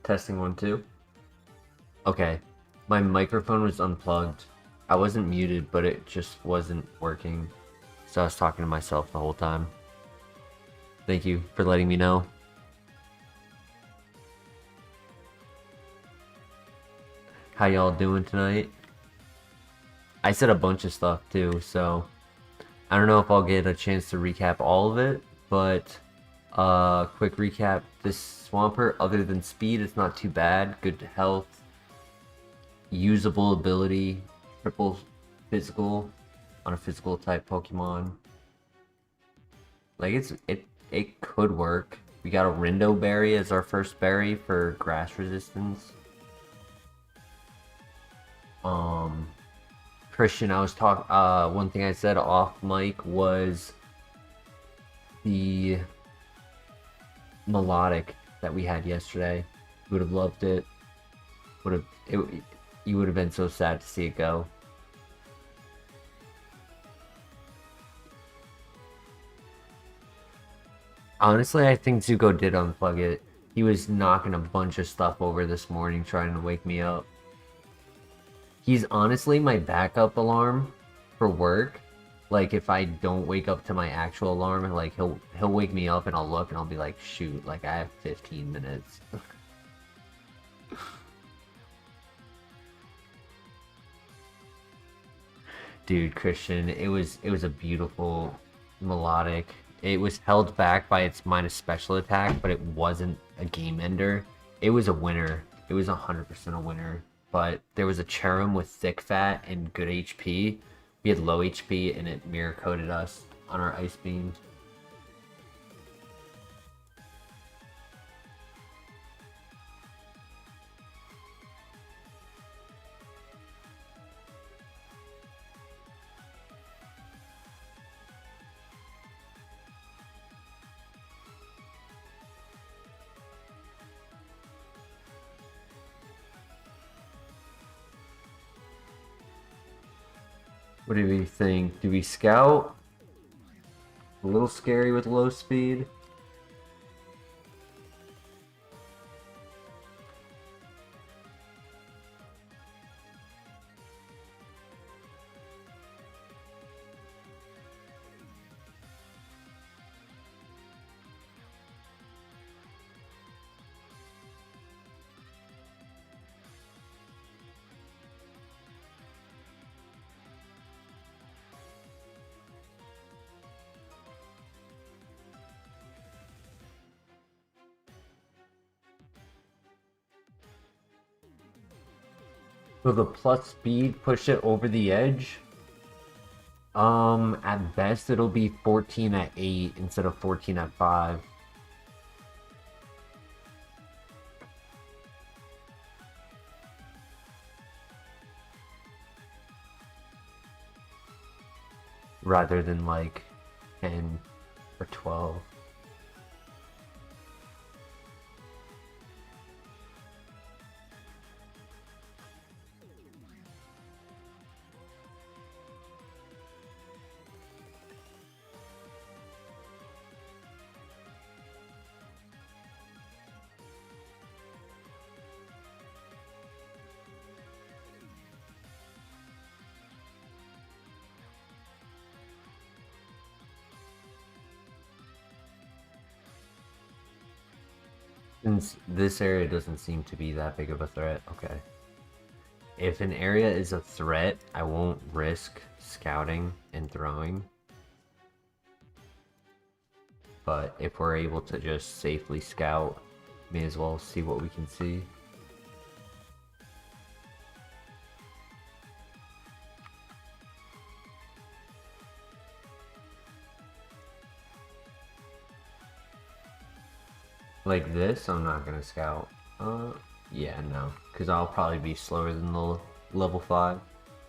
Testing 1, 2. Okay. My microphone was unplugged. I wasn't muted, but it just wasn't working. So I was talking to myself the whole time. Thank you for letting me know. How y'all doing tonight? I said a bunch of stuff too, so I don't know if I'll get a chance to recap all of it, but quick recap. This Swampert, other than speed, it's not too bad. Good health, usable ability, triple physical on a physical type Pokemon. Like it could work. We got a Rindo Berry as our first berry for grass resistance. Christian, I was one thing I said off mic was the melodic that we had yesterday. You would have loved it. You would have been so sad to see it go. Honestly, I think Zuko did unplug it. He was knocking a bunch of stuff over this morning trying to wake me up. He's honestly my backup alarm for work. Like if I don't wake up to my actual alarm, like he'll wake me up and I'll look and I'll be like, shoot, like I have 15 minutes. Dude, Christian, it was a beautiful melodic. It was held back by its minus special attack, but it wasn't a game ender. It was a winner. It was 100% a winner. But there was a Cherim with thick fat and good HP. We had low HP and it mirror coated us on our ice beams. What do we think? Do we scout? A little scary with low speed. So the plus speed push it over the edge. At best it'll be 14 at 8 instead of 14 at 5. Rather than like 10 or 12. Since this area doesn't seem to be that big of a threat, okay. If an area is a threat, I won't risk scouting and throwing. But if we're able to just safely scout, may as well see what we can see. Like this, I'm not gonna scout. Yeah, no. Because I'll probably be slower than the level 5.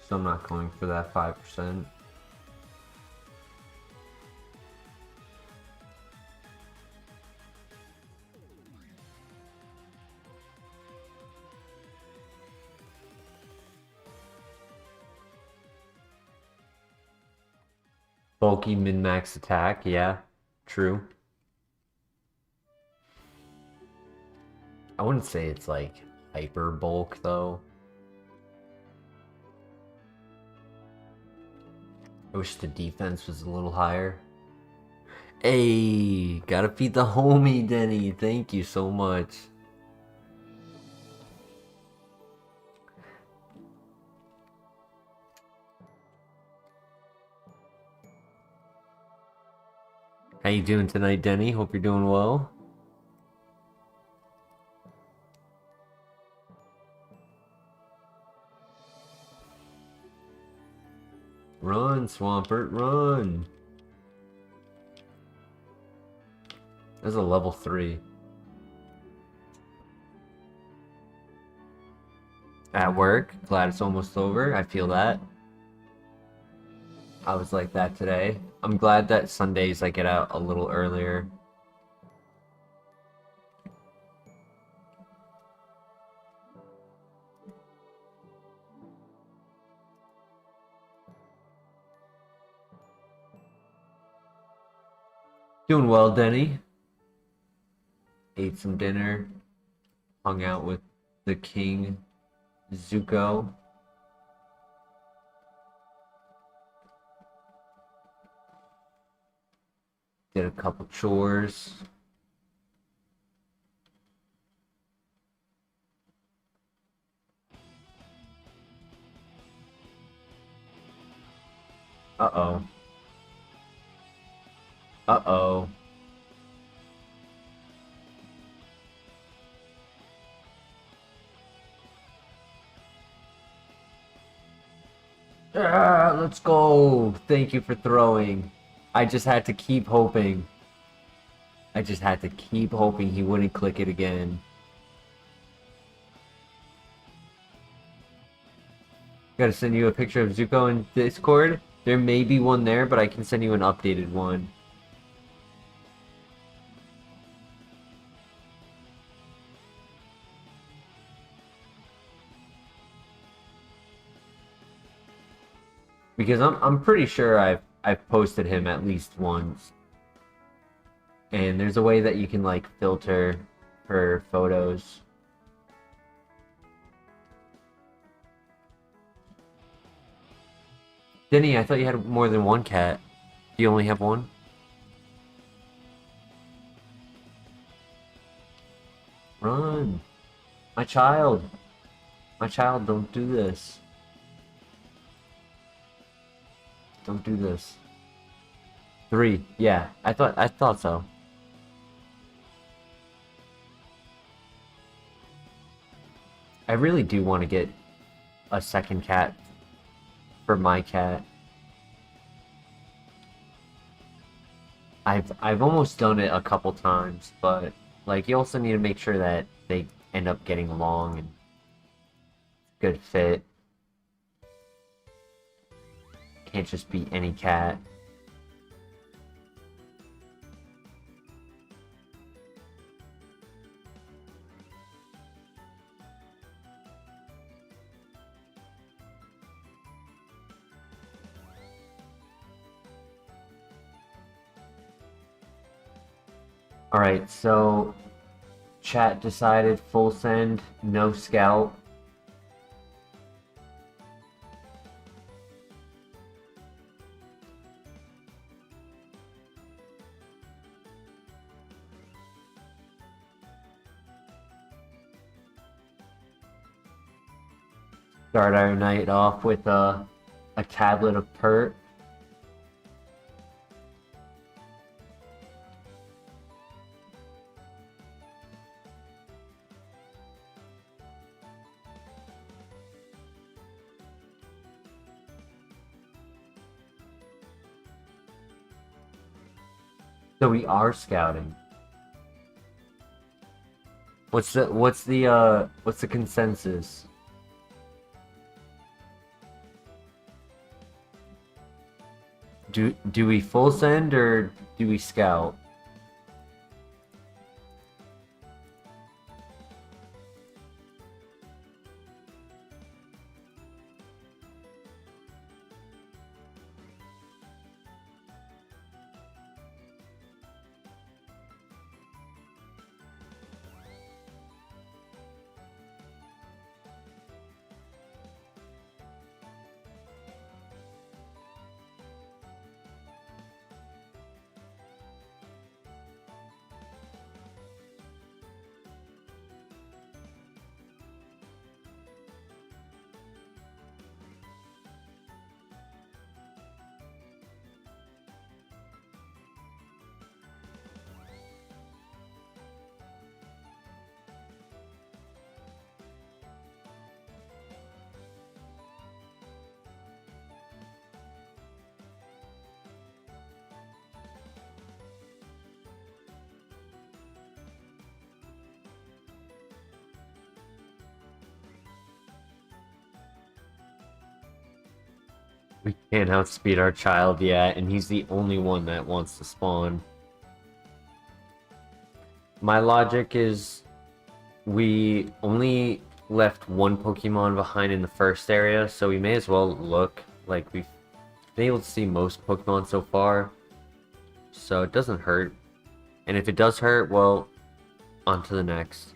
So I'm not going for that 5%. Bulky min-max attack, yeah. True. I wouldn't say it's like hyper bulk though. I wish the defense was a little higher. Hey, gotta feed the homie, Denny. Thank you so much. How you doing tonight, Denny? Hope you're doing well. Run, Swampert, run. That's a level 3. At work, glad it's almost over. I feel that. I was like that today. I'm glad that Sundays I get out a little earlier. Doing well, Denny. Ate some dinner. Hung out with the king, Zuko. Did a couple chores. Uh-oh. Uh-oh. Ah, let's go. Thank you for throwing. I just had to keep hoping. I just had to keep hoping he wouldn't click it again. Gotta send you a picture of Zuko in Discord. There may be one there, but I can send you an updated one. Because I'm pretty sure I've posted him at least once. And there's a way that you can like filter for photos. Denny, I thought you had more than one cat. Do you only have one? Run. My child. My child, don't do this. Don't do this. 3. Yeah, I thought so. I really do want to get a second cat for my cat. I've almost done it a couple times, but like you also need to make sure that they end up getting along and good fit. Can't just be any cat. Alright, so chat decided full send, no scout. Start our night off with a tablet of Pert. So we are scouting. What's the consensus? Do we full send or do we scout? We can't outspeed our child yet, and he's the only one that wants to spawn. My logic is we only left one Pokemon behind in the first area, so we may as well look. Like, we've been able to see most Pokemon so far, so it doesn't hurt. And if it does hurt, well, on to the next.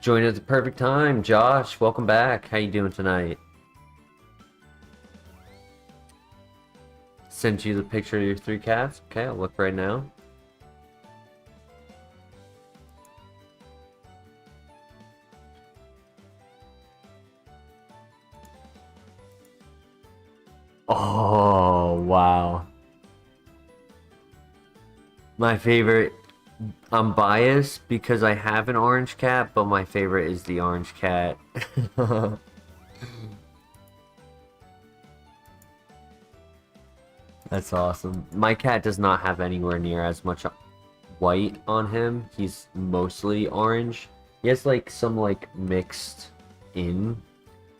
Join at the perfect time, Josh. Welcome back. How you doing tonight? Sent you the picture of your 3 cats. Okay, I'll look right now. Oh, wow. My favorite, I'm biased because I have an orange cat, but my favorite is the orange cat. That's awesome. My cat does not have anywhere near as much white on him. He's mostly orange. He has like some like mixed in.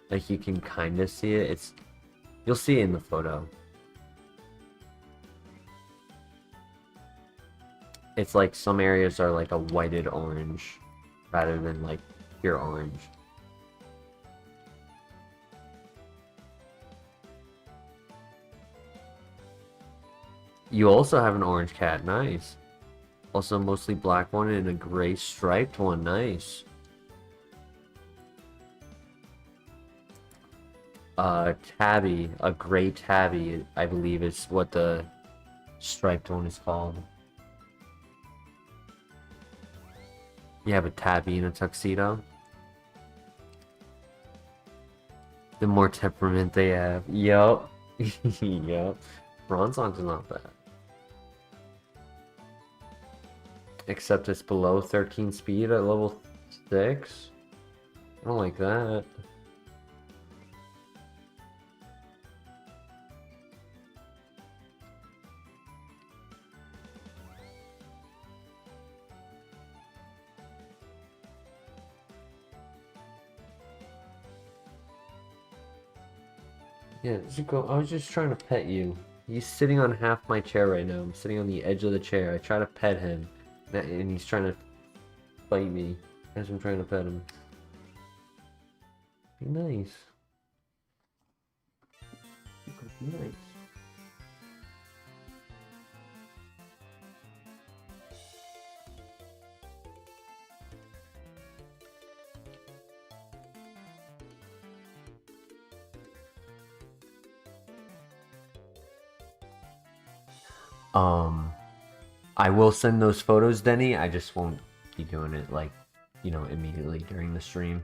Like you can kind of see it. You'll see it in the photo. It's like some areas are like a whited orange rather than like pure orange. You also have an orange cat, nice. Also mostly black one and a gray striped one, nice. Tabby, a gray tabby, I believe is what the striped one is called. You have a tabby in a tuxedo. The more temperament they have. Yup. Yup. Bronzong's not bad. Except it's below 13 speed at level 6. I don't like that. Yeah, Zuko, I was just trying to pet you. He's sitting on half my chair right now. I'm sitting on the edge of the chair. I try to pet him, and he's trying to bite me as I'm trying to pet him. Be nice. Be nice. I will send those photos, Denny. I just won't be doing it like, you know, immediately during the stream.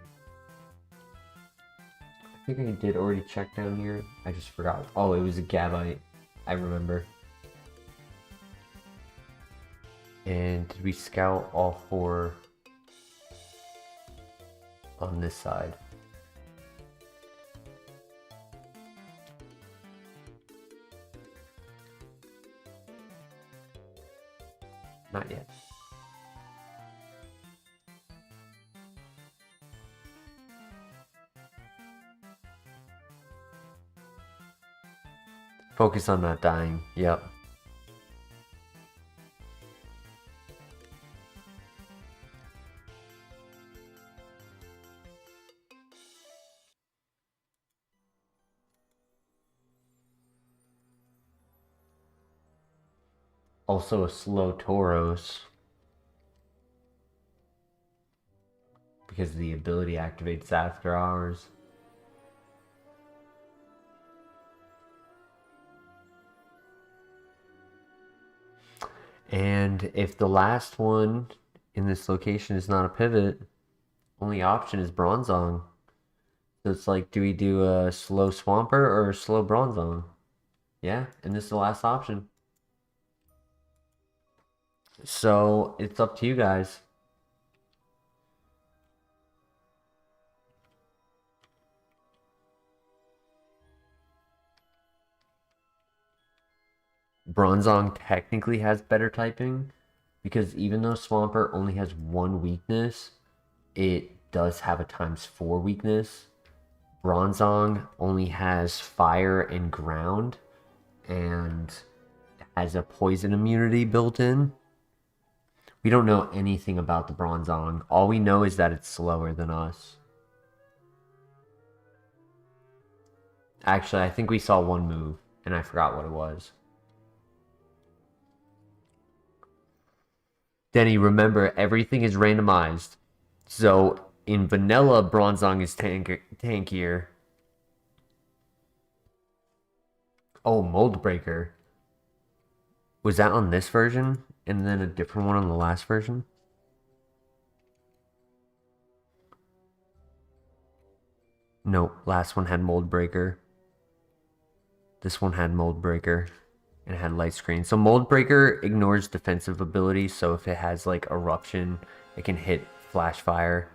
I think I did already check down here. I just forgot. Oh, it was a Gabite. I remember. And did we scout all 4 on this side? Not yet. Focus on not dying. Yep. Also a slow Tauros. Because the ability activates after hours. And if the last one in this location is not a pivot, only option is Bronzong. So it's like, do we do a slow Swampert or a slow Bronzong? Yeah, and this is the last option. So it's up to you guys. Bronzong technically has better typing because even though Swampert only has 1 weakness, it does have a ×4 weakness. Bronzong only has fire and ground and has a poison immunity built in. We don't know anything about the Bronzong. All we know is that it's slower than us. Actually, I think we saw one move, and I forgot what it was. Denny, remember, everything is randomized. So, in vanilla, Bronzong is tankier. Oh, Mold Breaker. Was that on this version? And then a different one on the last version? No, last one had Mold Breaker. This one had Mold Breaker. And it had Light Screen. So Mold Breaker ignores defensive abilities, so if it has like Eruption, it can hit Flash Fire.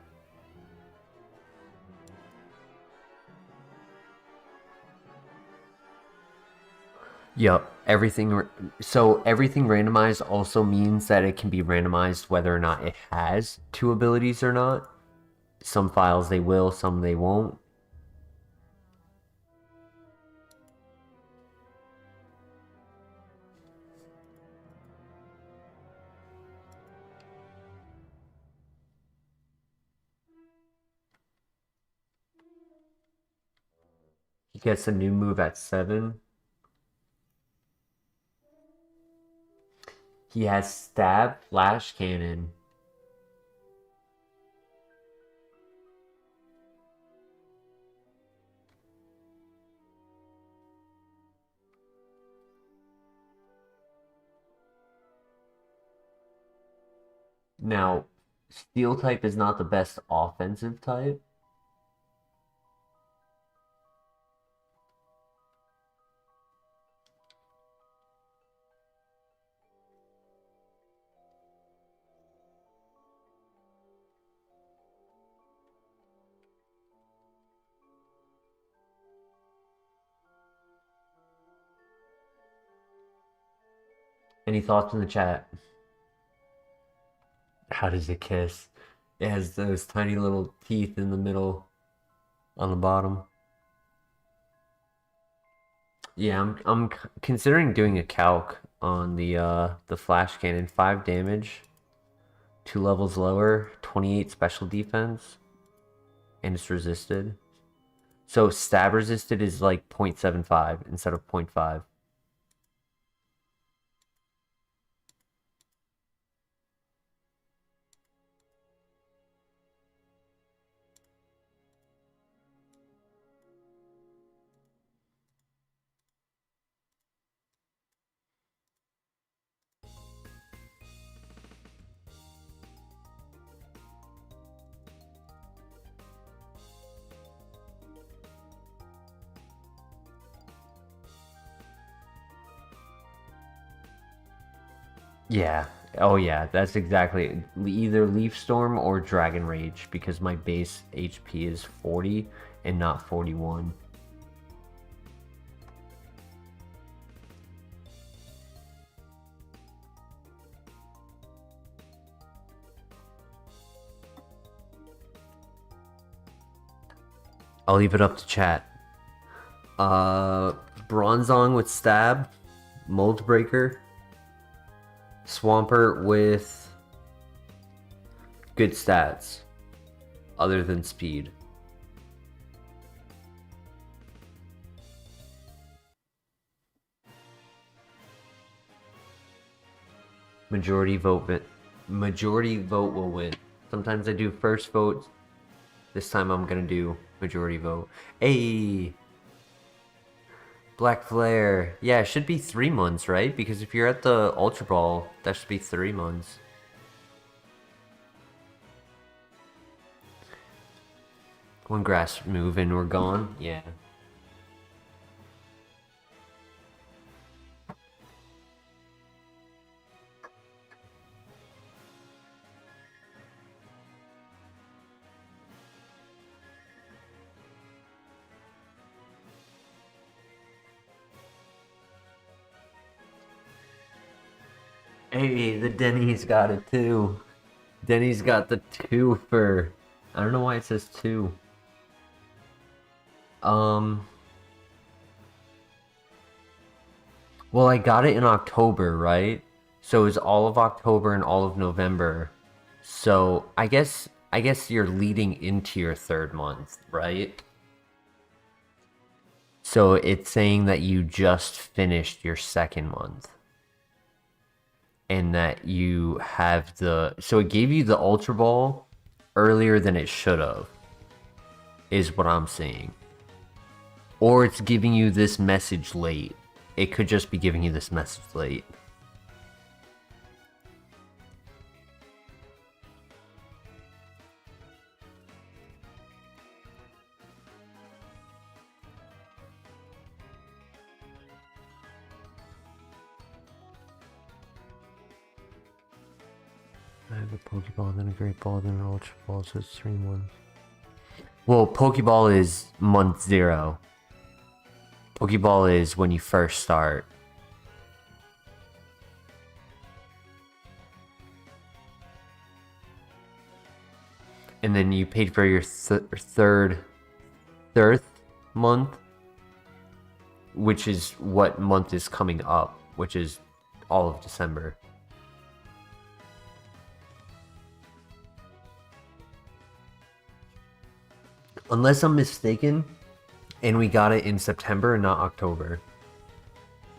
Yep, everything. So everything randomized also means that it can be randomized whether or not it has two abilities or not. Some files they will, some they won't. He gets a new move at 7. He has Stab, Flash Cannon. Now, Steel type is not the best offensive type. Any thoughts in the chat? How does it kiss? It has those tiny little teeth in the middle on the bottom. Yeah, I'm considering doing a calc on the flash cannon. 5 damage, 2 levels lower, 28 special defense, and it's resisted. So stab resisted is like 0.75 instead of 0.5. Yeah. Oh yeah, that's exactly either Leaf Storm or Dragon Rage because my base HP is 40 and not 41. I'll leave it up to chat. Bronzong with Stab, Mold Breaker, Swampert with good stats, other than speed. Majority vote will win. Sometimes I do first vote. This time I'm gonna do majority vote. Hey! Black Flare. Yeah, it should be 3 months, right? Because if you're at the Ultra Ball, that should be 3 months. One grass move and we're gone. Yeah. Hey, the Denny's got it too. Denny's got the 2 for... I don't know why it says 2. Well, I got it in October, right? So it was all of October and all of November. So I guess you're leading into your third month, right? So it's saying that you just finished your second month. And that you have so it gave you the Ultra Ball earlier than it should have, is what I'm seeing. Or it's giving you this message late. It could just be giving you this message late. I have a Pokeball, then a Great Ball, then an Ultra Ball, so it's 3 months. Well, Pokeball is month 0. Pokeball is when you first start. And then you paid for your third month, which is what month is coming up, which is all of December. Unless I'm mistaken, and we got it in September and not October.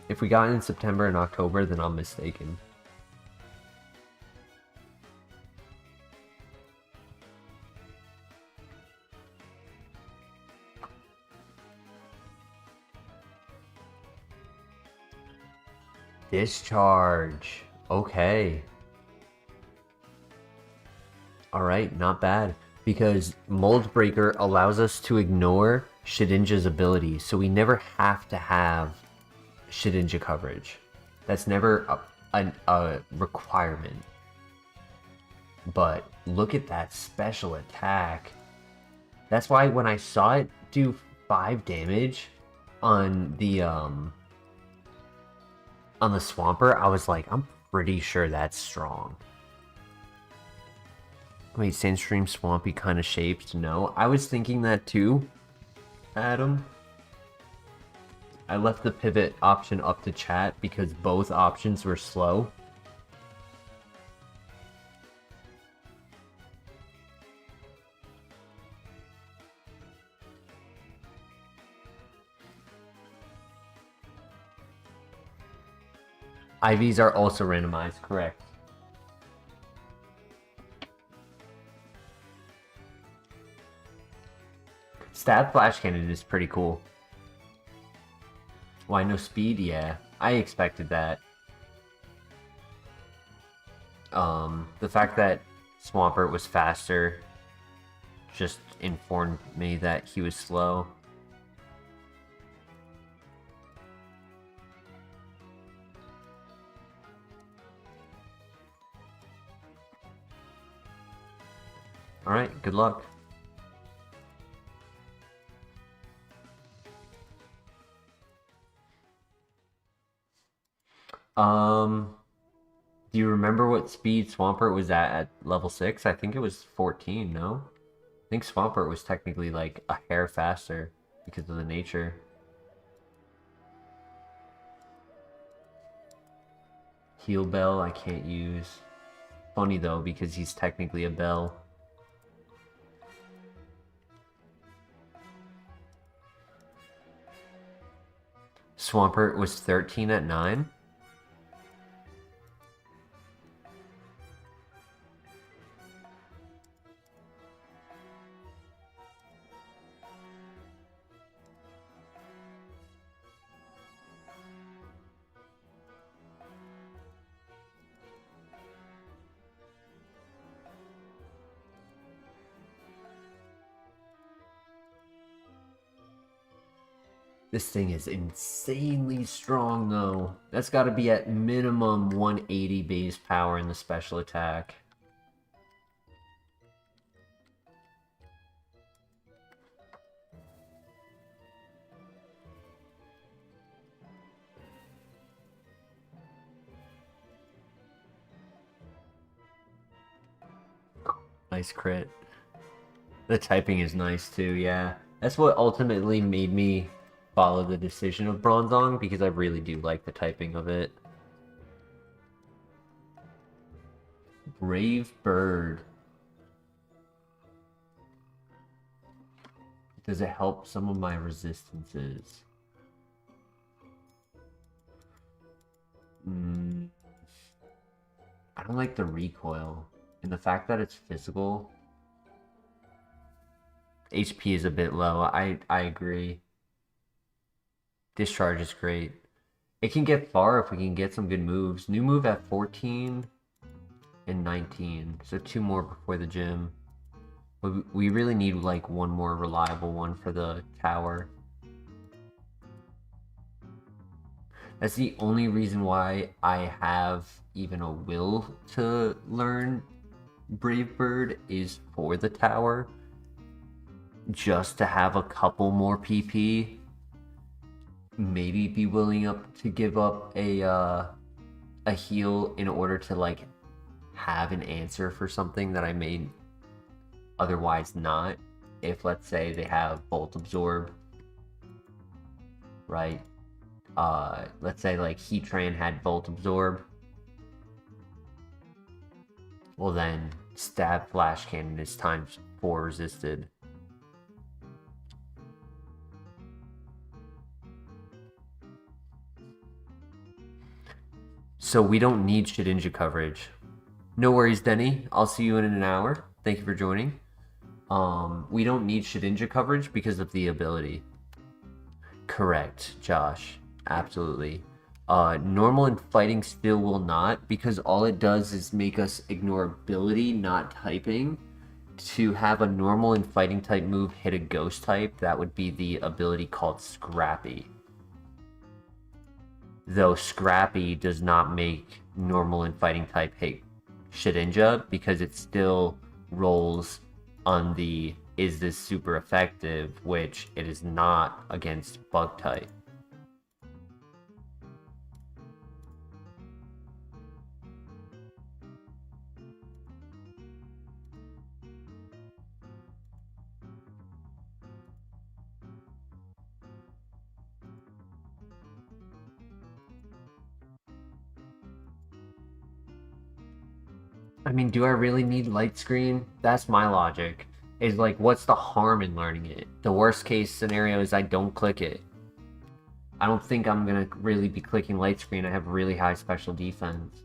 If we got it in September and October, then I'm mistaken. Discharge. Okay. Alright, not bad. Because Mold Breaker allows us to ignore Shedinja's ability, so we never have to have Shedinja coverage. That's never a requirement. But look at that special attack. That's why when I saw it do 5 damage on the Swampert, I was like, I'm pretty sure that's strong. Wait, Sandstream Swampy kind of shaped? No, I was thinking that too, Adam. I left the pivot option up to chat because both options were slow. IVs are also randomized, correct. Stab Flash Cannon is pretty cool. Why no speed? Yeah, I expected that. The fact that Swampert was faster just informed me that he was slow. Alright, good luck. Do you remember what speed Swampert was at level 6? I think it was 14, no? I think Swampert was technically like a hair faster because of the nature. Heal Bell I can't use. Funny though, because he's technically a bell. Swampert was 13 at 9. This thing is insanely strong, though. That's got to be at minimum 180 base power in the special attack. Nice crit. The typing is nice, too, yeah. That's what ultimately made me follow the decision of Bronzong, because I really do like the typing of it. Brave Bird. Does it help some of my resistances? I don't like the recoil. And the fact that it's physical. HP is a bit low. I agree. Discharge is great. It can get far if we can get some good moves. New move at 14 and 19. So 2 more before the gym. But we really need like one more reliable one for the tower. That's the only reason why I have even a will to learn Brave Bird, is for the tower. Just to have a couple more PP. Maybe be willing to give up a heal in order to like have an answer for something that I may otherwise not. If let's say they have Bolt Absorb, right? Let's say like Heatran had Bolt Absorb. Well then, Stab Flash Cannon is times 4 resisted. So we don't need Shedinja coverage. No worries, Denny. I'll see you in an hour. Thank you for joining. We don't need Shedinja coverage because of the ability. Correct, Josh. Absolutely. Normal and fighting still will not, because all it does is make us ignore ability, not typing. To have a normal and fighting type move hit a ghost type, that would be the ability called Scrappy. Though Scrappy does not make normal and fighting type hit Shedinja, because it still rolls on the is this super effective, which it is not against bug type. I mean, do I really need light screen? That's my logic. Is like, what's the harm in learning it? The worst case scenario is I don't click it. I don't think I'm gonna really be clicking light screen. I have really high special defense.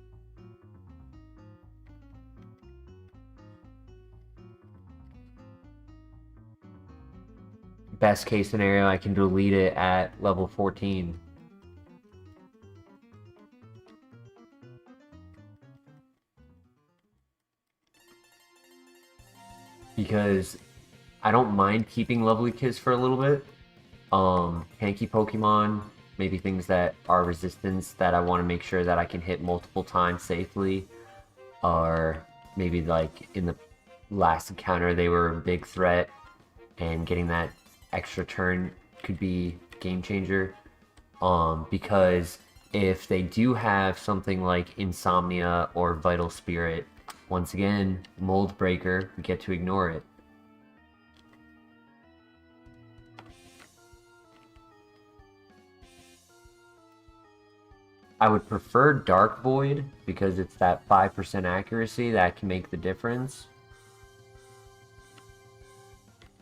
Best case scenario, I can delete it at level 14. Because I don't mind keeping Lovely Kiss for a little bit. Tanky Pokemon, maybe things that are resistance that I want to make sure that I can hit multiple times safely. Or maybe like in the last encounter they were a big threat, and getting that extra turn could be game changer. Because if they do have something like Insomnia or Vital Spirit, once again, Mold Breaker, we get to ignore it. I would prefer Dark Void, because it's that 5% accuracy that can make the difference.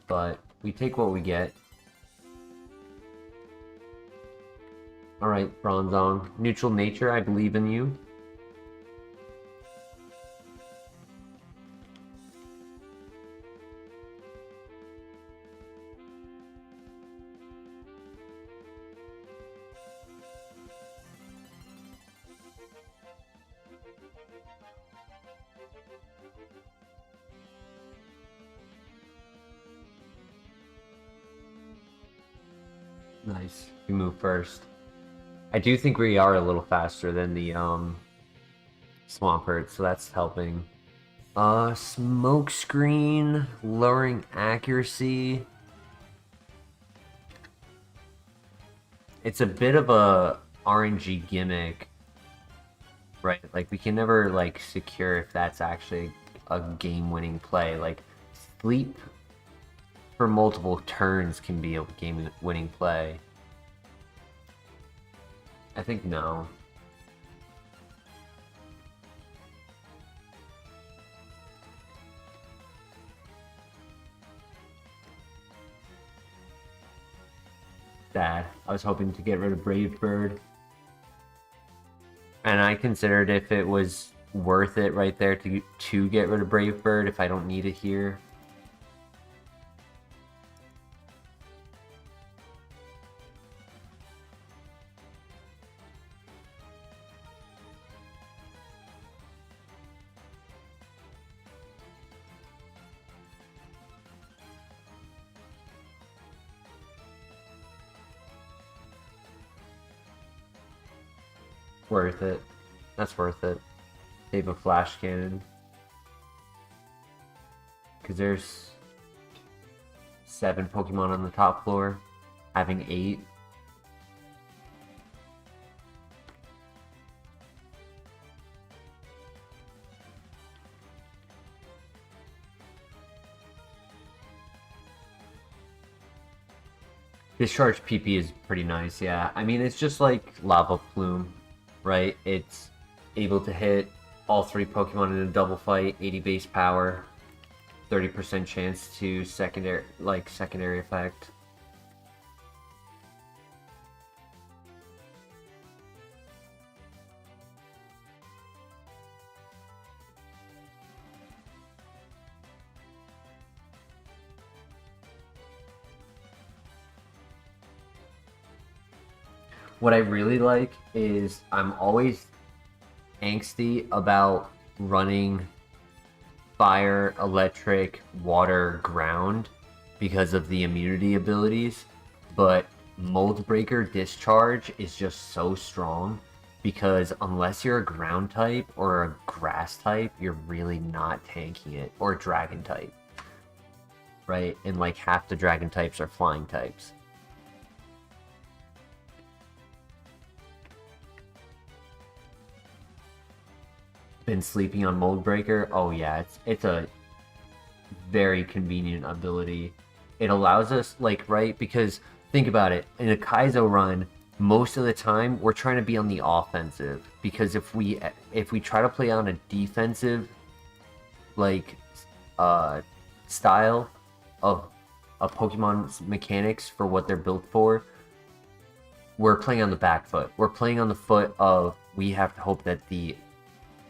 But we take what we get. Alright, Bronzong. Neutral Nature, I believe in you. Nice. We move first. I do think we are a little faster than the Swampert, so that's helping. Smoke Screen, lowering accuracy. It's a bit of a RNG gimmick, right? Like, we can never like secure if that's actually a game-winning play. Like, Sleep for multiple turns can be a game-winning play. I think no. Sad. I was hoping to get rid of Brave Bird. And I considered if it was worth it right there to get rid of Brave Bird if I don't need it here. Worth it. That's worth it. Save a flash cannon. Because there's 7 Pokemon on the top floor. Having 8. Discharge PP is pretty nice, yeah. I mean, it's just like Lava Plume, right? It's able to hit all 3 Pokemon in a double fight, 80 base power, 30% chance to secondary effect. What I really like is I'm always angsty about running fire, electric, water, ground because of the immunity abilities, but Mold Breaker Discharge is just so strong because unless you're a ground type or a grass type, you're really not tanking it, or a dragon type, right? And like half the dragon types are flying types. Been sleeping on Mold Breaker? Oh yeah, it's a very convenient ability. It allows us, like, right, because think about it, in a Kaizo run, most of the time we're trying to be on the offensive, because if we try to play on a defensive like style of Pokemon's mechanics for what they're built for, we're playing on the back foot. We're playing on the foot of we have to hope that the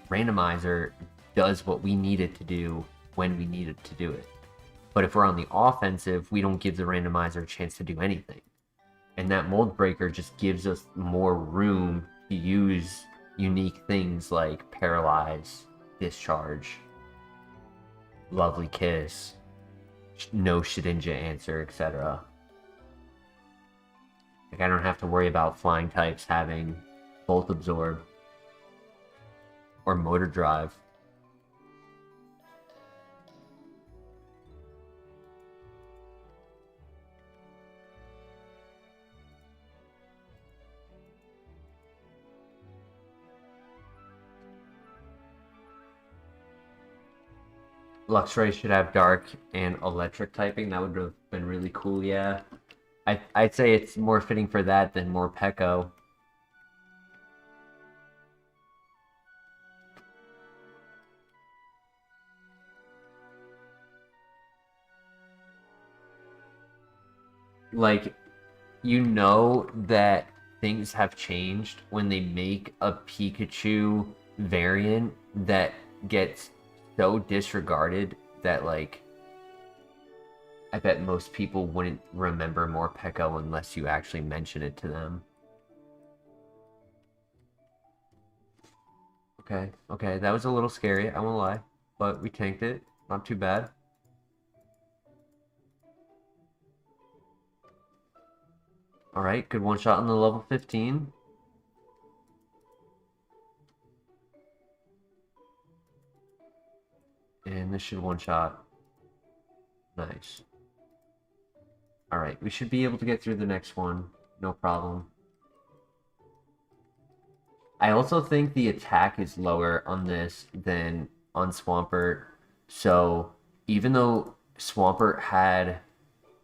randomizer does what we need it to do when we need it to do it. But if we're on the offensive, we don't give the randomizer a chance to do anything. And that Mold Breaker just gives us more room to use unique things like Paralyze, Discharge, Lovely Kiss, no Shedinja answer, etc. Like, I don't have to worry about flying types having Bolt Absorb or Motor Drive. Luxray should have Dark and Electric typing. That would have been really cool, yeah. I'd say it's more fitting for that than Morpeko. Like, you know that things have changed when they make a Pikachu variant that gets so disregarded that, like, I bet most people wouldn't remember Morpeko unless you actually mention it to them. Okay, that was a little scary, I won't lie, but we tanked it, not too bad. Alright, good one shot on the level 15. And this should one shot. Nice. Alright, we should be able to get through the next one. No problem. I also think the attack is lower on this than on Swampert. So even though Swampert had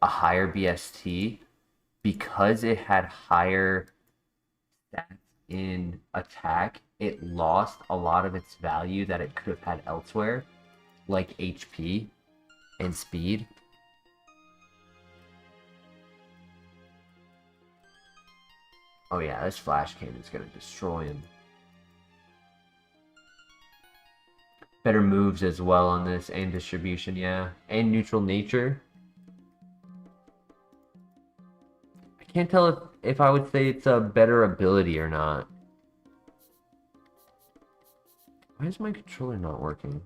a higher BST, because it had higher stats in attack, it lost a lot of its value that it could have had elsewhere, like HP and speed. Oh yeah, this flash cannon's gonna destroy him. Better moves as well on this, and distribution, yeah. And neutral nature. I can't tell if I would say it's a better ability or not. Why is my controller not working?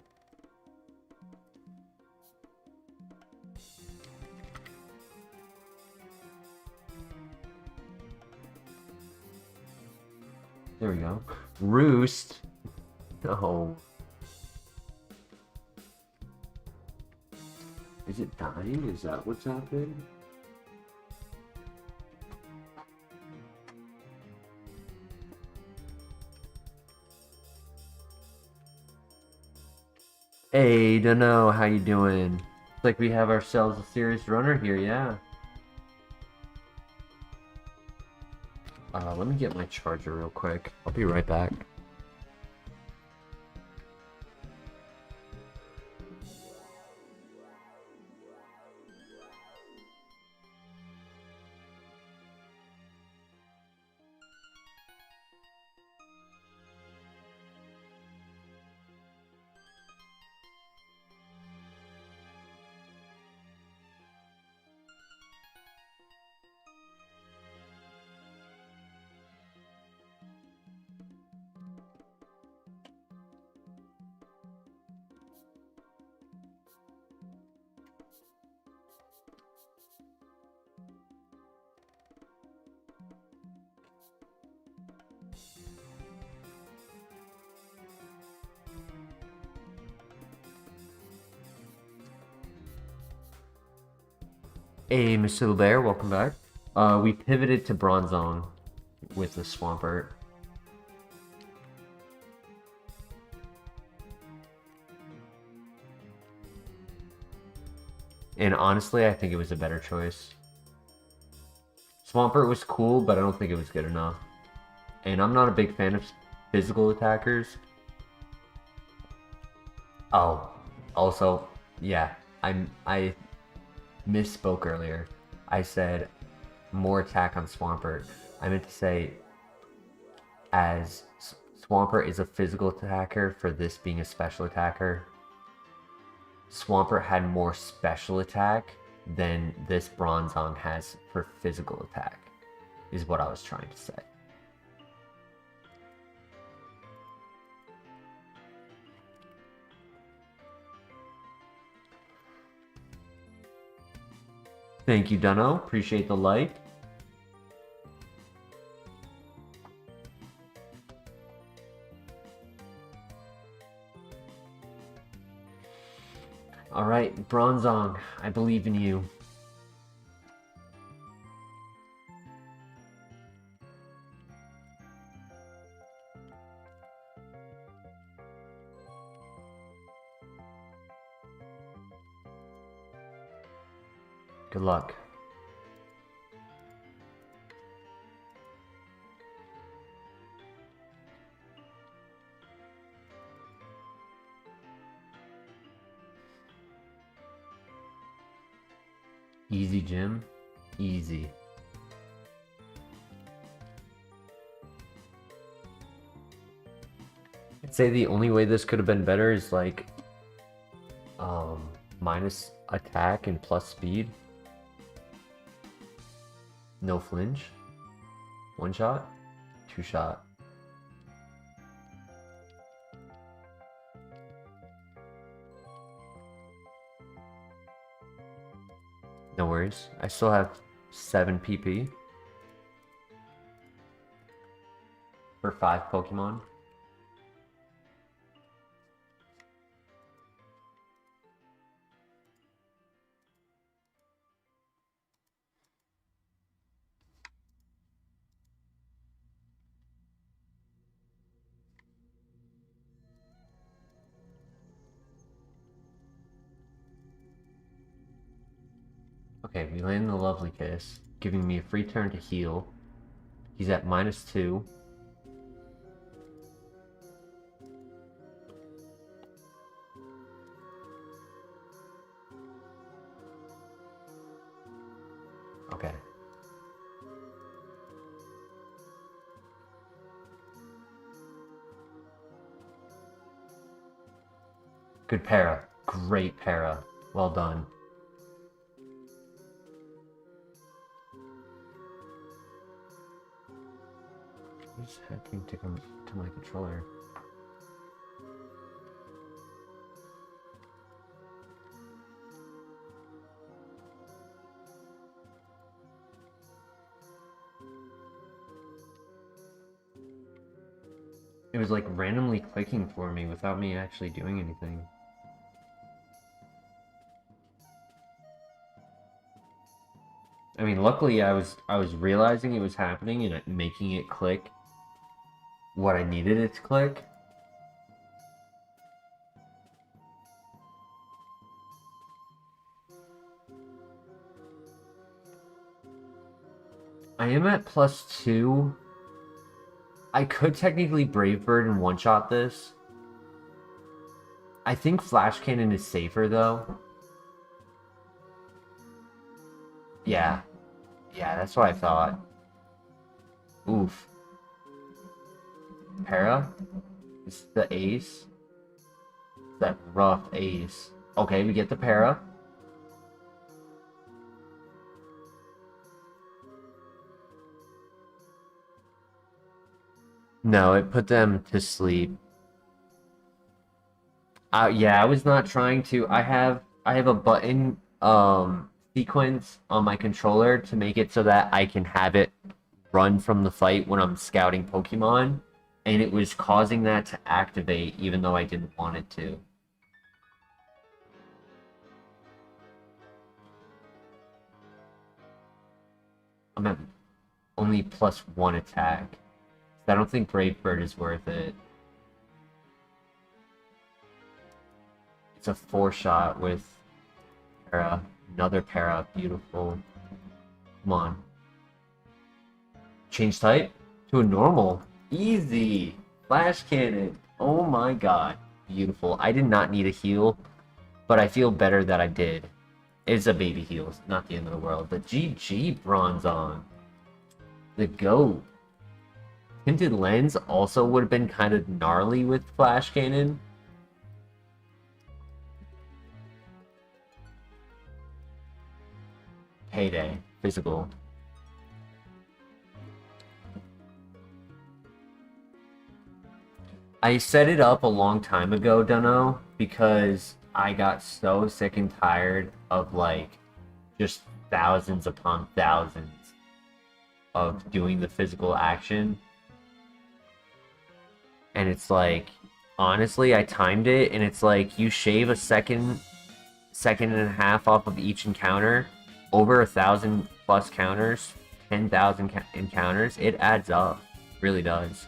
There we go. Roost. Oh. Is it dying? Is that what's happening? Hey, dunno, how you doing? Looks like we have ourselves a serious runner here, yeah. Let me get my charger real quick. I'll be right back. Hey, Mr. LeBear, welcome back. We pivoted to Bronzong with the Swampert. And honestly, I think it was a better choice. Swampert was cool, but I don't think it was good enough. And I'm not a big fan of physical attackers. Oh, also, yeah, I misspoke earlier. I said more attack on Swampert. I meant to say as Swampert is a physical attacker for this being a special attacker. Swampert had more special attack than this Bronzong has for physical attack, is what I was trying to say. Thank you, Dunno. Appreciate the like. Alright, Bronzong, I believe in you. Good luck. Easy, Jim. Easy. I'd say the only way this could have been better is like minus attack and plus speed. No flinch. One shot. Two shot. No worries. I still have 7 PP for 5 Pokemon. Okay, we land the Lovely Kiss, giving me a free turn to heal. He's at -2. Okay. Good para. Great para. Well done. What's happening to my controller? It was like randomly clicking for me without me actually doing anything. I mean, luckily I was realizing it was happening and making it click what I needed it to click. I am at +2. I could technically Brave Bird and one-shot this. I think Flash Cannon is safer though. Yeah. Yeah, that's what I thought. Oof. Para? This is the ace. That rough ace. Okay, we get the para. No, it put them to sleep. Yeah, I was not trying to. I have a button sequence on my controller to make it so that I can have it run from the fight when I'm scouting Pokemon, and it was causing that to activate even though I didn't want it to. I'm at only +1 attack. So I don't think Brave Bird is worth it. It's a 4-shot with para. Another para. Beautiful. Come on. Change type to a normal. Easy. Flash Cannon. Oh my god. Beautiful. I did not need a heal, but I feel better that I did. It's a baby heal. It's not the end of the world. But GG Bronzong. The GOAT. Tinted Lens also would have been kind of gnarly with Flash Cannon. Payday. Physical. I set it up a long time ago, Dunno, because I got so sick and tired of like just thousands upon thousands of doing the physical action. And it's like, honestly, I timed it, and it's like you shave a second and a half off of each encounter, over 1,000+ counters, 10,000 encounters, it adds up. It really does.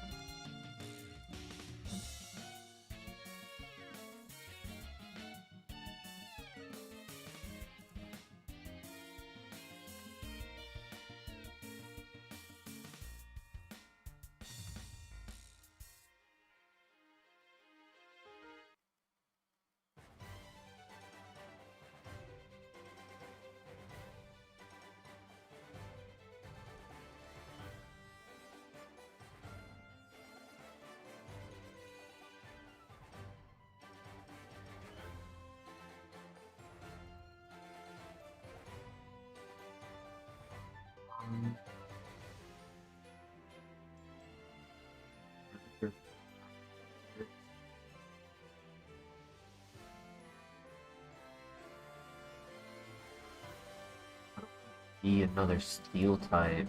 Be another steel type.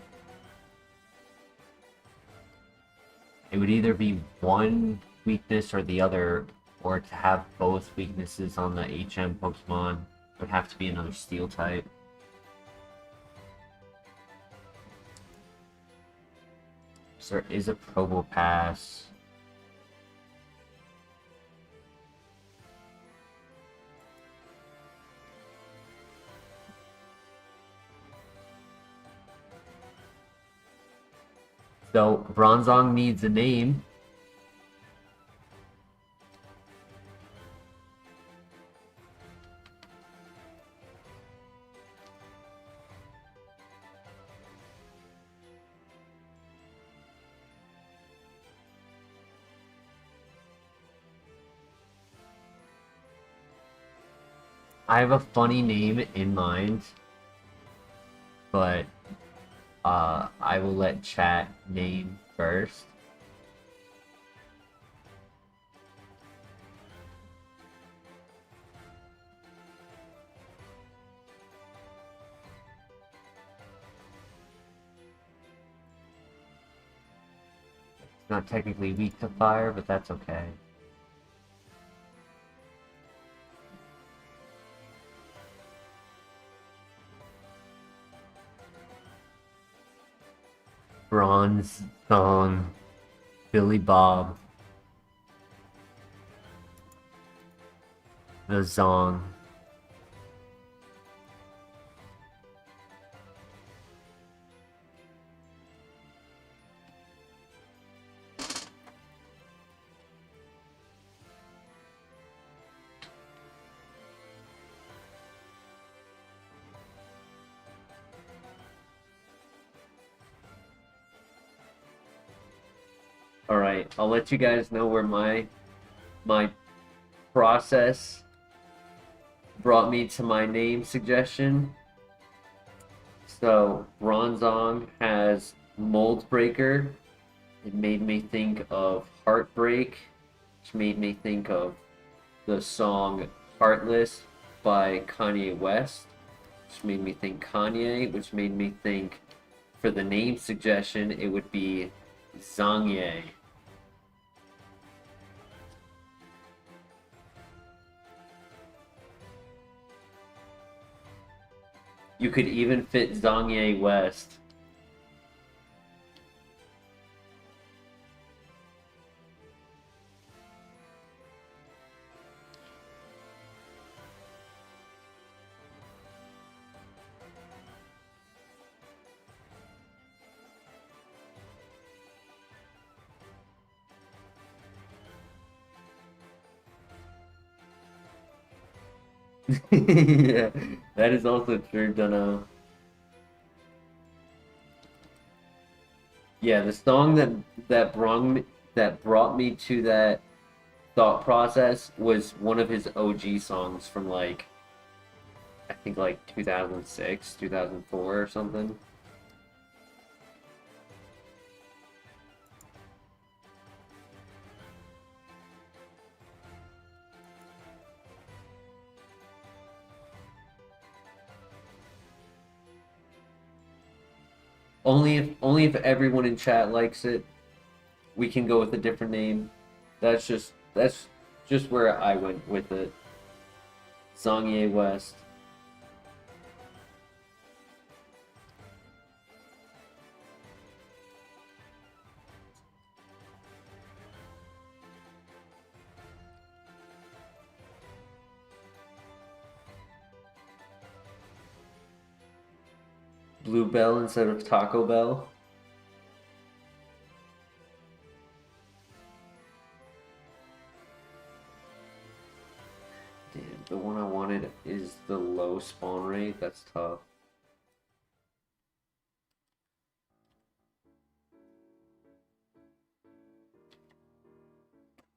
It would either be one weakness or the other, or to have both weaknesses on the HM Pokemon, it would have to be another steel type. So there is a Probopass. So Bronzong needs a name. I have a funny name in mind, but I will let chat name first. It's not technically weak to fire, but that's okay. Bronzong, Billy Bob, the Zong. Alright, I'll let you guys know where my process brought me to my name suggestion. So Bronzong has Mold Breaker. It made me think of Heartbreak, which made me think of the song Heartless by Kanye West, which made me think Kanye, which made me think for the name suggestion it would be Zongye. You could even fit Zongye West. Yeah, that is also true, Dunno. Yeah, the song that brought me to that thought process was one of his OG songs from like I think like 2006, 2004 or something. Only if everyone in chat likes it, we can go with a different name. That's just where I went with it. Zongye West. Blue Bell instead of Taco Bell. Damn, the one I wanted is the low spawn rate. That's tough.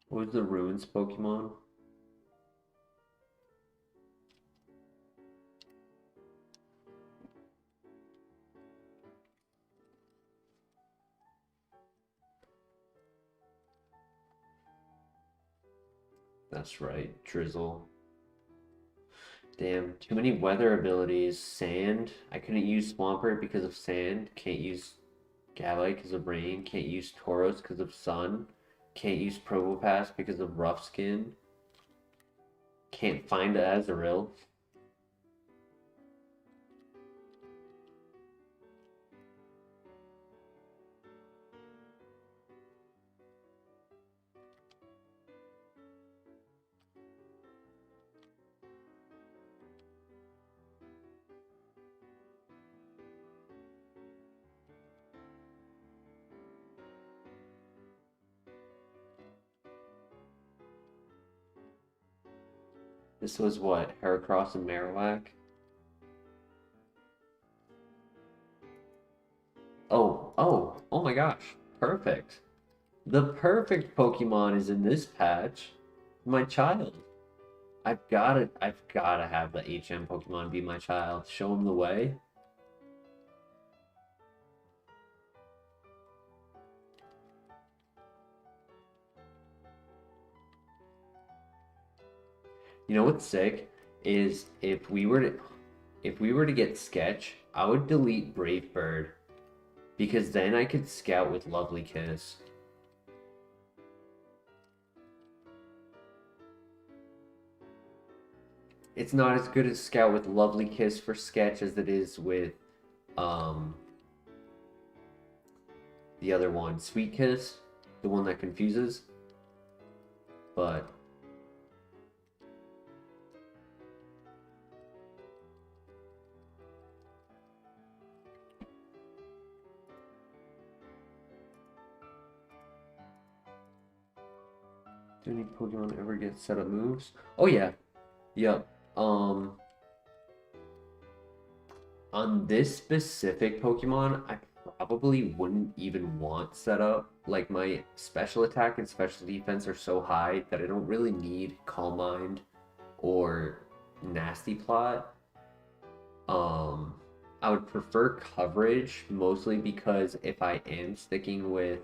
What was the Ruins Pokemon? That's right, Drizzle. Damn, too many weather abilities. Sand. I couldn't use Swampert because of sand. Can't use Gabite because of rain. Can't use Tauros because of sun. Can't use Probopass because of rough skin. Can't find Azurill. This was what? Heracross and Marowak? Oh my gosh. Perfect. The perfect Pokemon is in this patch. My child. I've gotta have the HM Pokemon be my child. Show him the way. You know what's sick is if we were to get Sketch, I would delete Brave Bird because then I could scout with Lovely Kiss. It's not as good as scout with Lovely Kiss for Sketch as it is with um the other one, Sweet Kiss, the one that confuses. But do any Pokemon ever get set up moves? Oh yeah. Yep. On this specific Pokemon, I probably wouldn't even want setup. Like my special attack and special defense are so high that I don't really need Calm Mind or Nasty Plot. Um, I would prefer coverage mostly because if I am sticking with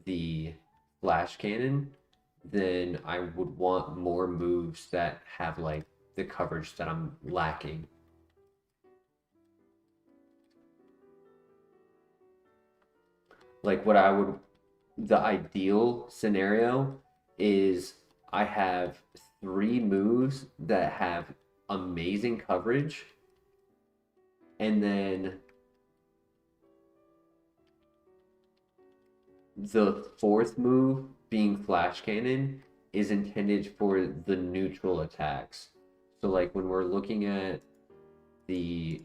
the Flash Cannon, then I would want more moves that have like the coverage that I'm lacking. Like the ideal scenario is I have three moves that have amazing coverage, and then the fourth move, being Flash Cannon, is intended for the neutral attacks. So like when we're looking at the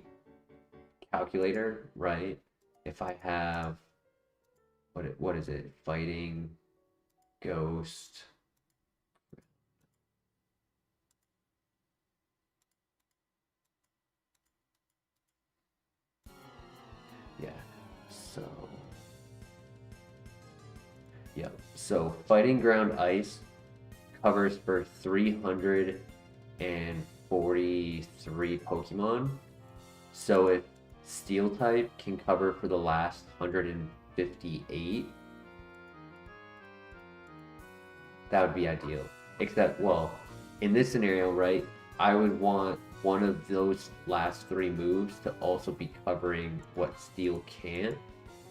calculator, right? If I have what is it? Fighting, Ghost. Yeah. So yep. So Fighting Ground Ice covers for 343 Pokemon. So if Steel type can cover for the last 158, that would be ideal. Except, well, in this scenario, right, I would want one of those last three moves to also be covering what Steel can't,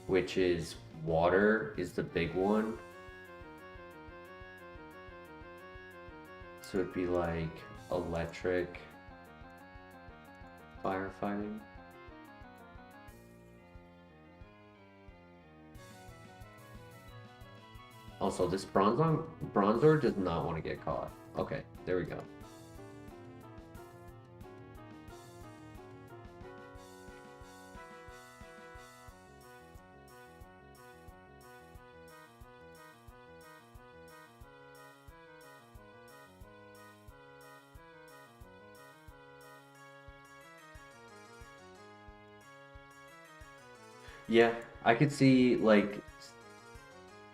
which is Water is the big one. So it'd be like Electric, Firefighting. Also, this Bronzor does not want to get caught. Okay, there we go. Yeah, I could see like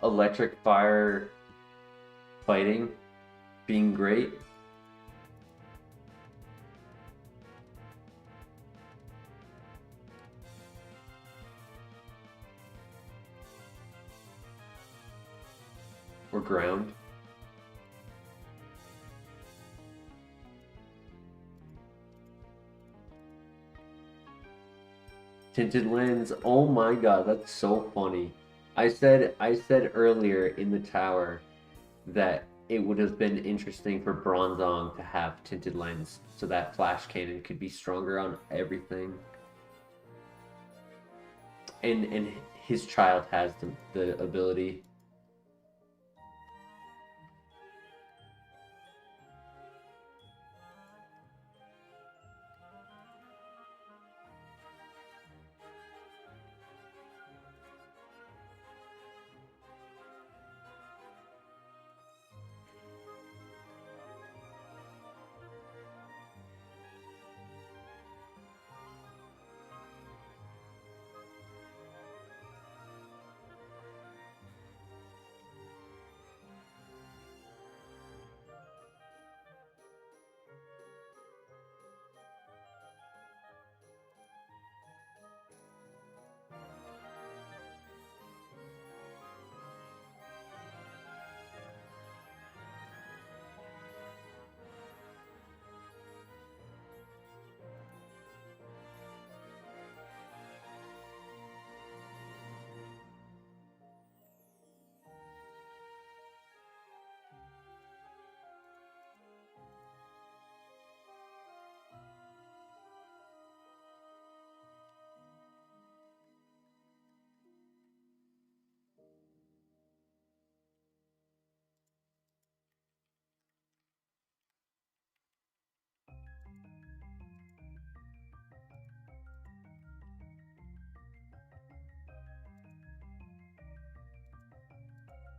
electric fire fighting being great. Or ground. Tinted lens. Oh my god, that's so funny. I said earlier in the tower that it would have been interesting for Bronzong to have tinted lens so that Flash Cannon could be stronger on everything. And his child has the ability.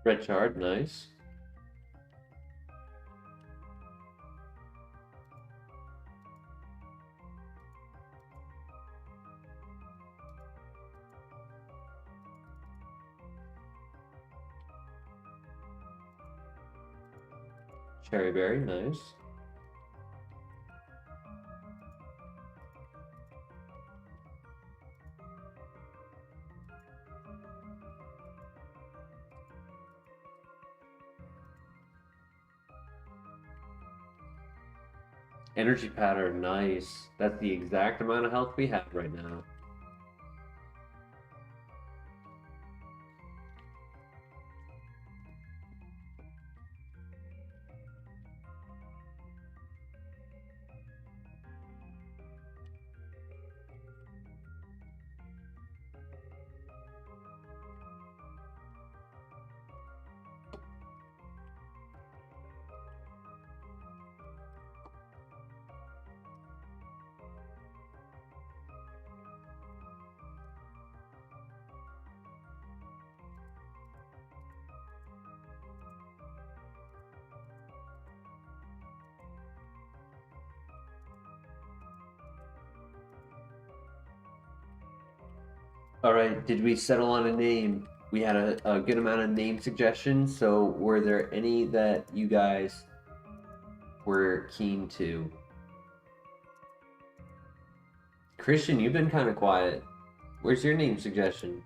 Red Shard, nice. Cherry Berry, nice. Energy Pattern, nice. That's the exact amount of health we have right now. All right, did we settle on a name? We had a good amount of name suggestions, so were there any that you guys were keen to? Christian, you've been kind of quiet. Where's your name suggestion?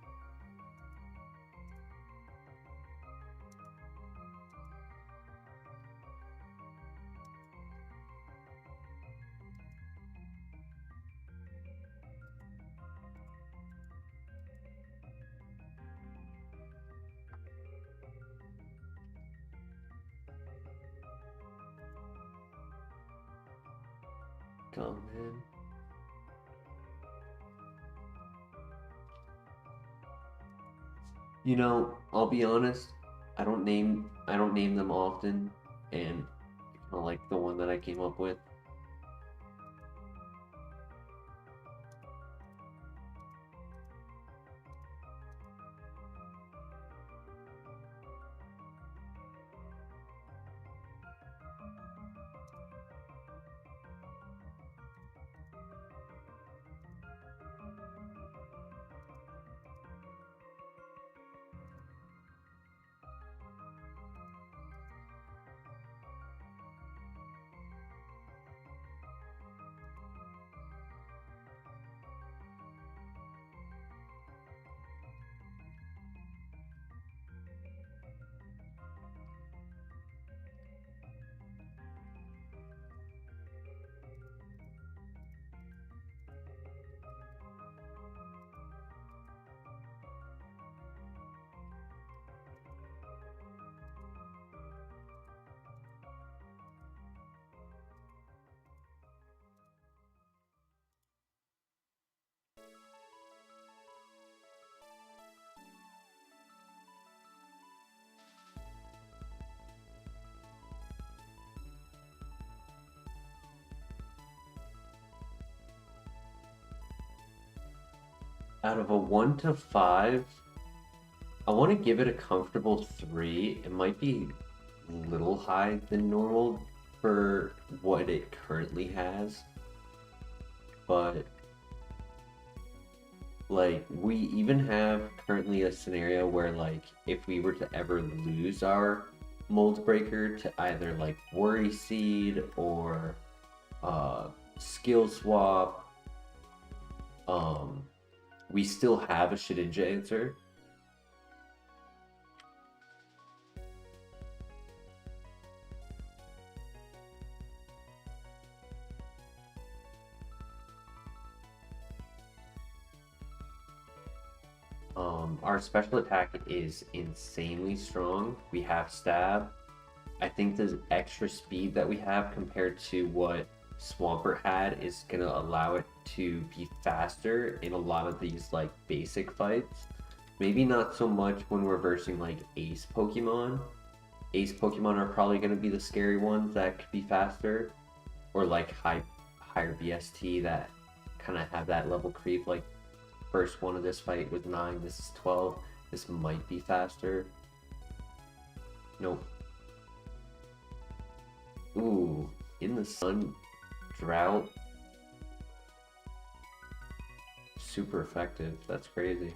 Come in. You know, I'll be honest, I don't name them often, and I kind of like the one that I came up with. Out of a 1 to 5, I want to give it a comfortable 3. It might be a little high than normal for what it currently has, but like we even have currently a scenario where like if we were to ever lose our mold breaker to either like worry seed or skill swap, we still have a Shedinja answer. Our special attack is insanely strong. We have stab. I think the extra speed that we have compared to what Swampert had is gonna allow it to be faster in a lot of these like basic fights. Maybe not so much when we're versing like ace Pokemon. Ace Pokemon are probably gonna be the scary ones that could be faster, or like higher BST that kind of have that level creep. Like first one of this fight was 9, this is 12. This might be faster. Nope. Ooh, in the sun, drought. Super effective. That's crazy.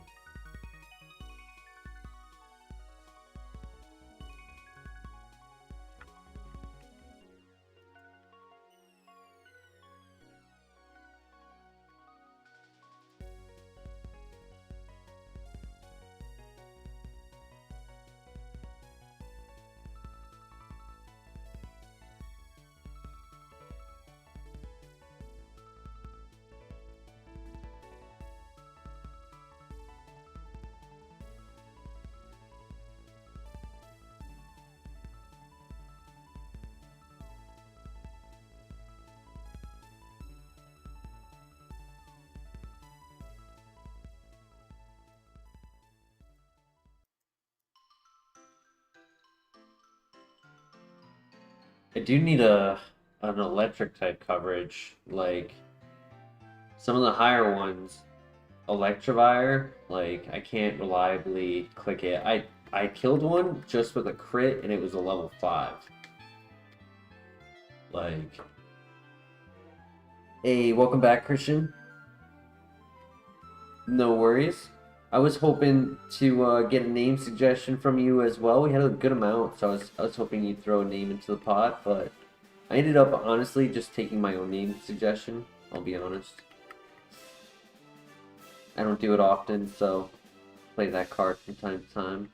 I do need an electric type coverage, like some of the higher ones. Electivire, like I can't reliably click it. I killed one just with a crit and it was a level 5. Like, hey, welcome back, Christian. No worries. I was hoping to get a name suggestion from you as well. We had a good amount, so I was hoping you'd throw a name into the pot, but I ended up honestly just taking my own name suggestion. I'll be honest. I don't do it often, so play that card from time to time.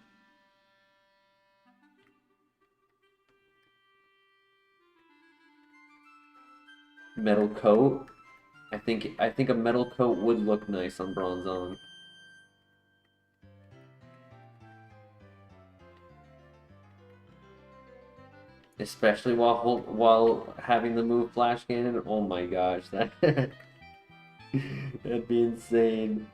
Metal coat. I think a metal coat would look nice on Bronzong. Especially while having the move Flash Cannon. Oh my gosh, that that'd be insane.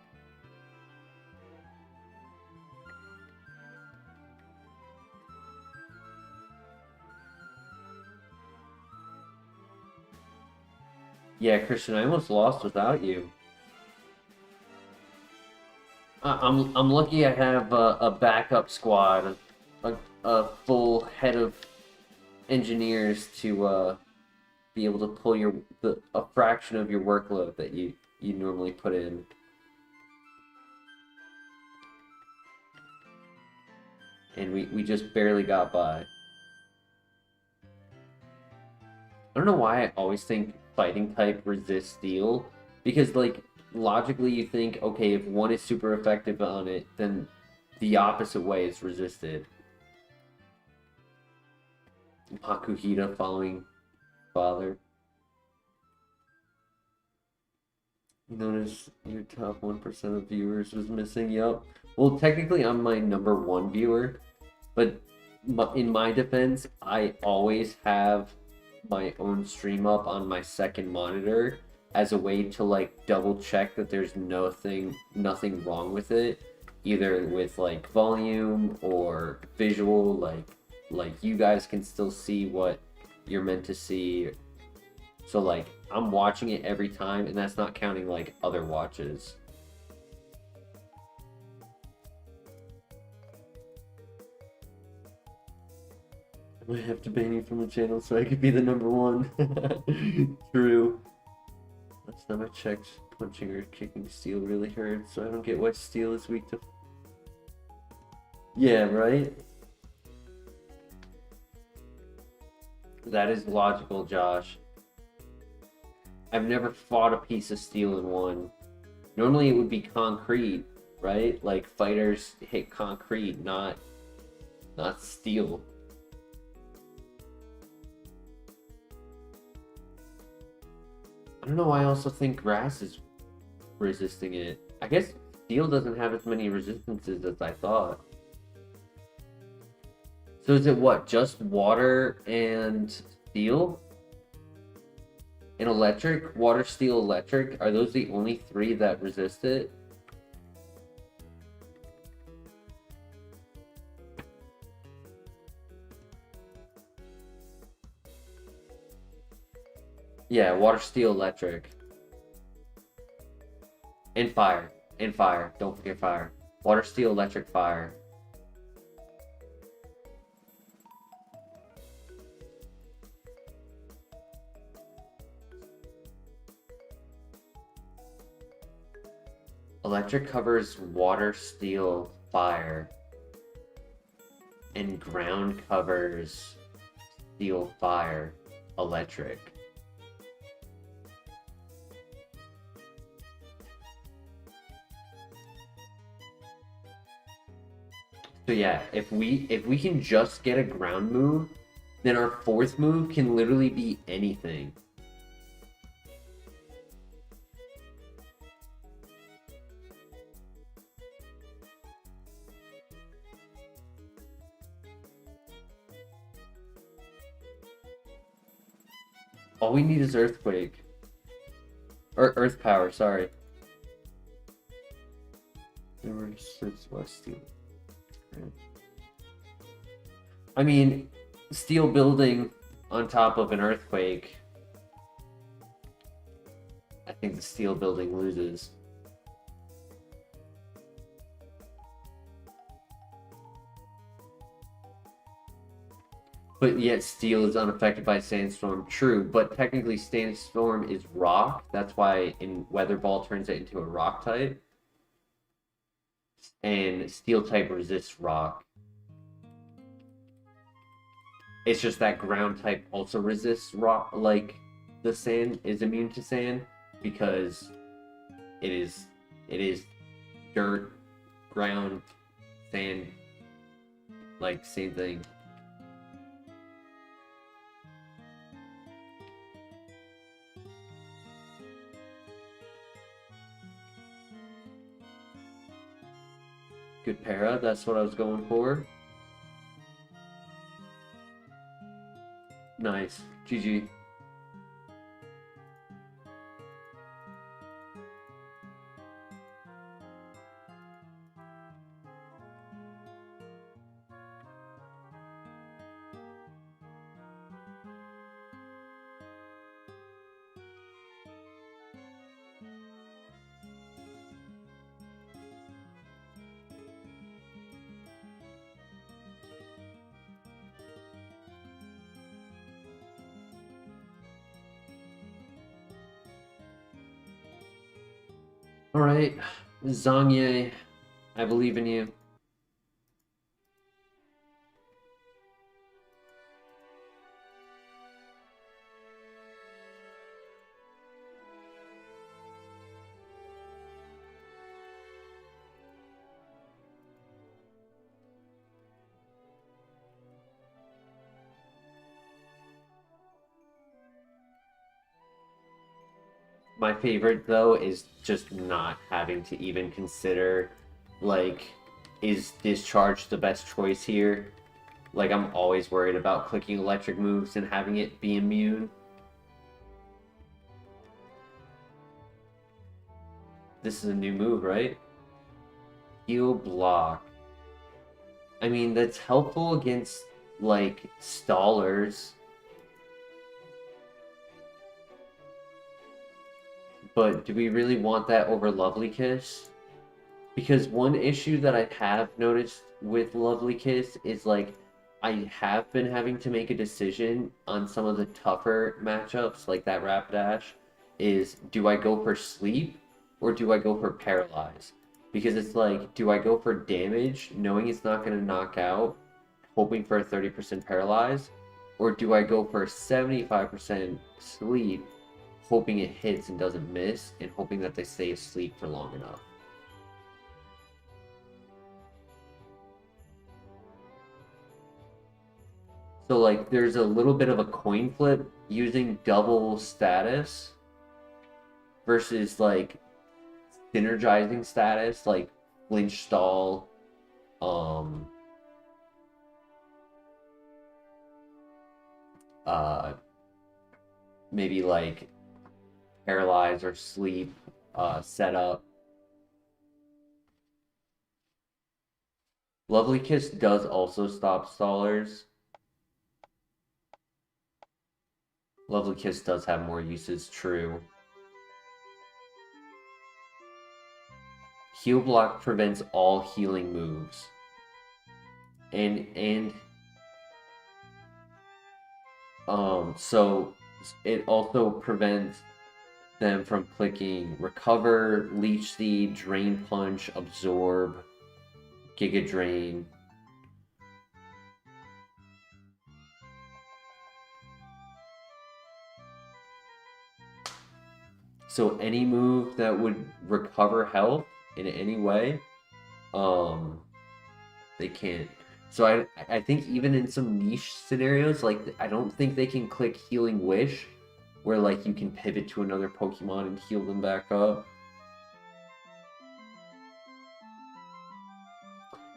Yeah, Christian, I almost lost without you. I'm lucky I have a backup squad, a full head of engineers to be able to pull a fraction of your workload that you normally put in. And we just barely got by. I don't know why I always think fighting type resists steel, because like logically you think, okay, if one is super effective on it, then the opposite way is resisted. Hakuhita following father. You notice your top 1% of viewers was missing. Yup. Well, technically I'm my number 1 viewer, but in my defense, I always have my own stream up on my second monitor as a way to like double check that there's nothing wrong with it, either with like volume or visual, like you guys can still see what you're meant to see. So like I'm watching it every time, and that's not counting like other watches. I might have to ban you from the channel so I could be the number 1. True. Last time I checked, punching or kicking steel really hurts, so I don't get why steel is weak to... Yeah, right? That is logical, Josh. I've never fought a piece of steel in one. Normally it would be concrete, right? Like fighters hit concrete, not steel. I don't know why I also think grass is resisting it. I guess steel doesn't have as many resistances as I thought. So is it what, just water and steel? And electric? Water, steel, electric? Are those the only 3 that resist it? Yeah, water, steel, electric. And fire. And fire. Don't forget fire. Water, steel, electric, fire. Electric covers water, steel, fire. And ground covers steel, fire, electric. So yeah, if we can just get a ground move, then our fourth move can literally be anything. All we need is Earthquake. Or Earth Power, sorry. I mean, steel building on top of an Earthquake. I think the steel building loses. But yet steel is unaffected by sandstorm. True, but technically sandstorm is rock. That's why in Weather Ball turns it into a rock type. And steel type resists rock. It's just that ground type also resists rock, like the sand is immune to sand because it is dirt, ground, sand, like same thing. Good para, that's what I was going for. Nice. GG. All right, Zhangye, I believe in you. My favorite though is just not having to even consider, like, is discharge the best choice here? Like, I'm always worried about clicking electric moves and having it be immune. This is a new move, right? Heal block. I mean, that's helpful against, like, stallers. But do we really want that over Lovely Kiss? Because one issue that I have noticed with Lovely Kiss is, like, I have been having to make a decision on some of the tougher matchups, like that Rapidash, is do I go for sleep or do I go for paralyze? Because it's like, do I go for damage, knowing it's not going to knock out, hoping for a 30% paralyze? Or do I go for 75% sleep, hoping it hits and doesn't miss, and hoping that they stay asleep for long enough? So, like, there's a little bit of a coin flip using double status versus, like, synergizing status, like flinch stall, um, uh, maybe like paralyze or sleep, setup. Lovely Kiss does also stop stallers. Lovely Kiss does have more uses, true. Heal block prevents all healing moves. And so it also prevents them from clicking Recover, Leech Seed, Drain Punch, Absorb, Giga Drain. So any move that would recover health in any way, they can't. So I think even in some niche scenarios, like I don't think they can click Healing Wish, where like you can pivot to another Pokemon and heal them back up.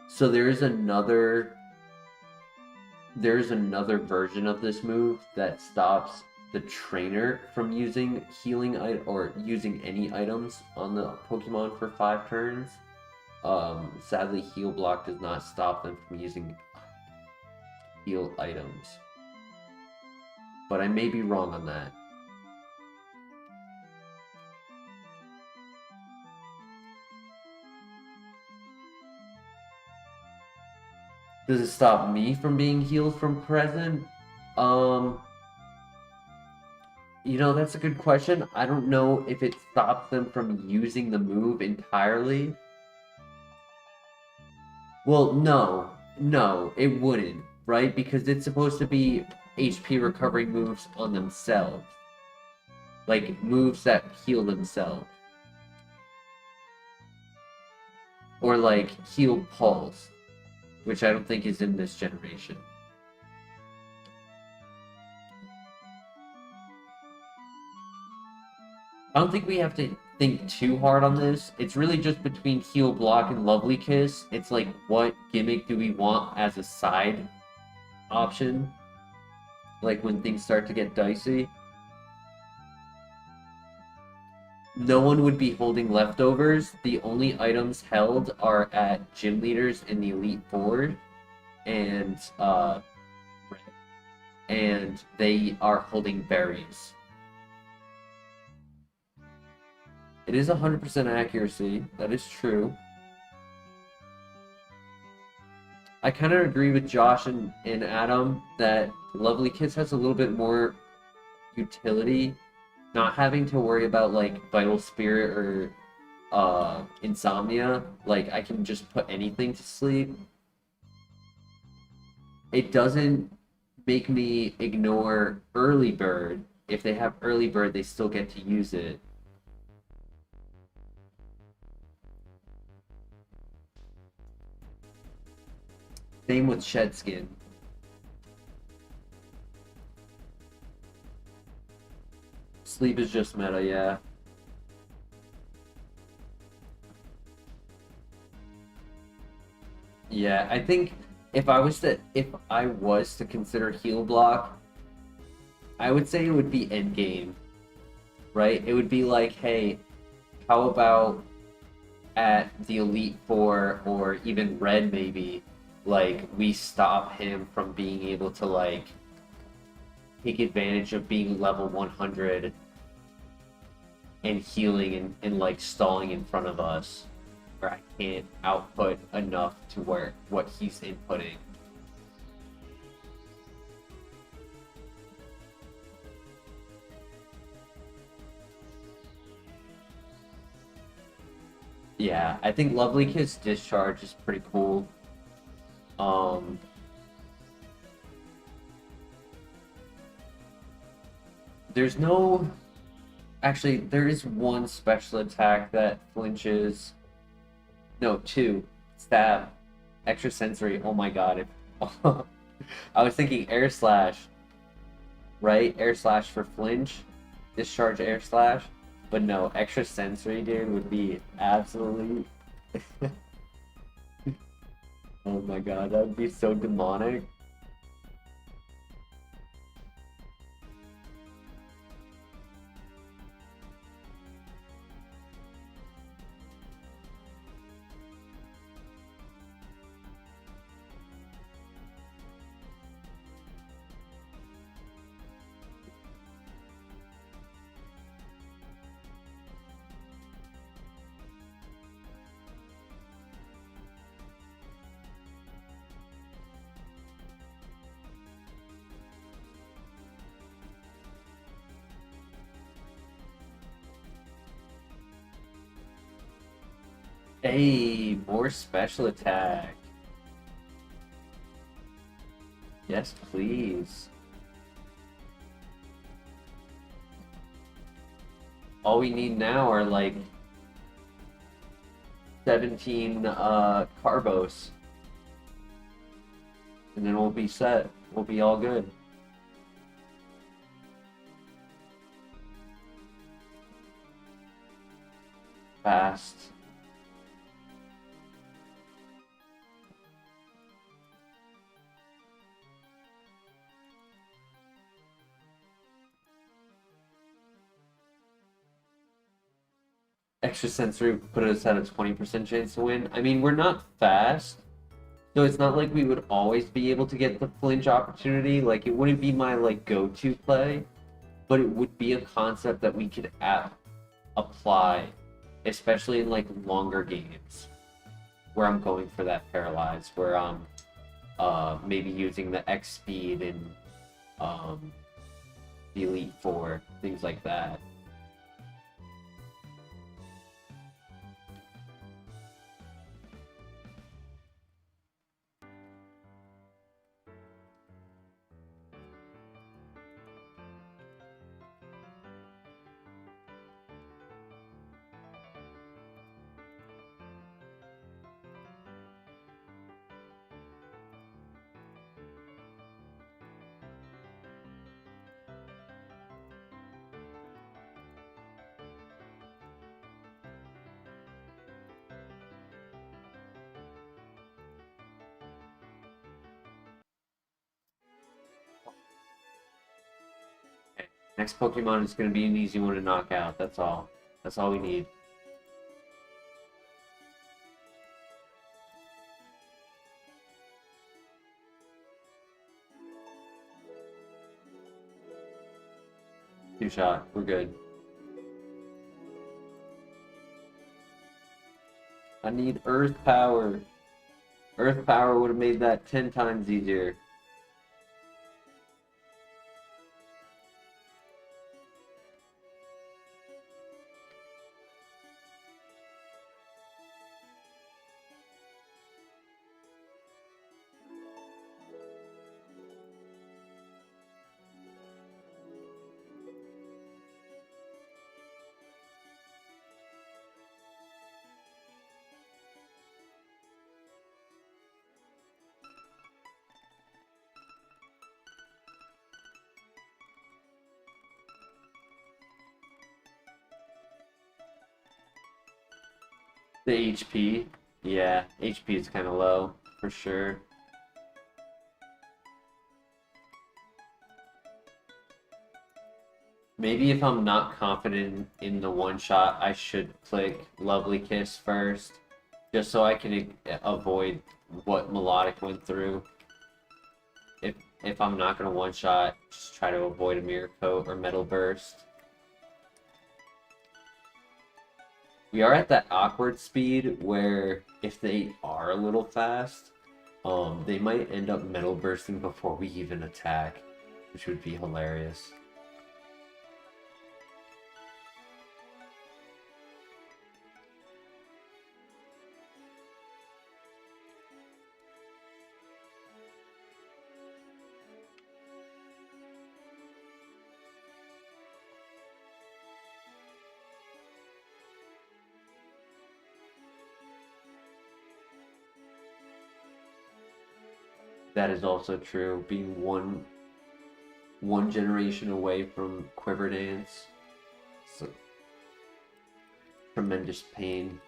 So there's another version of this move that stops the trainer from using healing or using any items on the Pokemon for 5 turns. Sadly, Heal Block does not stop them from using heal items. But I may be wrong on that. Does it stop me from being healed from present? You know, that's a good question. I don't know if it stops them from using the move entirely. Well, no, it wouldn't, right? Because it's supposed to be HP recovery moves on themselves. Like, moves that heal themselves. Or, like, Heal Pulse, which I don't think is in this generation. I don't think we have to think too hard on this. It's really just between Heal Block and Lovely Kiss. It's like, what gimmick do we want as a side option? Like, when things start to get dicey. No one would be holding leftovers. The only items held are at gym leaders in the Elite Four, and they are holding berries. It is 100% accuracy. That is true. I kind of agree with Josh and Adam that Lovely Kiss has a little bit more utility. Not having to worry about, like, Vital Spirit or Insomnia. Like, I can just put anything to sleep. It doesn't make me ignore Early Bird. If they have Early Bird, they still get to use it. Same with Shed Skin. Sleep is just meta, yeah. Yeah, I think if I was to consider Heal Block, I would say it would be endgame. Right? It would be like, hey, how about at the Elite Four or even Red maybe, like, we stop him from being able to, like, take advantage of being level 100 and healing and like stalling in front of us, where I can't output enough to where what he's inputting. Yeah, I think Lovely Kiss Discharge is pretty cool. There's no... Actually, there is one special attack that flinches. No, 2. Stab. Extrasensory. Oh my god. I was thinking Air Slash. Right? Air Slash for flinch. Discharge Air Slash. But no, Extrasensory, dude, would be absolutely... Oh my god, that would be so demonic. Hey, more special attack. Yes, please. All we need now are like 17 carbos. And then we'll be set. We'll be all good. Fast. Extra sensory put us at a 20% chance to win. I mean, we're not fast, so it's not like we would always be able to get the flinch opportunity. Like, it wouldn't be my like go-to play, but it would be a concept that we could apply, especially in like longer games, where I'm going for that paralyze, where I'm maybe using the X speed and the Elite Four, things like that. Next Pokemon is going to be an easy one to knock out. That's all. That's all we need. Two shot. We're good. I need Earth Power. Earth Power would have made that 10 times easier. The HP. Yeah, HP is kind of low, for sure. Maybe if I'm not confident in the one shot, I should click Lovely Kiss first, just so I can avoid what Melodic went through. If I'm not gonna one shot, just try to avoid a Mirror Coat or Metal Burst. We are at that awkward speed where if they are a little fast, they might end up Metal Bursting before we even attack, which would be hilarious. That is also true. Being one generation away from Quiver Dance, so tremendous pain.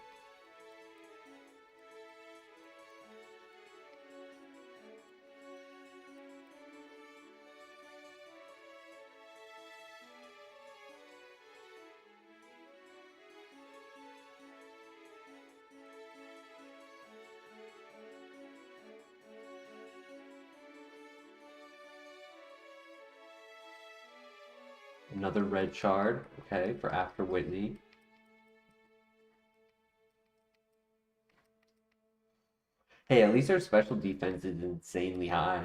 Another red shard, okay, for after Whitney. Hey, at least our special defense is insanely high.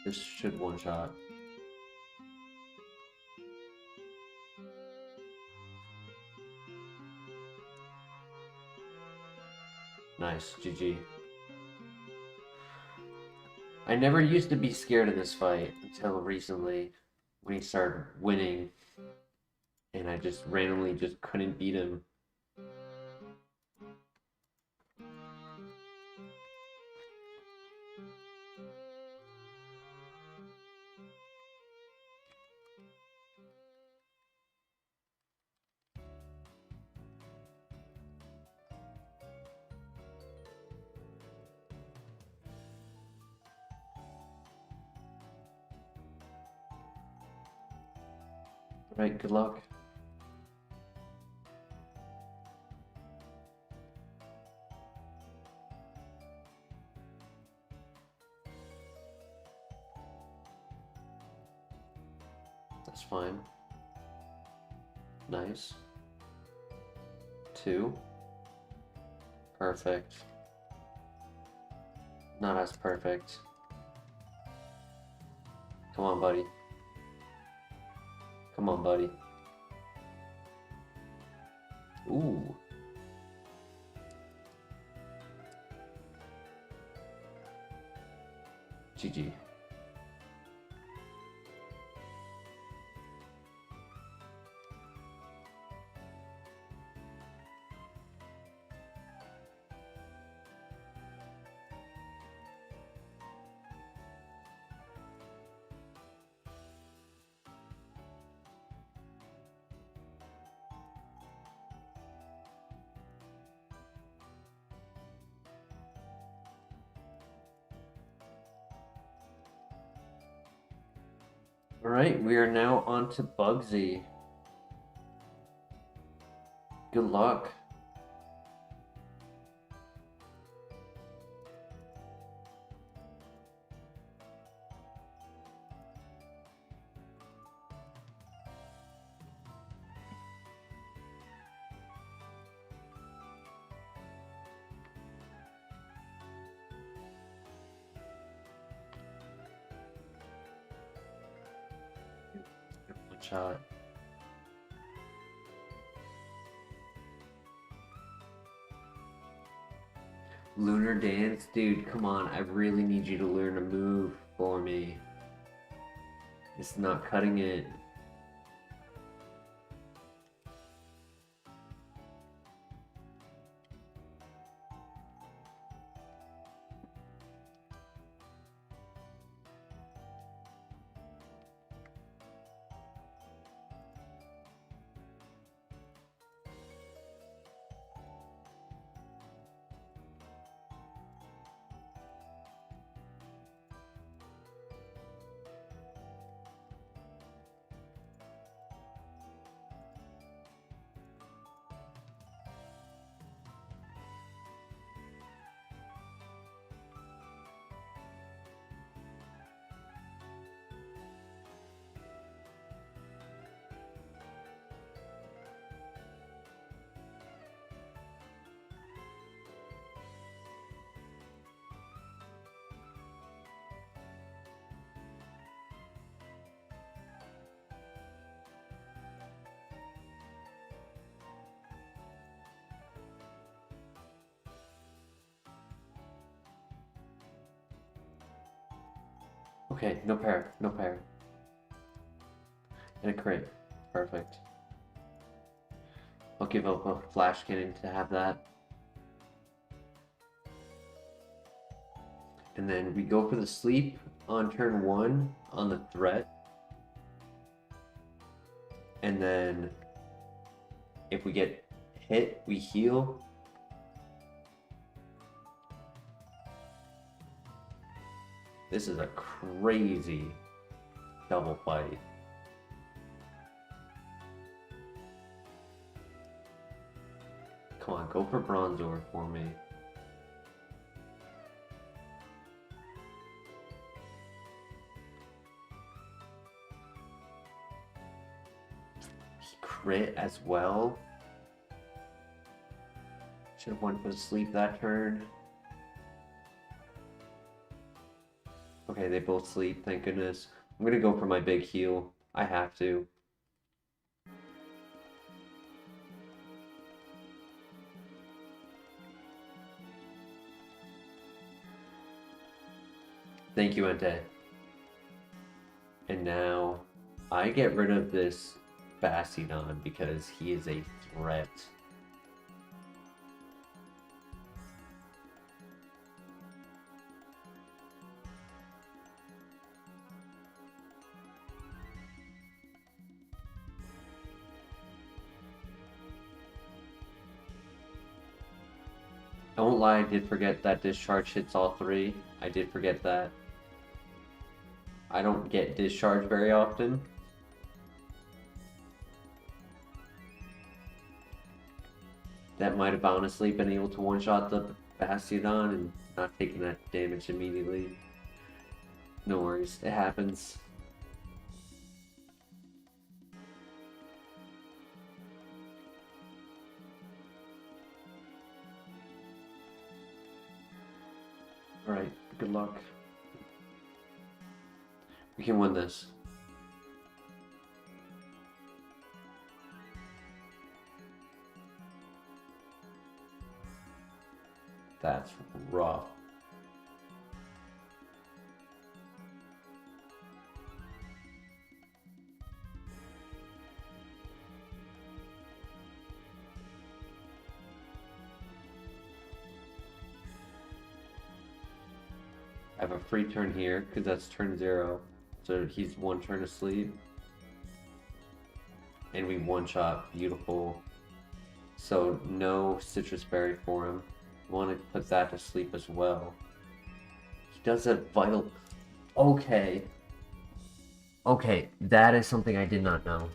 This should one-shot. Nice, GG. I never used to be scared of this fight until recently when he started winning and I just randomly just couldn't beat him. Right, good luck. That's fine. Nice. 2. Perfect. Not as perfect. Come on, buddy. Come on, buddy. Ooh. GG. Alright, we are now on to Bugsy. Good luck. One shot. Lunar Dance? Dude, come on. I really need you to learn a move for me. It's not cutting it. Okay, no pair, no pair. And a crit. Perfect. I'll give up a flash cannon to have that. And then we go for the sleep on turn 1 on the threat. And then if we get hit, we heal. This is a crazy double fight. Come on, go for Bronzong for me. He crit as well. Should have went for the sleep that turn. Okay, Okay, they both sleep, thank goodness. I'm gonna go for my big heal. I have to. Thank you, Entei. And now I get rid of this Bastiodon because he is a threat. I won't lie, I did forget that discharge hits all three. I did forget that. I don't get discharge very often. That might have honestly been able to one-shot the Bastiodon and not taking that damage immediately. No worries, it happens. Alright, good luck. We can win this. That's rough. I have a free turn here because that's turn 0. So he's one turn asleep. And we one-shot. Beautiful. So no citrus berry for him. Want to put that to sleep as well. He does a vital... Okay. Okay, that is something I did not know.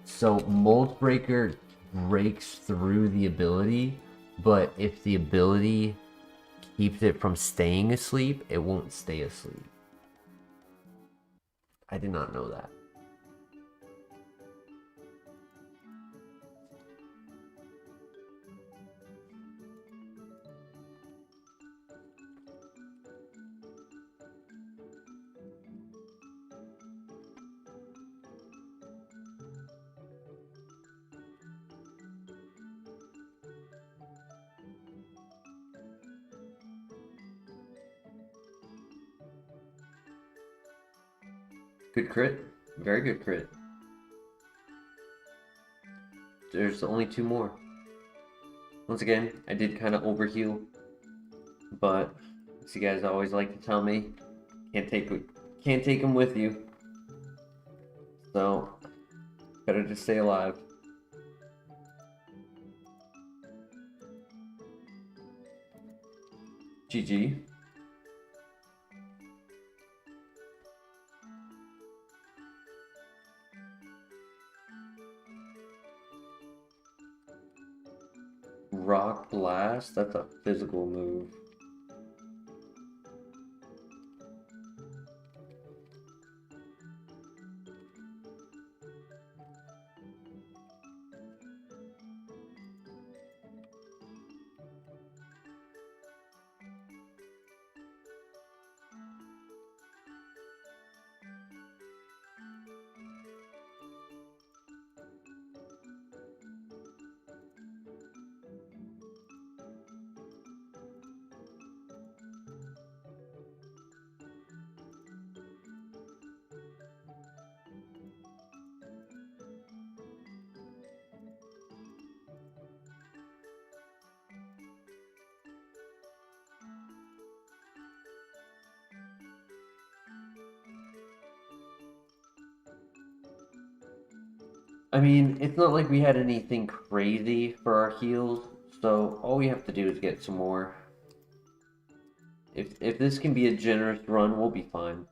So Mold Breaker breaks through the ability, but if the ability keeps it from staying asleep, it won't stay asleep. I did not know that. Good crit. Very good crit. There's only 2 more. Once again, I did kind of overheal, but as you guys always like to tell me, can't take them with you. So better to stay alive. GG. Rock Blast? That's a physical move. I mean, it's not like we had anything crazy for our heals, so all we have to do is get some more. If this can be a generous run, we'll be fine.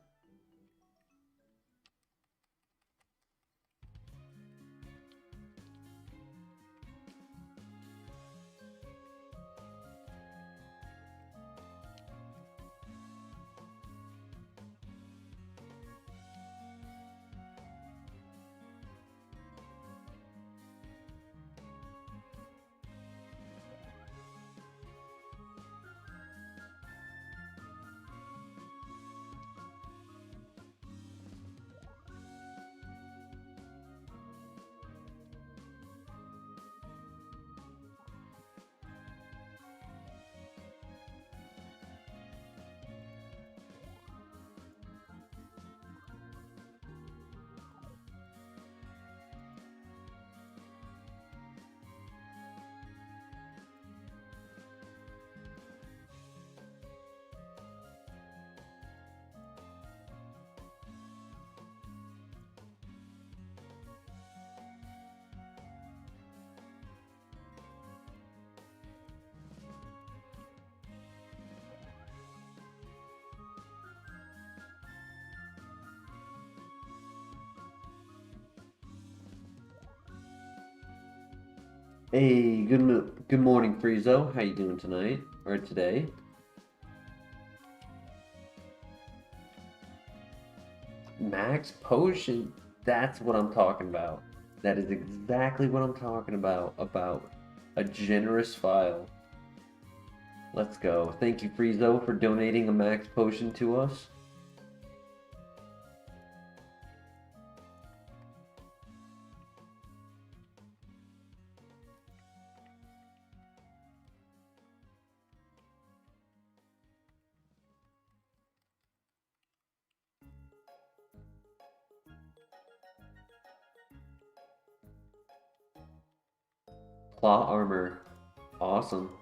Hey, good morning, Friezo. How you doing tonight or today? Max Potion. That's what I'm talking about. That is exactly what I'm talking about. About a generous file. Let's go. Thank you, Friezo, for donating a Max Potion to us. Plot armor. Awesome.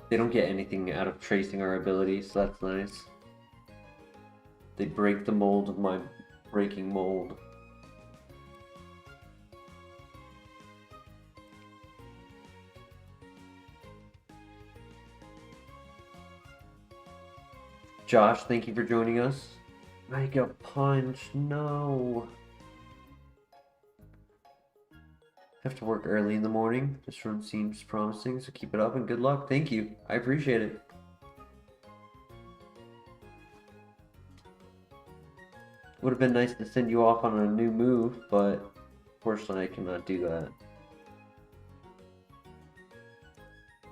They don't get anything out of tracing our abilities, so that's nice. They break the mold of my breaking mold. Josh, thank you for joining us. Mega Punch, no. Have to work early in the morning. This run seems promising, so keep it up and good luck. Thank you. I appreciate it. Would have been nice to send you off on a new move, but fortunately I cannot do that.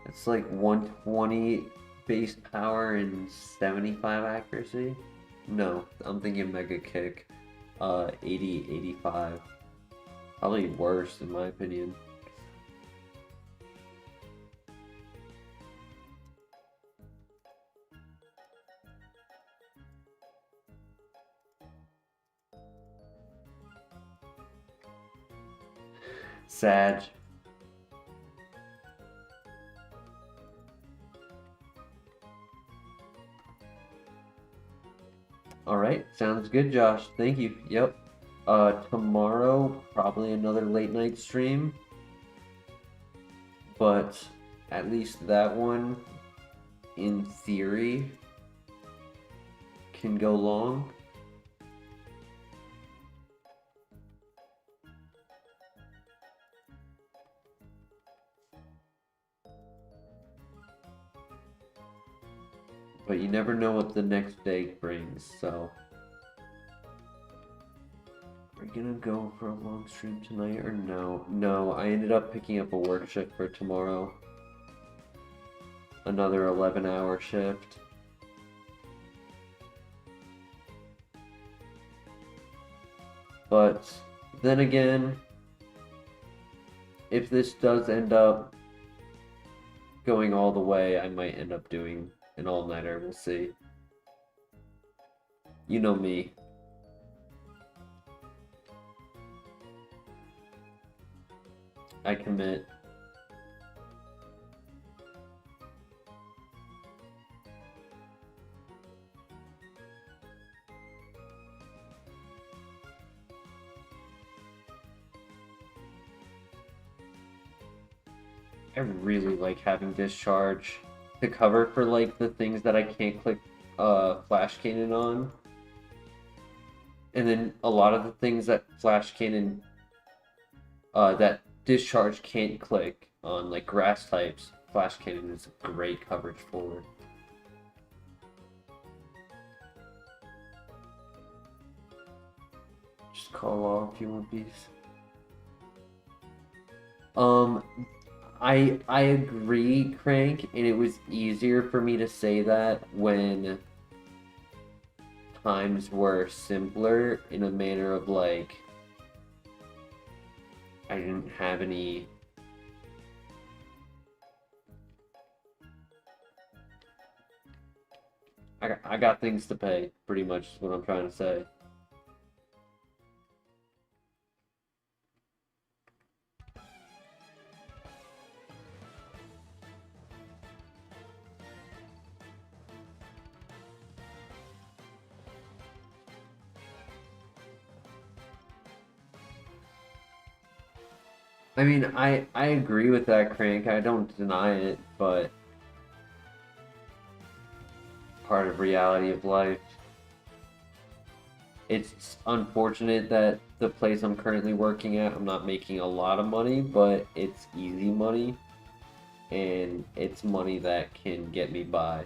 It's like 120 base power and 75 accuracy. No, I'm thinking Mega Kick. 80, 85. Probably worse in my opinion. Sag. Alright, sounds good, Josh. Thank you. Yep. Tomorrow, probably another late night stream. But at least that one, in theory, can go long. But you never know what the next day brings, so... Are you gonna go for a long stream tonight or no? No, I ended up picking up a work shift for tomorrow. Another 11-hour shift. But then again, if this does end up going all the way, I might end up doing an all-nighter. We'll see. You know me. I commit. I really like having discharge to cover for like the things that I can't click flash cannon on. And then a lot of the things that flash cannon that discharge can't click on like grass types. Flash Cannon is great coverage for. Just call off if you want these. I agree, Crank, and it was easier for me to say that when times were simpler in a manner of like I didn't have any I got things to pay, pretty much is what I'm trying to say. I mean, I agree with that, Crank. I don't deny it, but part of reality of life. It's unfortunate that the place I'm currently working at, I'm not making a lot of money, but it's easy money, and it's money that can get me by.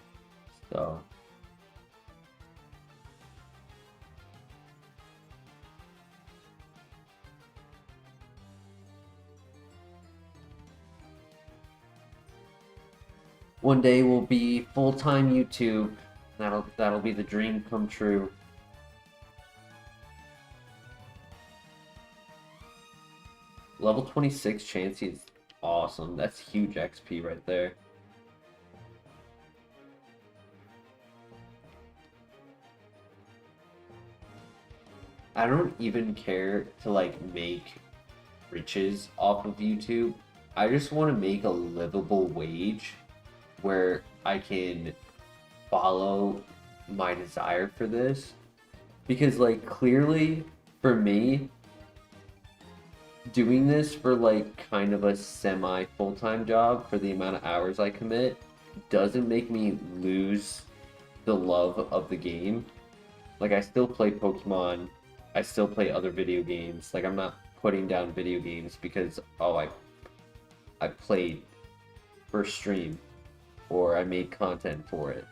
So, one day we'll be full-time YouTube. That'll be the dream come true. Level 26 Chansey is awesome. That's huge XP right there. I don't even care to like make riches off of YouTube. I just want to make a livable wage where I can follow my desire for this. Because like clearly for me, doing this for like kind of a semi full-time job for the amount of hours I commit doesn't make me lose the love of the game. Like I still play Pokemon, I still play other video games. Like I'm not putting down video games because oh I played for stream or I made content for it.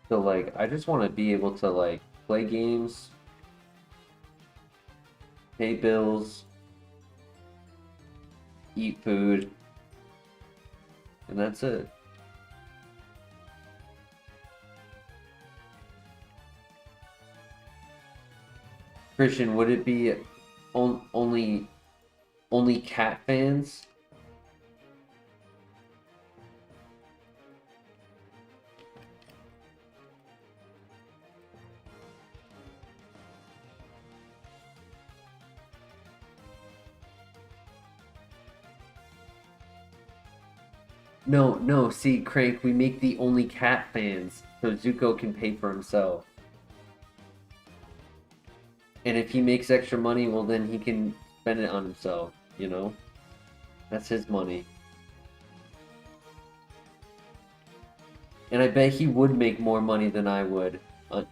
So like I just want to be able to like play games, pay bills, eat food, and that's it. Christian, would it be only cat fans? No, see, Crank, we make the only cat fans so Zuko can pay for himself. And if he makes extra money, well then he can spend it on himself, you know? That's his money. And I bet he would make more money than I would on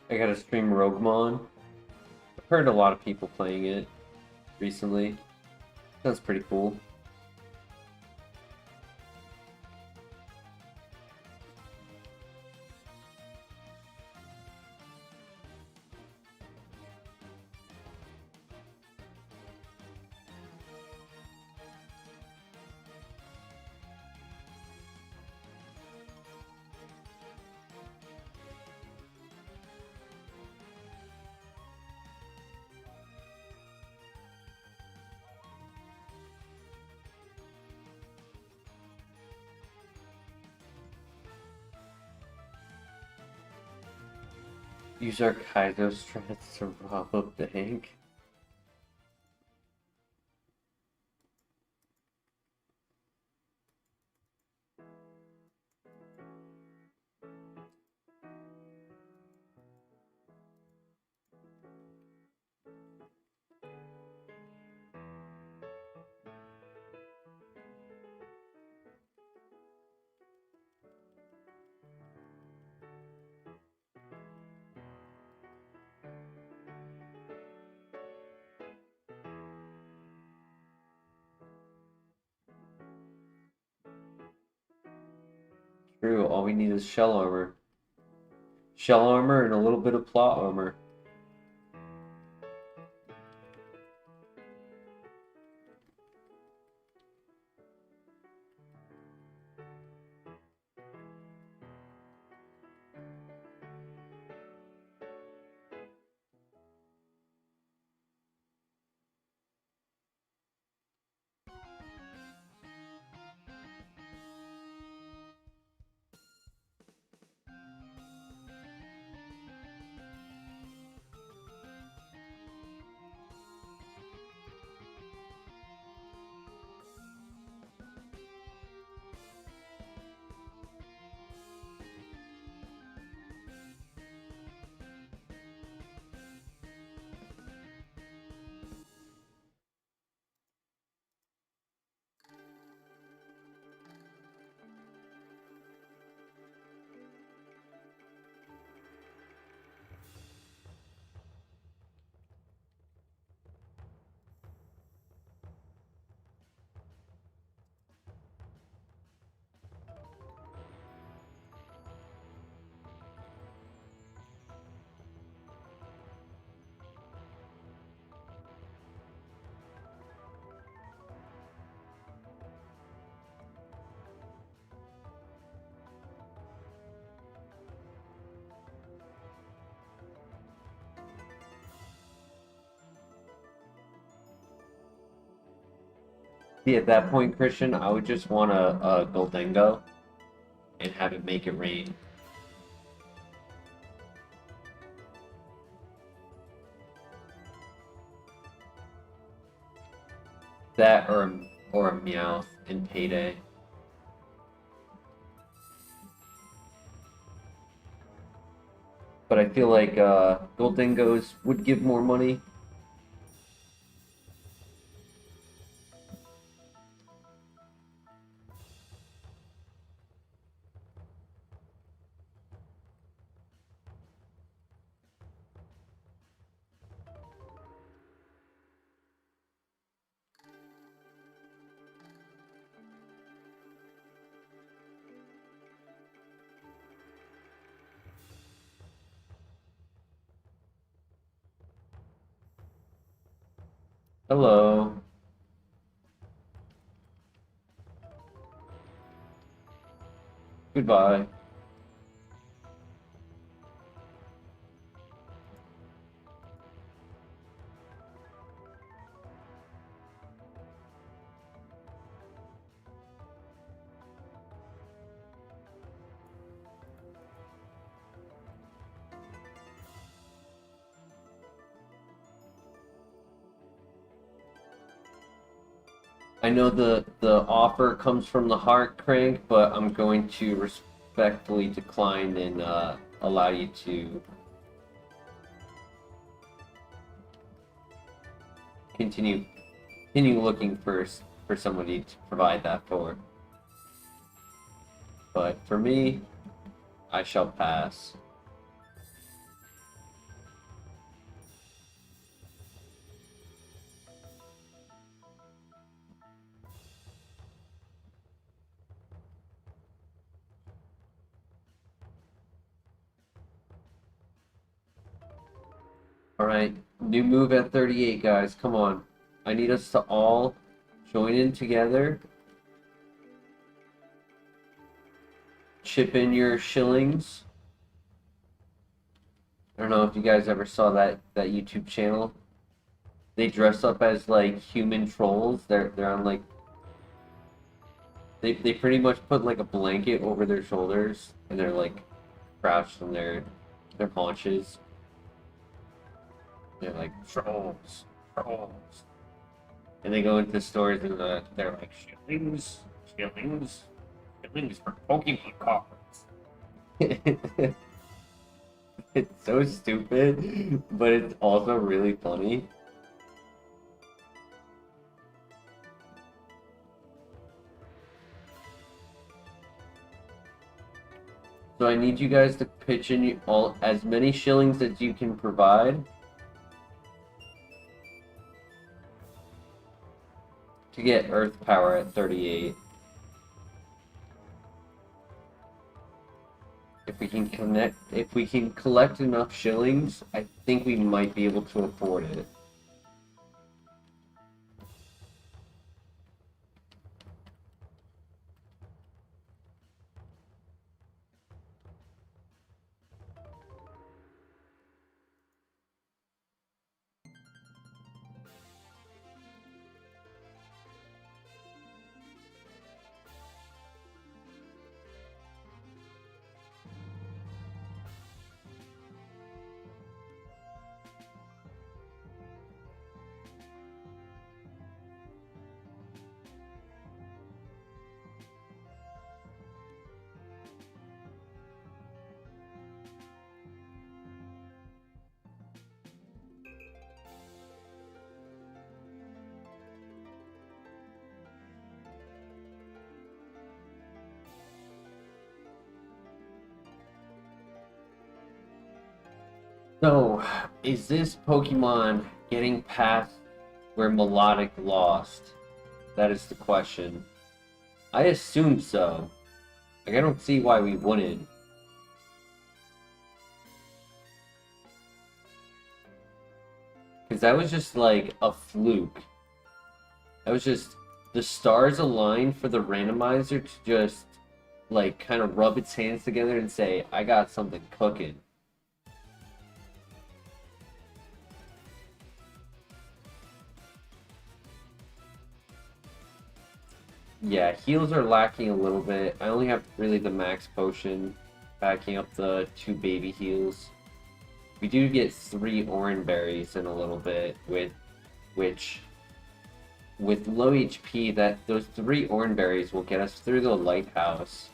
I gotta stream Roguemon. I've heard a lot of people playing it. recently. Sounds pretty cool. Use our Kaizo strats to rob a bank. True, all we need is shell armor. Shell armor and a little bit of plot armor. See, at that point, Christian, I would just want a Goldengo and have it make it rain. That or a Meowth in Payday. But I feel like Goldengos would give more money. Hello. Goodbye. I know the offer comes from the heart, Crank, but I'm going to respectfully decline and allow you to continue looking for somebody to provide that for. But for me, I shall pass. Alright, new move at 38, guys. Come on. I need us to all join in together. Chip in your shillings. I don't know if you guys ever saw that YouTube channel. They dress up as like human trolls. They're on like they pretty much put like a blanket over their shoulders and they're like crouched on their haunches. They're like trolls. And they go into stores and they're like shillings for Pokemon cards. It's so stupid, but it's also really funny. So I need you guys to pitch in as many shillings as you can provide to get Earth Power at 38. If we can collect enough shillings, I think we might be able to afford it. So, is this Pokemon getting past where Melodic lost? That is the question. I assume so. Like, I don't see why we wouldn't. Because that was just like a fluke. That was just the stars aligned for the randomizer to just like kind of rub its hands together and say, I got something cooking. Yeah, heals are lacking a little bit. I only have really the max potion backing up the 2 baby heals. We do get 3 orange berries in a little bit, with low HP, those 3 orange berries will get us through the lighthouse.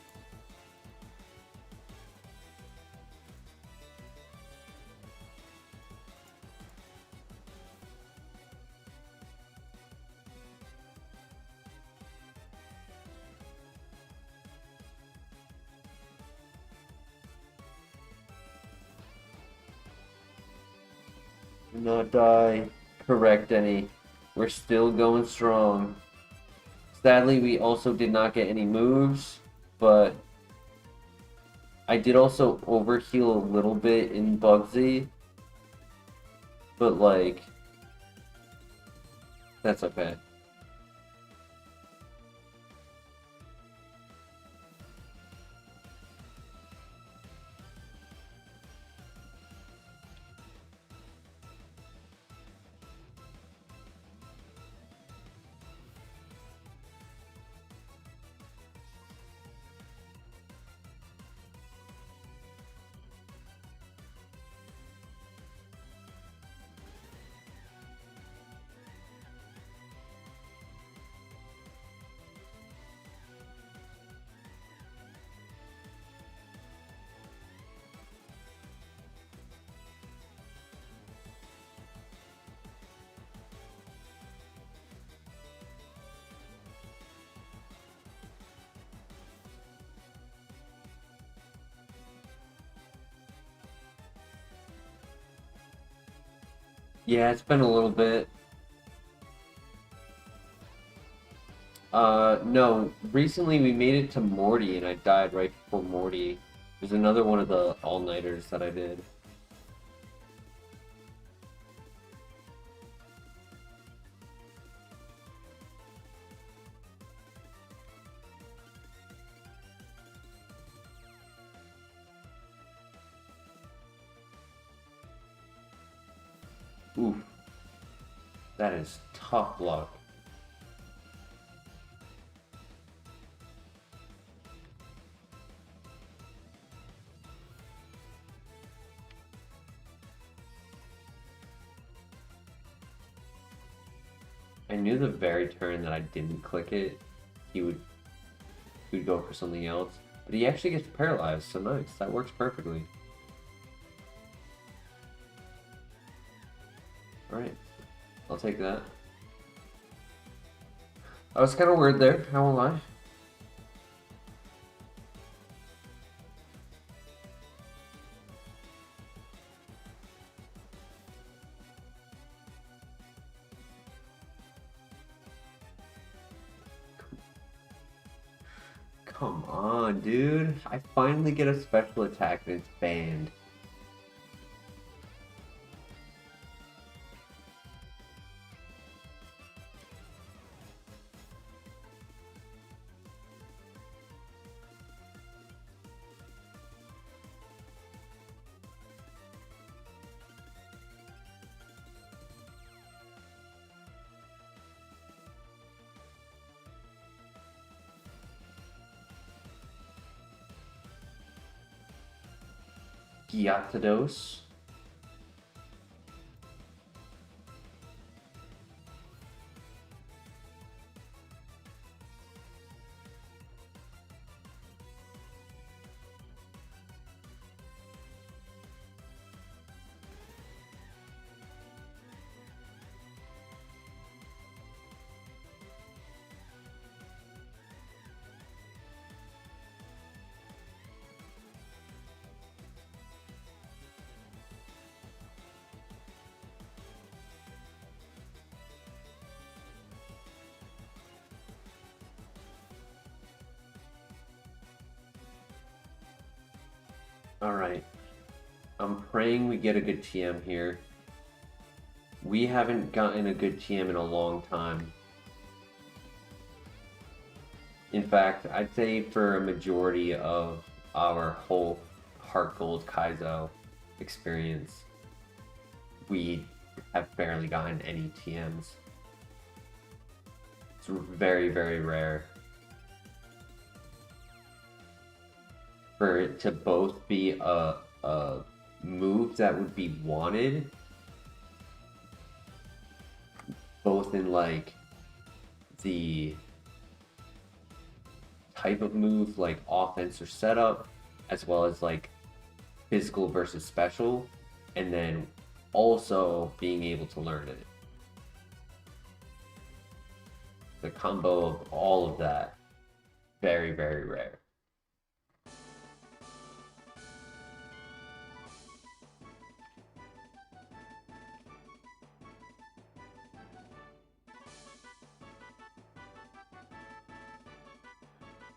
Do not die. Correct, any. We're still going strong. Sadly, we also did not get any moves, but I did also overheal a little bit in Bugsy. But, like, that's okay. Yeah, it's been a little bit. No, recently we made it to Morty and I died right before Morty. There's another one of the all-nighters that I did. Oof. That is tough luck. I knew the very turn that I didn't click it, he would go for something else. But he actually gets paralyzed, so nice. That works perfectly. Alright. I'll take that. I was kind of weird there, I won't lie. Come on, dude. I finally get a special attack and it's banned. Gyarados. Alright. I'm praying we get a good TM here. We haven't gotten a good TM in a long time. In fact, I'd say for a majority of our whole HeartGold Kaizo experience, we have barely gotten any TMs. It's very, very rare for it to both be a move that would be wanted, both in like the type of move, like offense or setup, as well as like physical versus special, and then also being able to learn it. The combo of all of that, very, very rare.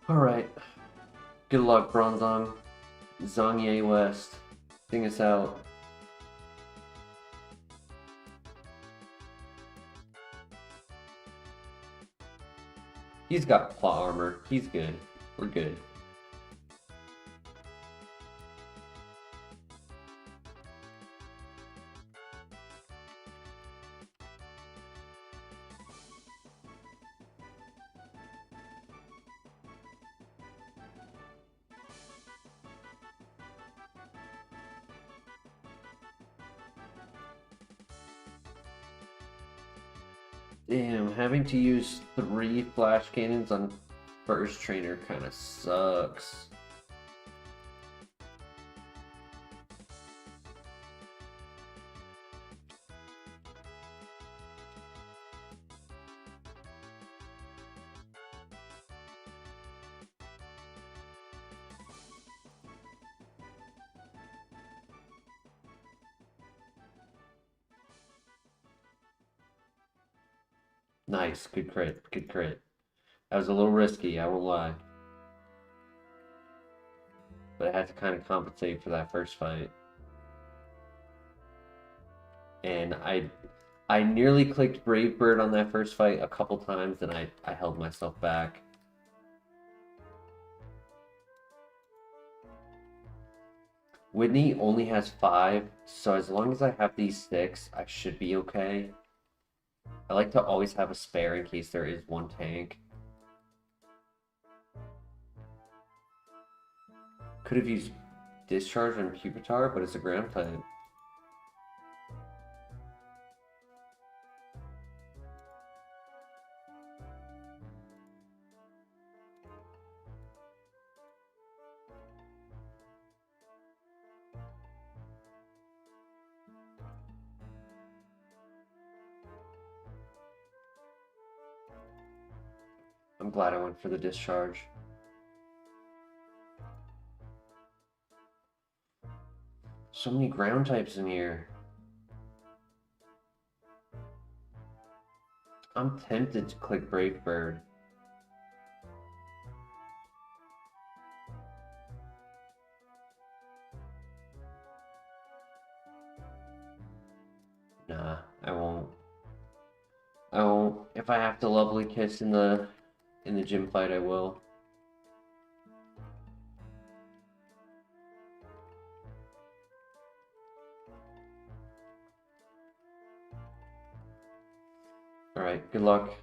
Alright. Good luck, Bronzong. Zongye West. Sing us out. He's got plot armor. He's good. We're good. Damn, having to use 3 flash cannons on first trainer kind of sucks. Nice, good crit, good crit. That was a little risky, I won't lie. But I had to kind of compensate for that first fight. And I nearly clicked Brave Bird on that first fight a couple times, and I held myself back. Whitney only has 5, so as long as I have these 6, I should be okay. I like to always have a spare in case there is one tank. Could have used Discharge on Pupitar, but it's a ground type. I'm glad I went for the Discharge. So many ground types in here. I'm tempted to click Brave Bird. Nah, I won't. I won't. If I have to Lovely Kiss in the gym fight, I will. Alright, good luck.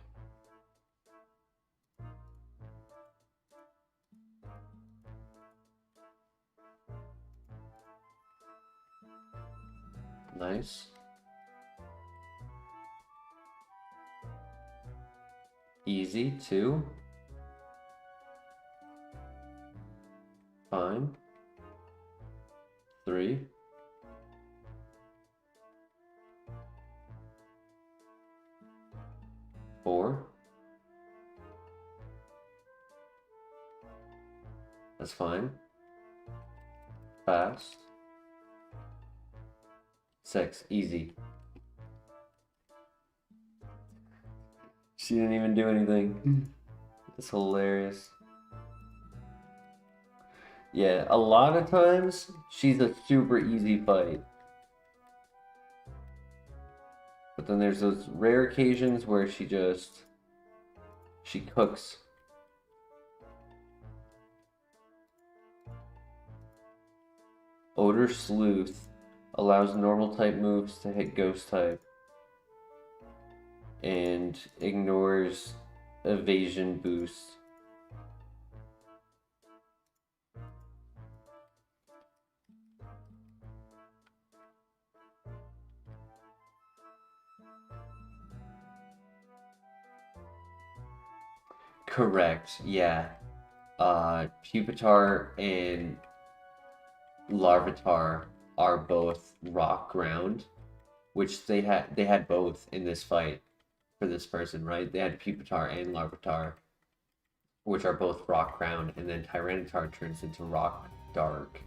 Nice. Easy, 2. Fine. 3. 4. That's fine. Fast. 6. Easy. She didn't even do anything. It's hilarious. Yeah, a lot of times, she's a super easy fight. But then there's those rare occasions where she cooks. Odor Sleuth allows normal type moves to hit ghost type and ignores evasion boost. Correct, yeah. Pupitar and Larvitar are both rock ground, which they had both in this fight for this person, right? They had Pupitar and Larvitar, which are both rock ground, and then Tyranitar turns into rock dark.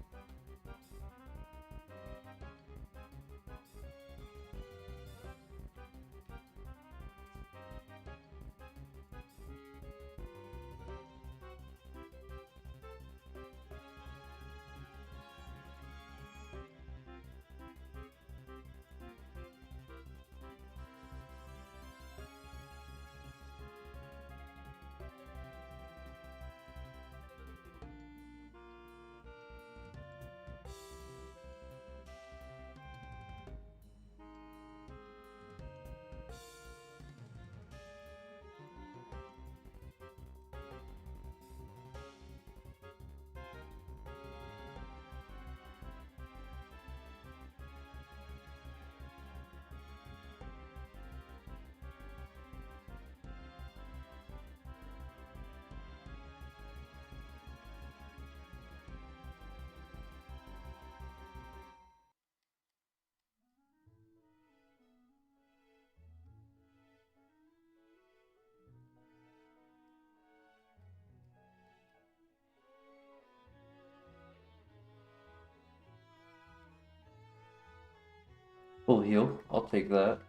Full heal, I'll take that.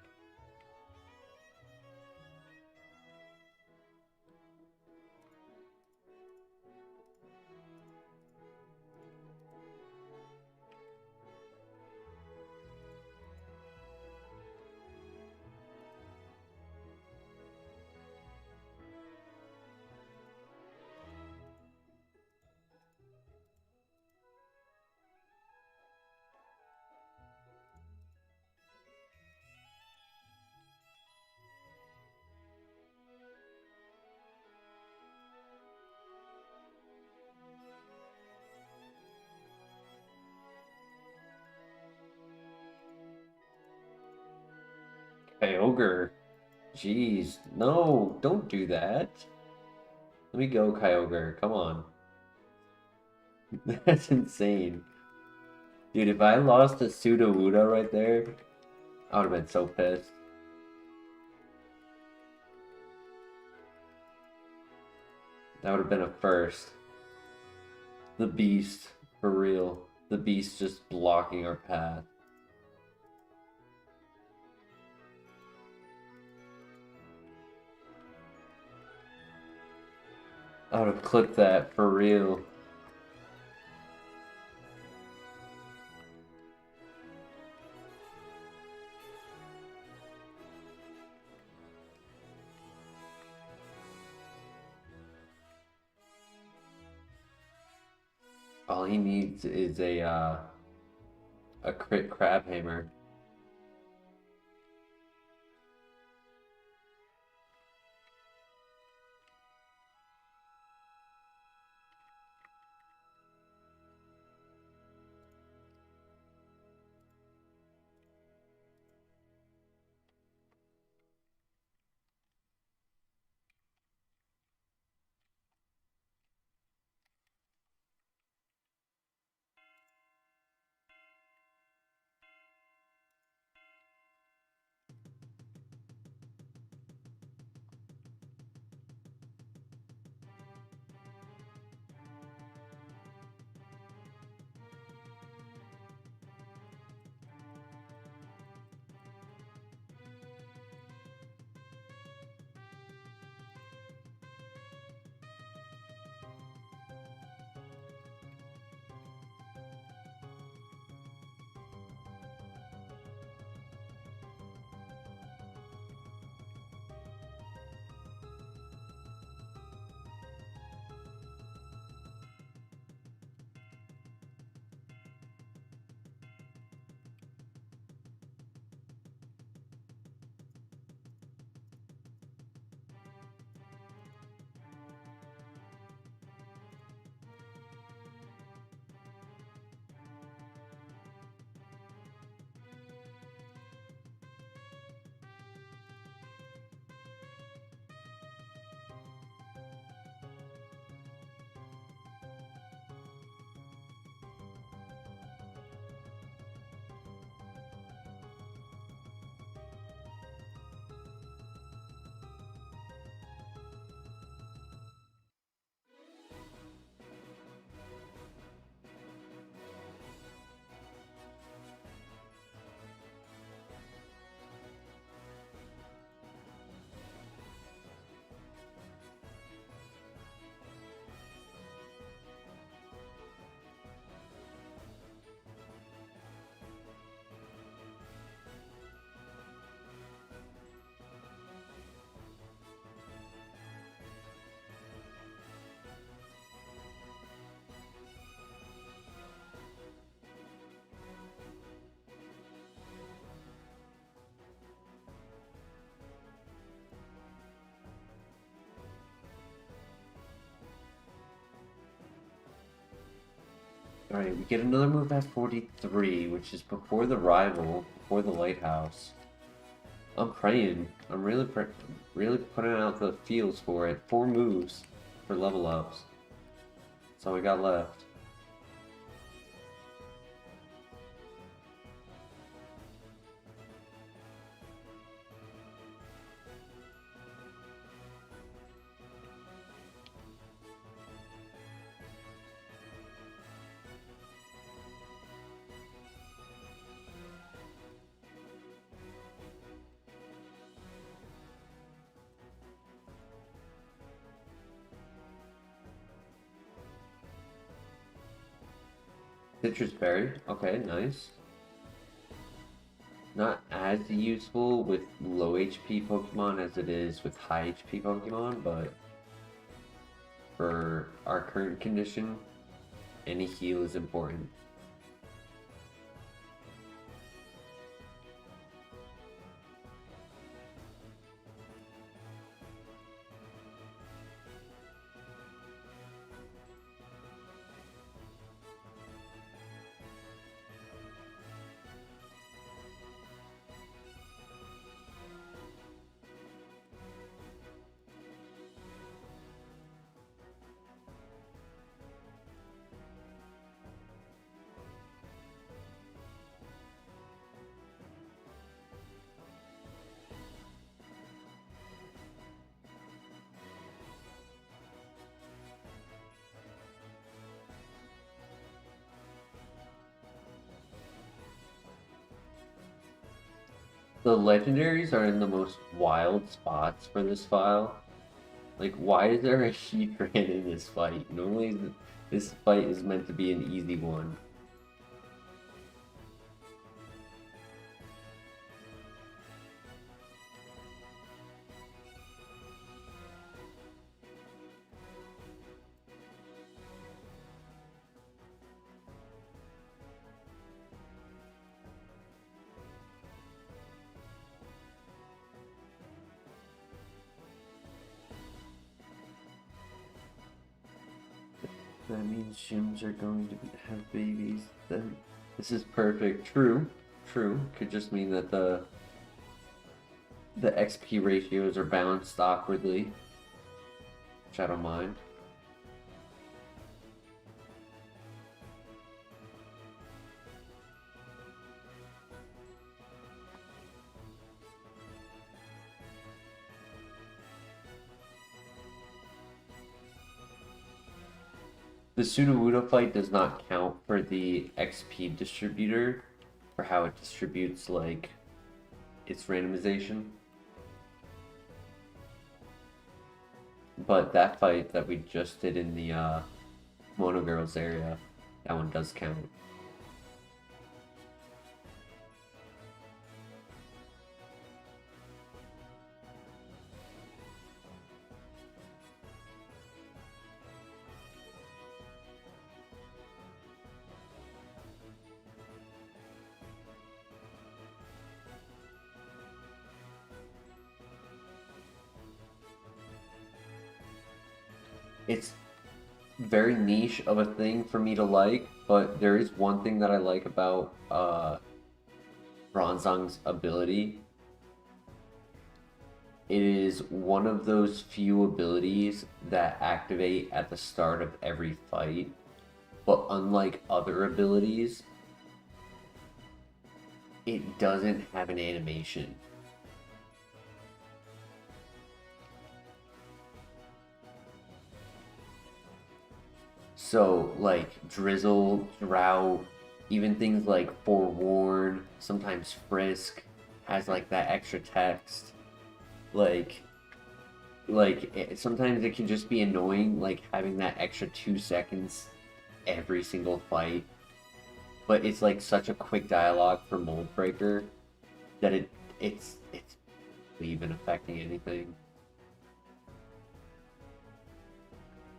Kyogre. Jeez, no, don't do that. Let me go, Kyogre. Come on. That's insane. Dude, if I lost a Sudowoodo right there, I would have been so pissed. That would have been a first. The beast, for real. The beast just blocking our path. I would have clipped that, for real. All he needs is a crit crab hammer. Alright, we get another move at 43, which is before the rival, before the lighthouse. I'm praying. I'm really putting out the feels for it. 4 moves for level ups. That's all we got left. Citrus Berry. Okay, nice. Not as useful with low HP Pokemon as it is with high HP Pokemon, but for our current condition, any heal is important. The legendaries are in the most wild spots for this file. Like, why is there a Heatran in this fight? Normally, this fight is meant to be an easy one. That means gyms are going to have babies. Then this is perfect. True, true. Could just mean that the XP ratios are balanced awkwardly, which I don't mind. The Sudowoodo fight does not count for the XP distributor, for how it distributes, like, its randomization. But that fight that we just did in the Mono Girls area, that one does count. It's very niche of a thing for me to like, but there is one thing that I like about Bronzong's ability. It is one of those few abilities that activate at the start of every fight, but unlike other abilities, it doesn't have an animation. So, like, Drizzle, Drought, even things like Forewarn, sometimes Frisk has, like, that extra text. Like, sometimes it can just be annoying, like, having that extra 2 seconds every single fight. But it's, like, such a quick dialogue for Mold Breaker that it's even affecting anything.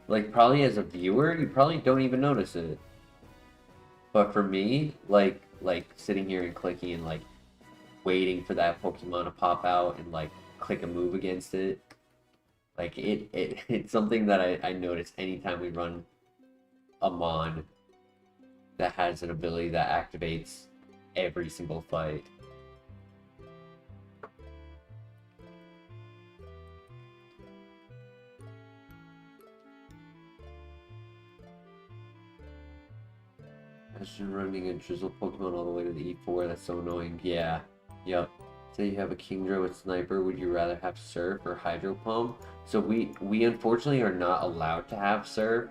Like, probably as a viewer, you probably don't even notice it. But for me, like sitting here and clicking and, like, waiting for that Pokemon to pop out and, like, click a move against it, like, it's something that I notice anytime we run a Mon that has an ability that activates every single fight. Imagine running a Drizzle Pokemon all the way to the E4, that's so annoying. Yeah, yep. Say you have a Kingdra with Sniper, would you rather have Surf or Hydro Pump? So we unfortunately are not allowed to have Surf.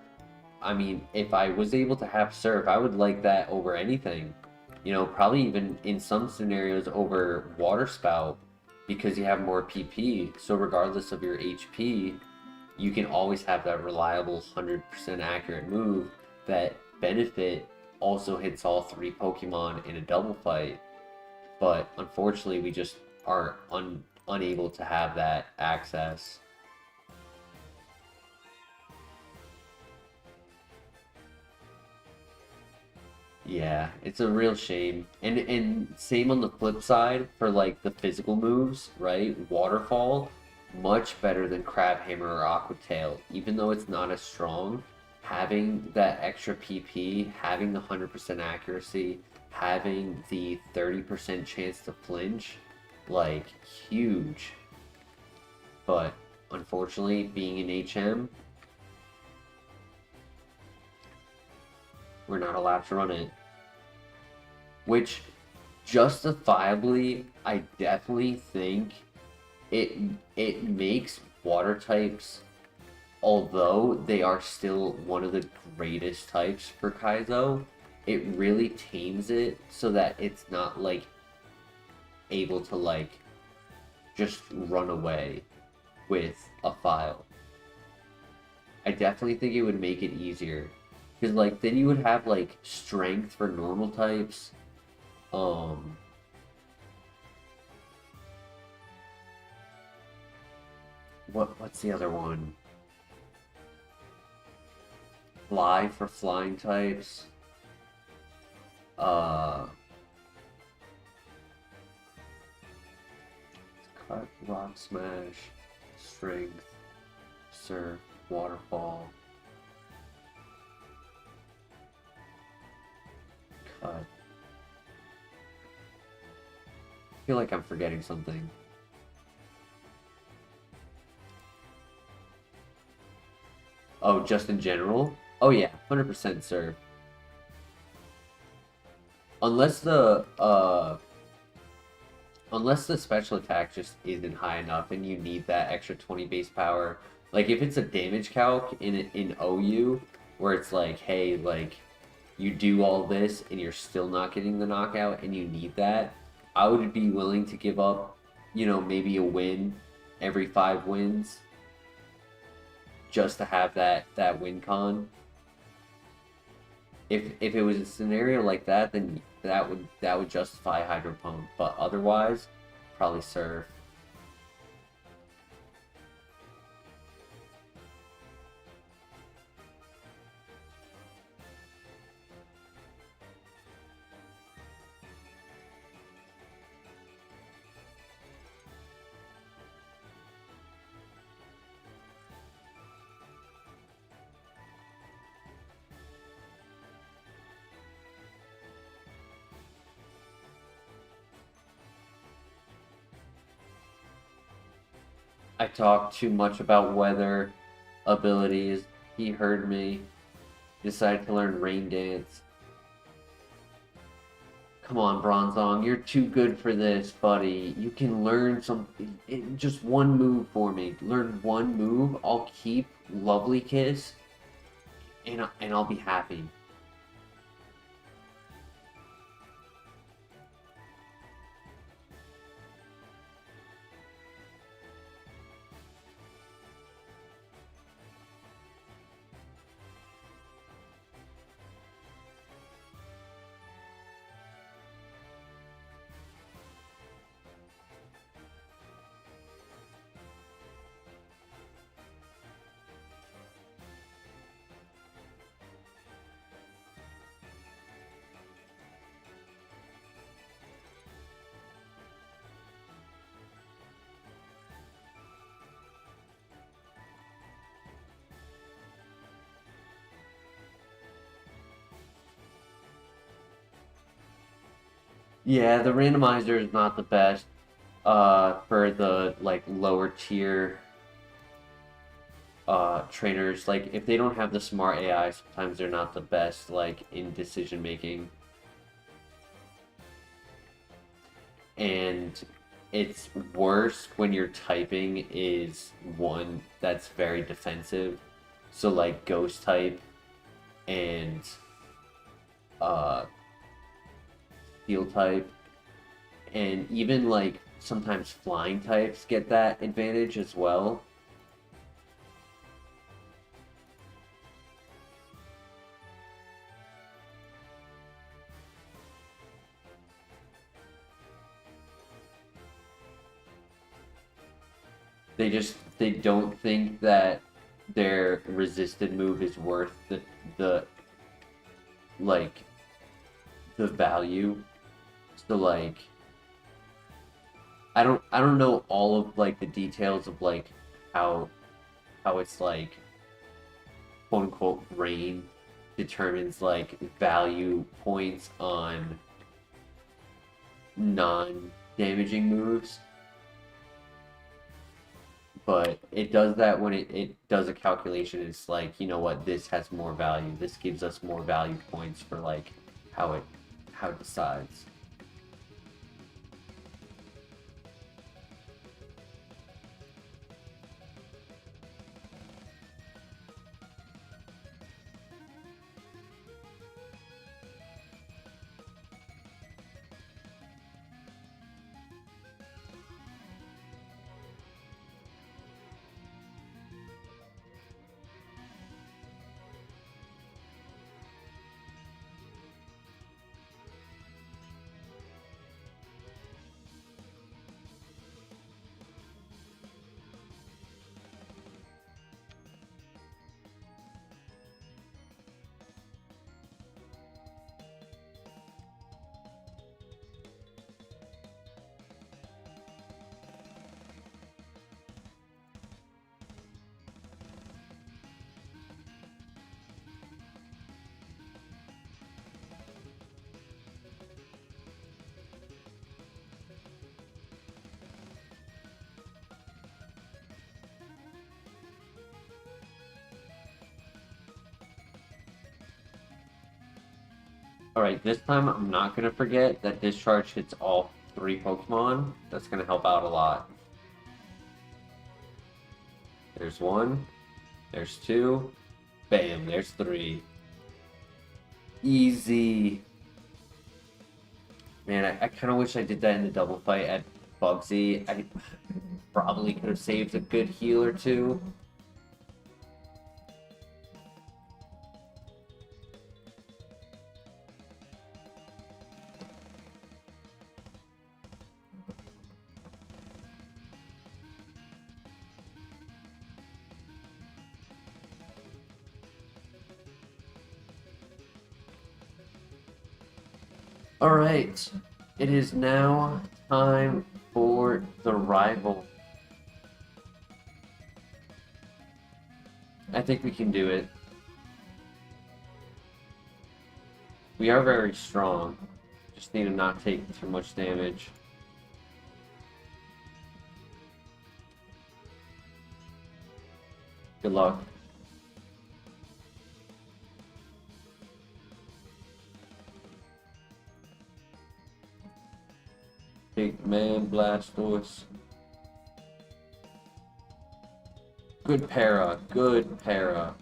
I mean, if I was able to have Surf, I would like that over anything. You know, probably even in some scenarios over Water Spout, because you have more PP. So regardless of your HP, you can always have that reliable 100% accurate move that benefit also hits all 3 Pokemon in a double fight. But unfortunately, we just are unable to have that access. Yeah, it's a real shame. And same on the flip side for, like, the physical moves, right? Waterfall, much better than Crab Hammer or Aqua Tail. Even though it's not as strong, having that extra PP, having the 100% accuracy, having the 30% chance to flinch, like, huge. But unfortunately, being an HM, we're not allowed to run it. Which, justifiably, I definitely think it makes water types, although they are still one of the greatest types for Kaizo, it really tames it so that it's not, like, able to like just run away with a file. I definitely think it would make it easier. Because like then you would have like strength for normal types. What's the other one? Fly for flying types. Cut, rock smash, strength, surf, waterfall. Cut. I feel like I'm forgetting something. Oh, just in general? Oh yeah, 100% surf. Unless the special attack just isn't high enough and you need that extra 20 base power. Like if it's a damage calc in OU where it's like, hey, like you do all this and you're still not getting the knockout and you need that, I would be willing to give up, you know, maybe a win every 5 wins just to have that win con. If it was a scenario like that, then that would justify Hydro Pump, but otherwise, probably Surf. I talked too much about weather abilities. He heard me. Decided to learn Rain Dance. Come on, Bronzong, you're too good for this, buddy. You can learn just one move for me. Learn one move. I'll keep Lovely Kiss, and I'll be happy. Yeah, the randomizer is not the best for the like lower tier trainers. Like if they don't have the smart AI, sometimes they're not the best like in decision making. And it's worse when your typing is one that's very defensive. So like ghost type and steel type, and even like sometimes flying types get that advantage as well. They don't think that their resisted move is worth the like the value. So like I don't know all of like the details of like how it's like quote unquote rain determines like value points on non-damaging moves. But it does that when it does a calculation. It's like, you know what, this has more value. This gives us more value points for like how it decides. Alright, this time I'm not going to forget that Discharge hits all 3 Pokemon. That's going to help out a lot. There's 1. There's 2. Bam, there's 3. Easy. Man, I kind of wish I did that in the double fight at Bugsy. I probably could have saved a good heal or 2. Alright, it is now time for the rival. I think we can do it. We are very strong. Just need to not take too much damage. Good luck. Big man Blastoise. Good para, good para.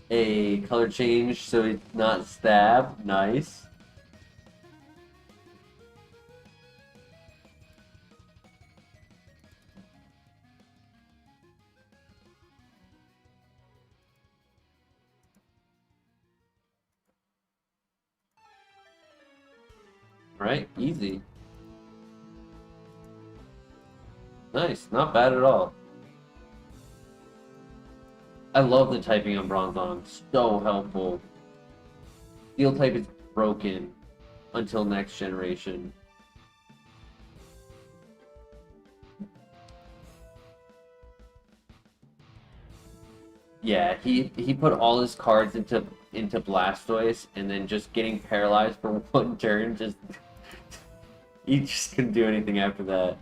A color change so it's not stab. Nice. Alright, easy. Nice, not bad at all. I love the typing on Bronzong, so helpful. Steel type is broken until next generation. Yeah, he put all his cards into Blastoise, and then just getting paralyzed for 1 turn, just he just couldn't do anything after that.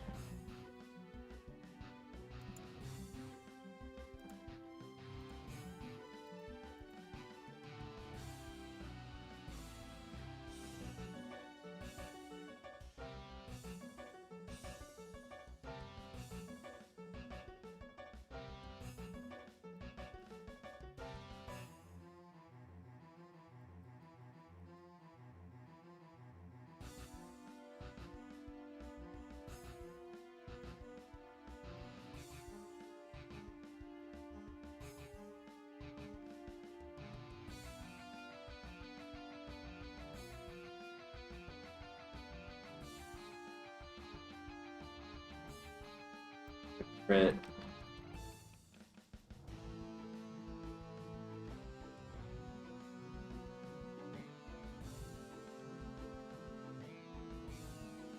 Crit.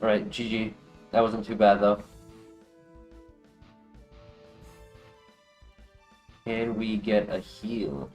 Alright, GG. That wasn't too bad though. Can we get a heal?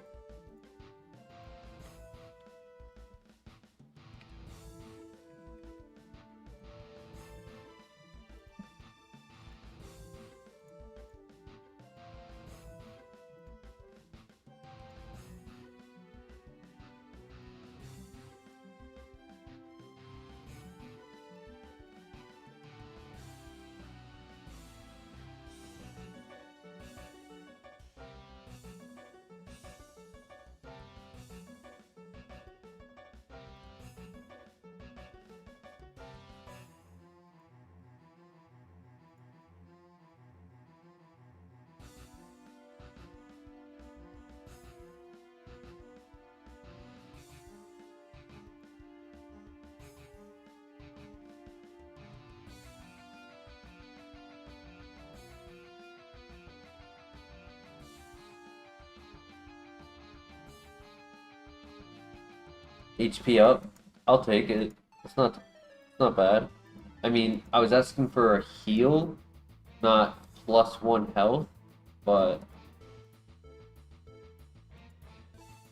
HP up. I'll take it. It's not bad. I mean, I was asking for a heal, not +1 health, but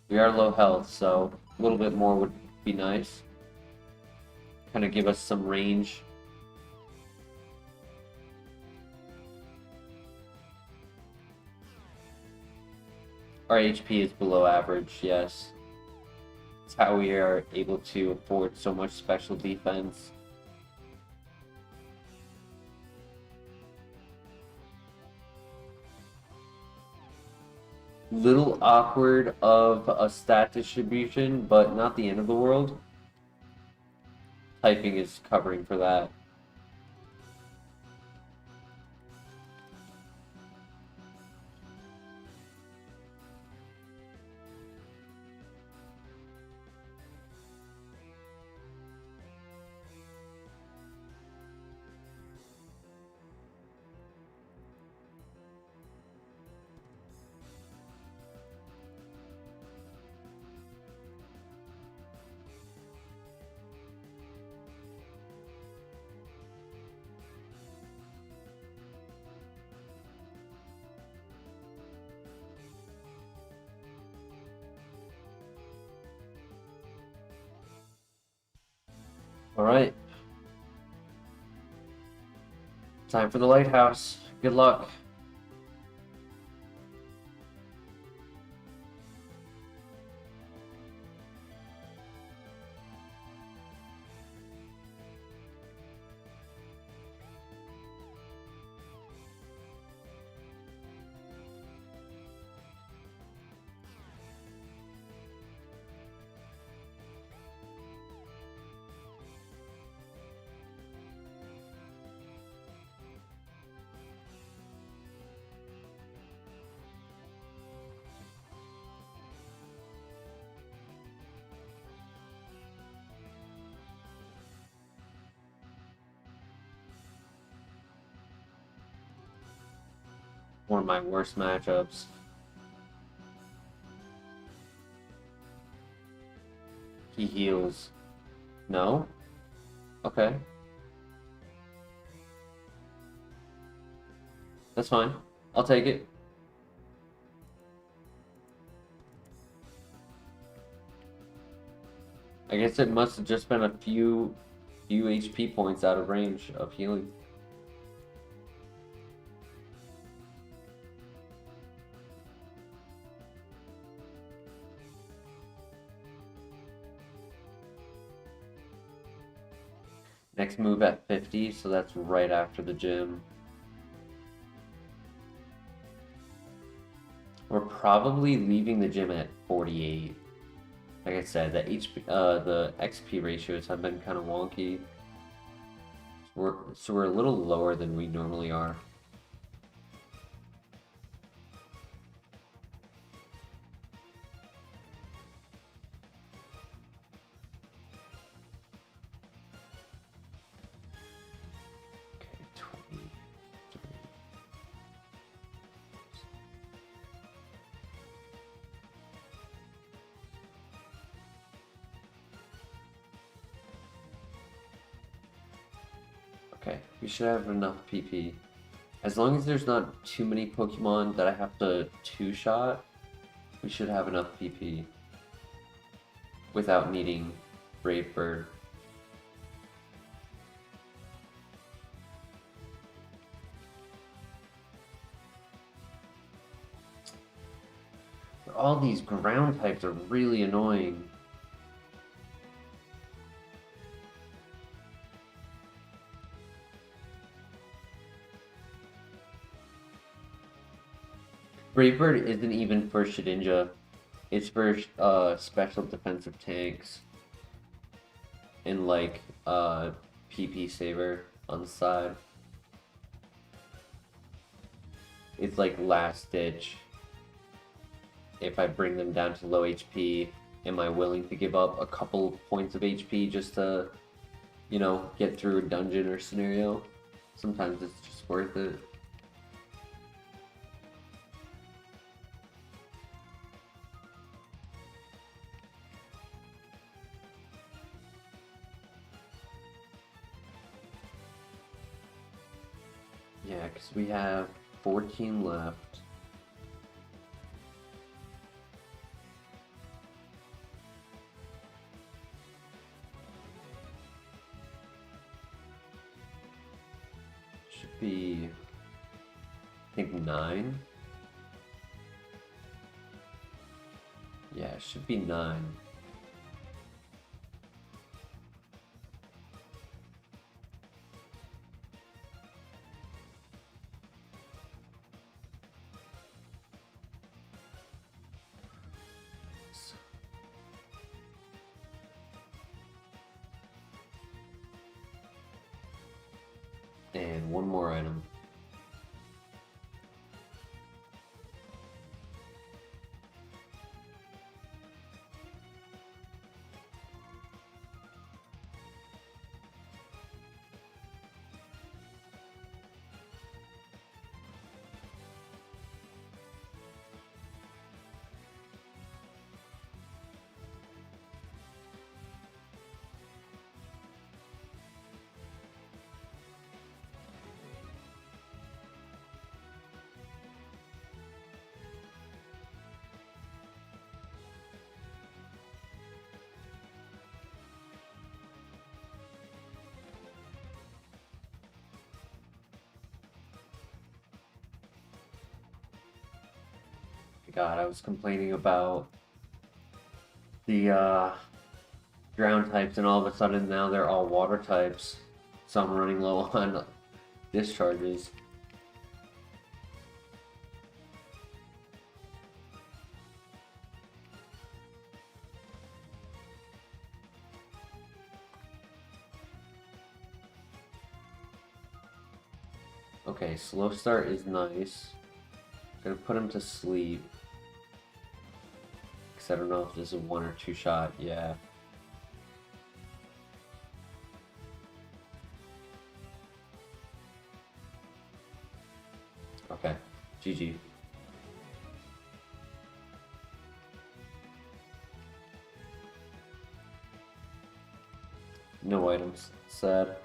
we are low health, so a little bit more would be nice. kind of give us some range. Our HP is below average, yes. It's how we are able to afford so much special defense. Little awkward of a stat distribution, but not the end of the world. Typing is covering for that. Alright. Time for the lighthouse. Good luck. One of my worst matchups. He heals. No? Okay. That's fine. I'll take it. I guess it must have just been a few HP points out of range of healing. Next move at 50, so that's right after the gym. We're probably leaving the gym at 48. Like I said, the XP ratios have been kind of wonky. So we're a little lower than we normally are. Okay, we should have enough PP. As long as there's not too many Pokemon that I have to two-shot, we should have enough PP without needing Brave Bird. All these ground types are really annoying. Brave Bird isn't even for Shedinja. It's for special defensive tanks. And like PP Saver on the side. It's like last ditch. If I bring them down to low HP, am I willing to give up a couple points of HP just to, you know, get through a dungeon or scenario? Sometimes it's just worth it. Yeah, because we have 14 left. Should be, I think 9. Yeah, it should be 9. And one more item. God, I was complaining about the ground types, and all of a sudden now they're all water types. So I'm running low on discharges. Okay, slow start is nice. Gonna put him to sleep. Because I don't know if this is a 1 or 2 shot. Yeah. Okay. GG. No items. Sad.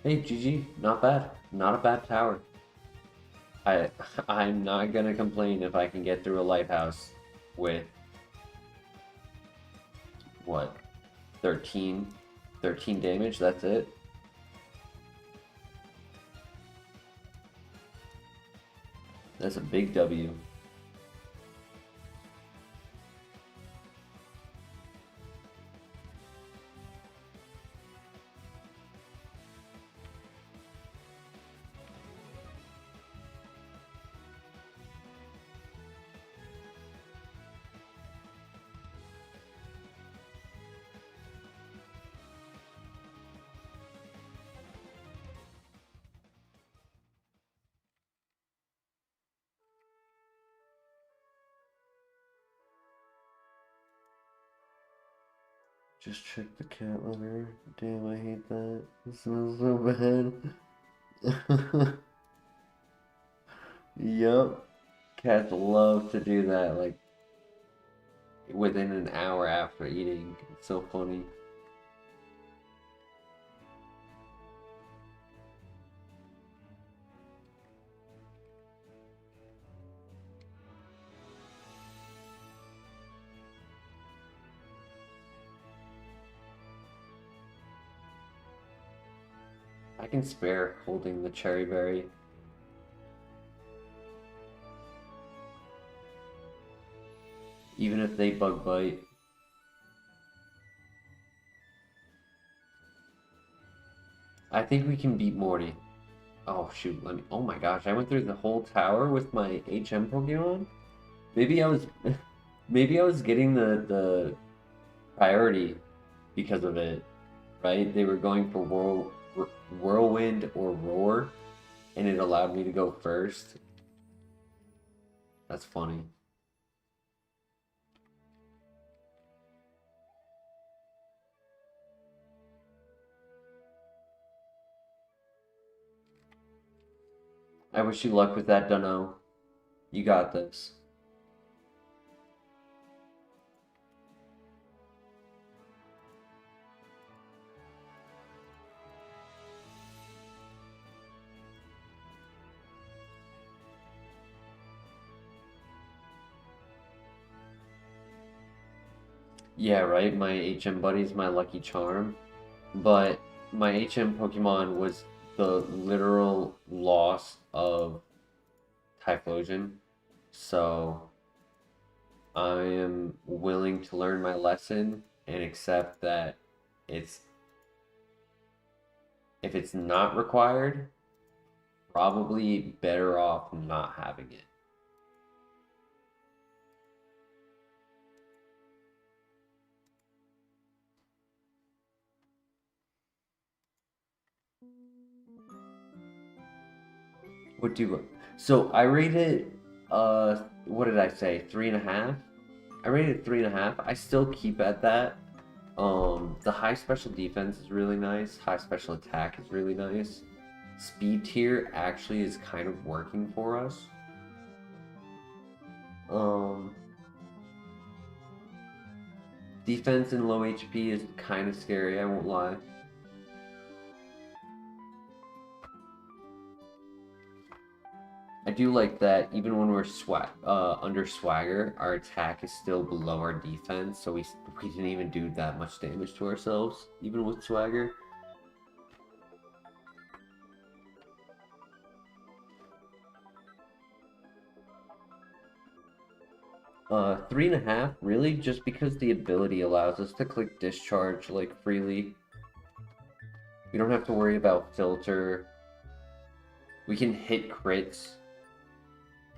Hey, GG, not bad. Not a bad tower. I'm not gonna complain if I can get through a lighthouse with what? 13 damage, that's it. That's a big W. Just check the cat litter. Damn, I hate that. It smells so bad. Yup. Cats love to do that, like, within an hour after eating. It's so funny. I can spare holding the cherry berry. Even if they bug bite. I think we can beat Morty. Oh shoot, let me, oh my gosh, I went through the whole tower with my HM Pokemon? Maybe I was maybe I was getting the priority because of it, right? They were going for Whirlwind or Roar, and it allowed me to go first. That's funny. I wish you luck with that, Dunno. You got this. Yeah, right. My HM buddy's my lucky charm, but my HM Pokemon was the literal loss of Typhlosion, so I am willing to learn my lesson and accept that it's if it's not required, probably better off not having it. What do you so I rated what did I say? 3.5? I rated 3.5. I still keep at that. The high special defense is really nice. High special attack is really nice. Speed tier actually is kind of working for us. Um, Defense and low HP is kind of scary, I won't lie. I do like that even when we're under swagger, our attack is still below our defense, so we didn't even do that much damage to ourselves, even with swagger. 3.5, really, just because the ability allows us to click discharge like freely. We don't have to worry about filter. We can hit crits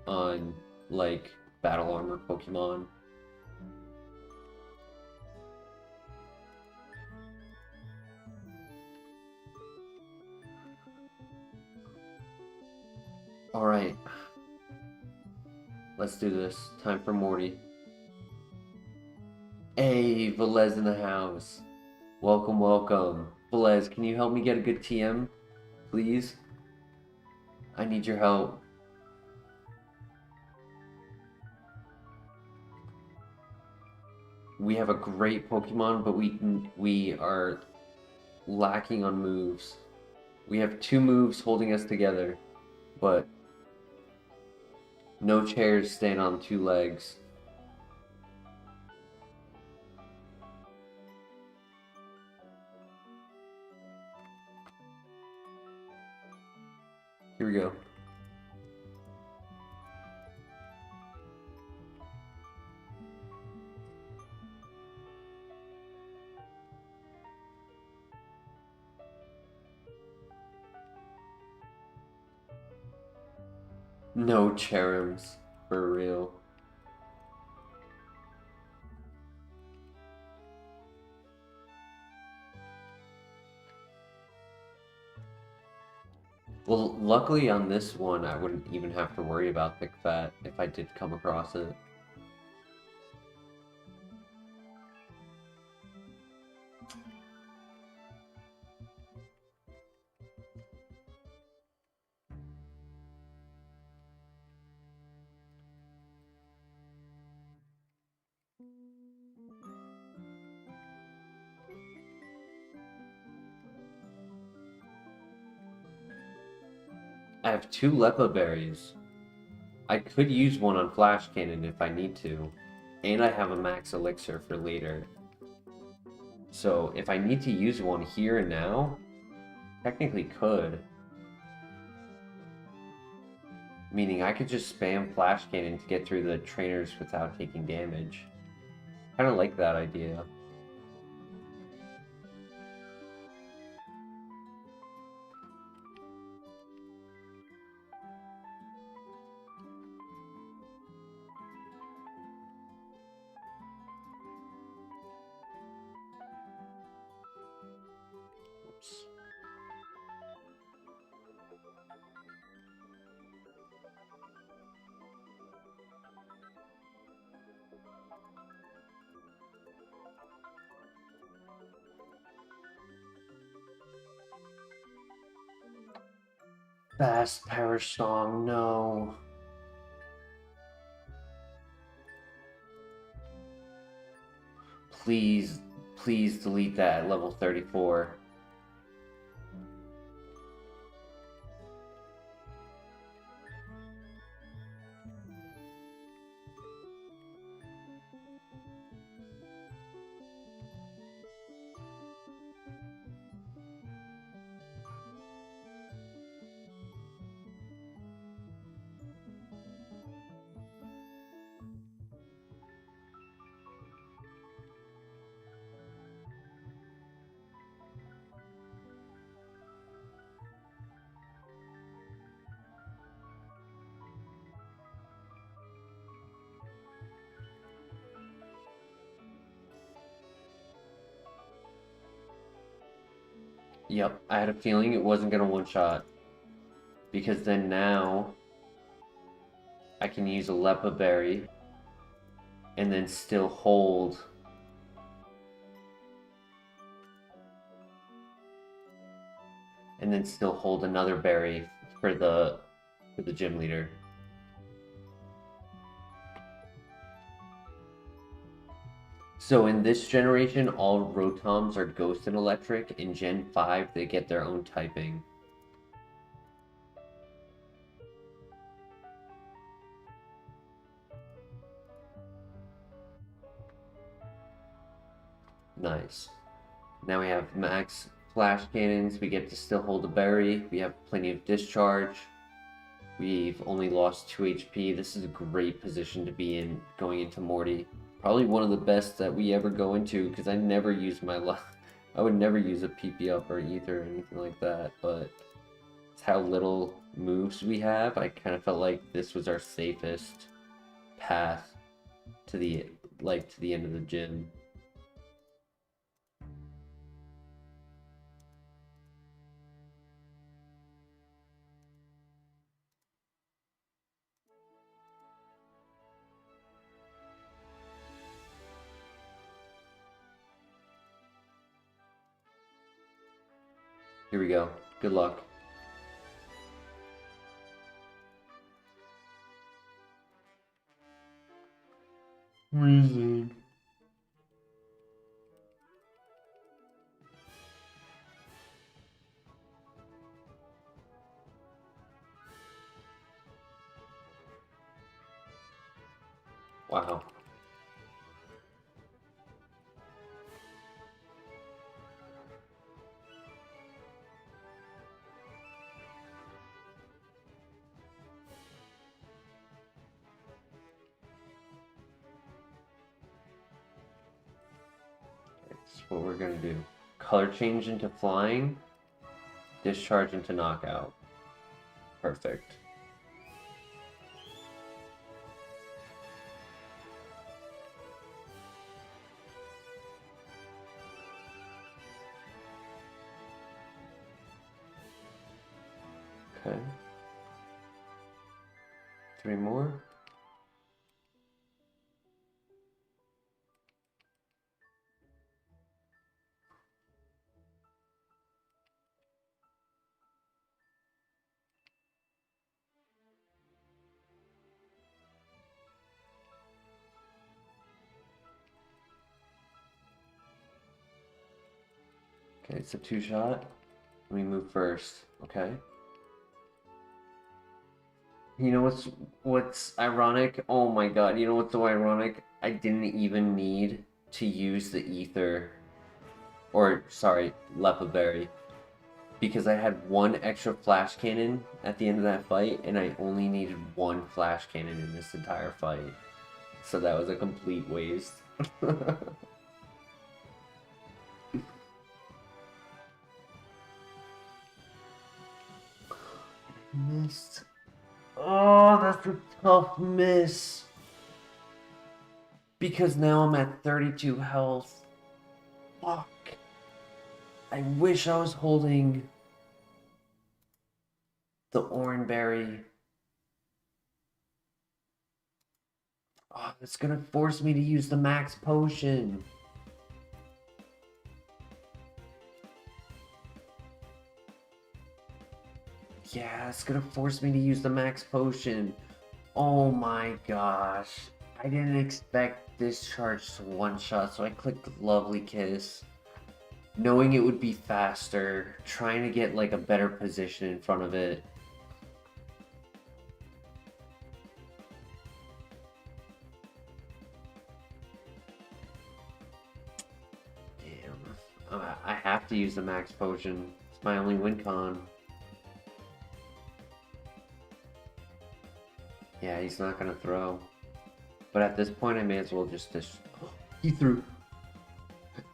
on like battle armor Pokemon. Alright. Let's do this. Time for Morty. Hey, Velez in the house. Welcome, welcome. Velez, can you help me get a good TM, please? I need your help. We have a great Pokemon, but we are lacking on moves. We have 2 moves holding us together, but no chairs stand on 2 legs. Here we go. No Cherums, for real. Well, luckily on this one, I wouldn't even have to worry about Thick Fat if I did come across it. I have 2 Lepa Berries. I could use one on Flash Cannon if I need to, and I have a Max Elixir for later. So if I need to use one here and now, technically could. Meaning I could just spam Flash Cannon to get through the trainers without taking damage. Kinda like that idea. Oops. Fast Power Song, no. Please, please delete that at level 34. Yep, I had a feeling it wasn't gonna one-shot. Because then now I can use a Lepa Berry and then still hold. And then still hold another berry for the gym leader. So in this generation, all Rotoms are Ghost and Electric. In Gen 5, they get their own typing. Nice. Now we have max flash cannons. We get to still hold a berry. We have plenty of discharge. We've only lost 2 HP. This is a great position to be in going into Morty. Probably one of the best that we ever go into, because I never use my I would never use a PP up or ether or anything like that, but it's how little moves we have. I kind of felt like this was our safest path to the end of the gym. Here we go. Good luck. Reason. Wow. That's what we're gonna do. Color change into flying, discharge into knockout. Perfect. Okay. 3 more. Okay, it's a 2-shot. Let me move first, okay? You know what's ironic? Oh my god, you know what's so ironic? I didn't even need to use the ether, or sorry, Lepa Berry, because I had 1 extra flash cannon at the end of that fight, and I only needed 1 flash cannon in this entire fight. So that was a complete waste. Missed. Oh, that's a tough miss. Because now I'm at 32 health. Fuck. I wish I was holding the Oranberry. Oh, it's gonna force me to use the max potion. Yeah, it's gonna force me to use the max potion. Oh my gosh. I didn't expect discharge to one-shot, so I clicked Lovely Kiss. Knowing it would be faster, trying to get like a better position in front of it. Damn. I have to use the max potion. It's my only win con. Yeah, he's not gonna throw. But at this point, I may as well just he threw.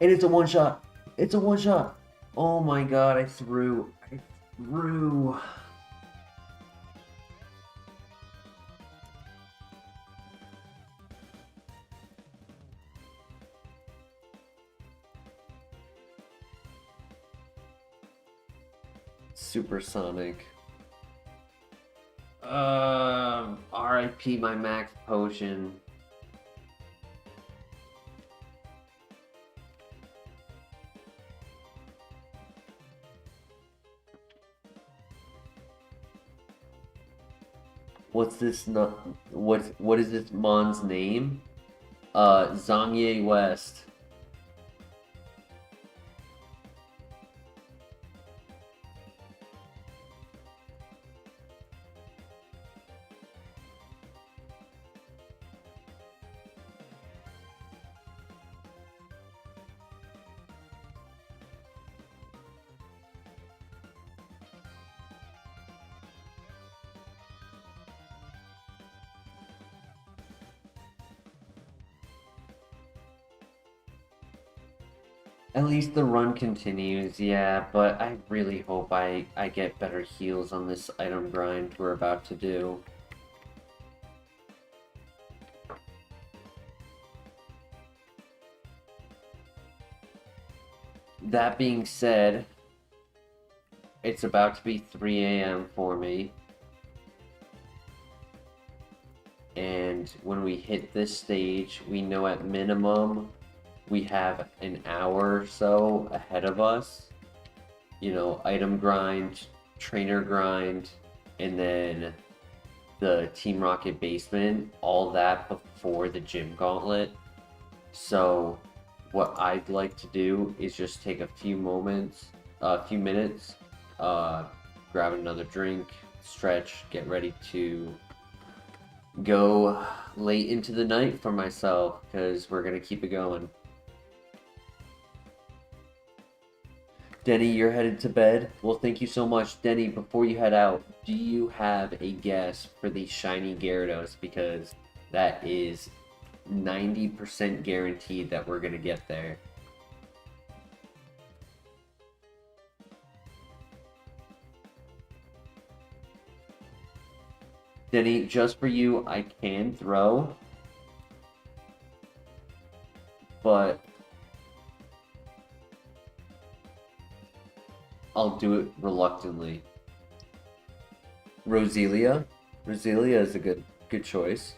And it's a one-shot. It's a one-shot. Oh my god, I threw. I threw. Supersonic. RIP my max potion. What's this? Not what is this Mon's name? Zhangye West. At least the run continues, yeah, but I really hope I get better heals on this item grind we're about to do. That being said, it's about to be 3 a.m. for me. And when we hit this stage, we know at minimum we have an hour or so ahead of us. You know, item grind, trainer grind, and then the Team Rocket basement, all that before the gym gauntlet. So what I'd like to do is just take a few minutes, grab another drink, stretch, get ready to go late into the night for myself, because we're gonna keep it going. Denny, you're headed to bed? Well, thank you so much. Denny, before you head out, do you have a guess for the shiny Gyarados? Because that is 90% guaranteed that we're going to get there. Denny, just for you, I can throw. But I'll do it reluctantly. Roselia? Roselia is a good choice.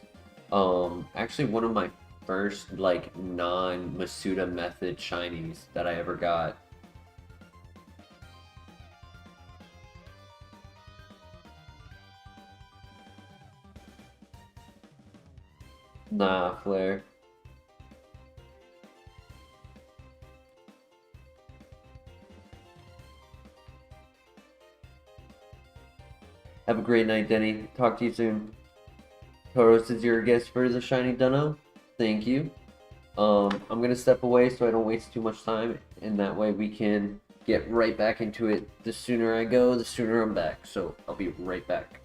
Actually one of my first, like, non-Masuda method shinies that I ever got. Nah, Flare. Have a great night, Denny. Talk to you soon. Tauros is your guest for the shiny Dunno. Thank you. I'm gonna step away so I don't waste too much time, and that way we can get right back into it. The sooner I go, the sooner I'm back. So I'll be right back.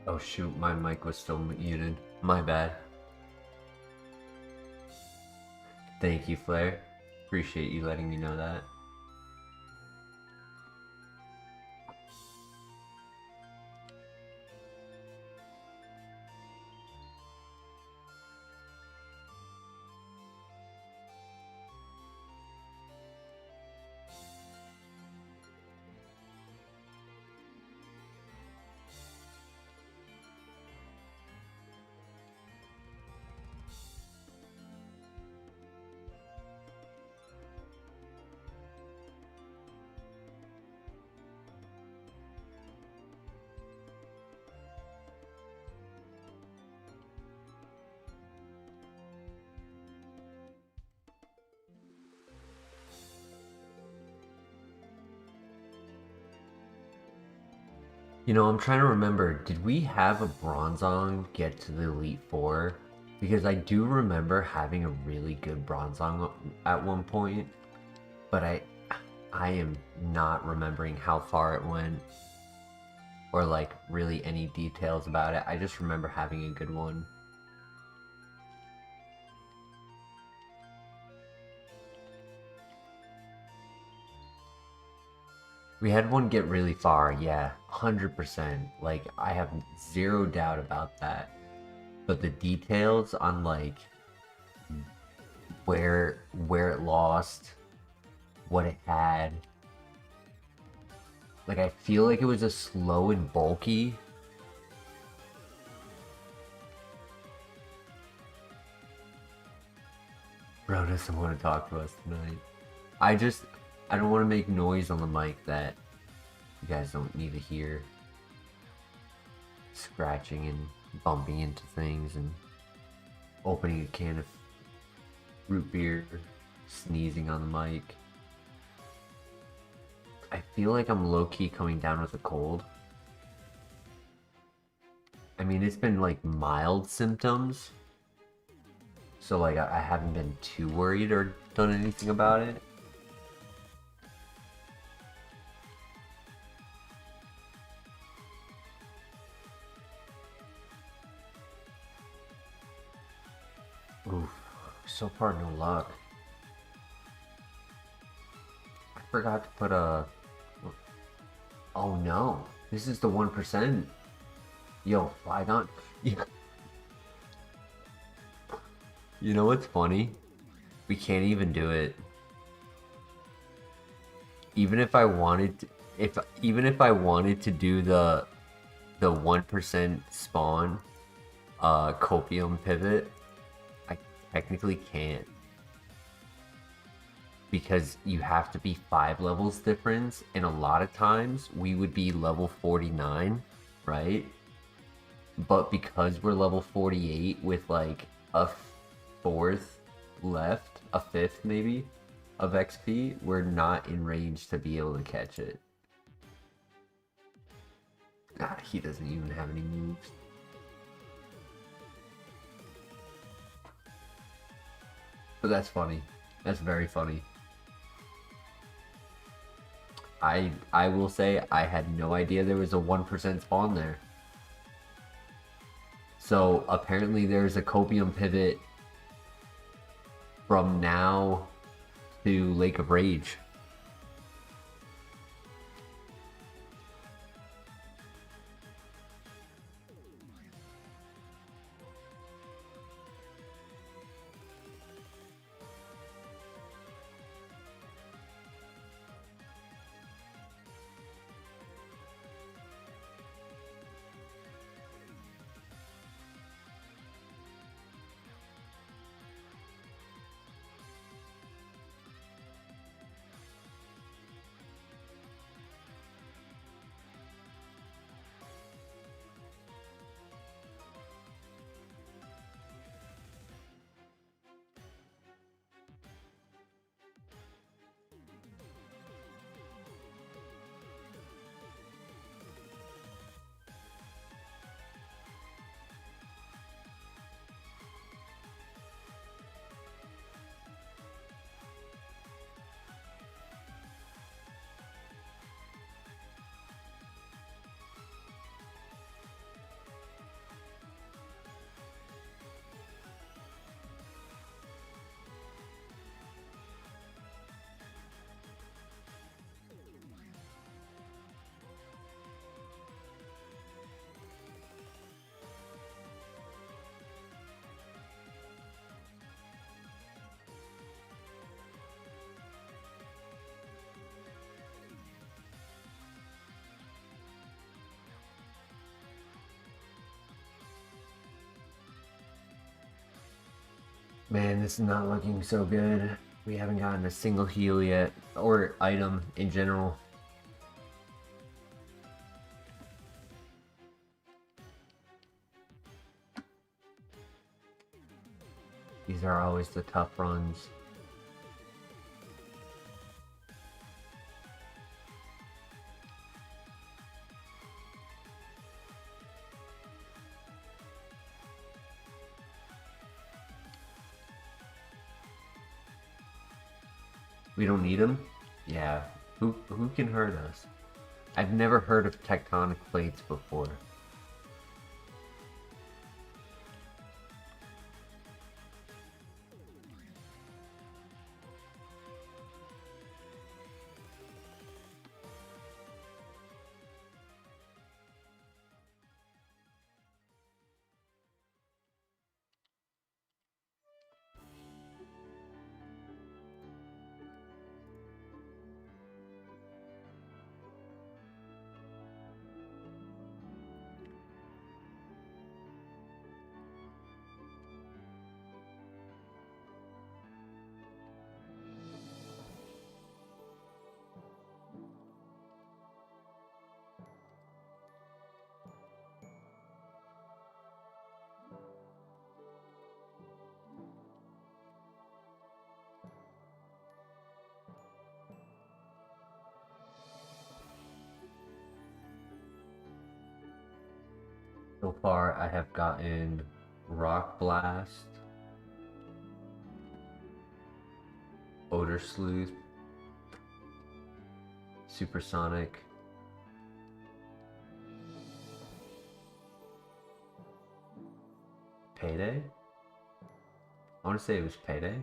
Oh shoot, my mic was still muted. My bad. Thank you, Flair. Appreciate you letting me know that. You know, I'm trying to remember, did we have a Bronzong get to the Elite Four? Because I do remember having a really good Bronzong at one point, but I am not remembering how far it went or like really any details about it. I just remember having a good one. We had one get really far, yeah, 100%. Like, I have zero doubt about that. But the details on like where it lost, what it had. Like, I feel like it was a slow and bulky. Bro doesn't want to talk to us tonight. I don't want to make noise on the mic that you guys don't need to hear. Scratching and bumping into things and opening a can of root beer, sneezing on the mic. I feel like I'm low-key coming down with a cold. I mean, it's been like mild symptoms, so like I haven't been too worried or done anything about it. Oof, so far no luck. I forgot to put a... Oh no, this is the 1%. Yo, why not? You know what's funny? We can't even do it. Even if I wanted to, even if I wanted to do the 1% spawn copium pivot, I technically can't. Because you have to be 5 levels difference, and a lot of times we would be level 49, right? But because we're level 48 with like a 4th left, a 5th maybe, of XP, we're not in range to be able to catch it. Ah, he doesn't even have any moves. But that's funny. That's very funny. I will say I had no idea there was a 1% spawn there. So apparently there's a copium pivot from now to Lake of Rage. Man, this is not looking so good. We haven't gotten a single heal yet, or item in general. These are always the tough runs. We don't need them? Yeah. Who can hurt us? I've never heard of tectonic plates before. So far, I have gotten Rock Blast, Odor Sleuth, Supersonic, Payday? I want to say it was Payday.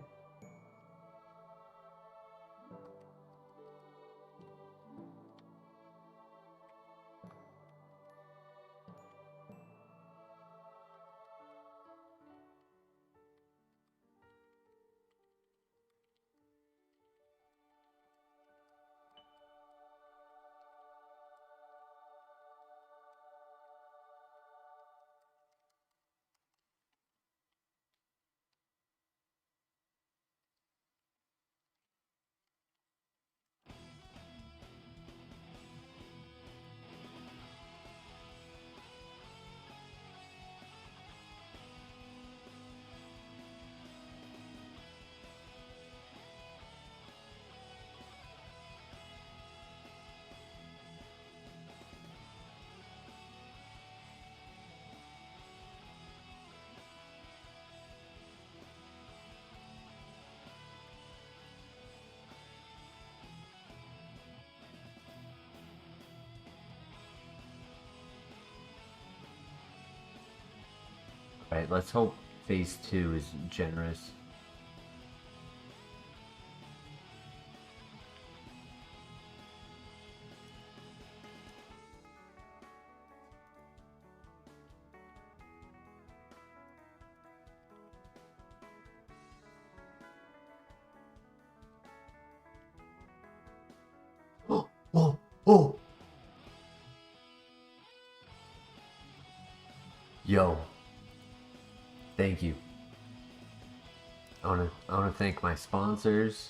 Alright, let's hope phase 2 is generous. Oh, oh, oh! Yo. Thank you. I wanna thank my sponsors.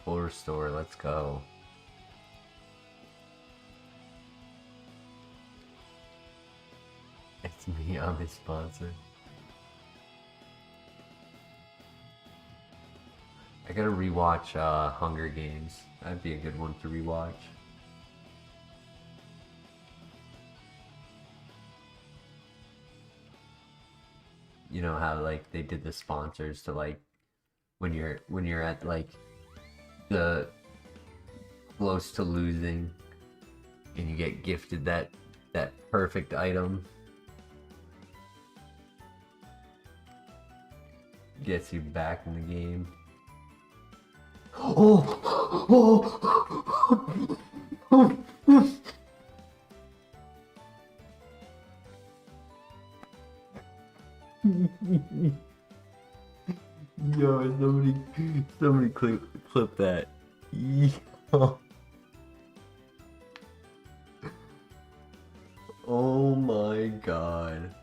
Full restore, let's go. It's me, I'm his sponsor. I gotta rewatch Hunger Games. That'd be a good one to rewatch. You know how like they did the sponsors to like when you're at like the close to losing and you get gifted that perfect item. Gets you back in the game. Oh! Yo, somebody clip that. Yo. Oh my god.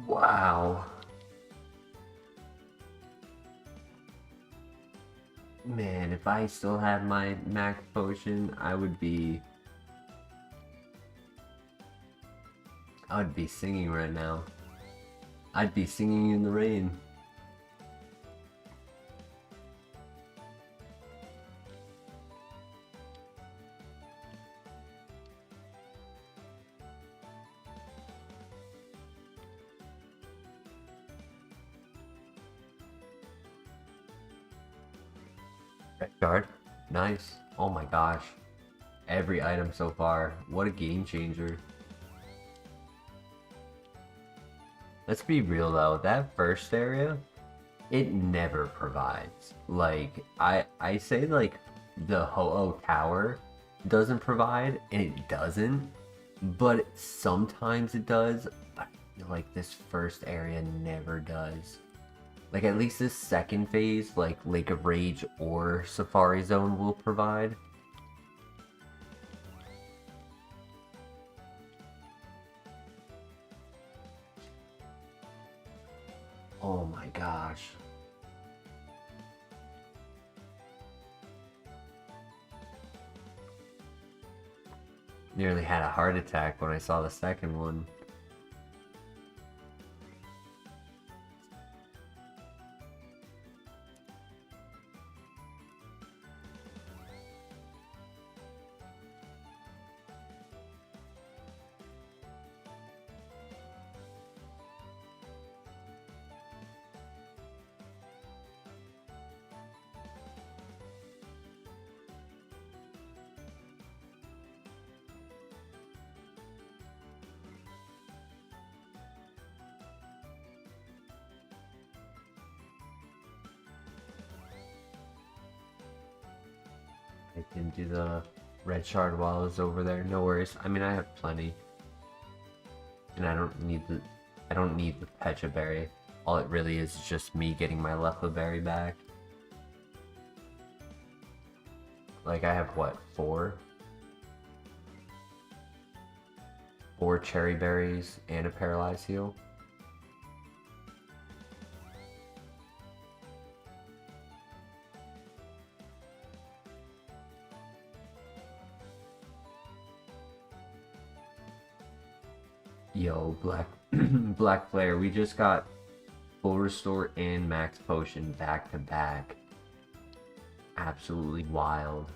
Wow. Man, if I still had my max potion, I would be singing right now. I'd be singing in the rain. Red guard. Nice. Oh my gosh. Every item so far. What a game changer. Let's be real though, that first area, it never provides. Like, I say like the Ho-Oh Tower doesn't provide, and it doesn't, but sometimes it does, but I feel like this first area never does. Like, at least this second phase, like Lake of Rage or Safari Zone will provide. Oh my gosh. Nearly had a heart attack when I saw the second one. I didn't do the red shard while I was over there. No worries. I mean, I have plenty. And I don't need the Pecha Berry. All it really is just me getting my Lepa Berry back. Like, I have what, 4? 4 cherry berries and a paralyzed heal. Yo, Black Flare, we just got full restore and max potion back to back. Absolutely wild.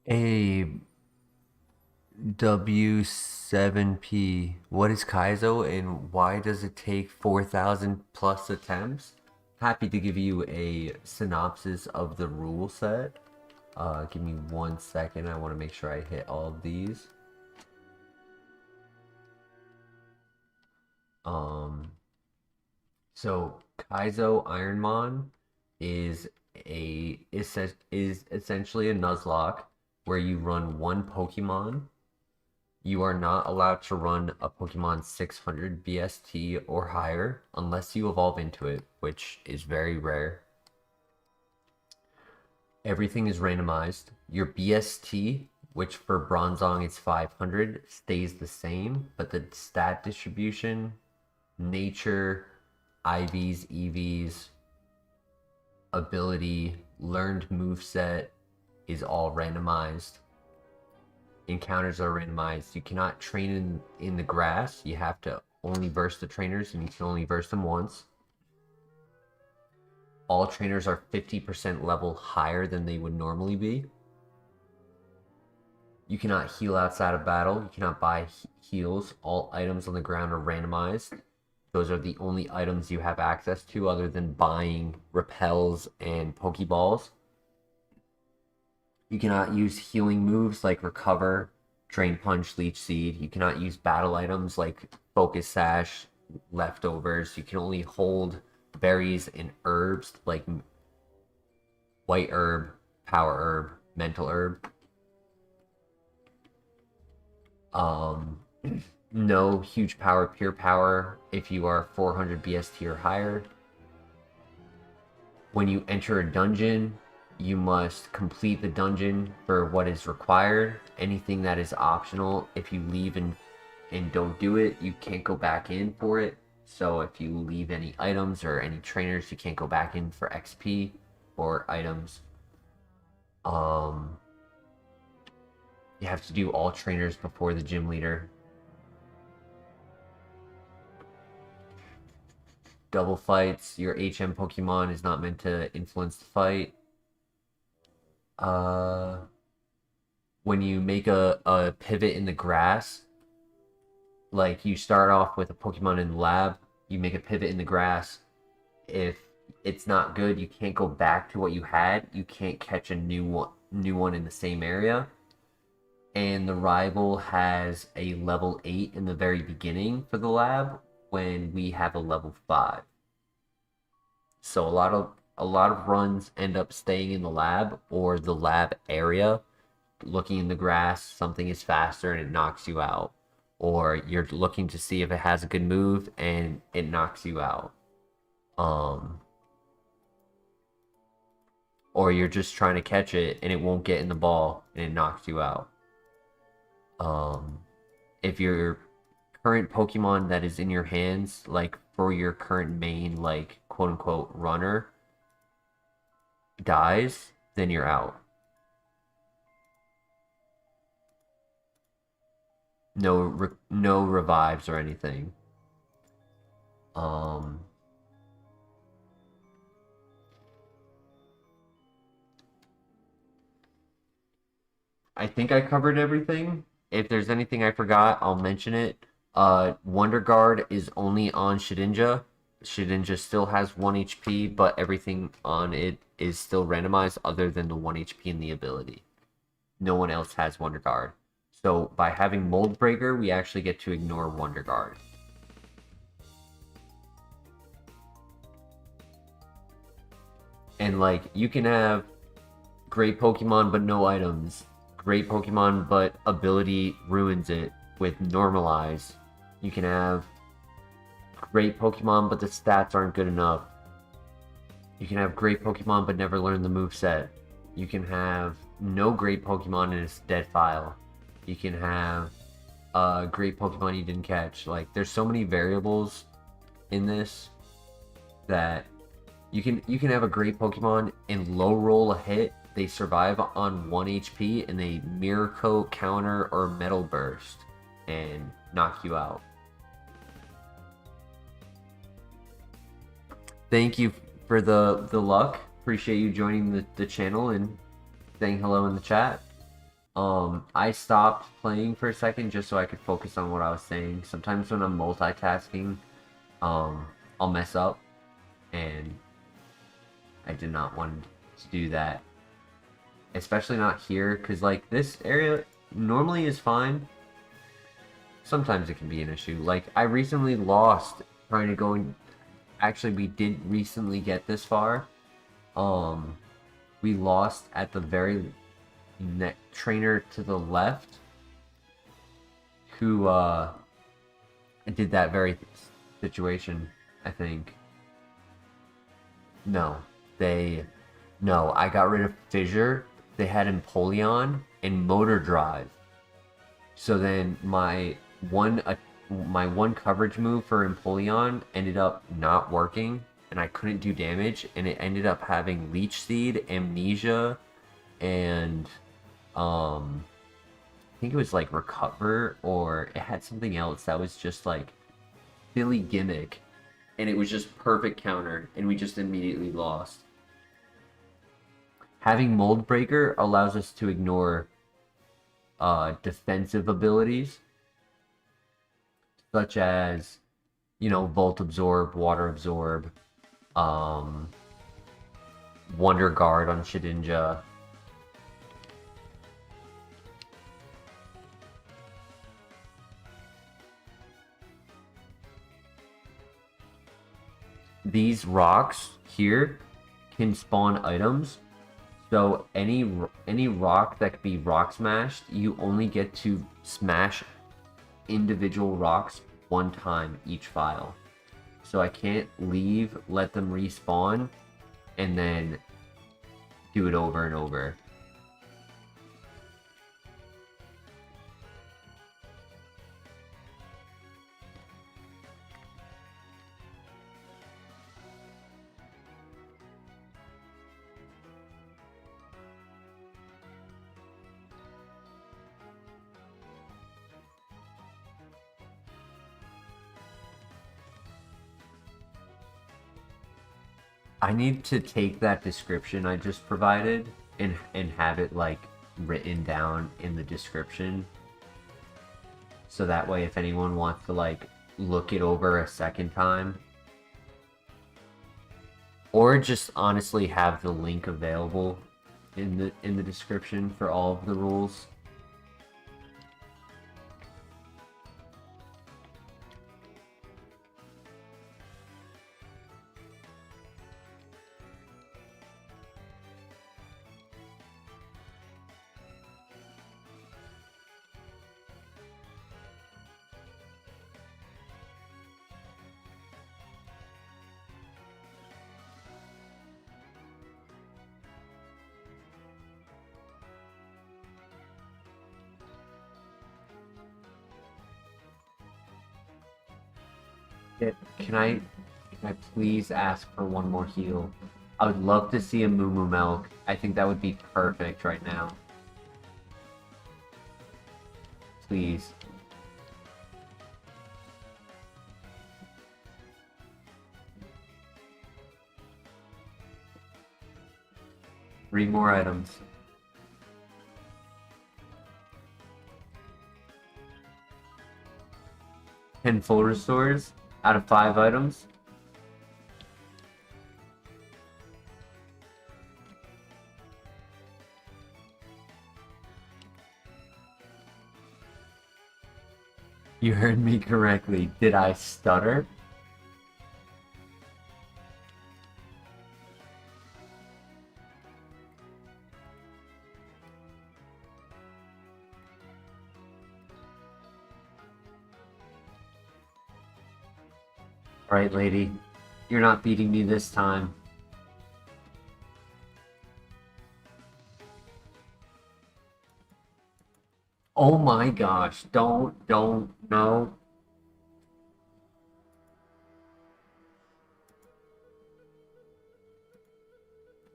A W7P. What is Kaizo and why does it take 4,000 plus attempts? Happy to give you a synopsis of the rule set. Give me 1 second. I want to make sure I hit all of these. So Kaizo Ironmon is essentially a Nuzlocke where you run one Pokemon. You are not allowed to run a Pokemon 600 BST or higher unless you evolve into it, which is very rare. Everything is randomized. Your BST, which for Bronzong is 500, stays the same, but the stat distribution, nature, IVs, EVs, ability, learned moveset is all randomized. Encounters are randomized. You cannot train in the grass. You have to only verse the trainers, and you can only verse them once. All trainers are 50% level higher than they would normally be. You cannot heal outside of battle. You cannot buy heals. All items on the ground are randomized. Those are the only items you have access to other than buying repels and Pokeballs. You cannot use healing moves like Recover, Drain Punch, Leech Seed. You cannot use battle items like Focus Sash, Leftovers. You can only hold berries and herbs like White Herb, Power Herb, Mental Herb. No huge power, pure power if you are 400 BST or higher. When you enter a dungeon, you must complete the dungeon for what is required. Anything that is optional, if you leave and don't do it, you can't go back in for it. So if you leave any items or any trainers, you can't go back in for XP or items. You have to do all trainers before the gym leader. Double fights. Your HM Pokemon is not meant to influence the fight. When you make a pivot in the grass, like you start off with a Pokemon in the lab, you make a pivot in the grass. If it's not good, you can't go back to what you had. You can't catch a new one in the same area. And the rival has a level 8 in the very beginning for the lab when we have a level 5. So a lot of runs end up staying in the lab or the lab area, looking in the grass, something is faster and it knocks you out. Or you're looking to see if it has a good move and it knocks you out. Or you're just trying to catch it and it won't get in the ball and it knocks you out. If your current Pokemon that is in your hands, like for your current main, like quote unquote runner, dies, then you're out. No revives or anything. I think I covered everything. If there's anything I forgot, I'll mention it. Wonder Guard is only on Shedinja. Shedinja still has 1 HP, but everything on it is still randomized other than the 1 HP and the ability. No one else has Wonder Guard. So by having Mold Breaker, we actually get to ignore Wonder Guard. And like, you can have great Pokemon but no items. Great Pokemon, but ability ruins it with Normalize. You can have great Pokemon, but the stats aren't good enough. You can have great Pokemon, but never learn the moveset. You can have no great Pokemon in its dead file. You can have great Pokemon you didn't catch. Like, there's so many variables in this that you can have a great Pokemon and low roll a hit. They survive on 1 HP and they Mirror Coat, Counter, or Metal Burst and knock you out. Thank you for the luck. Appreciate you joining the channel and saying hello in the chat. I stopped playing for a second just so I could focus on what I was saying. Sometimes when I'm multitasking, I'll mess up, and I did not want to do that. Especially not here, because like this area normally is fine. Sometimes it can be an issue. Like I recently lost trying to go and actually we did recently get this far. We lost at the very trainer to the left who did that very situation, I think. No, I got rid of Fissure. They had Empoleon and Motor Drive. So then my one coverage move for Empoleon ended up not working, and I couldn't do damage, and it ended up having Leech Seed, Amnesia, and I think it was like Recover, or it had something else that was just like silly gimmick, and it was just perfect counter, and we just immediately lost. Having Mold Breaker allows us to ignore defensive abilities, such as, you know, Volt Absorb, Water Absorb, Wonder Guard on Shedinja. These rocks here can spawn items. So any rock that could be rock smashed, you only get to smash individual rocks one time each file. So I can't leave, let them respawn, and then do it over and over. I need to take that description I just provided and have it like written down in the description. So that way if anyone wants to like look it over a second time, or just honestly have the link available in the description for all of the rules. Can I please ask for one more heal? I would love to see a Moo Moo Milk. I think that would be perfect right now. Please. Three more items. 10 full restores out of 5 items. You heard me correctly. Did I stutter? Alright, lady. You're not beating me this time. Oh my gosh. Don't, no.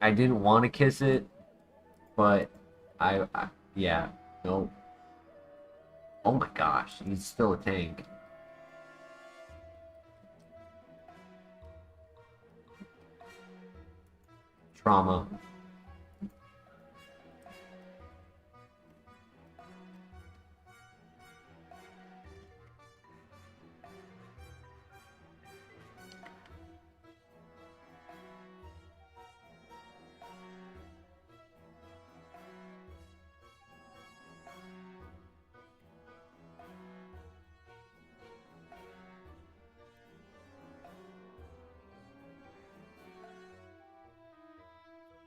I didn't want to kiss it, but yeah, no. Oh my gosh, he's still a tank. Trauma.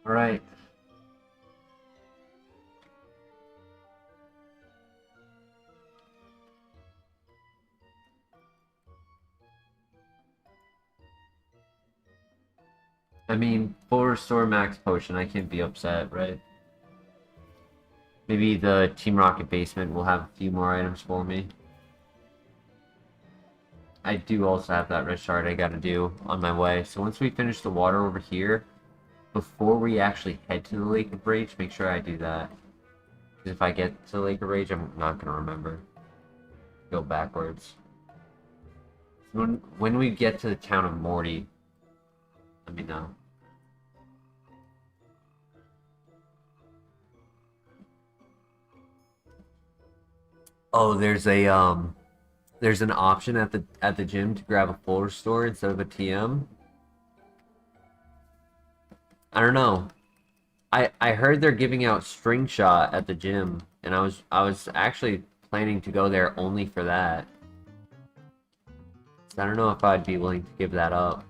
Alright. I mean, full restore max potion, I can't be upset, right? Maybe the Team Rocket basement will have a few more items for me. I do also have that red shard I gotta do on my way. So once we finish the water over here, before we actually head to the Lake of Rage, make sure I do that. Because if I get to the Lake of Rage, I'm not gonna remember. Go backwards. When we get to the town of Morty, let me know. Oh, there's an option at the gym to grab a full restore instead of a TM. I don't know. I heard they're giving out string shot at the gym, and I was actually planning to go there only for that. So I don't know if I'd be willing to give that up.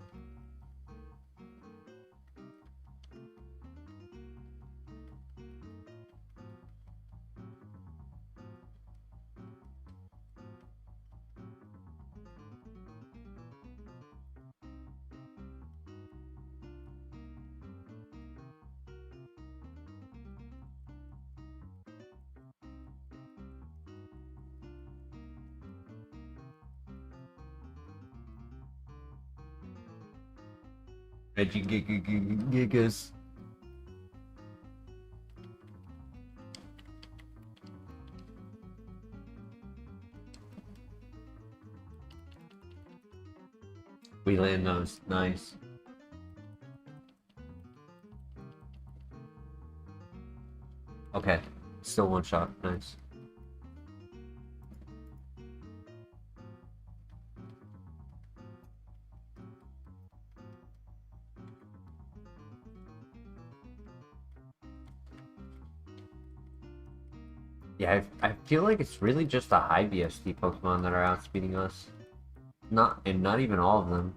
Gigas. We land those. Nice. Okay. Still one shot. Nice. Yeah, I feel like it's really just the high BST Pokemon that are outspeeding us. Not even all of them.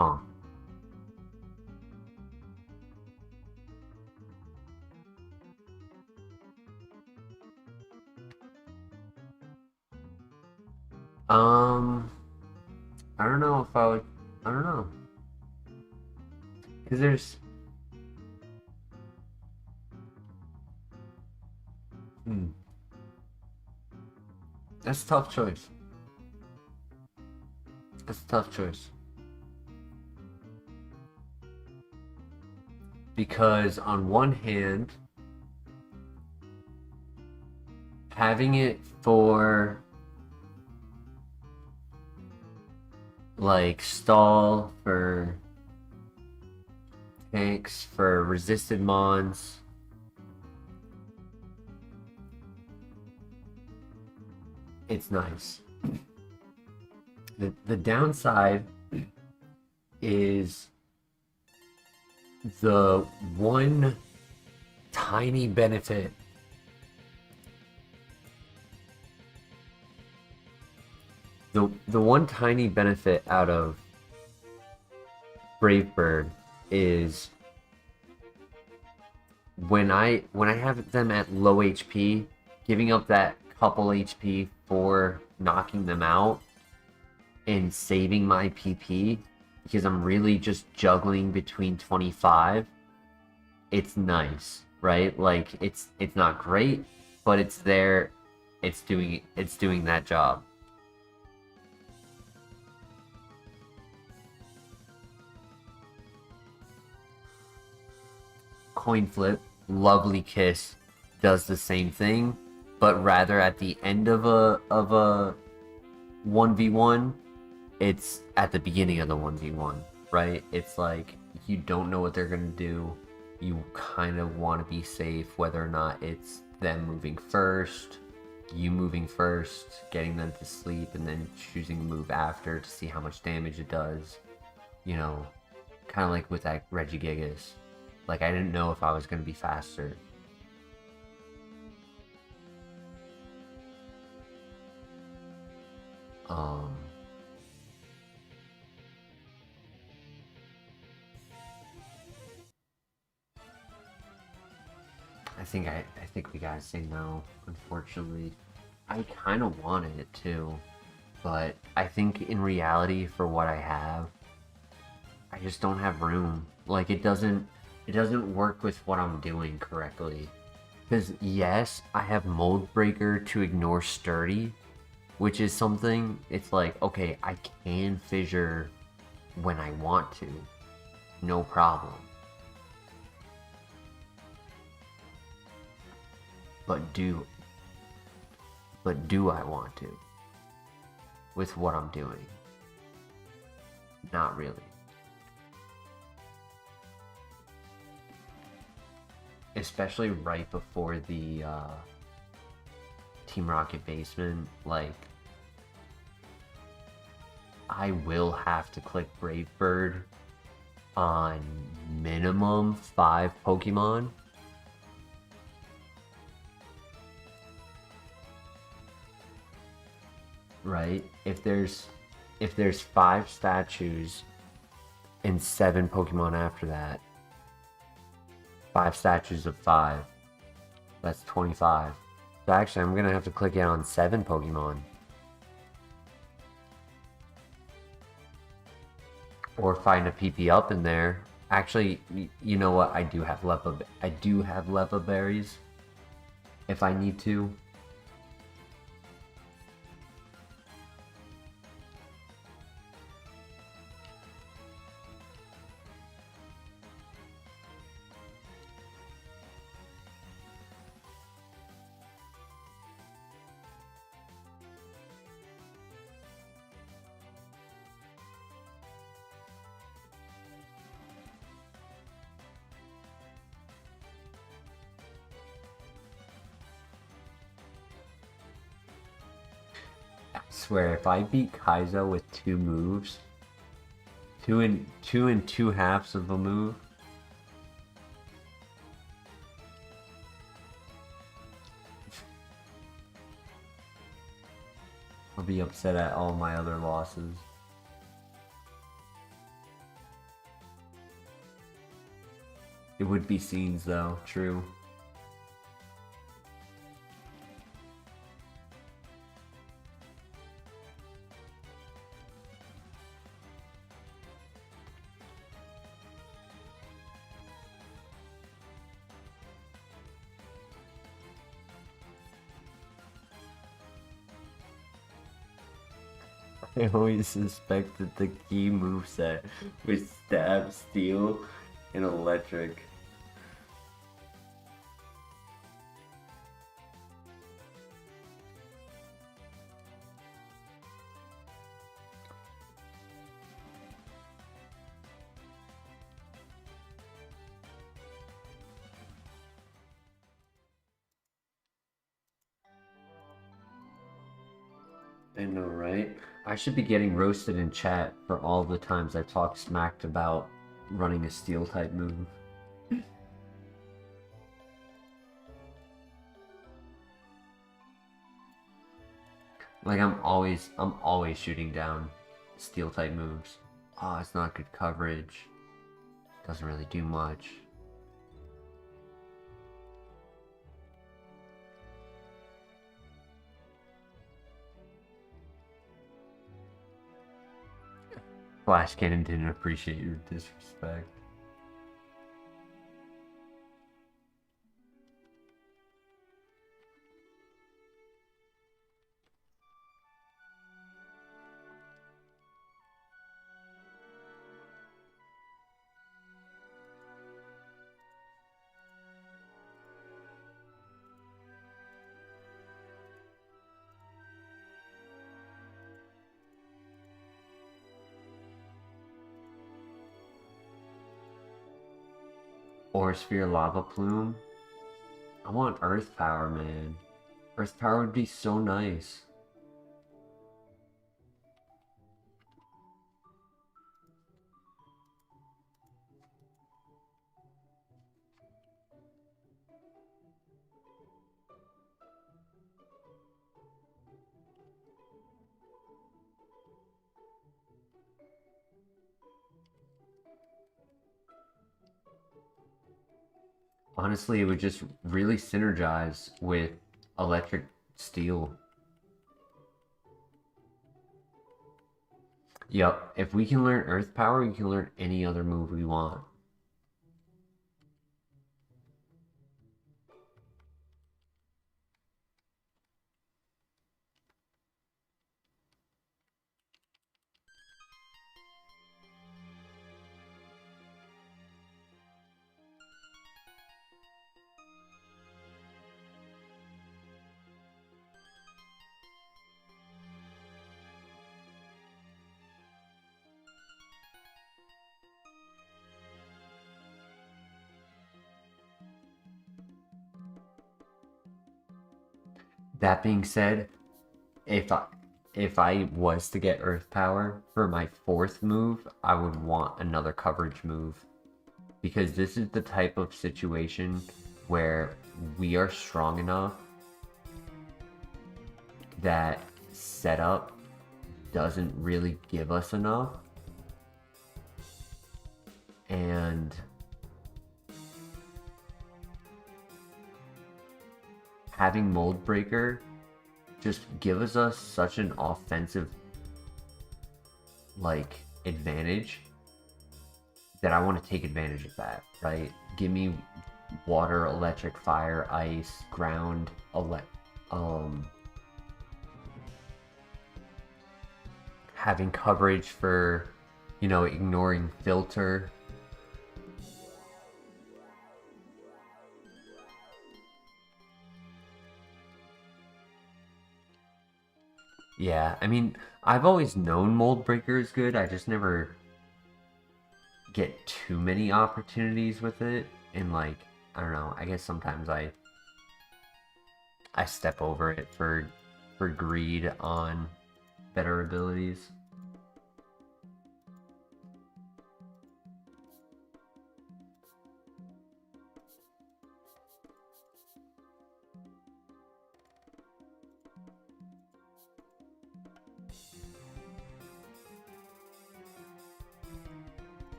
Huh. I don't know if I would. I don't know. Because there's. That's a tough choice. That's a tough choice. Because on one hand, having it for like stall for tanks for resisted mons, it's nice. The downside is the one tiny benefit the one tiny benefit out of Brave Bird is when I have them at low HP, giving up that couple HP for knocking them out and saving my PP, because I'm really just juggling between 25. It's nice, right? Like it's not great, but it's there. It's doing that job. Coin flip, lovely kiss, does the same thing, but rather at the end of a 1v1, it's at the beginning of the 1v1, right? It's like you don't know what they're gonna do. You kind of want to be safe, whether or not it's them moving first, you moving first, getting them to sleep, and then choosing to move after to see how much damage it does. You know, kind of like with that Regigigas. Like, I didn't know if I was going to be faster. Um, I think we gotta say no, unfortunately. I kind of wanted it too, but I think in reality, for what I have, I just don't have room. Like it doesn't work with what I'm doing correctly. Because yes, I have Mold Breaker to ignore Sturdy, which is something, it's like, okay, I can fissure when I want to, no problem. But do I want to? With what I'm doing? Not really. Especially right before the Team Rocket basement, like, I will have to click Brave Bird on minimum 5 Pokemon. Right? If there's 5 statues and 7 Pokemon after that, 5 statues of 5, that's 25. So actually, I'm gonna have to click it on 7 Pokemon. Or find a PP up in there. Actually, you know what? I do have Lepa berries. If I need to. I swear, if I beat Kaizo with 2 moves, two and 2.5 of a move, I'll be upset at all my other losses. It would be scenes though, true. I always suspected the key moveset was stab, steel, and electric. I know, right? I should be getting roasted in chat for all the times I talk smacked about running a steel type move. Like I'm always shooting down steel type moves. Oh, it's not good coverage. Doesn't really do much. Flash Cannon didn't appreciate your disrespect. Or Sphere Lava Plume. I want Earth Power, man. Earth Power would be so nice. Honestly, it would just really synergize with electric steel. Yep, if we can learn earth power, we can learn any other move we want. That being said, if I if I was to get earth power for my fourth move, I would want another coverage move. Because this is the type of situation where we are strong enough that setup doesn't really give us enough. And having Mold Breaker just gives us such an offensive like advantage that I want to take advantage of that, right? Give me water, electric, fire, ice, ground, having coverage for, ignoring filter. Yeah, I mean, I've always known Mold Breaker is good. I just never get too many opportunities with it. And like, I don't know, I guess sometimes I step over it for greed on better abilities.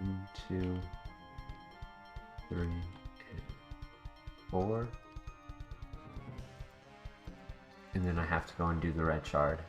One, two, three, four. And then I have to go and do the red shard.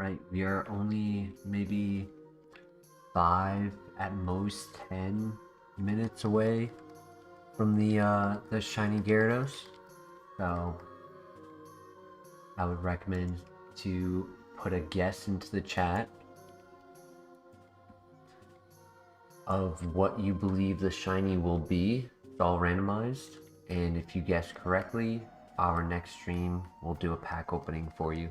right? We are only maybe 5, at most 10 minutes away from the shiny Gyarados. So I would recommend to put a guess into the chat of what you believe the shiny will be. It's all randomized, and if you guess correctly, our next stream will do a pack opening for you.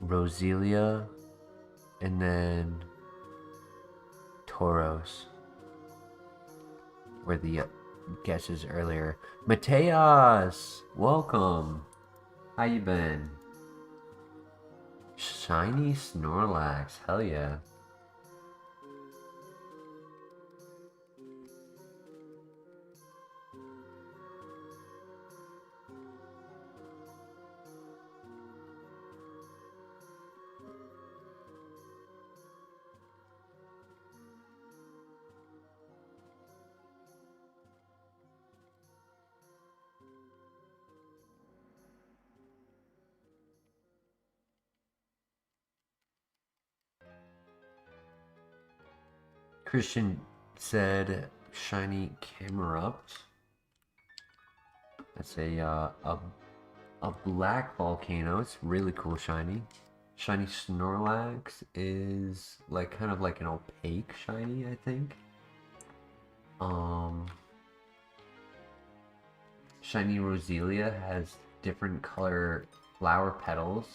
Roselia, and then Tauros were the guesses earlier. Mateus, welcome. How you been? Shiny Snorlax, hell yeah. Christian said shiny Camerupt. That's a black volcano. It's really cool shiny. Shiny Snorlax is like kind of like an opaque shiny, I think. Shiny Roselia has different color flower petals.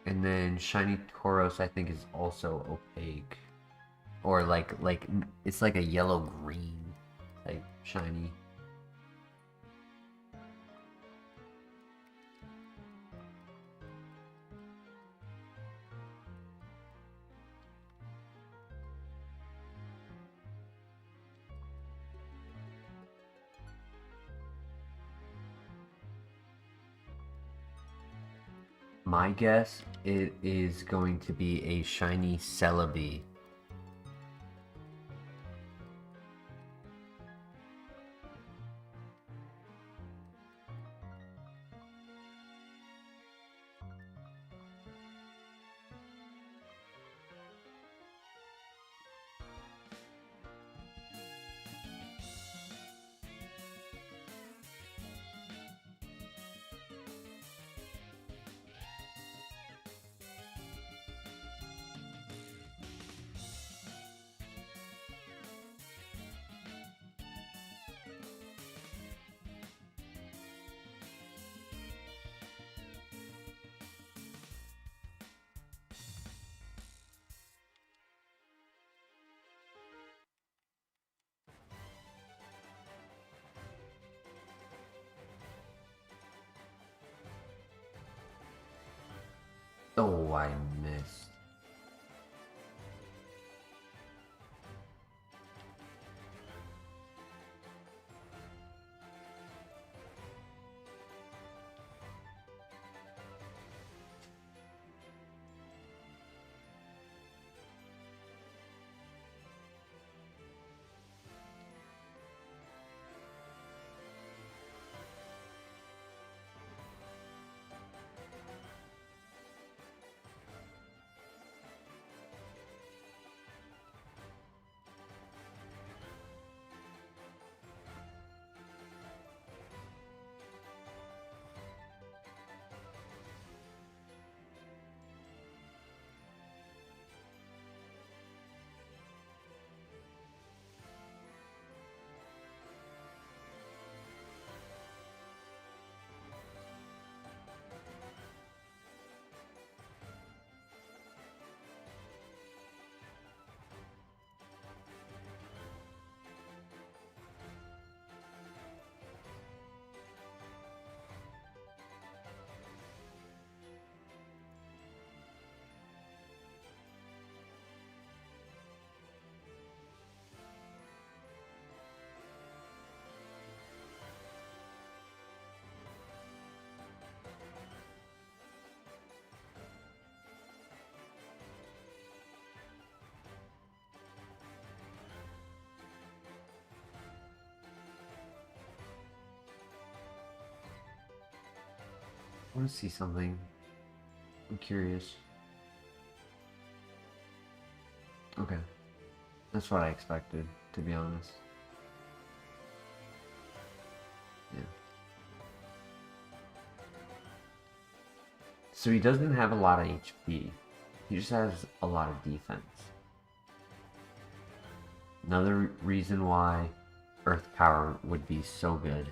And then shiny Tauros, I think, is also opaque, or like it's like a yellow green type shiny. My guess, it is going to be a shiny Celebi. Oh, I missed. want to see something. I'm curious. Okay. That's what I expected, to be honest. Yeah. So he doesn't have a lot of HP. He just has a lot of defense. Another reason why Earth Power would be so good.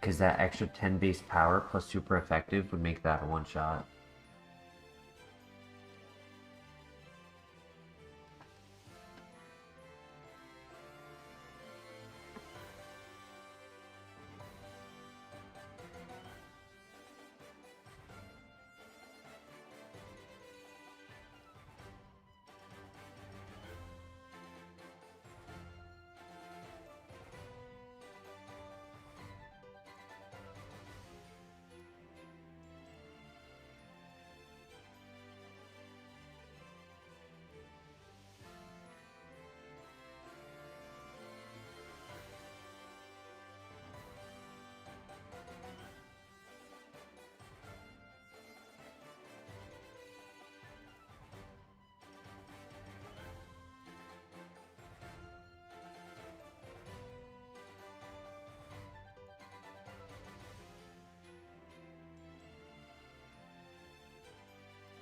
Because that extra 10 base power plus super effective would make that a one-shot.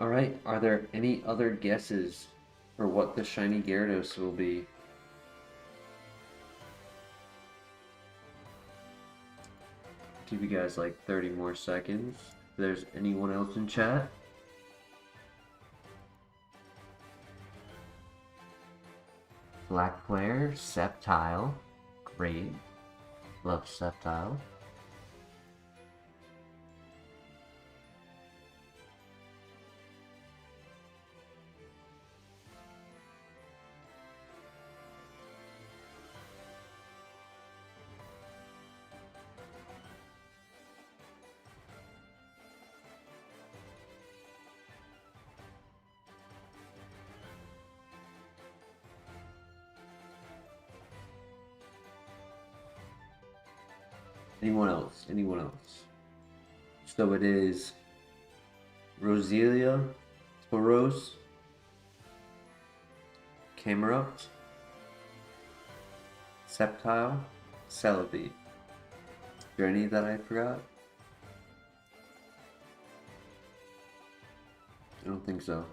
Alright, are there any other guesses for what the shiny Gyarados will be? Give you guys like 30 more seconds. If there's anyone else in chat. Black player, Sceptile. Great. Love Sceptile. Anyone else? Anyone else? So it is Roselia, Tauros, Camerupt, Sceptile, Celebi. Is there any that I forgot? I don't think so.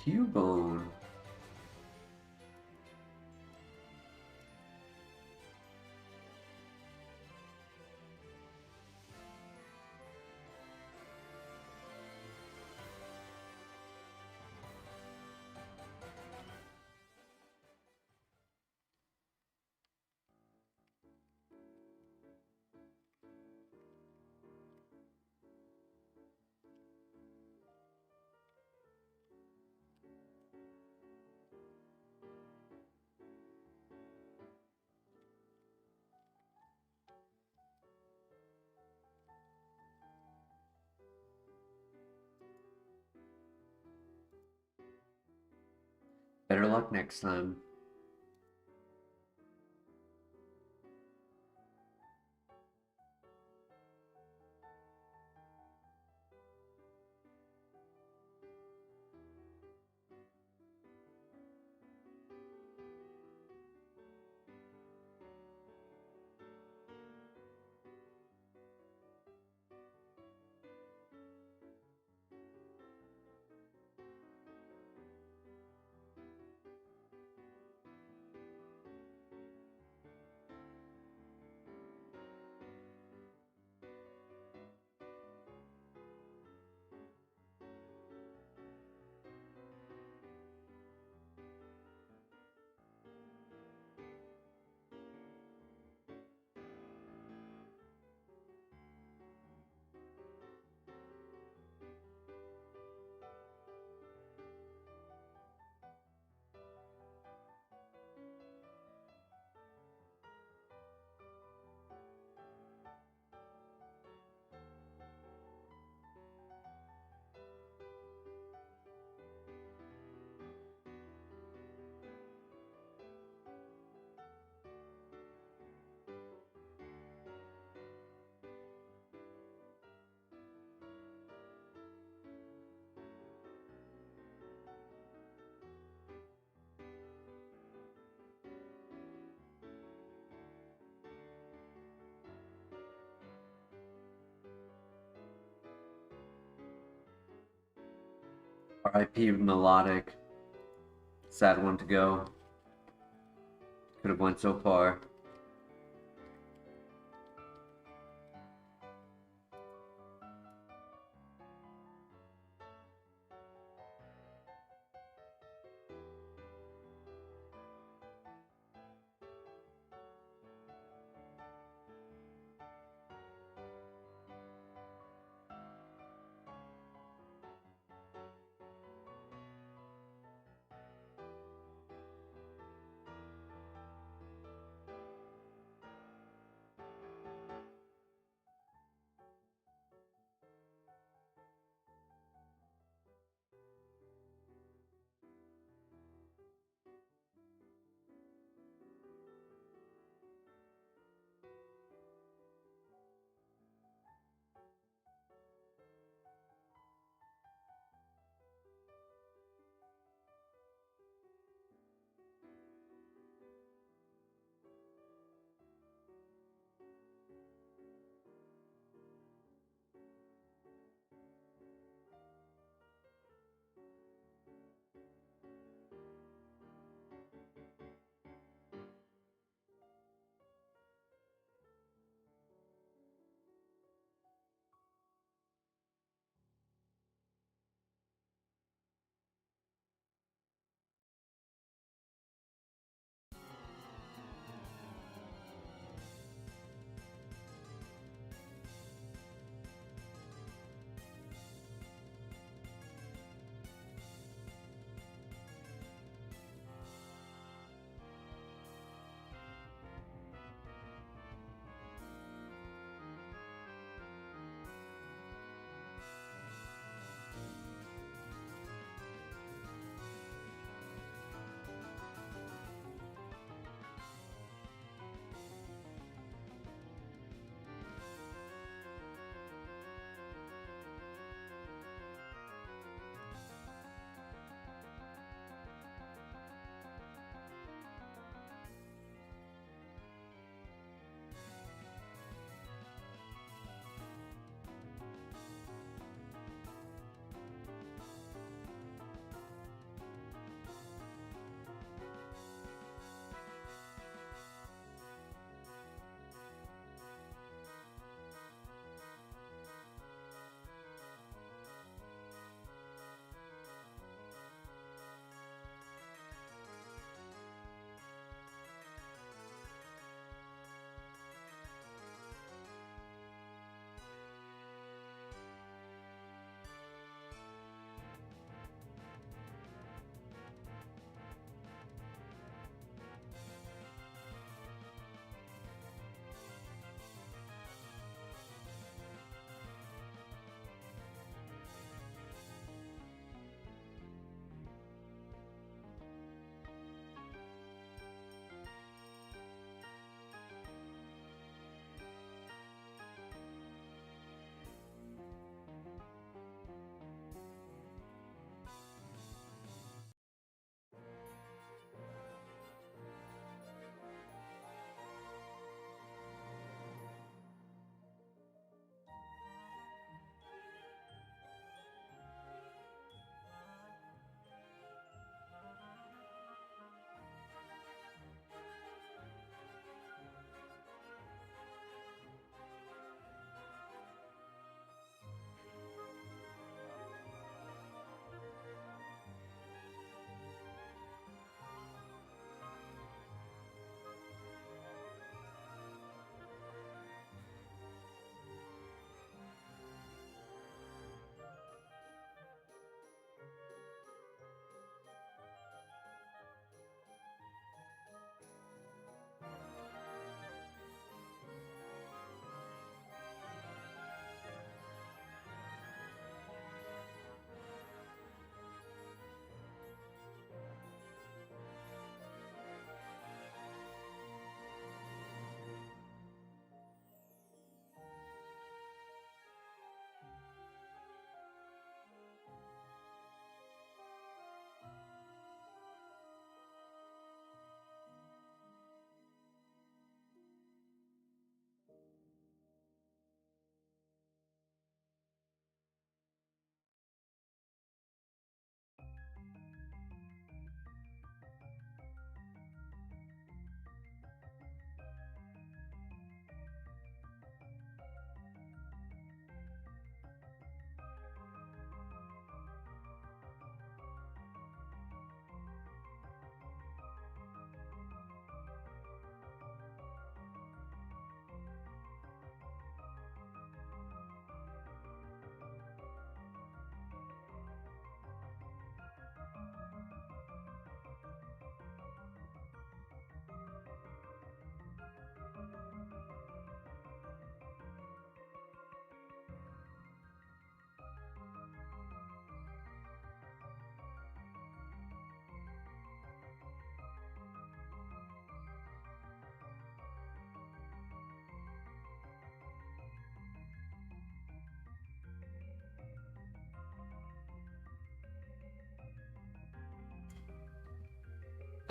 Cubone. Better luck next time. RIP Melodic. Sad one to go. Could have went so far.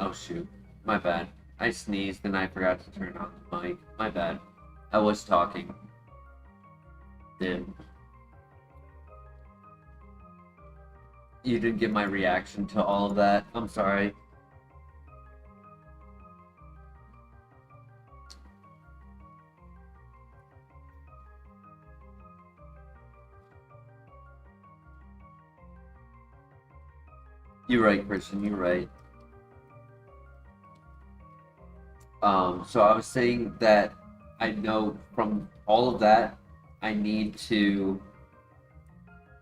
Oh shoot. My bad. I sneezed and I forgot to turn on the mic. My bad. I was talking. Did. You didn't get my reaction to all of that. I'm sorry. You're right, Christian. You're right. So I was saying that I know from all of that, I need to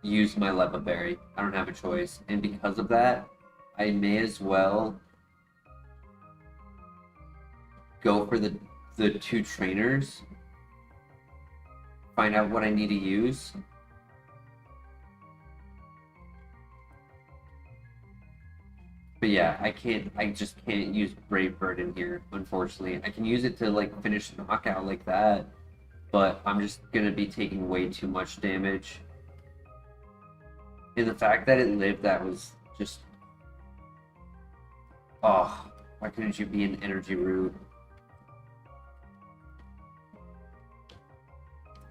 use my Lepa Berry. I don't have a choice. And because of that, I may as well go for the two trainers, find out what I need to use. But yeah, I just can't use Brave Bird in here, unfortunately. I can use it to like finish the knockout like that, but I'm just gonna be taking way too much damage. And the fact that it lived, that was just... Oh, why couldn't you be an energy root?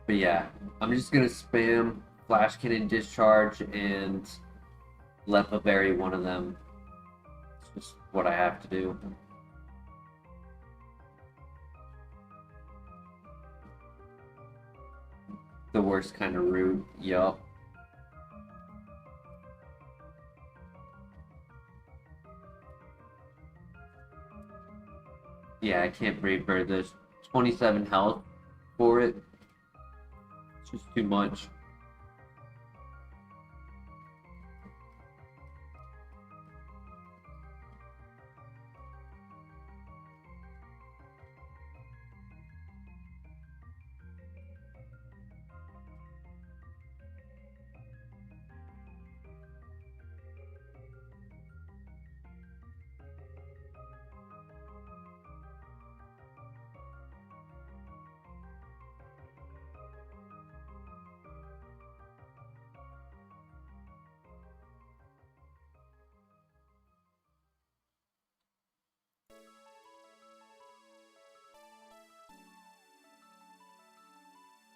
But yeah, I'm just gonna spam Flash Cannon Discharge and Lepa Berry one of them. It's just what I have to do. The worst kind of route, yup. Yeah, I can't Brave Bird. There's 27 health for it. It's just too much.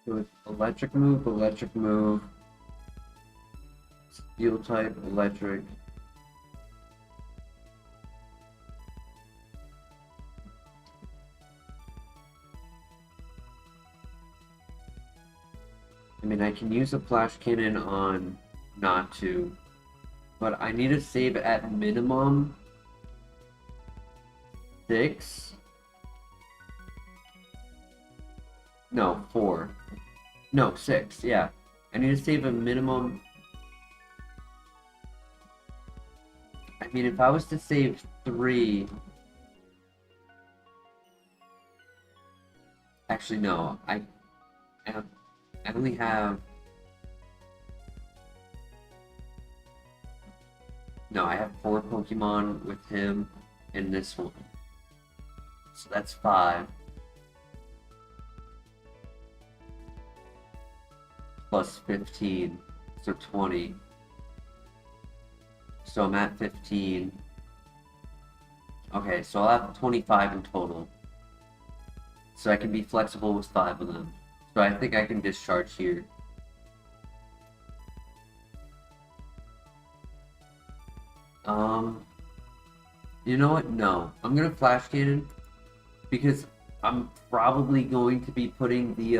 So it's electric move, steel type, electric. I mean, I can use a Flash Cannon on not to, but I need to save at minimum 6. No, 4. No, 6, yeah. I need to save a minimum... I mean, if I was to save 3... Actually, no. I only have... No, I have 4 Pokemon with him and this one. So that's 5. Plus 15, so 20. So I'm at 15. Okay, so I'll have 25 in total. So I can be flexible with 5 of them. So I think I can discharge here. You know what? No. I'm gonna Flash Cannon because I'm probably going to be putting the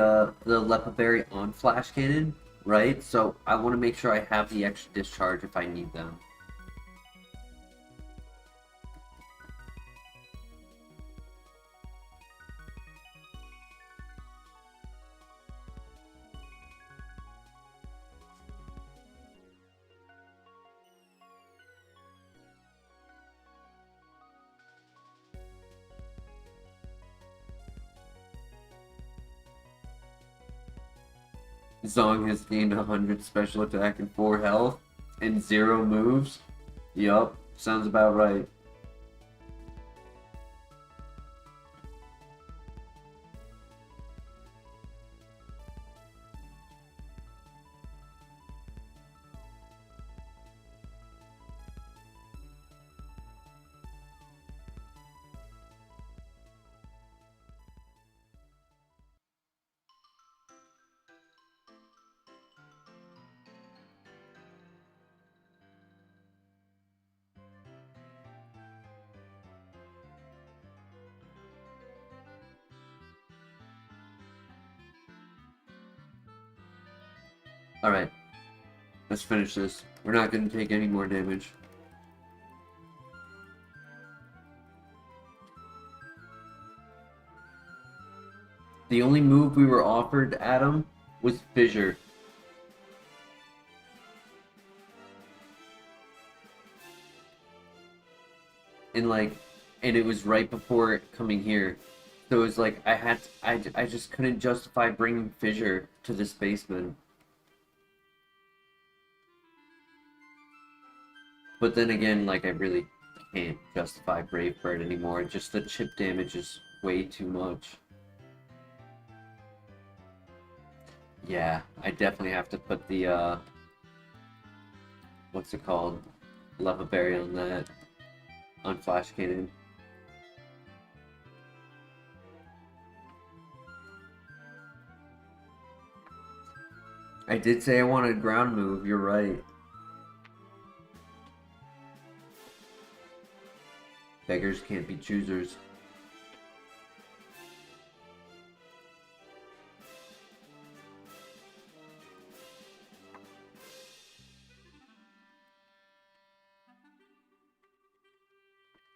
Lepa Berry on Flash Cannon, right? So I want to make sure I have the extra discharge if I need them. Zong has gained 100 special attack and 4 health and 0 moves. Yup, sounds about right. Alright. Let's finish this. We're not going to take any more damage. The only move we were offered, Adam, was Fissure. And it was right before coming here. So it was like, I just couldn't justify bringing Fissure to this basement. But then again, like, I really can't justify Brave Bird anymore. Just the chip damage is way too much. Yeah, I definitely have to put the, what's it called? Leva Berry on that. On Flash Cannon. I did say I wanted ground move, you're right. Beggars can't be choosers.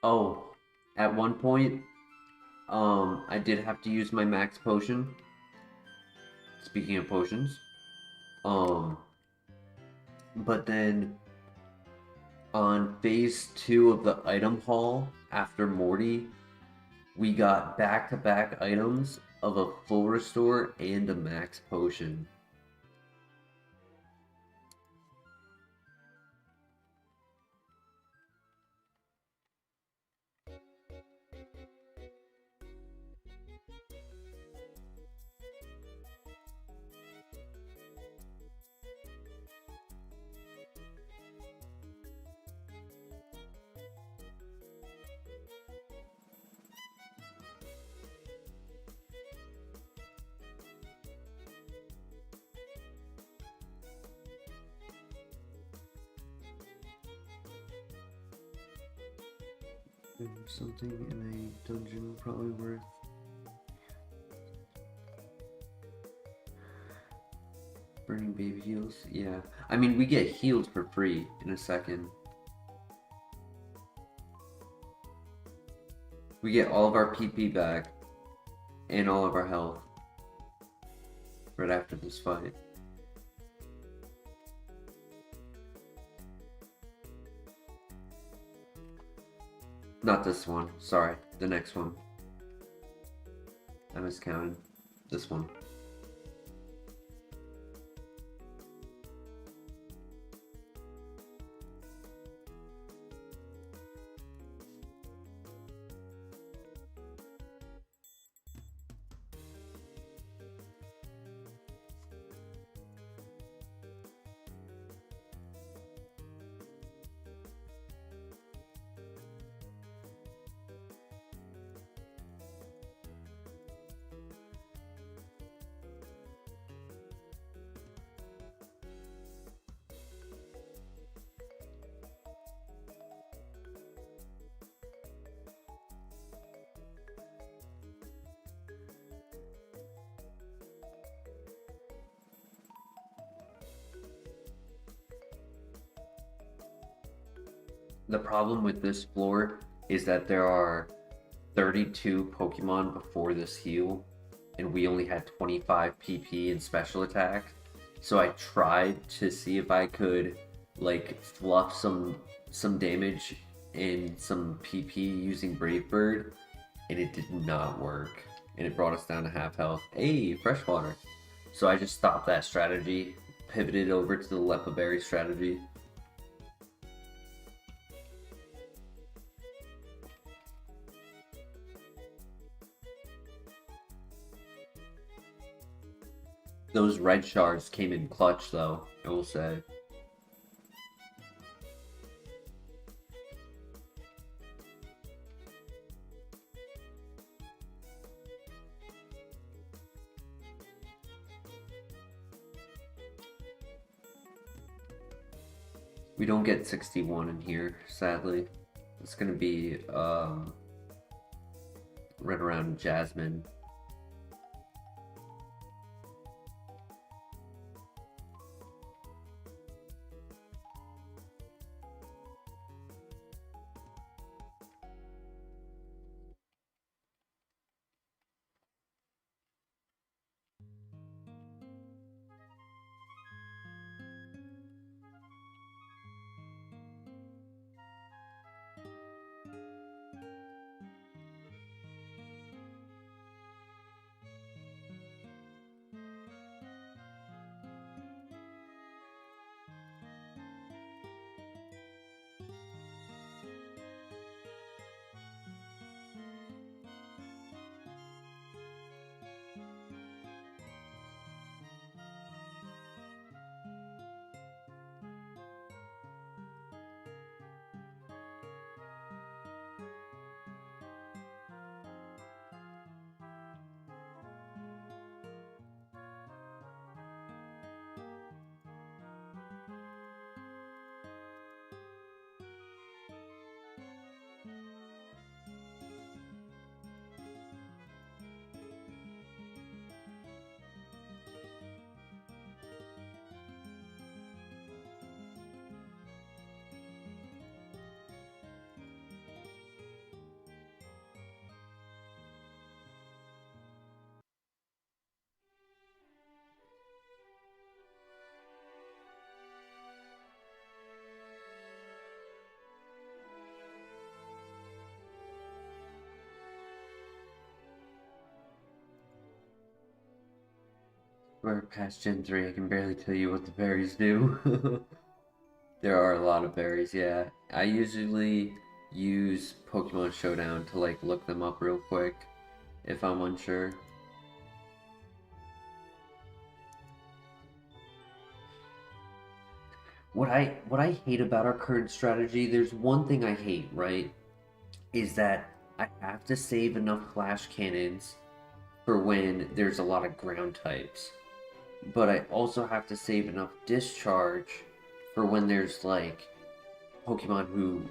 Oh, at one point, I did have to use my max potion. Speaking of potions. But then on phase 2 of the item haul after Morty, we got back-to-back items of a full restore and a max potion. Something in a dungeon probably worth. Burning baby heals? Yeah. I mean, we get healed for free in a second. We get all of our PP back and all of our health right after this fight. Not this one, sorry, the next one. I miscounted. This one. The problem with this floor is that there are 32 Pokemon before this heal, and we only had 25 PP and special attack. So I tried to see if I could like fluff some damage and some PP using Brave Bird, and it did not work. And it brought us down to half health. Hey, freshwater. So I just stopped that strategy, pivoted over to the Lepa Berry strategy. Those red shards came in clutch, though, I will say. We don't get 61 in here, sadly. It's gonna be right around We're past Gen 3, I can barely tell you what the berries do. There are a lot of berries, yeah. I usually use Pokemon Showdown to like look them up real quick if I'm unsure. What I hate about our current strategy, there's one thing I hate, right? Is that I have to save enough flash cannons for when there's a lot of ground types. But I also have to save enough discharge for when there's like Pokemon who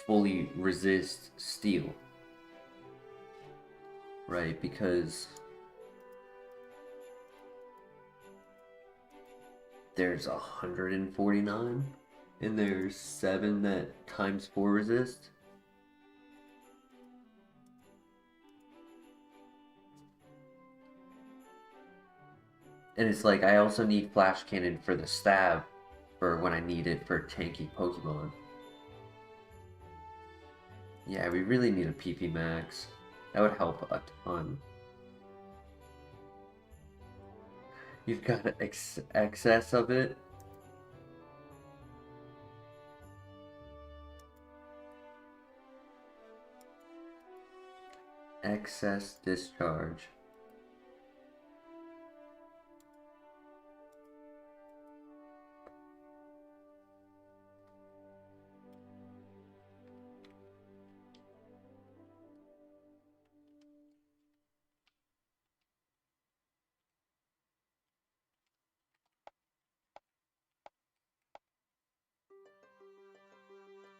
fully resist steel. Right? Because there's 149 and there's 7 that times 4 resist. And it's like I also need Flash Cannon for the stab for when I need it for tanky Pokemon. Yeah, we really need a PP Max. That would help a ton. You've got excess of it. Excess discharge.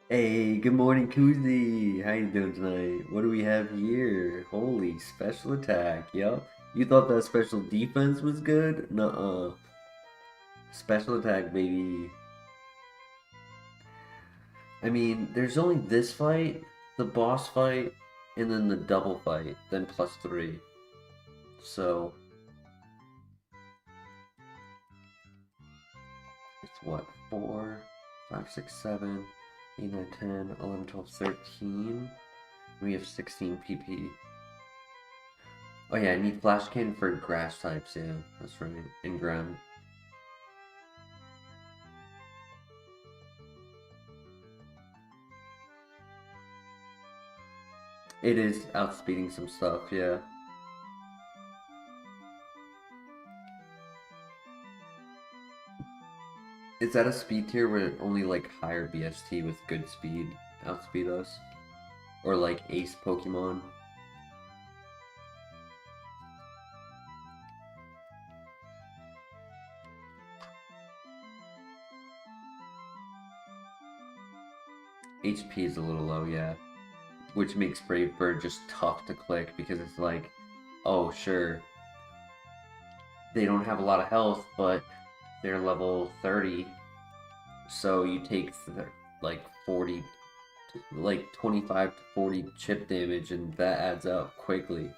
Hey, good morning, Koozie. How you doing tonight? What do we have here? Holy, special attack. Yup. You thought that special defense was good? Nuh-uh. Special attack, baby. I mean, there's only this fight, the boss fight, and then the double fight, then +3. So, it's what? 4, 5, 6, 7, 8, 9, 10, 11, 12, 13. We have 16 PP. Oh yeah, I need Flash Cannon for grass types, yeah, that's right, and ground. It is outspeeding some stuff, yeah. Is that a speed tier where only like higher BST with good speed outspeed us? Or like ace Pokemon? HP is a little low, yeah. Which makes Brave Bird just tough to click because it's like, oh sure, they don't have a lot of health, but they're level 30, so you take like 40, like 25 to 40 chip damage, and that adds up quickly.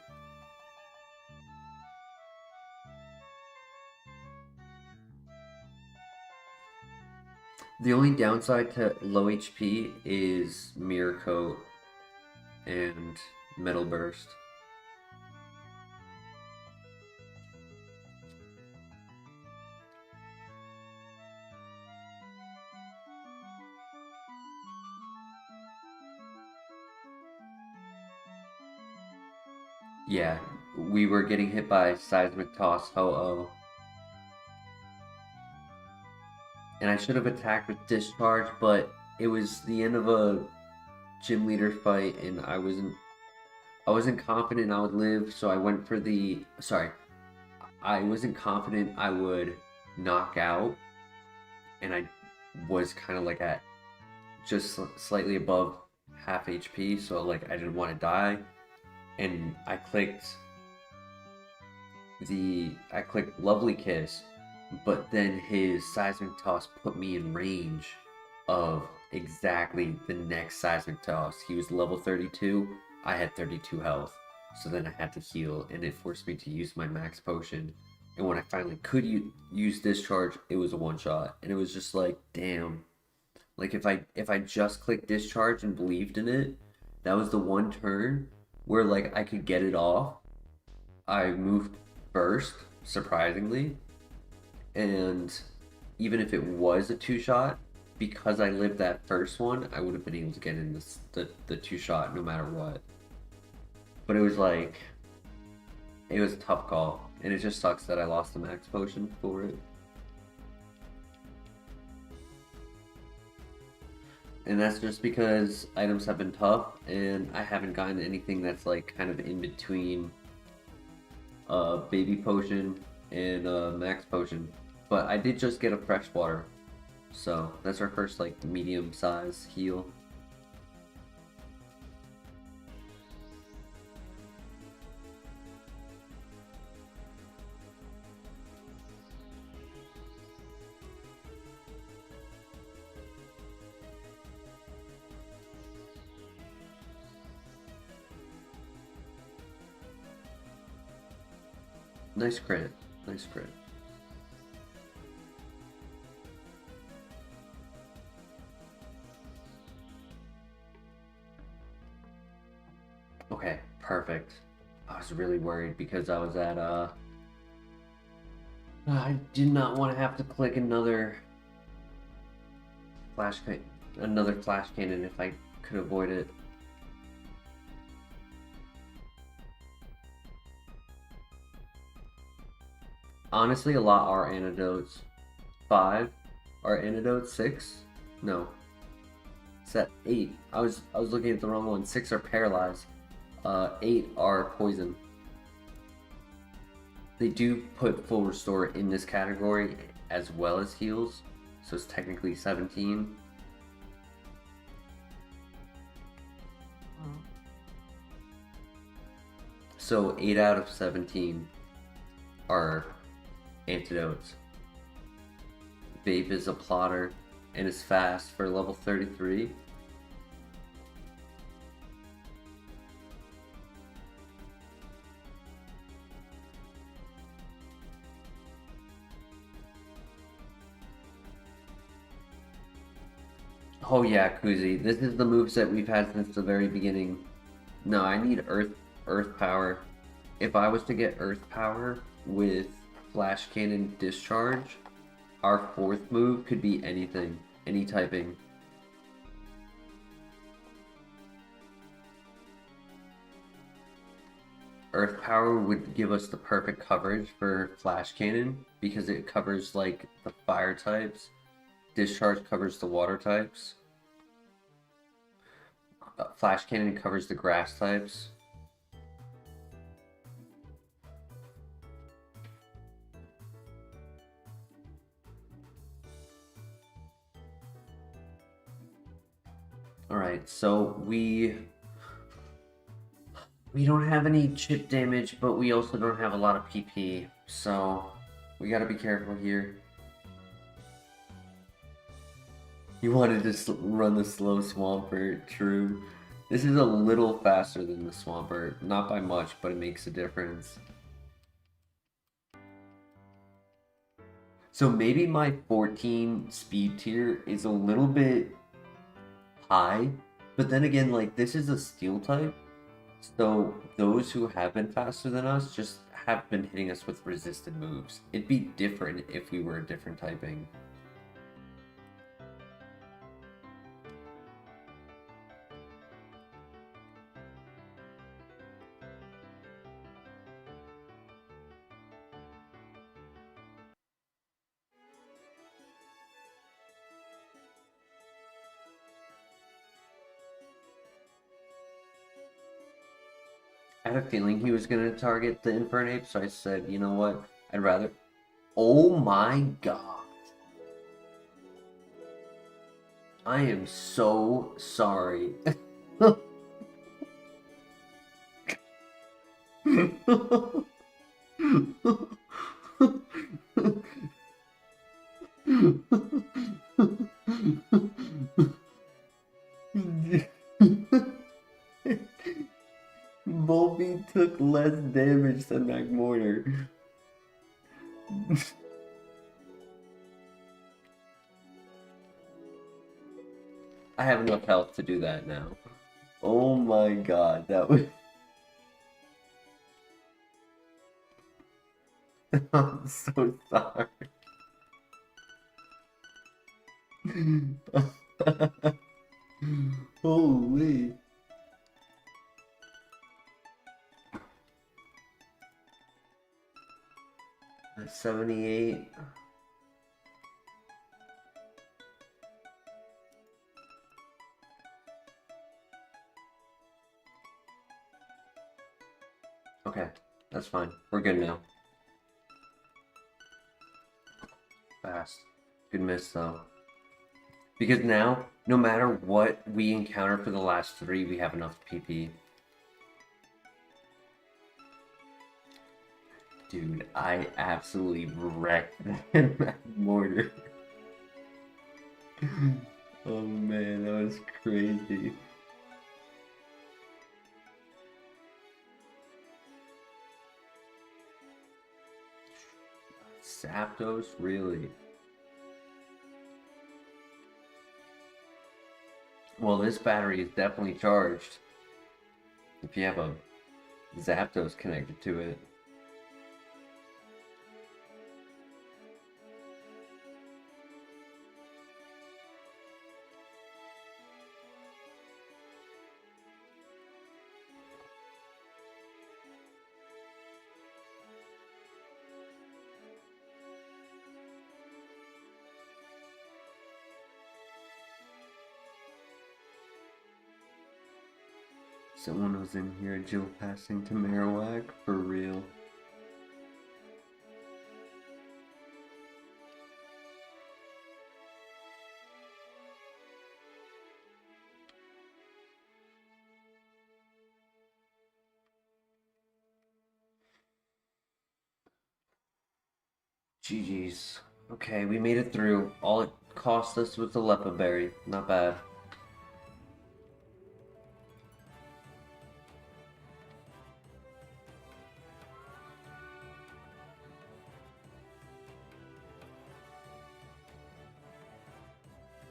The only downside to low HP is Mirror Coat and Metal Burst. Yeah, we were getting hit by Seismic Toss Ho-Oh. And I should have attacked with Discharge, but it was the end of a gym leader fight, and I wasn't confident I would live, so I went for the... Sorry. I wasn't confident I would knock out, and I was kind of like at just slightly above half HP, so like I didn't want to die. And I clicked Lovely Kiss, but then his Seismic Toss put me in range of exactly the next Seismic Toss. He was level 32, I had 32 health, so then I had to heal, and it forced me to use my max potion. And when I finally could use Discharge, it was a one-shot, and it was just like, damn. Like if I just clicked Discharge and believed in it, that was the one turn where like I could get it off. I moved first, surprisingly, and even if it was a two-shot, because I lived that first one, I would have been able to get in the two-shot no matter what. But it was like, it was a tough call, and it just sucks that I lost the max potion for it. And that's just because items have been tough, and I haven't gotten anything that's like kind of in between baby potion and max potion. But I did just get a freshwater, so that's our first like medium size heal. Nice crit. Nice crit. Okay, perfect. I was really worried because I was at I did not want to have to click another flash cannon if I could avoid it. Honestly, a lot are antidotes. 5 are antidotes. 6? No. It's at 8. I was looking at the wrong one. 6 are paralyzed. 8 are poison. They do put full restore in this category as well as heals, so it's technically 17. So 8 out of 17 are antidotes. Vape is a plotter and is fast for level 33. Oh yeah, Kuzi. This is the moveset we've had since the very beginning. No, I need Earth Power. If I was to get Earth Power with Flash Cannon Discharge, our 4th move could be anything. Any typing. Earth Power would give us the perfect coverage for Flash Cannon because it covers like the fire types. Discharge covers the water types. Flash Cannon covers the grass types. Alright, so we don't have any chip damage, but we also don't have a lot of PP, so we gotta be careful here. You wanted to run the slow Swampert, true. This is a little faster than the Swampert, not by much, but it makes a difference. So maybe my 14 speed tier is a little bit high, but then again, like, this is a steel type, so those who have been faster than us just have been hitting us with resisted moves. It'd be different if we were a different typing. I had a feeling he was gonna target the Infernape, so I said, you know what, I'd rather... Oh my god. I am so sorry. Volbeat took less damage than McMortar. I have enough health to do that now. Oh my god, that was... I'm so sorry. Holy. That's 78. Okay, that's fine. We're good now. Fast. Good miss though. Because now, no matter what we encounter for the last 3, we have enough PP. Dude, I absolutely wrecked that mortar. Oh man, that was crazy. Zapdos, really? Well, this battery is definitely charged. If you have a Zapdos connected to it. Someone was in here dual passing to Marowak, for real. GG's. Okay, we made it through. All it cost us was the Lepa Berry. Not bad.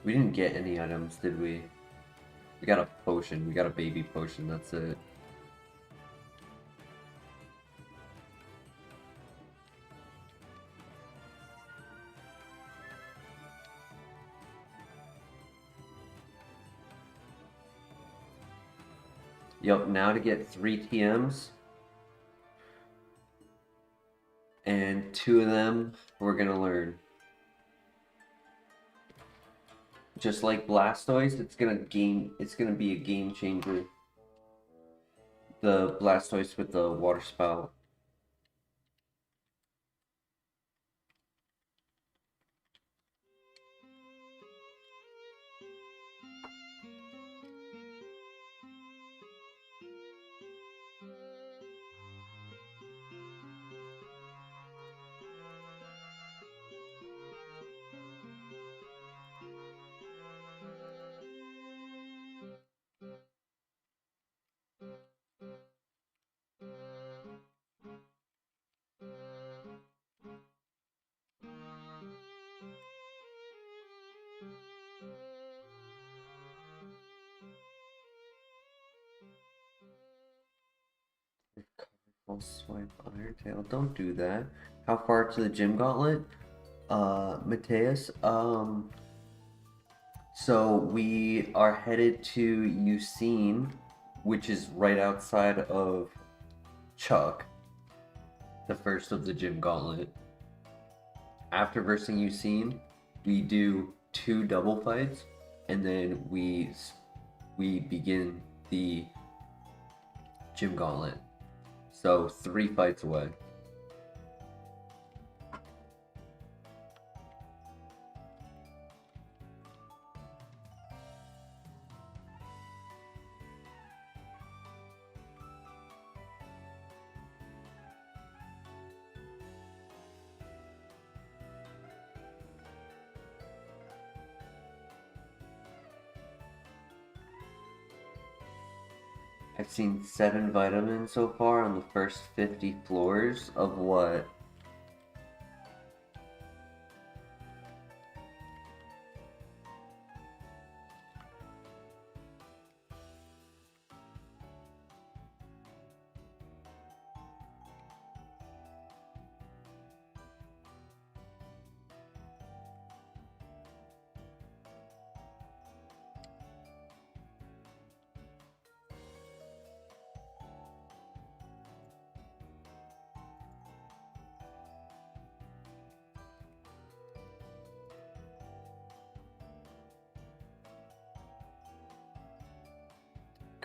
We didn't get any items, did we? We got a potion. We got a baby potion, that's it. Yup, now to get 3 TMs. And 2 of them we're gonna learn. Just like Blastoise, it's gonna be a game changer. The Blastoise with the water spout. Full swipe Iron Tail. Don't do that. How far to the gym gauntlet? Mateus, so we are headed to Ucine, which is right outside of Chuck, the first of the gym gauntlet. After versing Ucine, we do 2 double fights, and then we begin the gym gauntlet. So 3 fights away. I've seen 7 vitamins so far on the first 50 floors of what?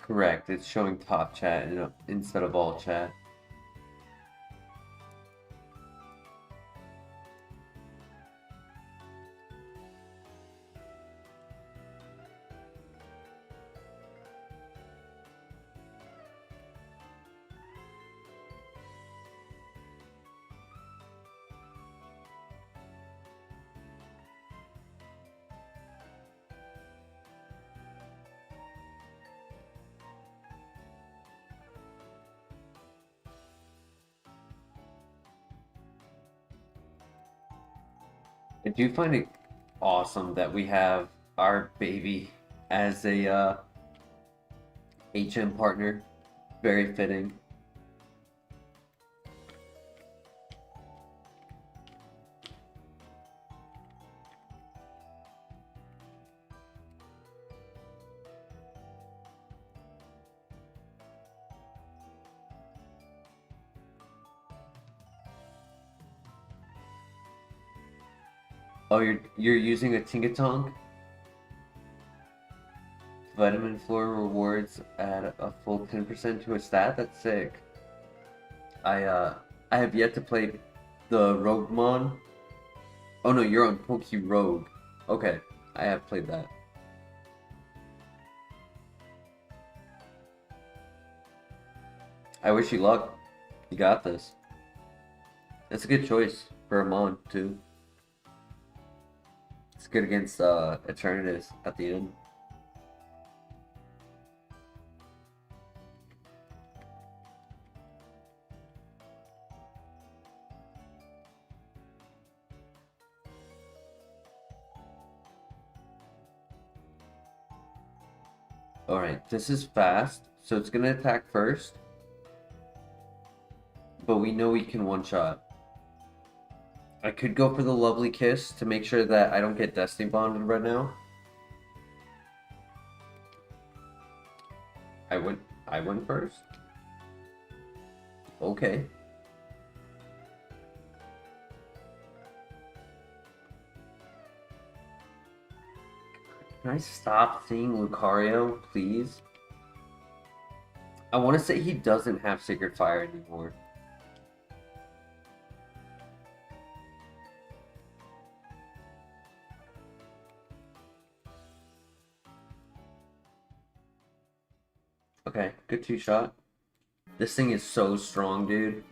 Correct. It's showing top chat instead of all chat. I do find it awesome that we have our baby as a HM partner. Very fitting. Oh, you're using a Tingatong? Vitamin Floor rewards add a full 10% to a stat? That's sick. I have yet to play the Roguemon. Oh no, you're on Poke Rogue. Okay, I have played that. I wish you luck. You got this. That's a good choice for a Mon too. It's good against Eternatus at the end. Alright, this is fast, so it's gonna attack first. But we know we can one-shot. I could go for the Lovely Kiss to make sure that I don't get Destiny Bonded right now. I went first? Okay. Can I stop seeing Lucario, please? I want to say he doesn't have Sacred Fire anymore. Okay, good two-shot. This thing is so strong, dude.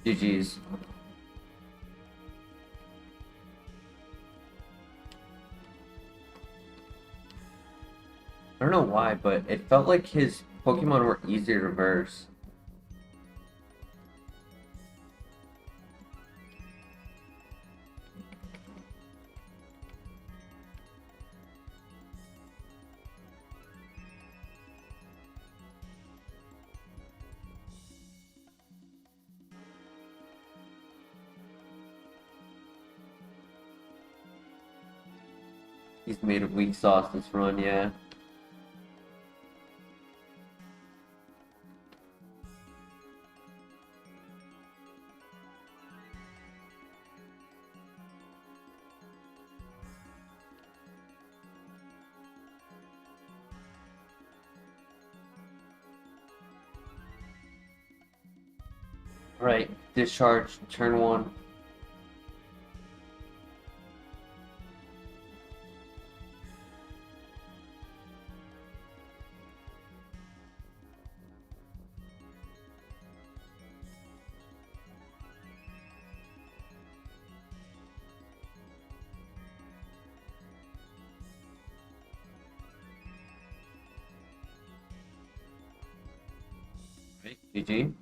GG's. I don't know why, but it felt like his Pokemon were easier to reverse. He's made of weak sauce this run, yeah. Right, discharge, turn one. Right, GG.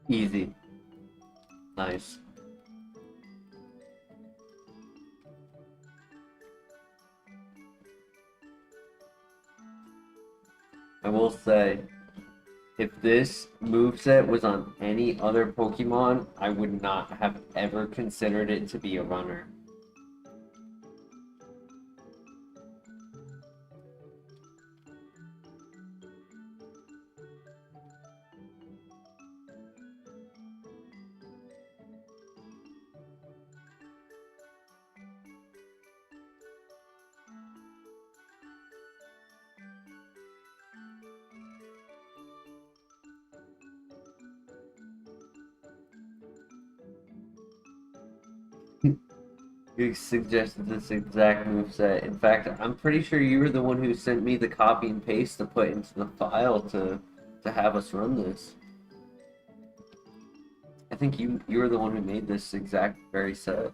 Easy. Nice. I will say, if this moveset was on any other Pokemon, I would not have ever considered it to be a runner. You suggested this exact moveset. In fact, I'm pretty sure you were the one who sent me the copy and paste to put into the file to have us run this. I think you were the one who made this exact very set.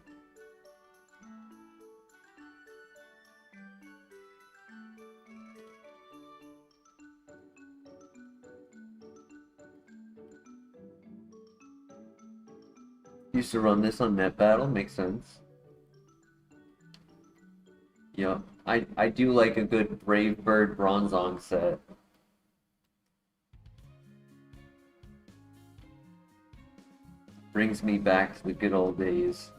Used to run this on Net Battle, makes sense. Yep. I do like a good Brave Bird Bronzong set. Brings me back to the good old days.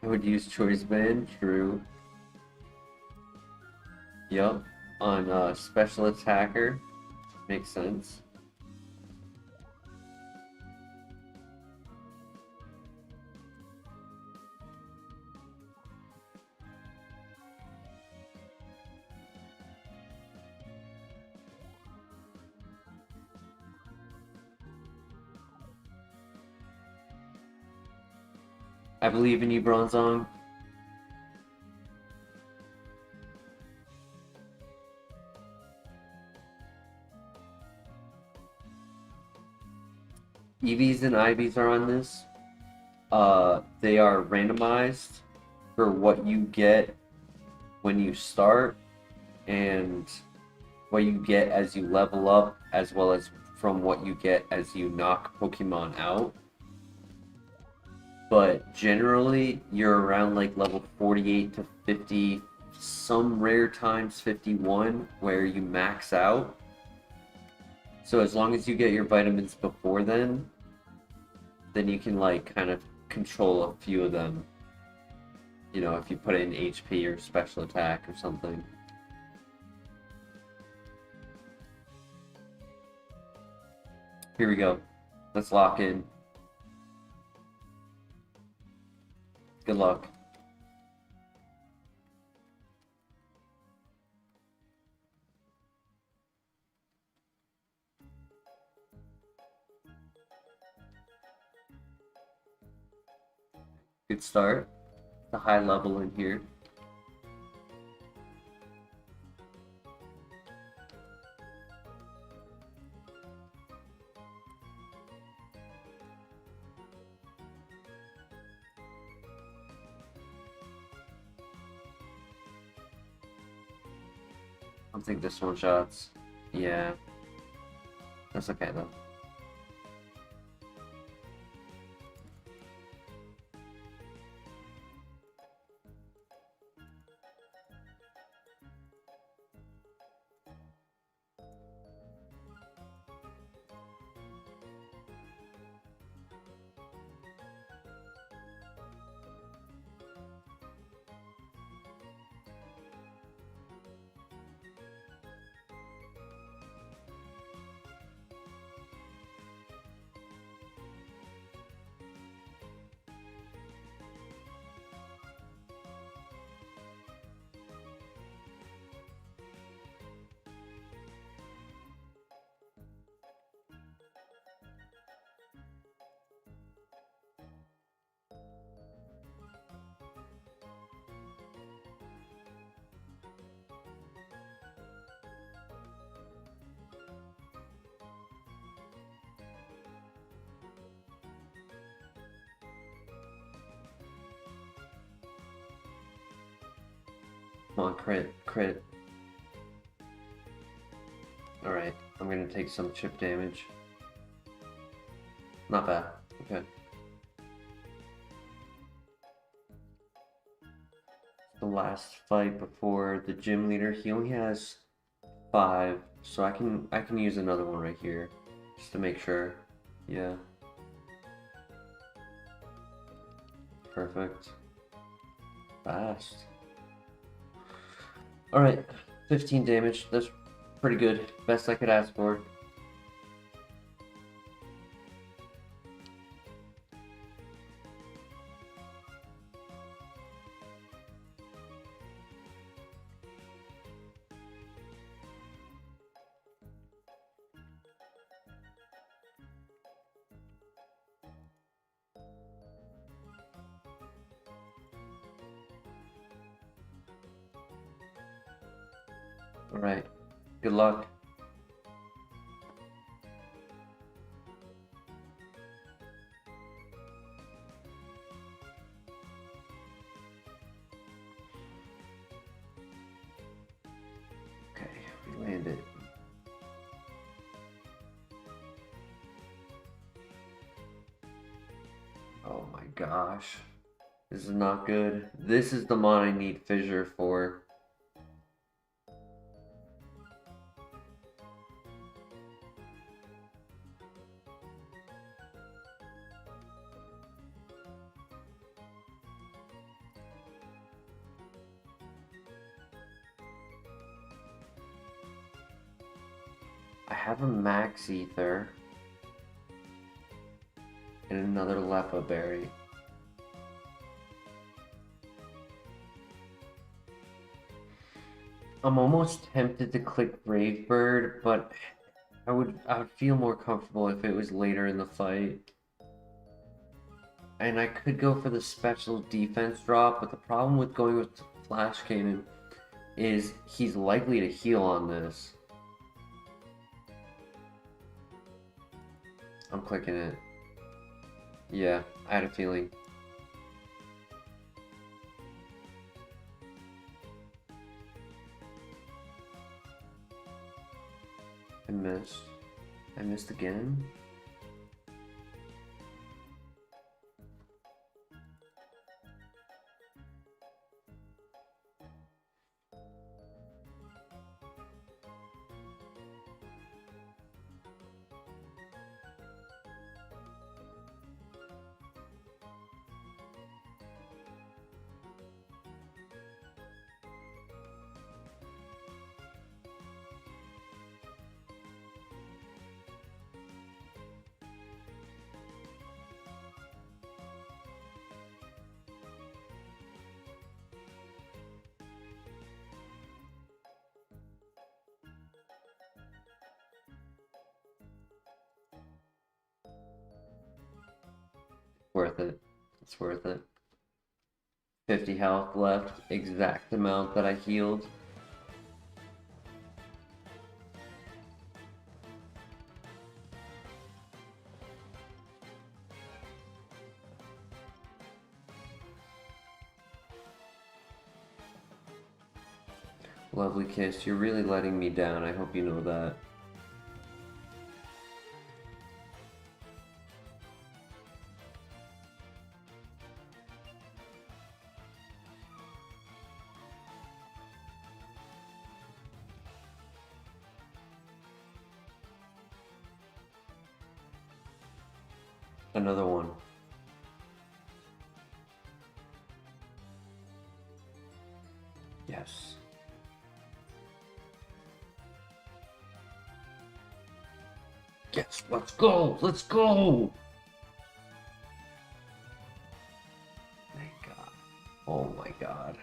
I would use Choice Band, true. Yup. On Special Attacker. Makes sense. I believe in you, Bronzong. EVs and IVs are on this. They are randomized for what you get when you start and what you get as you level up, as well as from what you get as you knock Pokemon out. But generally, you're around like level 48 to 50, some rare times 51, where you max out. So as long as you get your vitamins before then you can like kind of control a few of them. You know, if you put in HP or special attack or something. Here we go. Let's lock in. Good luck. Good start. The high level in here. I don't think this one shots. Yeah. That's okay though. Come on, crit, crit. Alright, I'm gonna take some chip damage. Not bad. Okay. The last fight before the gym leader. He only has 5, so I can use another one right here, just to make sure. Yeah. Perfect. Fast. Alright, 15 damage. That's pretty good. Best I could ask for. Alright, good luck. Okay, we landed. Oh my gosh. This is not good. This is the mon I need fissure for. I have a max ether and another Lepa berry. I'm almost tempted to click Brave Bird, but I would feel more comfortable if it was later in the fight. And I could go for the special defense drop, but the problem with going with Flash Cannon is he's likely to heal on this. I'm clicking it. Yeah, I had a feeling. I missed. I missed again. Worth it. It's worth it. 50 health left, exact amount that I healed. Lovely Kiss, you're really letting me down. I hope you know that. Another one. Yes. Yes, let's go! Let's go! Thank God. Oh my God.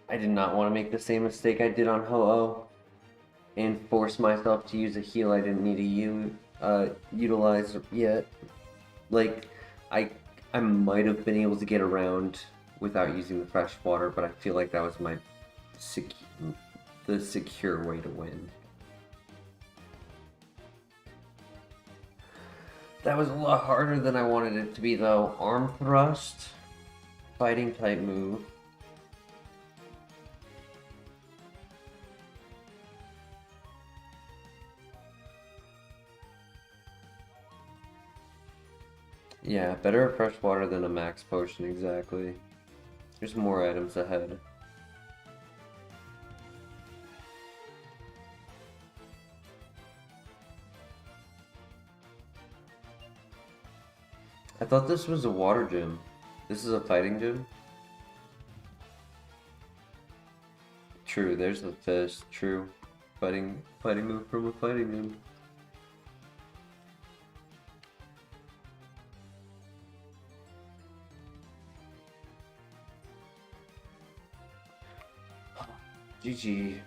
I did not want to make the same mistake I did on Ho-Oh and force myself to use a heal I didn't need to utilize yet. Like, I might have been able to get around without using the fresh water, but I feel like that was my the secure way to win. That was a lot harder than I wanted it to be, though. Arm thrust, fighting type move. Yeah, better a fresh water than a max potion, exactly. There's more items ahead. I thought this was a water gym. This is a fighting gym? True, there's the fist. True. Fighting move from a fighting gym. GG.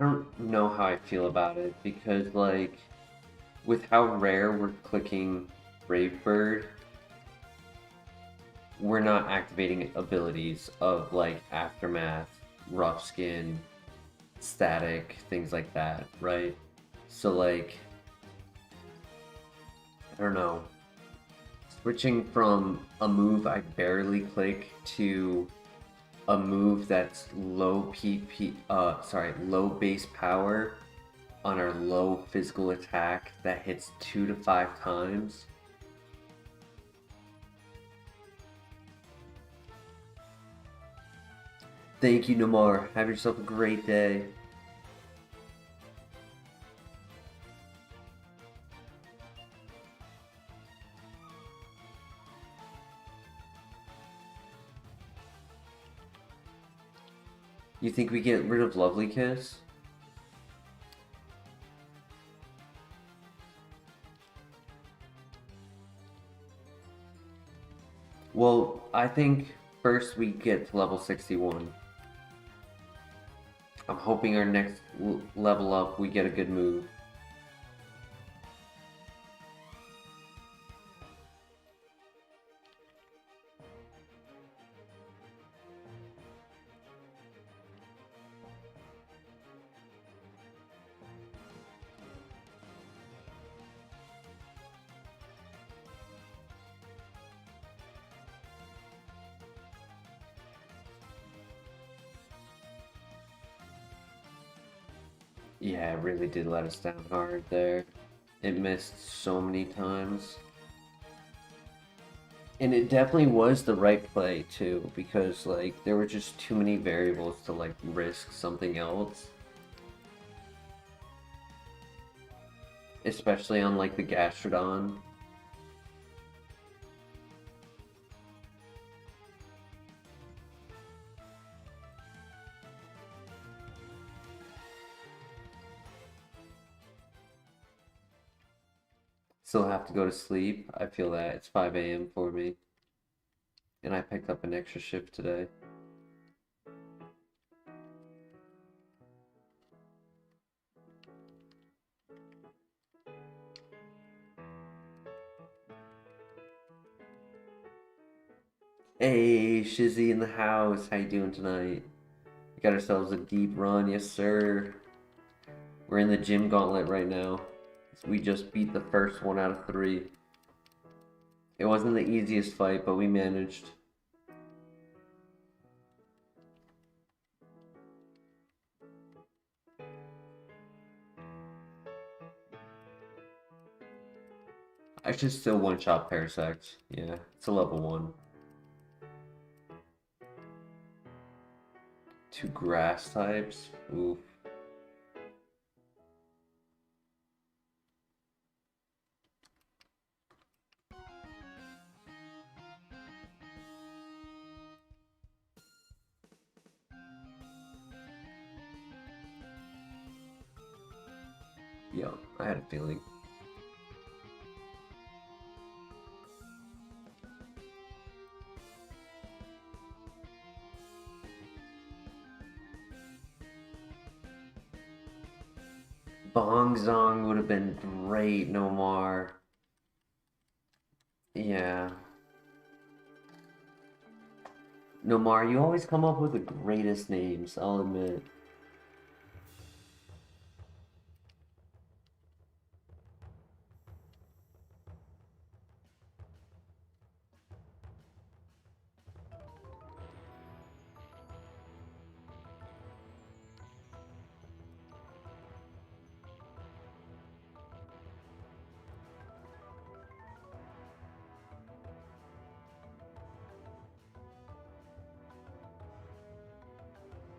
I don't know how I feel about it because, like, with how rare we're clicking Brave Bird, we're not activating abilities of like Aftermath, Rough Skin, Static, things like that, right? So, like, I don't know. Switching from a move I barely click to a move that's low low base power on our low physical attack that hits 2 to 5 times. Thank you, Namar. Have yourself a great day. You think we get rid of Lovely Kiss? Well, I think first we get to level 61. I'm hoping our next level up we get a good move. Yeah, it really did let us down hard there. It missed so many times. And it definitely was the right play too, because like there were just too many variables to like risk something else. Especially on like the Gastrodon. Still have to go to sleep. I feel that. It's 5 a.m. for me. And I picked up an extra shift today. Hey, Shizzy in the house. How you doing tonight? We got ourselves a deep run. Yes, sir. We're in the gym gauntlet right now. We just beat the first one out of 3. It wasn't the easiest fight, but we managed. I should still one-shot Parasect. Yeah, it's a level 1. 2 grass types. Oof. Yo, I had a feeling. Bronzong would have been great, Nomar. Yeah. Nomar, you always come up with the greatest names, I'll admit.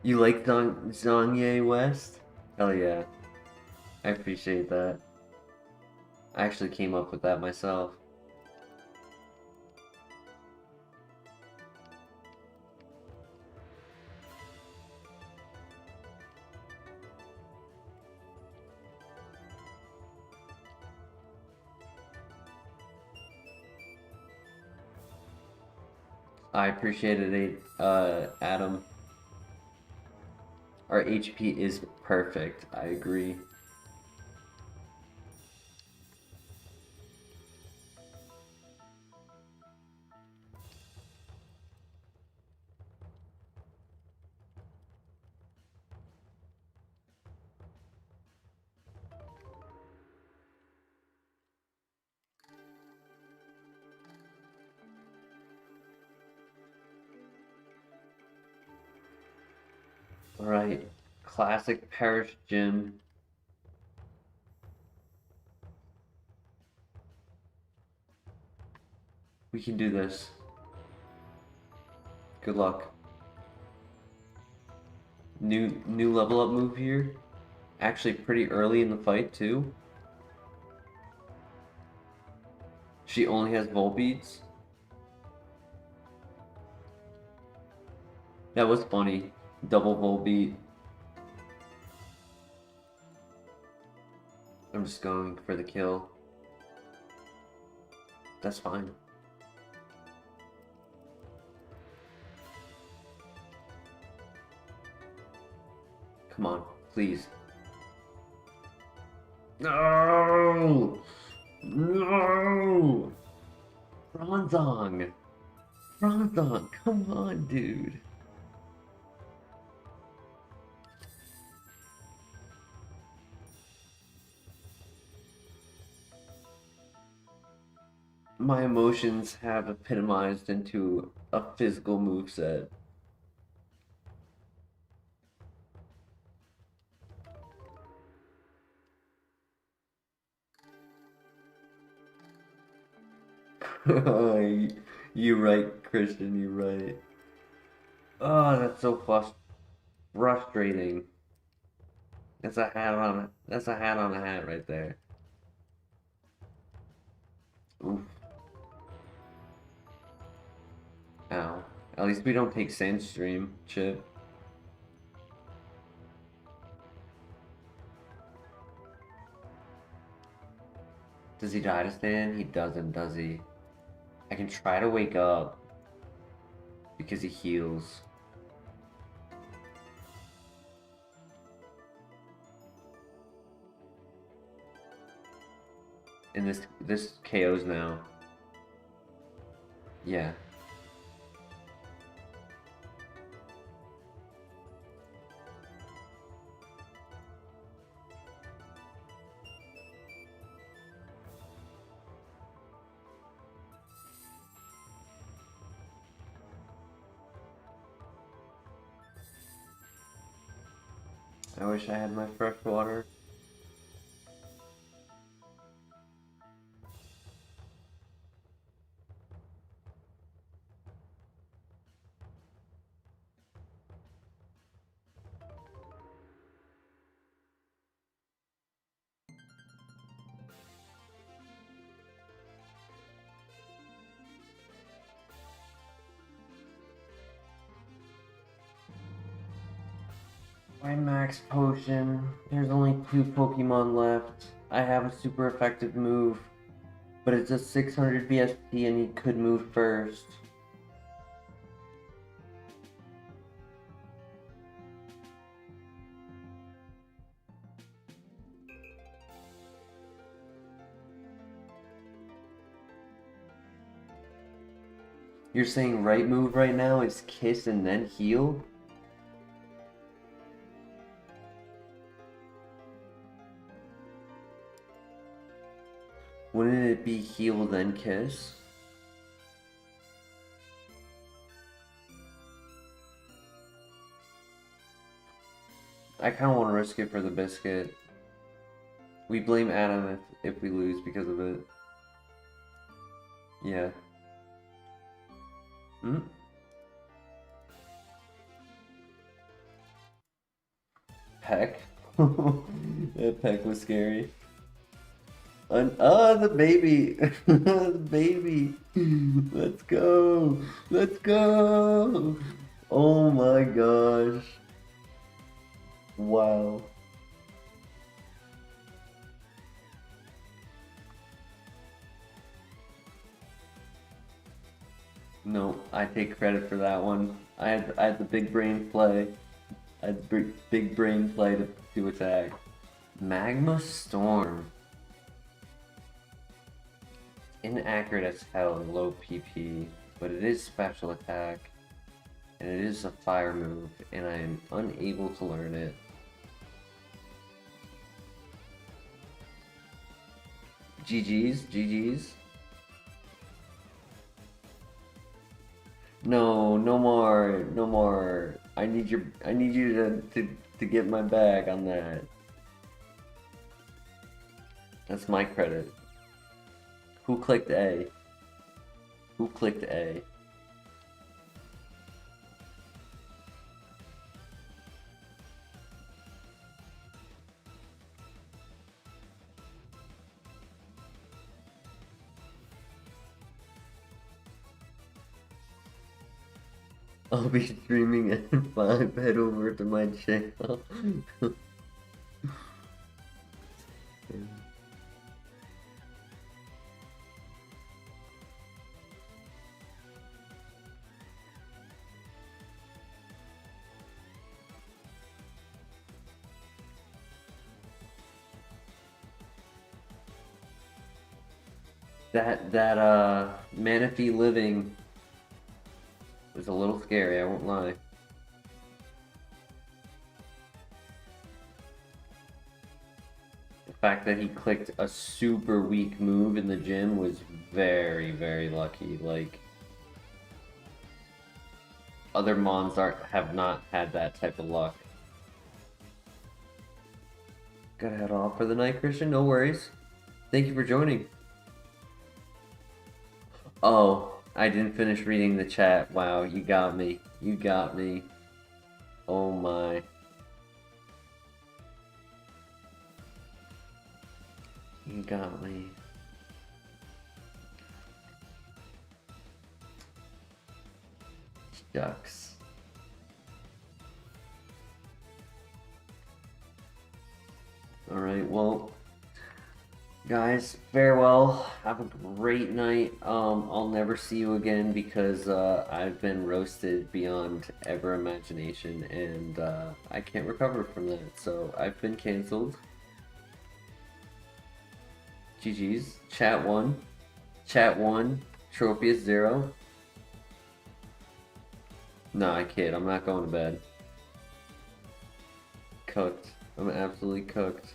You like Zhangye West? Hell yeah. I appreciate that. I actually came up with that myself. I appreciate it, Adam. Our HP is perfect. I agree. Alright. Classic Parish Gym. We can do this. Good luck. New level up move here. Actually pretty early in the fight too. She only has Volbeats. That was funny. Double Volbeat. I'm just going for the kill. That's fine. Come on, please. No! No! Bronzong! Bronzong, come on, dude. My emotions have epitomized into a physical moveset. You're right, Christian, you're right. Oh, that's so frustrating. That's a hat on a hat right there. Oof. Ow. At least we don't take Sandstream, Chip. Does he die to stand? He doesn't, does he? I can try to wake up because he heals. And this KOs now. Yeah. I wish I had my fresh water. My max potion. There's only 2 Pokemon left. I have a super effective move, but it's a 600 BSP and he could move first. You're saying right move right now is kiss and then heal? Wouldn't it be heal then kiss? I kind of want to risk it for the biscuit. We blame Adam if we lose because of it. Yeah. Hmm? Peck? That peck was scary. Oh, the baby! The baby! Let's go! Let's go! Oh my gosh. Wow. No, I take credit for that one. I had the big brain play. I had the big brain play to attack. Magma Storm. Inaccurate as hell and low PP, but it is special attack, and it is a fire move, and I am unable to learn it. GG's, GG's. No, no more, no more. I need you to get my bag on that. That's my credit. Who clicked A? Who clicked A? I'll be streaming at 5. Head over to my channel. That Manaphy living was a little scary, I won't lie. The fact that he clicked a super weak move in the gym was very, very lucky. Like, other mons have not had that type of luck. Gotta head off for the night, Christian. No worries. Thank you for joining. Oh, I didn't finish reading the chat. Wow, you got me. You got me. Oh my. You got me. Shucks. Alright, well, guys, farewell. Have a great night. I'll never see you again because I've been roasted beyond ever imagination, and I can't recover from that. So I've been canceled. GG's. Chat 1. Chat 1. Tropius 0. No, I kid. I'm not going to bed. Cooked. I'm absolutely cooked.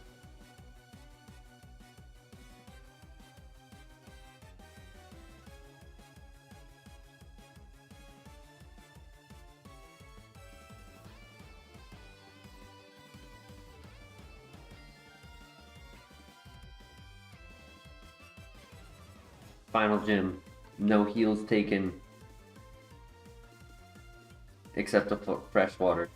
Final gym. No heals taken. Except the fresh water.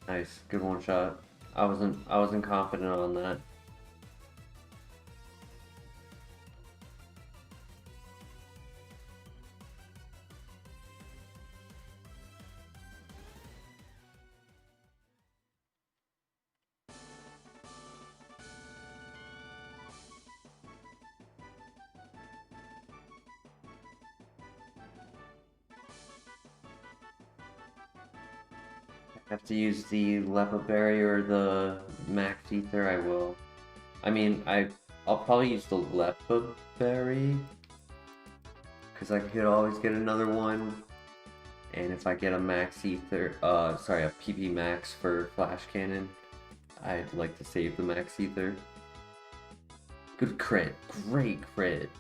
Nice, good one shot. I wasn't confident on that. Have to use the Lepa Berry or the Max Ether, I will. I mean, I'll probably use the Lepa Berry, because I could always get another one. And if I get a Max Ether, sorry, a PP Max for Flash Cannon, I'd like to save the Max Ether. Good crit, great crit.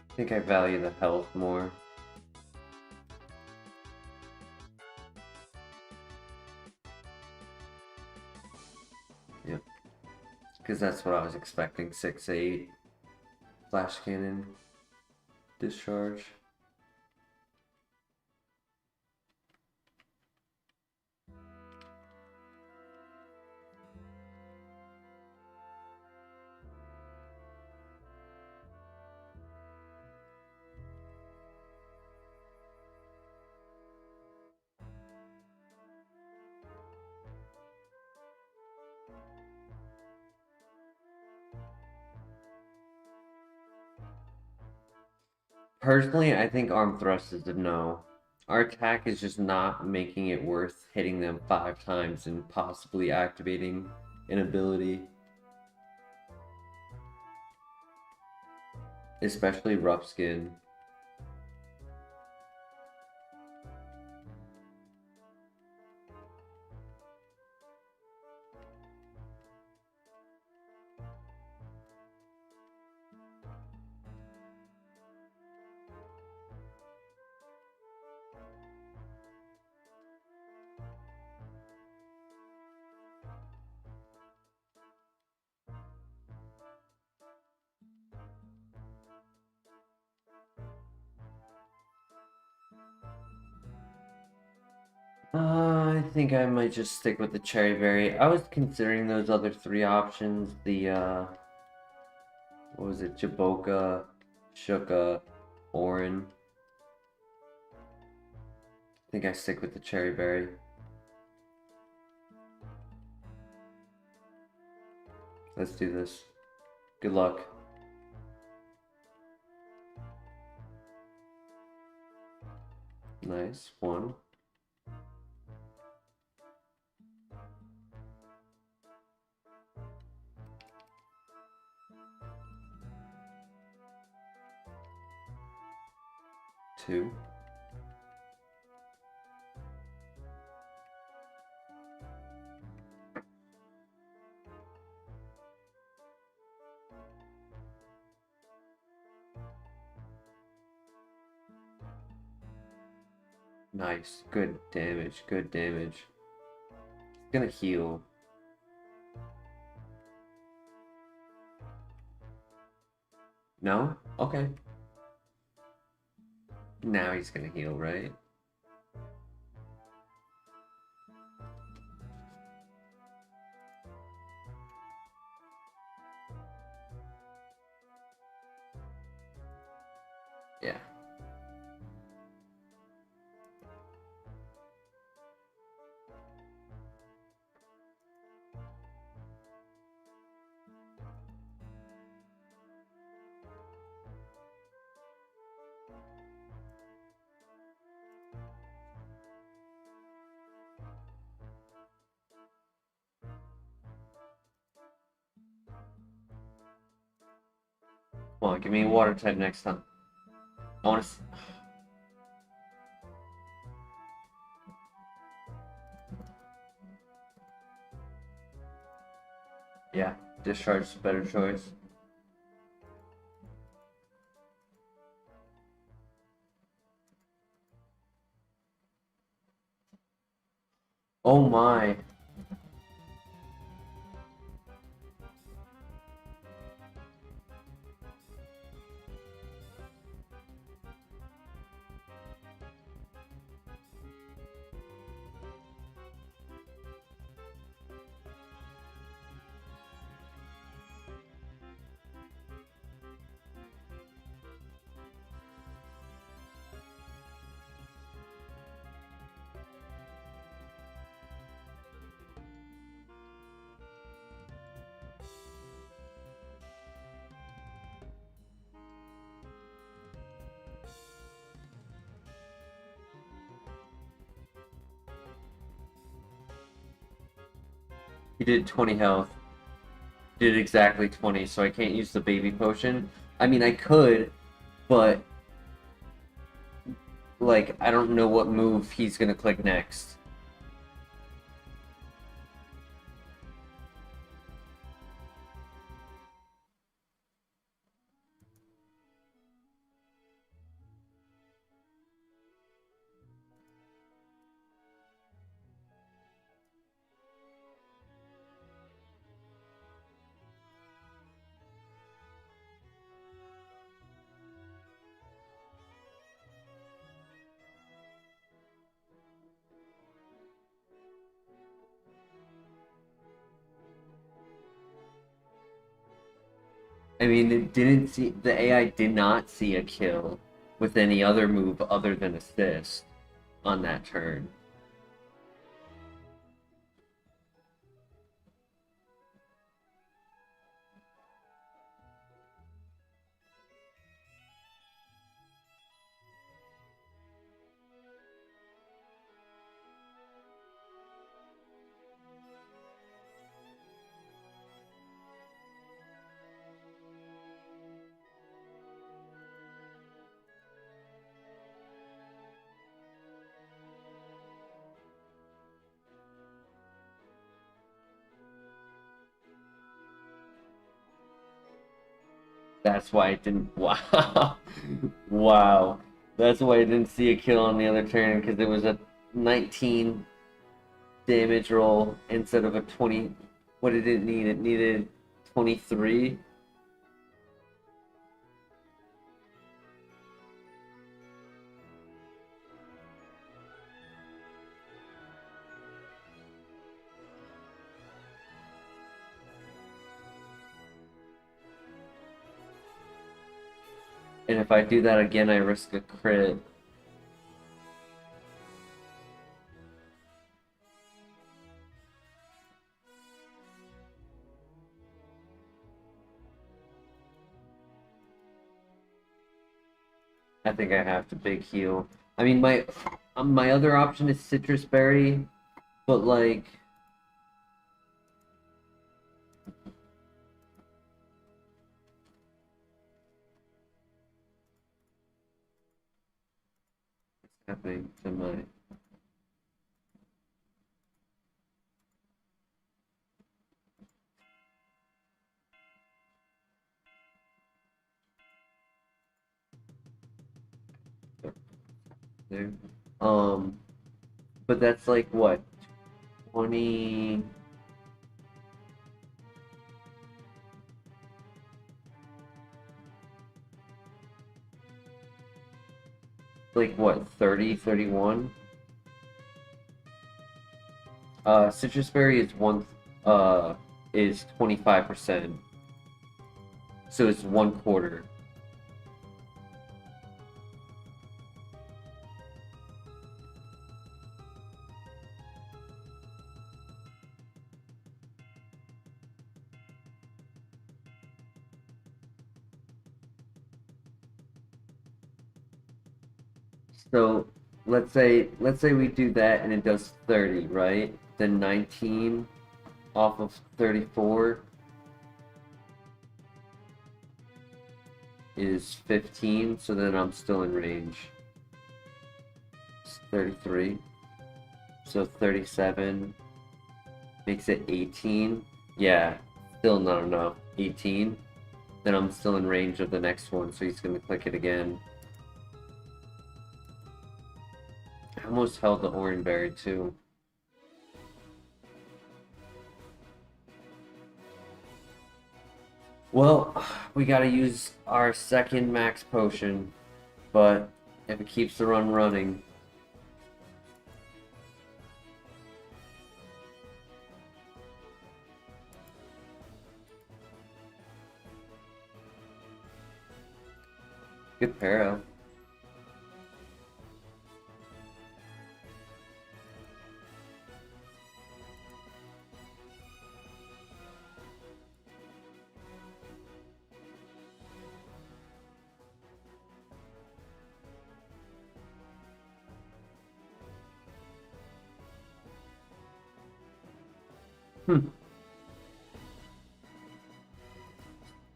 I think I value the health more. Yep. Because that's what I was expecting, 6-8. Flash Cannon. Discharge. Personally, I think arm thrust is a no. Our attack is just not making it worth hitting them 5 times and possibly activating an ability. Especially Rough Skin. I think I might just stick with the Cherry Berry. I was considering those other 3 options. The, what was it? Jaboka, Shuka, Orin. I think I stick with the Cherry Berry. Let's do this. Good luck. Nice. 1. 2. Nice. Good damage. Good damage. It's gonna heal. No? Okay. Now he's gonna heal, right? Yeah. Come on, give me a water type next time. I wanna Yeah, discharge is a better choice. Oh my. He did 20 health. Did exactly 20, so I can't use the baby potion. I mean, I could, but like I don't know what move he's gonna click next. I mean, it didn't see the AI did not see a kill with any other move other than assist on that turn. That's why it didn't. Wow, wow. That's why I didn't see a kill on the other turn because it was a 19 damage roll instead of a 20. What did it need? It needed 23. And if I do that again, I risk a crit. I think I have to big heal. I mean, my other option is citrus berry, but like what's happening to my there? But that's like what 20. Like what 30, 31? Citrus berry is one is 25%. So it's 1/4. So let's say we do that and it does 30, right? Then 19 off of 34 is 15, so then I'm still in range. It's 33. So 37 makes it 18. Yeah, Still not enough. 18. Then I'm still in range of the next one, so he's gonna click it again. I almost held the orange berry too. Well, we gotta use our second max potion, but if it keeps the run running. Good para.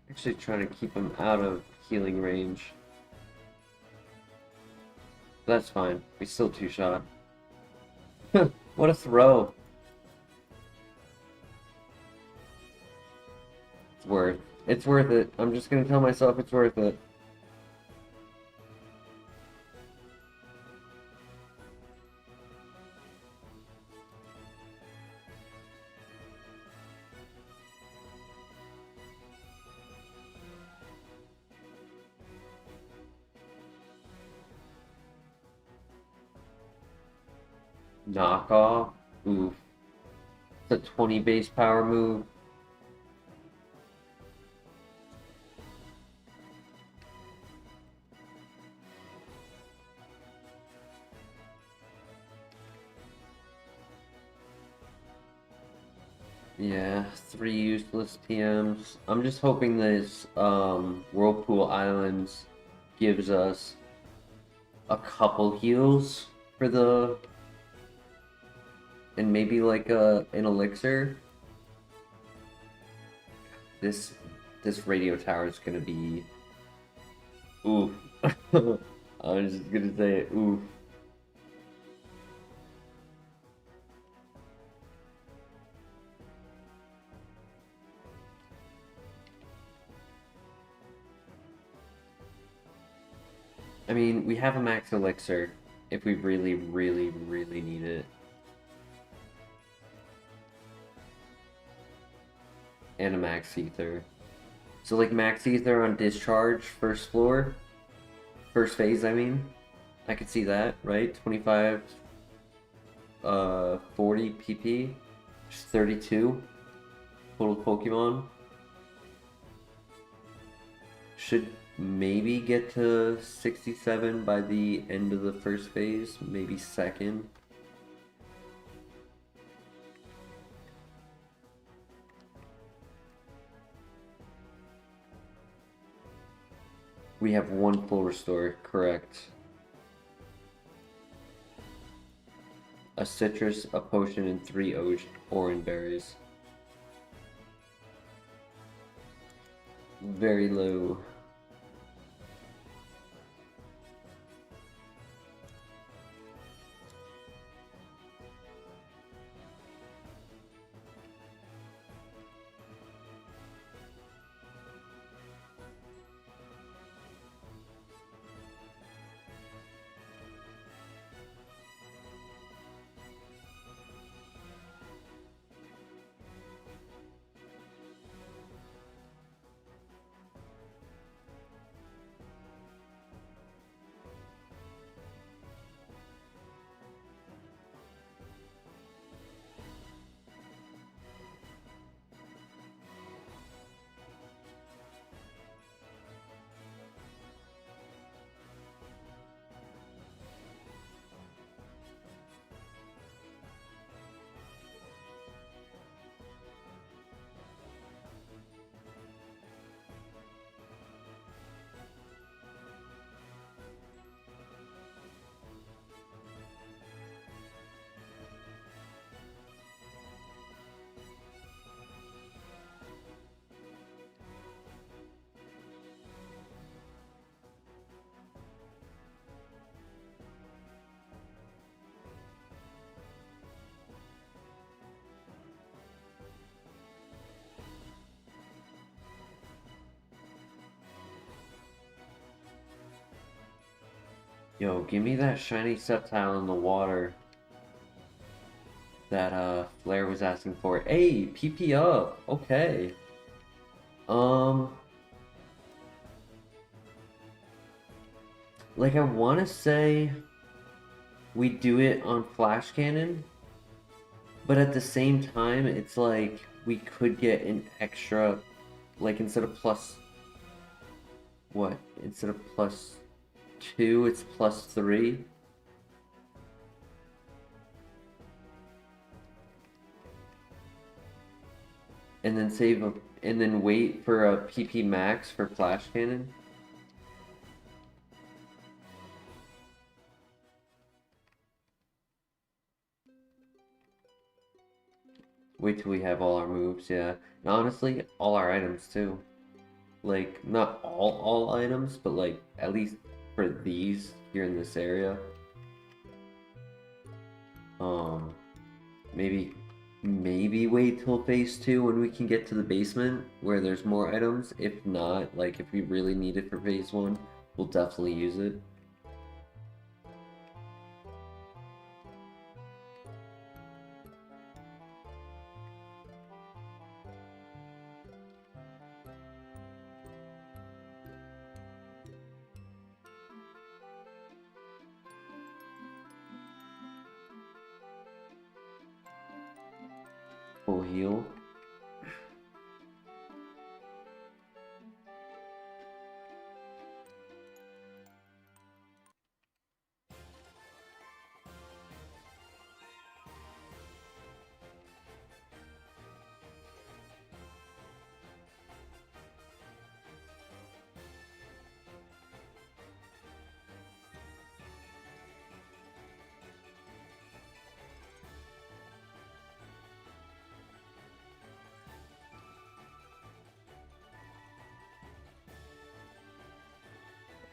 Actually trying to keep him out of healing range. That's fine. We still two-shot. What a throw. It's worth it. I'm just gonna tell myself it's worth it. Knockoff? Oof. It's a 20 base power move. Yeah, 3 useless TMs. I'm just hoping this Whirlpool Islands gives us a couple heals for the... and maybe like an elixir. This radio tower is gonna be... oof. I was just gonna say it, oof. I mean, we have a max elixir if we really, really, really need it. And a max ether. So like max ether on discharge, first floor, first phase I mean. I could see that, right? 25, 40 PP, just 32 total Pokemon. Should maybe get to 67 by the end of the first phase, maybe second. We have 1 full restore, correct. A citrus, a potion, and 3 orange berries. Very low. Yo, give me that shiny Sceptile in the water that Flare was asking for. Hey, PP up. Okay. Um, like I want to say we do it on Flash Cannon, but at the same time, it's like we could get an extra, like instead of plus, what? Instead of +2, it's +3. And then and then wait for a PP max for Flash Cannon. Wait till we have all our moves, yeah. And honestly, all our items too. Like, not all items, but like, at least for these here in this area. Um, maybe, maybe wait till phase 2 when we can get to the basement where there's more items. If not, like, if we really need it for phase 1, we'll definitely use it. Full heal.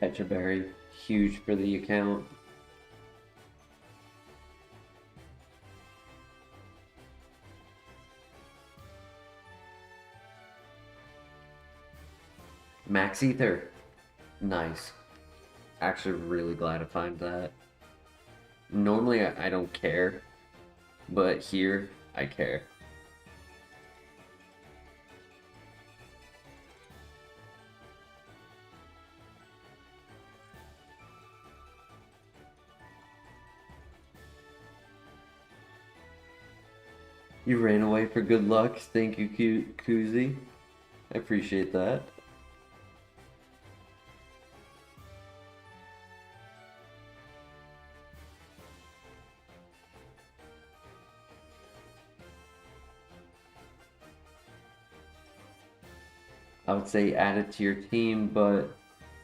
Petraberry, huge for the account. Max Ether. Nice. Actually really glad to find that. Normally I don't care, but here I care. You ran away for good luck. Thank you, Kuzi. I appreciate that. I would say add it to your team, but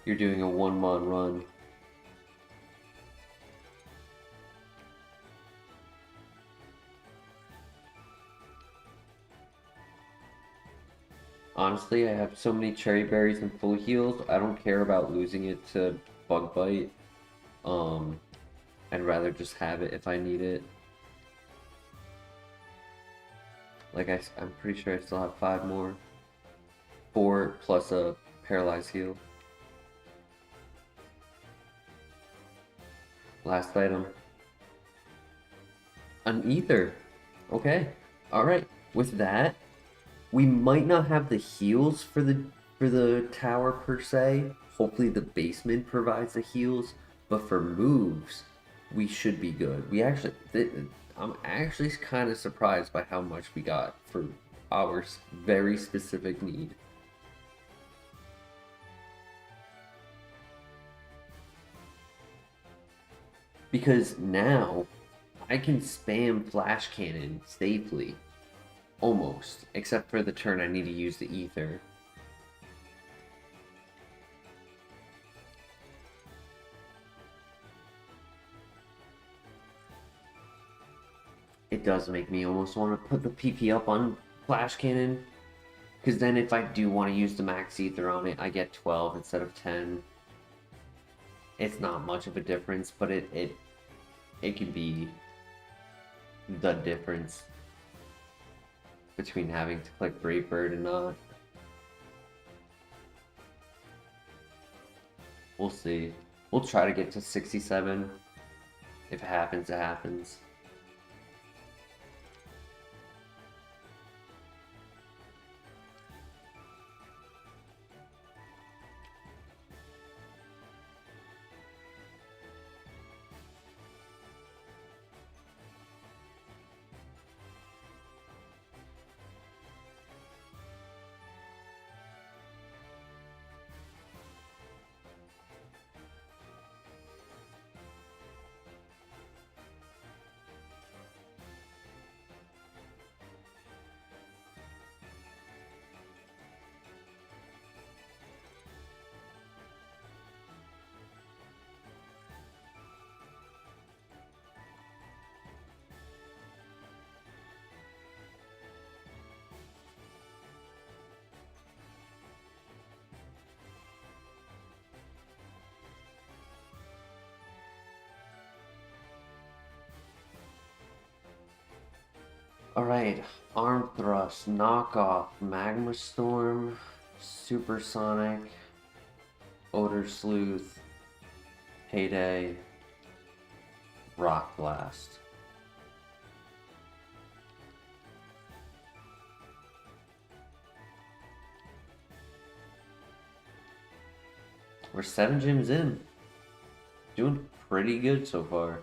you're doing a one-mon run. Honestly, I have so many cherry berries and full heals, I don't care about losing it to bug bite. I'd rather just have it if I need it. Like I'm pretty sure I still have 5 more. 4 plus a paralyzed heal. Last item. An ether. Okay. Alright. With that, we might not have the heals for the tower per se. Hopefully the basement provides the heals, but for moves, we should be good. I'm actually kind of surprised by how much we got for our very specific need. Because now I can spam Flash Cannon safely. Almost. Except for the turn I need to use the ether. It does make me almost want to put the PP up on Flash Cannon. Because then if I do want to use the max ether on it, I get 12 instead of 10. It's not much of a difference, but it can be the difference between having to click Brave Bird and not. We'll see. We'll try to get to 67. If it happens, it happens. Alright, Arm Thrust, Knockoff, Magma Storm, Supersonic, Odor Sleuth, Payday, Rock Blast. We're 7 gyms in. Doing pretty good so far.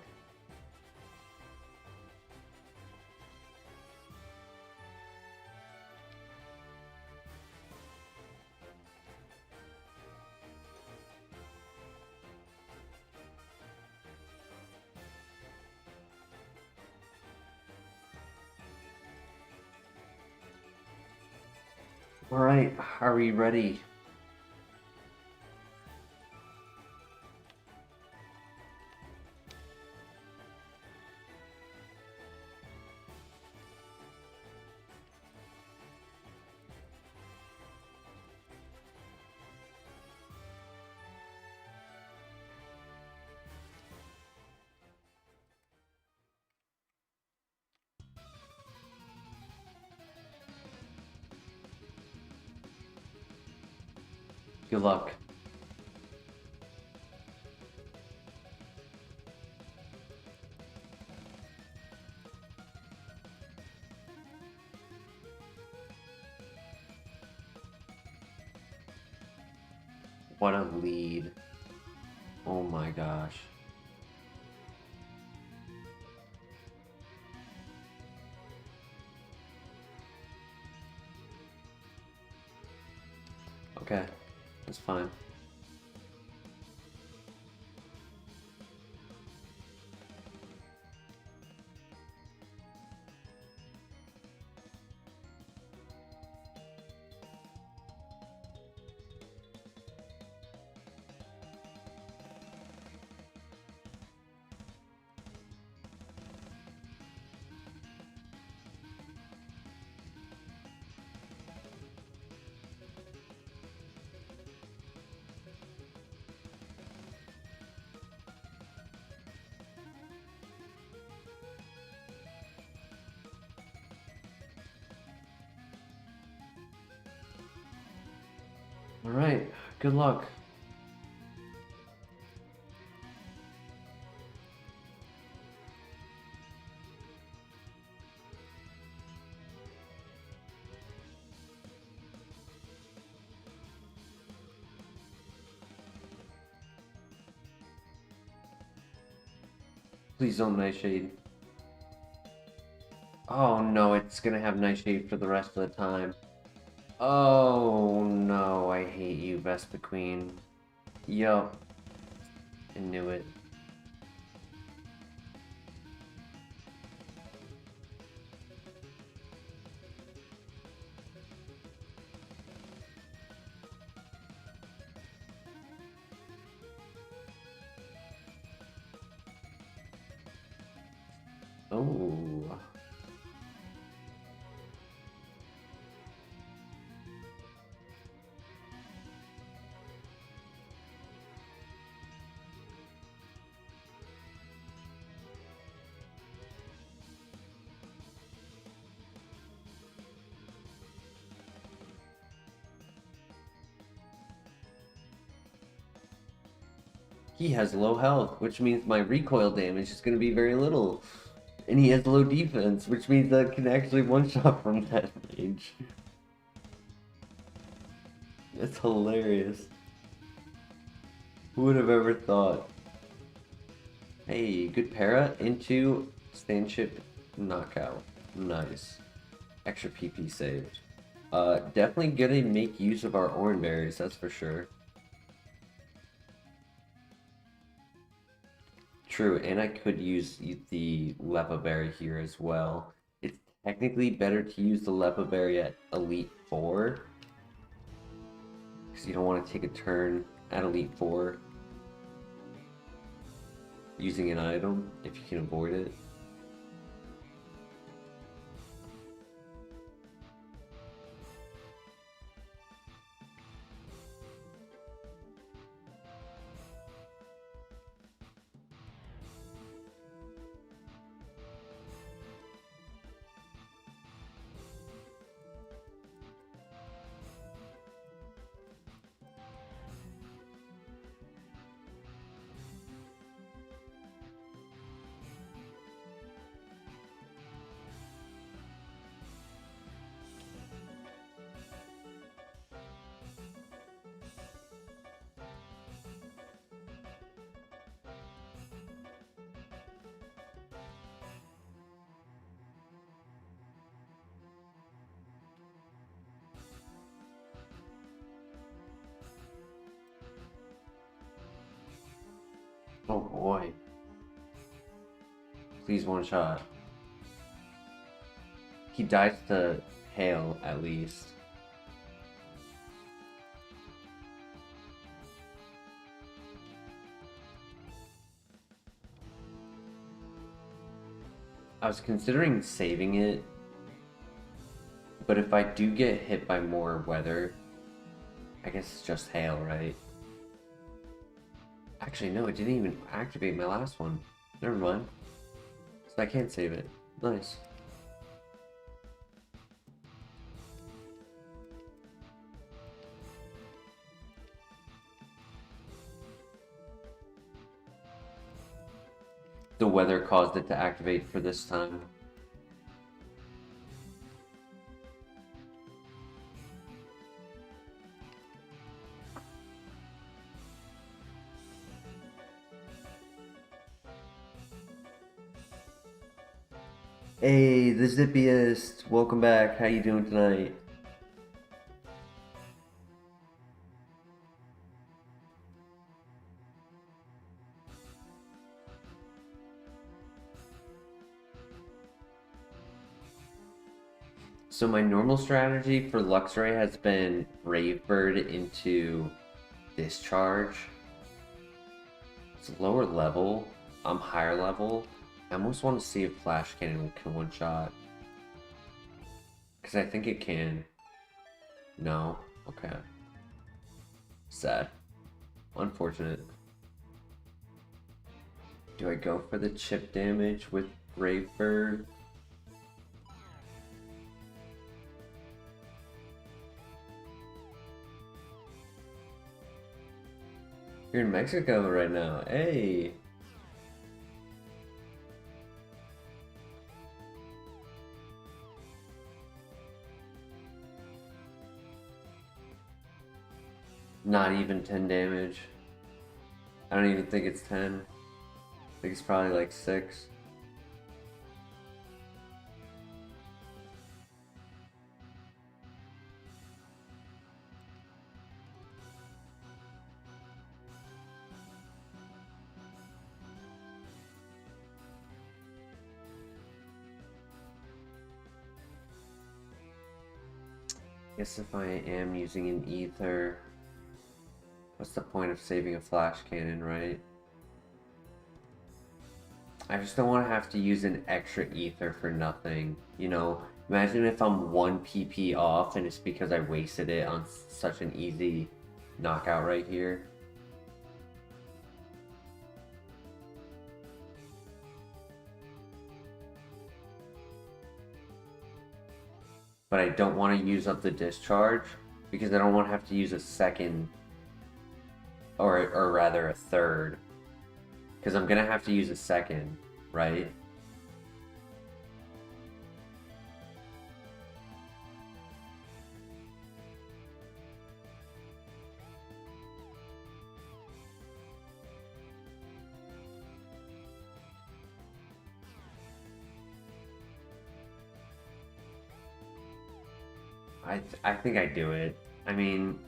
Alright, are we ready? Good luck. What a lead. Oh my gosh. Okay, that's fine. Alright, good luck. Please don't Nightshade. Oh no, it's gonna have Nightshade for the rest of the time. Oh no, I hate you, Vespa Queen. Yup. I knew it. Oh. He has low health, which means my recoil damage is going to be very little. And he has low defense, which means I can actually one-shot from that range. It's hilarious. Who would have ever thought? Hey, good para into stand chip knockout. Nice. Extra PP saved. Definitely gonna make use of our orange berries, that's for sure. True, and I could use the Lepa Berry here as well. It's technically better to use the Lepa Berry at Elite 4. Because you don't want to take a turn at Elite 4 using an item if you can avoid it. Oh boy. Please one shot. He dies to hail at least. I was considering saving it, but if I do get hit by more weather, I guess it's just hail, right? Actually, no, it didn't even activate my last one. Never mind. So I can't save it. Nice. The weather caused it to activate for this time. Hey, the Zippiest! Welcome back. How you doing tonight? So my normal strategy for Luxray has been Brave Bird into Discharge. It's lower level. I'm higher level. I almost want to see if Flash Cannon can one-shot. Because I think it can. No? Okay. Sad. Unfortunate. Do I go for the chip damage with Brave Bird? You're in Mexico right now. Hey! Not even 10 damage. I don't even think it's 10. I think it's probably like 6. Guess if I am using an ether, what's the point of saving a flash cannon, right? I just don't want to have to use an extra ether for nothing, you know? Imagine if I'm 1 PP off and it's because I wasted it on such an easy knockout right here. But I don't want to use up the discharge because I don't want to have to use a second, or rather a third, Because I'm gonna have to use a second, right? I think I do it. I mean,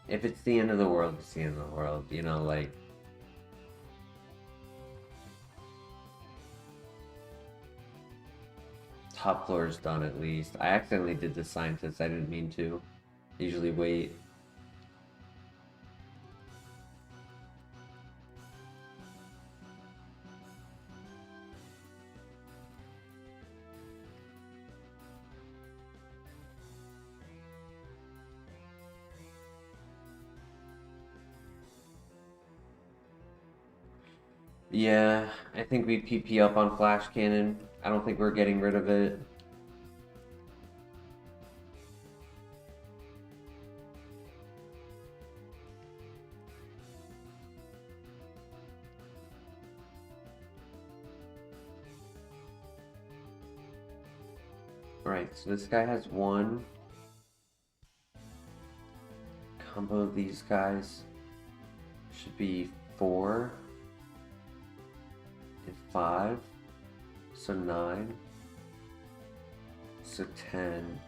if it's the end of the world, it's the end of the world, you know, like... Top floor is done at least. I accidentally did the scientist, I didn't mean to. Usually wait. Yeah, I think we PP up on Flash Cannon. I don't think we're getting rid of it. Alright, so this guy has one. Combo these guys should be 4 and 5, so 9, so 10.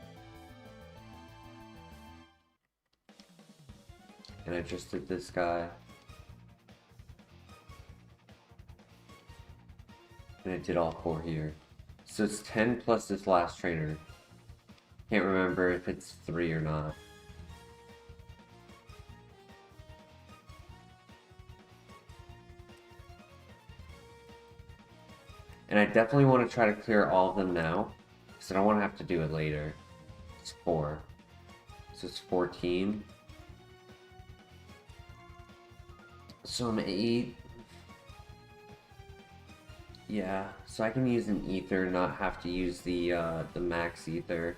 And I just did this guy. And I did all 4 here. So it's 10 plus this last trainer. Can't remember if it's 3 or not. And I definitely want to try to clear all of them now, because I don't want to have to do it later. It's 4. So it's 14. So I'm 8. Yeah, so I can use an ether, not have to use the max ether.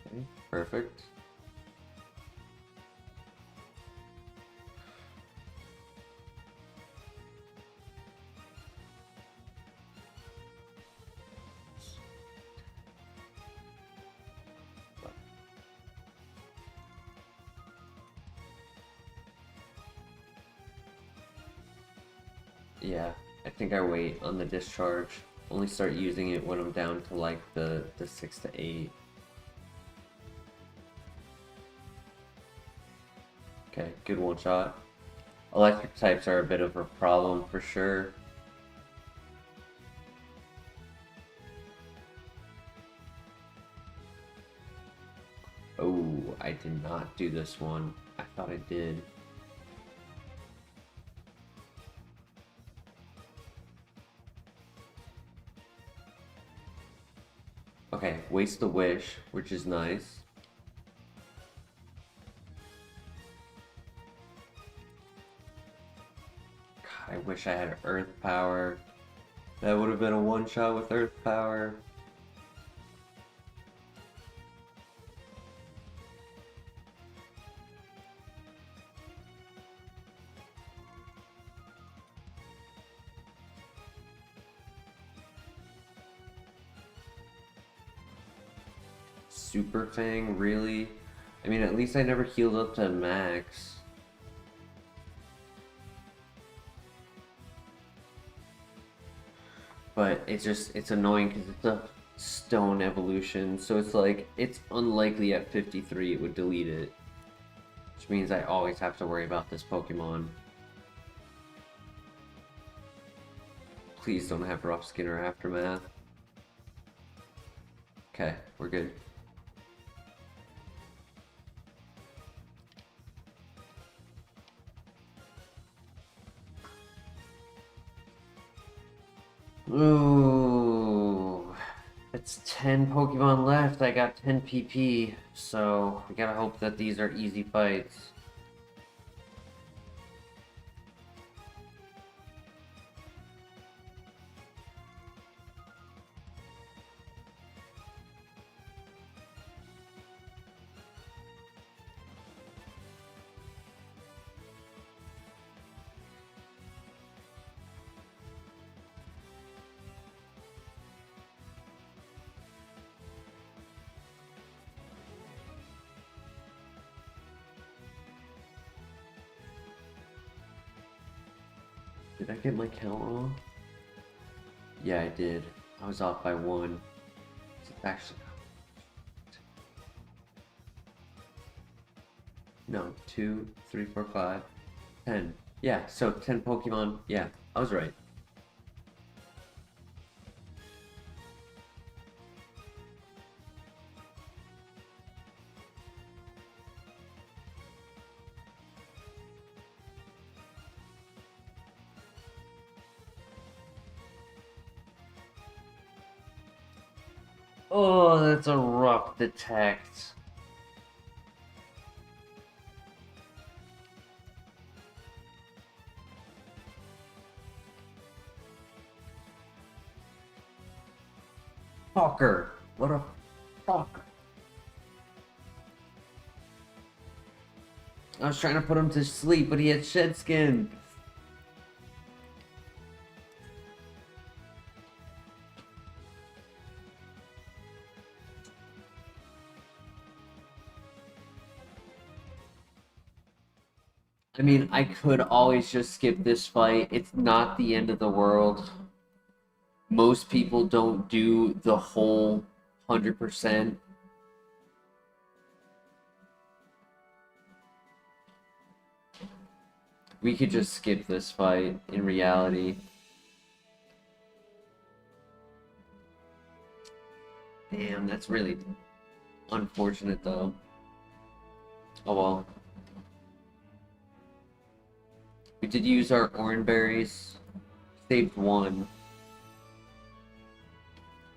Okay, perfect. Yeah, I think I wait on the discharge. Only start using it when I'm down to like the 6 to 8. Okay, good one shot. Electric types are a bit of a problem for sure. Oh, I did not do this one. I thought I did. Okay, waste the wish, which is nice. God, I wish I had earth power. That would have been a one-shot with earth power. Super Fang, really? I mean, at least I never healed up to max. But it's annoying because it's a stone evolution, so it's like, it's unlikely at 53 it would delete it. Which means I always have to worry about this Pokemon. Please don't have Rough Skin or Aftermath. Okay, we're good. Ooh. It's 10 Pokemon left. I got 10 PP, so we gotta hope that these are easy fights. Did I get my count wrong? Yeah, I did. I was off by 1. It's actually... No, 2, 3, 4, 5, 10. Yeah, so 10 Pokemon. Yeah, I was right. Oh, that's a rough detect. Fucker. What a fuck. I was trying to put him to sleep, but he had shed skin. I mean, I could always just skip this fight. It's not the end of the world. Most people don't do the whole 100%. We could just skip this fight in reality. Damn, that's really unfortunate though. Oh well. We did use our orange berries. Saved 1.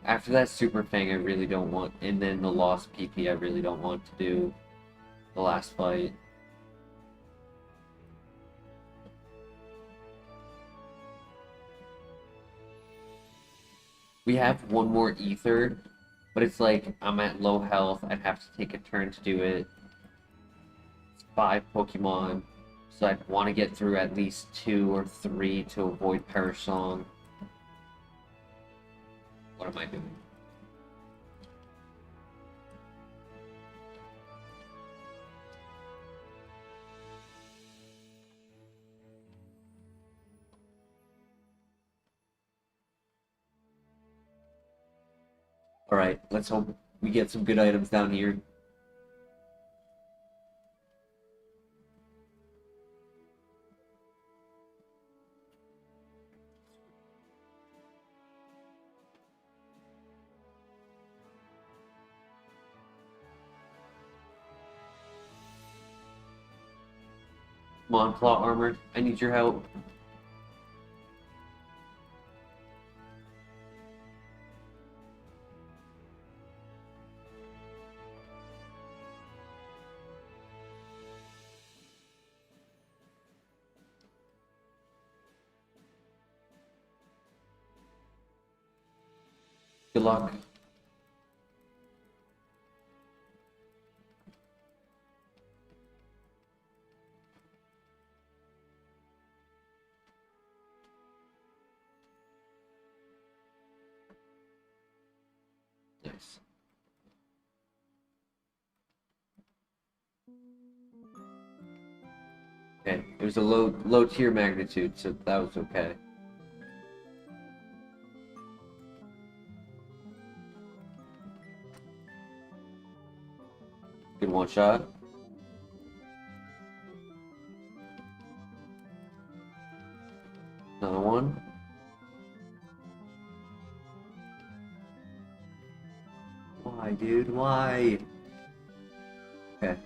After that Super Fang, I really don't want, and then the lost PP, I really don't want to do the last fight. We have 1 more ether, but it's like I'm at low health. I'd have to take a turn to do it. It's 5 Pokemon, so I'd want to get through at least 2 or 3 to avoid Perish Song. What am I doing? Alright, let's hope we get some good items down here. Come on, Plot Armor. I need your help. Good luck. Nice. Okay, it was a low tier magnitude, so that was okay. Good one shot. Another one. Why, dude? Why? Okay.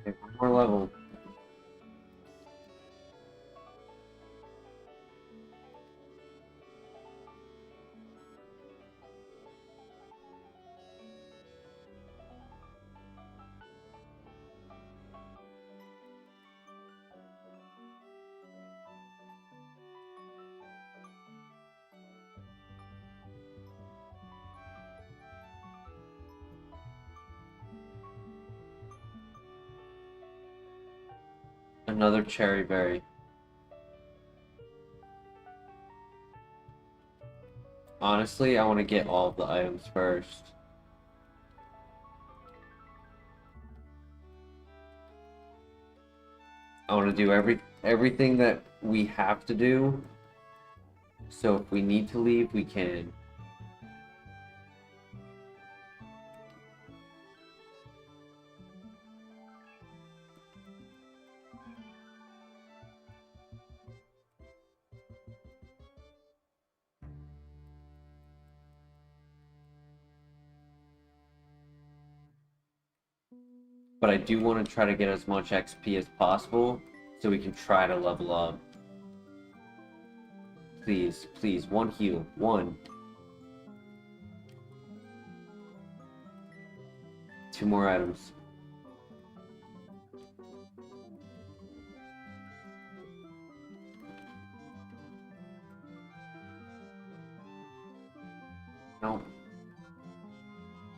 Okay, one more level. Another cherry berry. Honestly, I want to get all of the items first. I want to do everything that we have to do. So if we need to leave, we can. But I do want to try to get as much XP as possible so we can try to level up. Please, please, one heal. One. 2 more items. No.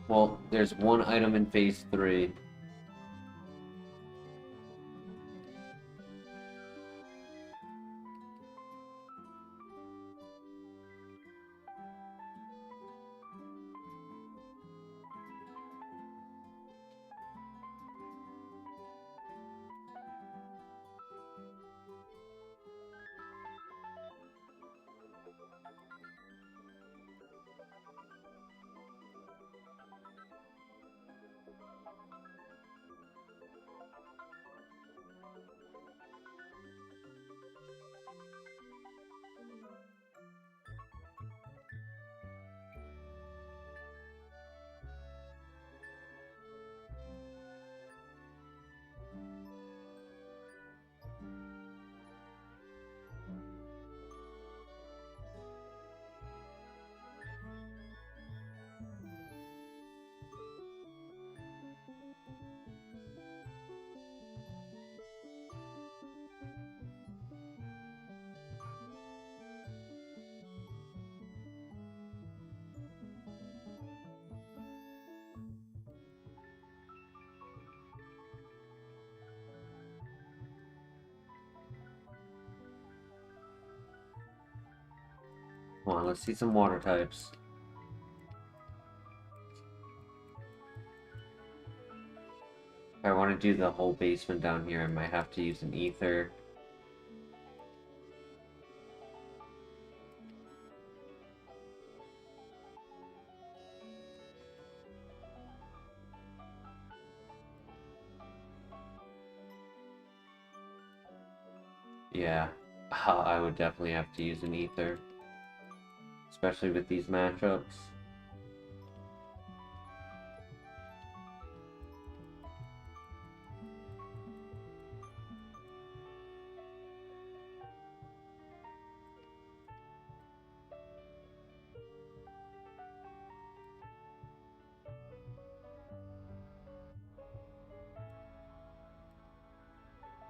Well, there's 1 item in phase 3. Come on, let's see some water types. If I want to do the whole basement down here, I might have to use an ether. Yeah, I would definitely have to use an ether. Especially with these matchups.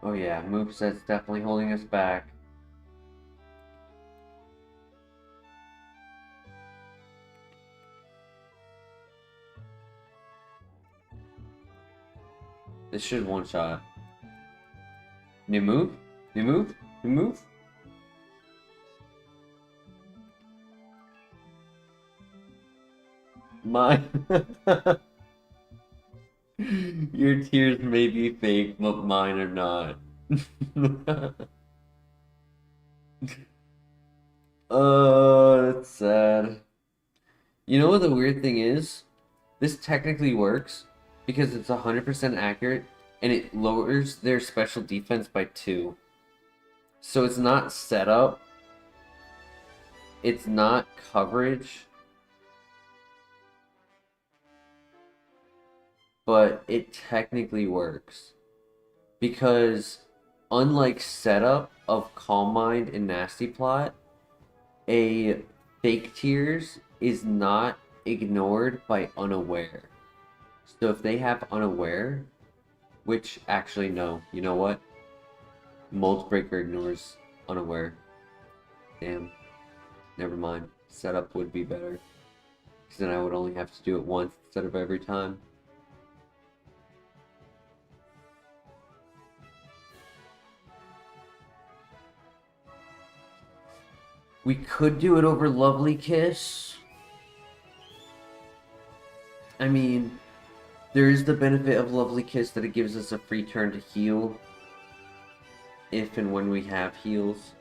Oh yeah, moveset's definitely holding us back. This should one-shot. New move? New move? New move? Mine. Your tears may be fake, but mine are not. Oh, that's sad. You know what the weird thing is? This technically works because it's 100% accurate and it lowers their special defense by 2. So it's not setup, it's not coverage, but it technically works. Because unlike setup of Calm Mind and Nasty Plot, a fake tears is not ignored by unaware. So if they have unaware, which actually no, you know what? Mold Breaker ignores unaware. Damn. Never mind. Setup would be better. Because then I would only have to do it once instead of every time. We could do it over Lovely Kiss. I mean, there is the benefit of Lovely Kiss that it gives us a free turn to heal. If and when we have heals.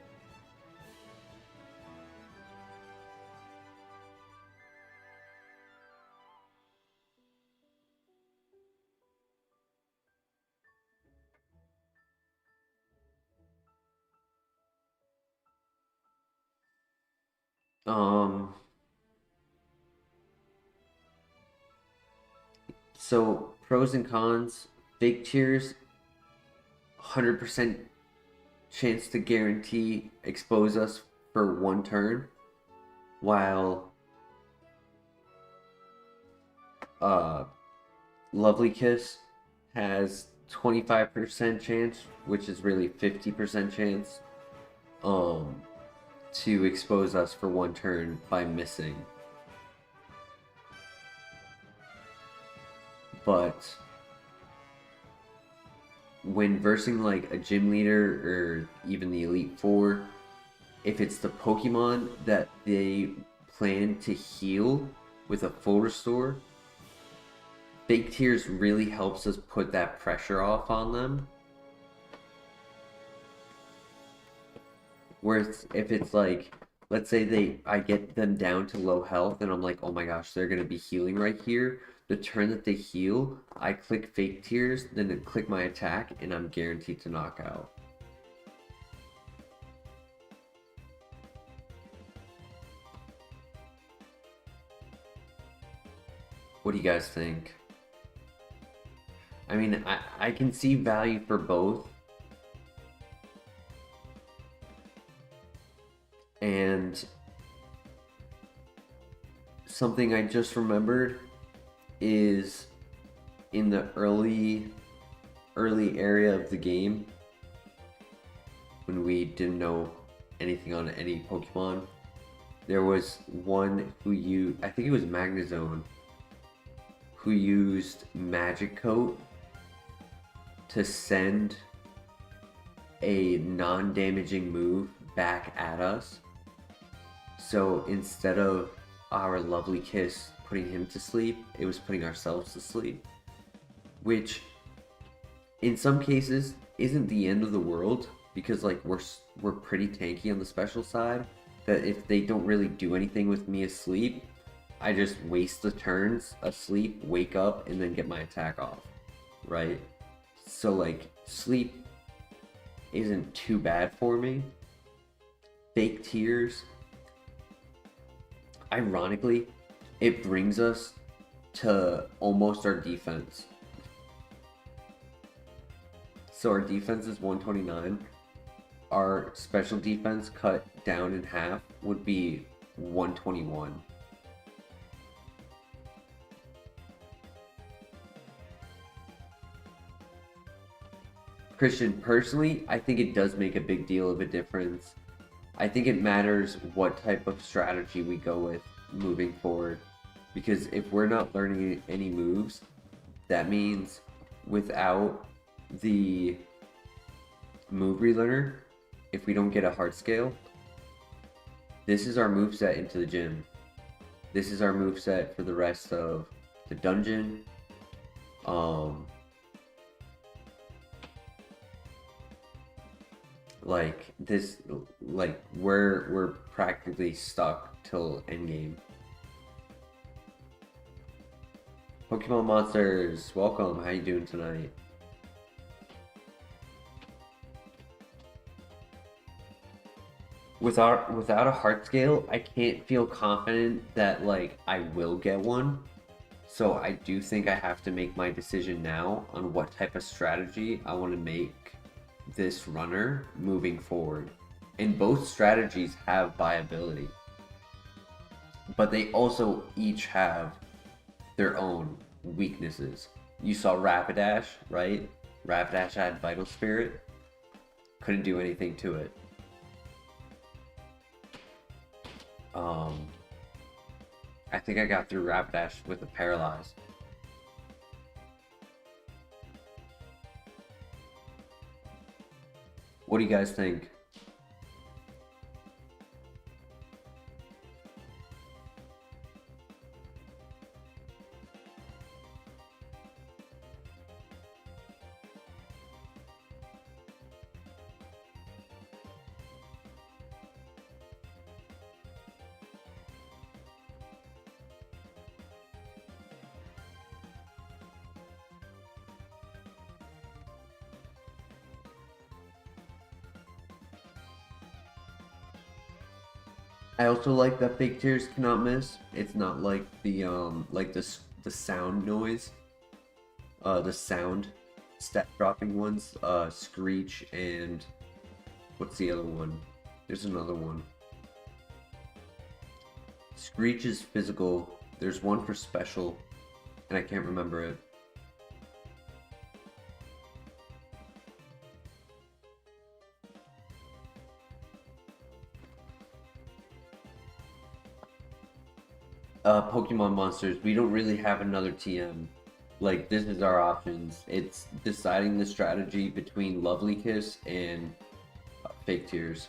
So pros and cons. Big tiers, 100% chance to guarantee expose us for one turn, while Lovely Kiss has 25% chance, which is really 50% chance, to expose us for one turn by missing. But when versing like a gym leader or even the Elite Four, if it's the Pokemon that they plan to heal with a full restore, Fake Tears really helps us put that pressure off on them. Whereas if it's like, let's say I get them down to low health and I'm like, oh my gosh, they're gonna be healing right here. The turn that they heal, I click Fake Tears, then I click my attack, and I'm guaranteed to knock out. What do you guys think? I mean, I can see value for both. And something I just remembered is in the early area of the game, when we didn't know anything on any Pokemon, there was one who I think it was Magnezone, who used Magic Coat to send a non-damaging move back at us. So instead of our Lovely Kiss putting him to sleep, it was putting ourselves to sleep, which in some cases isn't the end of the world, because like we're pretty tanky on the special side, that if they don't really do anything with me asleep, I just waste the turns asleep, wake up, and then get my attack off, right? So like sleep isn't too bad for me. Fake Tears, ironically, it brings us to almost our defense. So our defense is 129. Our special defense cut down in half would be 121. Christian, personally, I think it does make a big deal of a difference. I think it matters what type of strategy we go with moving forward. Because if we're not learning any moves, that means without the move relearner, if we don't get a heart scale, this is our moveset into the gym. This is our moveset for the rest of the dungeon. Like this, like we're practically stuck till endgame. Pokemon Monsters, welcome. How you doing tonight? Without a heart scale, I can't feel confident that like I will get one. So I do think I have to make my decision now on what type of strategy I want to make this runner moving forward. And both strategies have viability, but they also each have their own weaknesses. You saw Rapidash, right? Rapidash had Vital Spirit. Couldn't do anything to it. I think I got through Rapidash with a Paralyze. What do you guys think? I also like that fake tears cannot miss. It's not like the the sound noise, the sound stat dropping ones, Screech and what's the other one? There's another one. Screech is physical. There's one for special, and I can't remember it. Pokemon monsters, we don't really have another TM. Like, this is our options. It's deciding the strategy between Lovely Kiss and Fake Tears.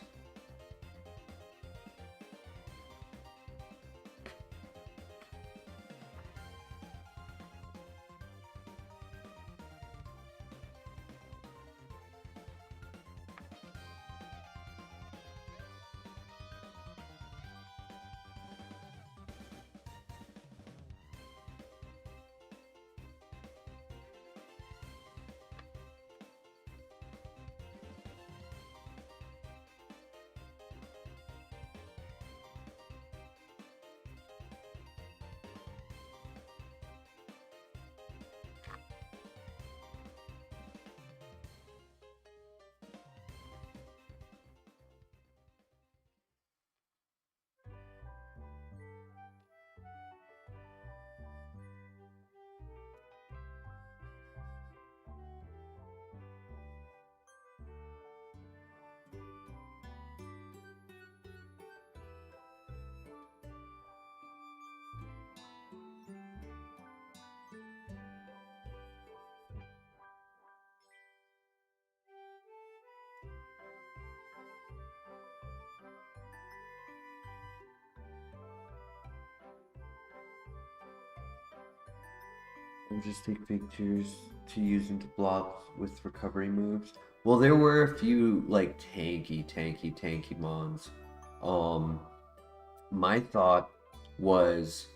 Or just take Fake Tears to use into blocks with recovery moves. Well, there were a few like tanky mons. My thought was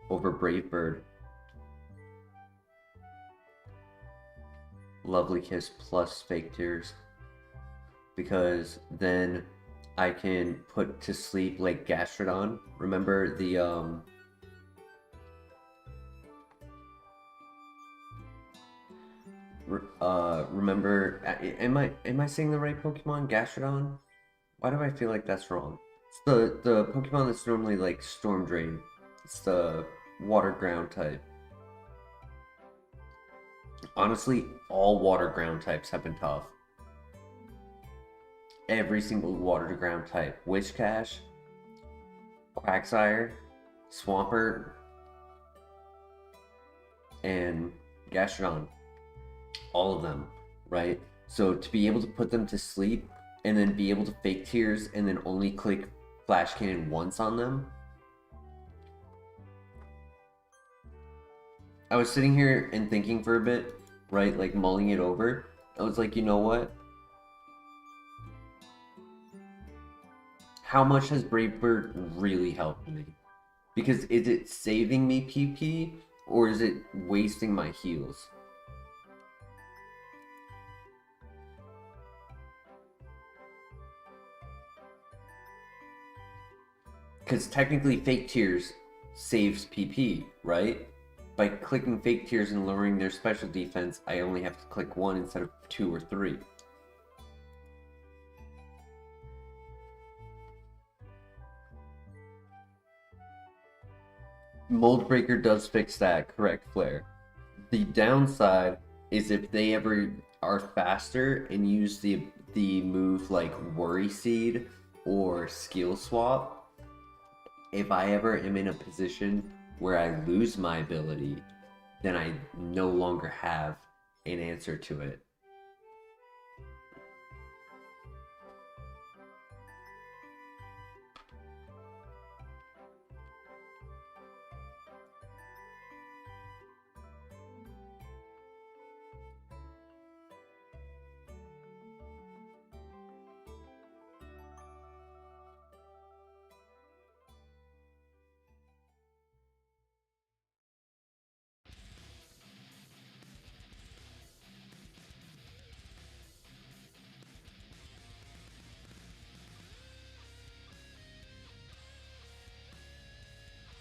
over Brave Bird, Lovely Kiss plus Fake Tears, because then I can put to sleep like Gastrodon. Remember the remember, am I saying the right Pokemon? Gastrodon? Why do I feel like that's wrong? It's the Pokemon that's normally like Storm Drain. It's the water ground type. Honestly, all water ground types have been tough. Every single water to ground type. Whiscash, Quagsire, Swampert, and Gastrodon. All of them, right? So to be able to put them to sleep and then be able to Fake Tears and then only click Flash Cannon once on them. I was sitting here and thinking for a bit, right? Like mulling it over. I was like, you know what? How much has Brave Bird really helped me? Because is it saving me PP or is it wasting my heals? Because technically Fake Tears saves PP, right? By clicking fake tears and lowering their special defense, I only have to click 1 instead of 2 or 3. Mold Breaker does fix that, correct, Flare. The downside is if they ever are faster and use the move like Worry Seed or Skill Swap, if I ever am in a position where I lose my ability, then I no longer have an answer to it.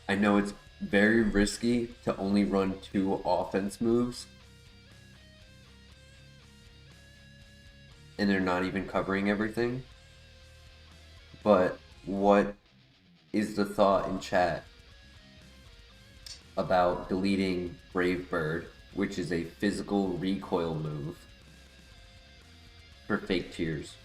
I know it's very risky to only run 2 offense moves, and they're not even covering everything. But what is the thought in chat about deleting Brave Bird, which is a physical recoil move, for fake tears?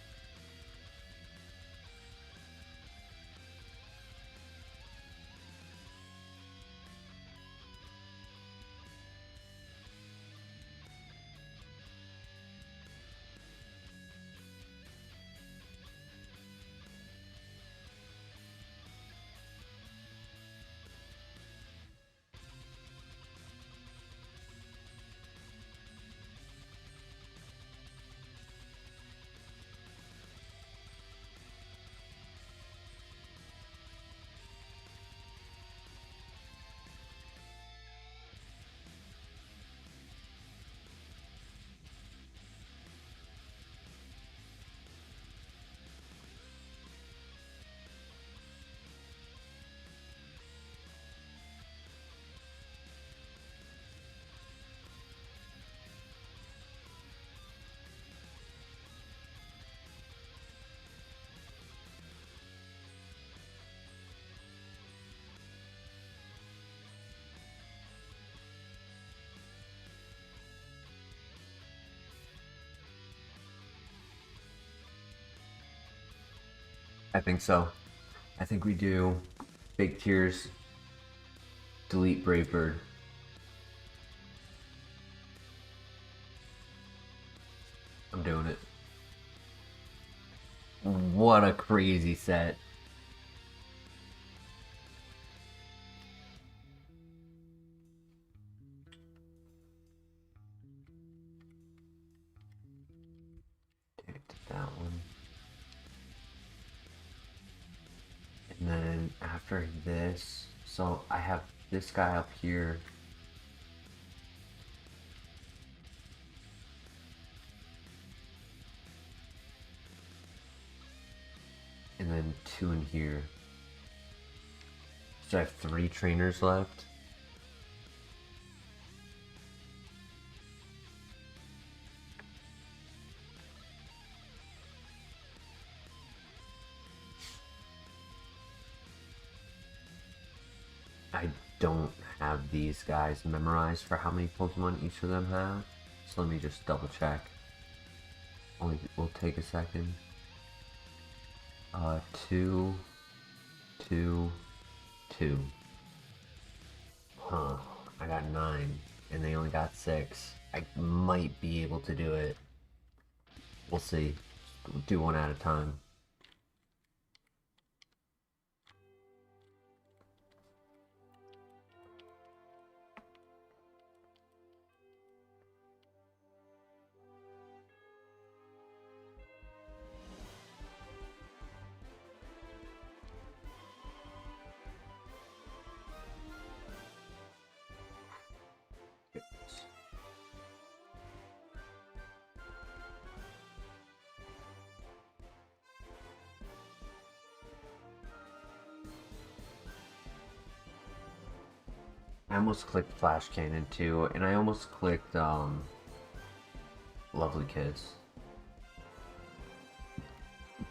I think so. I think we do fake tears, delete Brave Bird. I'm doing it. What a crazy set. That one. And then after this, so I have this guy up here. And then 2 in here. So I have 3 trainers left. I don't have these guys memorized for how many Pokemon each of them have. So let me just double check. Only will take a second. 2, 2, 2. Huh. I got 9, and they only got 6. I might be able to do it. We'll see. We'll do one at a time. I almost clicked Flash Cannon too, and I almost clicked Lovely Kiss.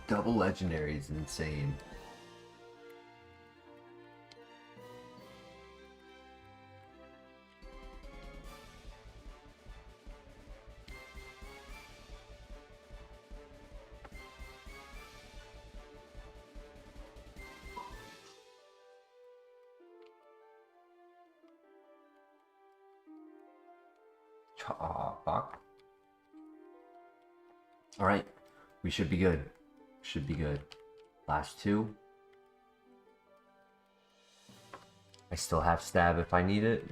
Double legendary is insane. Fuck. Alright, we should be good. Should be good. Last two. I still have stab if I need it.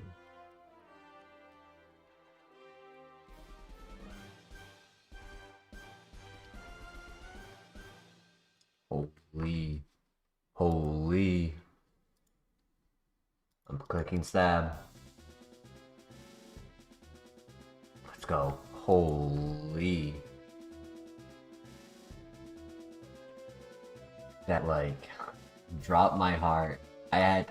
Holy. Holy. I'm clicking stab. Let's go. Holy. That like dropped my heart. I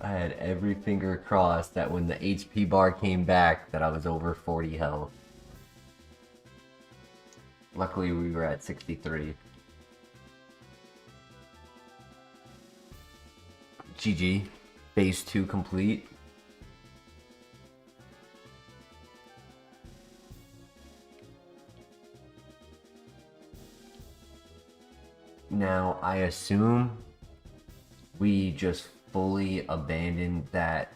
had every finger crossed that when the HP bar came back that I was over 40 health. Luckily we were at 63. GG. Phase 2 complete. Now, I assume we just fully abandoned that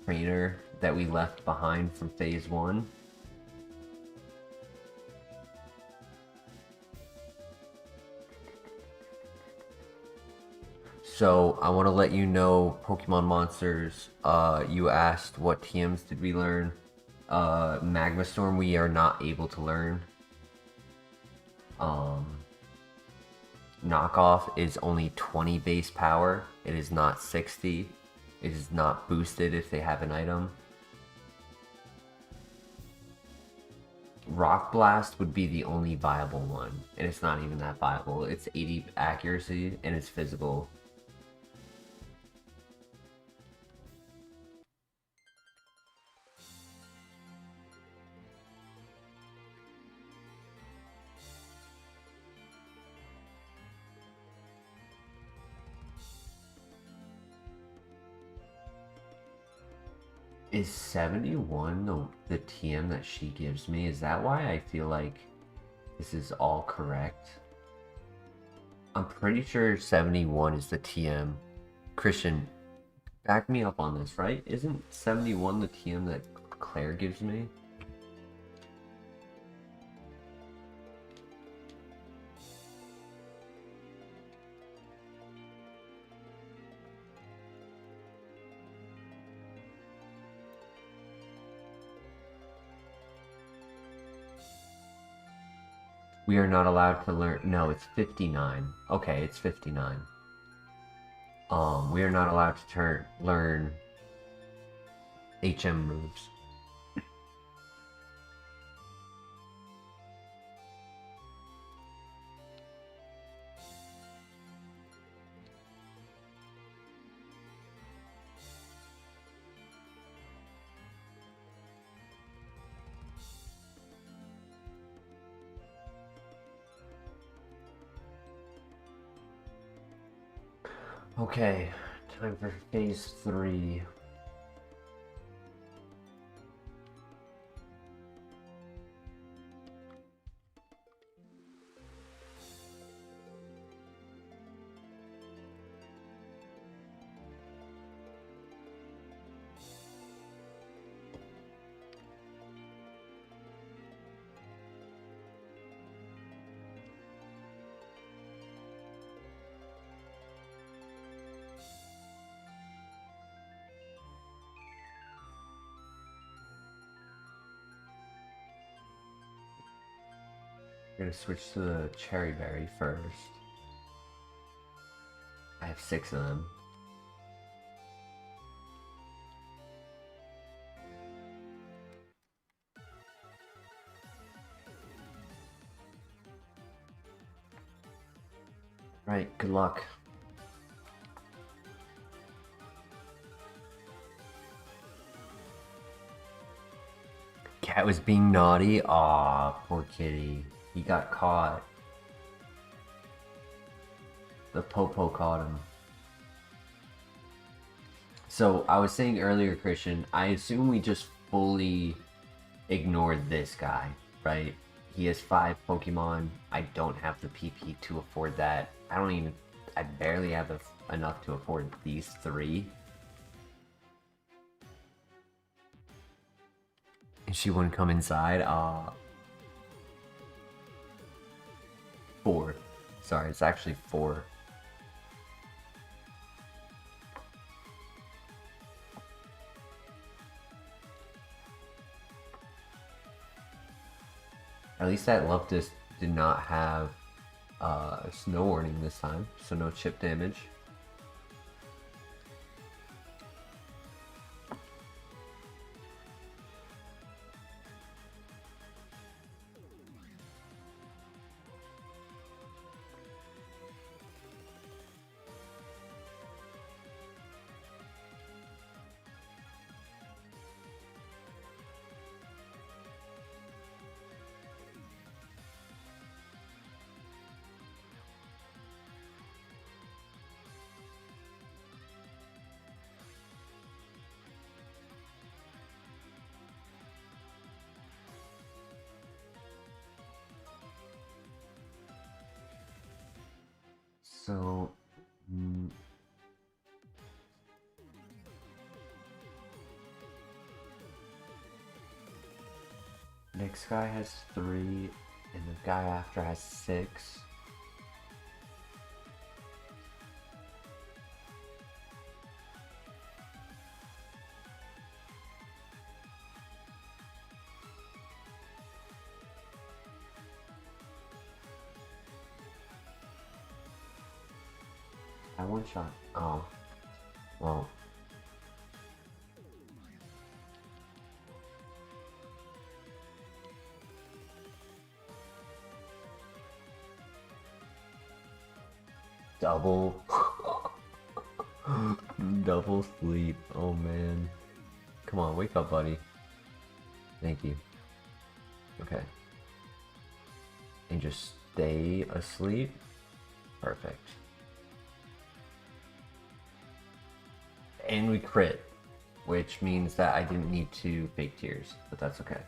trainer that we left behind from phase 1. So, I want to let you know, Pokemon Monsters, you asked what TMs did we learn. Magma Storm we are not able to learn. Knockoff is only 20 base power. It is not 60. It is not boosted if they have an item. Rock Blast would be the only viable one, and it's not even that viable. It's 80 accuracy and it's physical. Is 71 the TM that she gives me? Is that why I feel like this is all correct? I'm pretty sure 71 is the TM. Christian, back me up on this, right? Isn't 71 the TM that Claire gives me? We are not allowed to learn. No, it's 59. Okay, it's 59. We are not allowed to learn HM moves. Okay, time for phase 3. We're gonna switch to the Cherry Berry first. I have 6 of them. Right, good luck. Cat was being naughty. Aw, poor kitty. He got caught. The Popo caught him. So, I was saying earlier, Christian, I assume we just fully ignored this guy, right? He has 5 Pokemon. I don't have the PP to afford that. I barely have enough to afford these 3. And she wouldn't come inside. 4. Sorry, it's actually 4. At least that Luptus did not have snow warning this time, so no chip damage. So, next guy has 3, and the guy after has 6. I one shot. Oh, well. Double. Double sleep. Oh man. Come on, wake up, buddy. Thank you. Okay. And just stay asleep. Perfect. And we crit, which means that I didn't need to fake tears, but that's okay.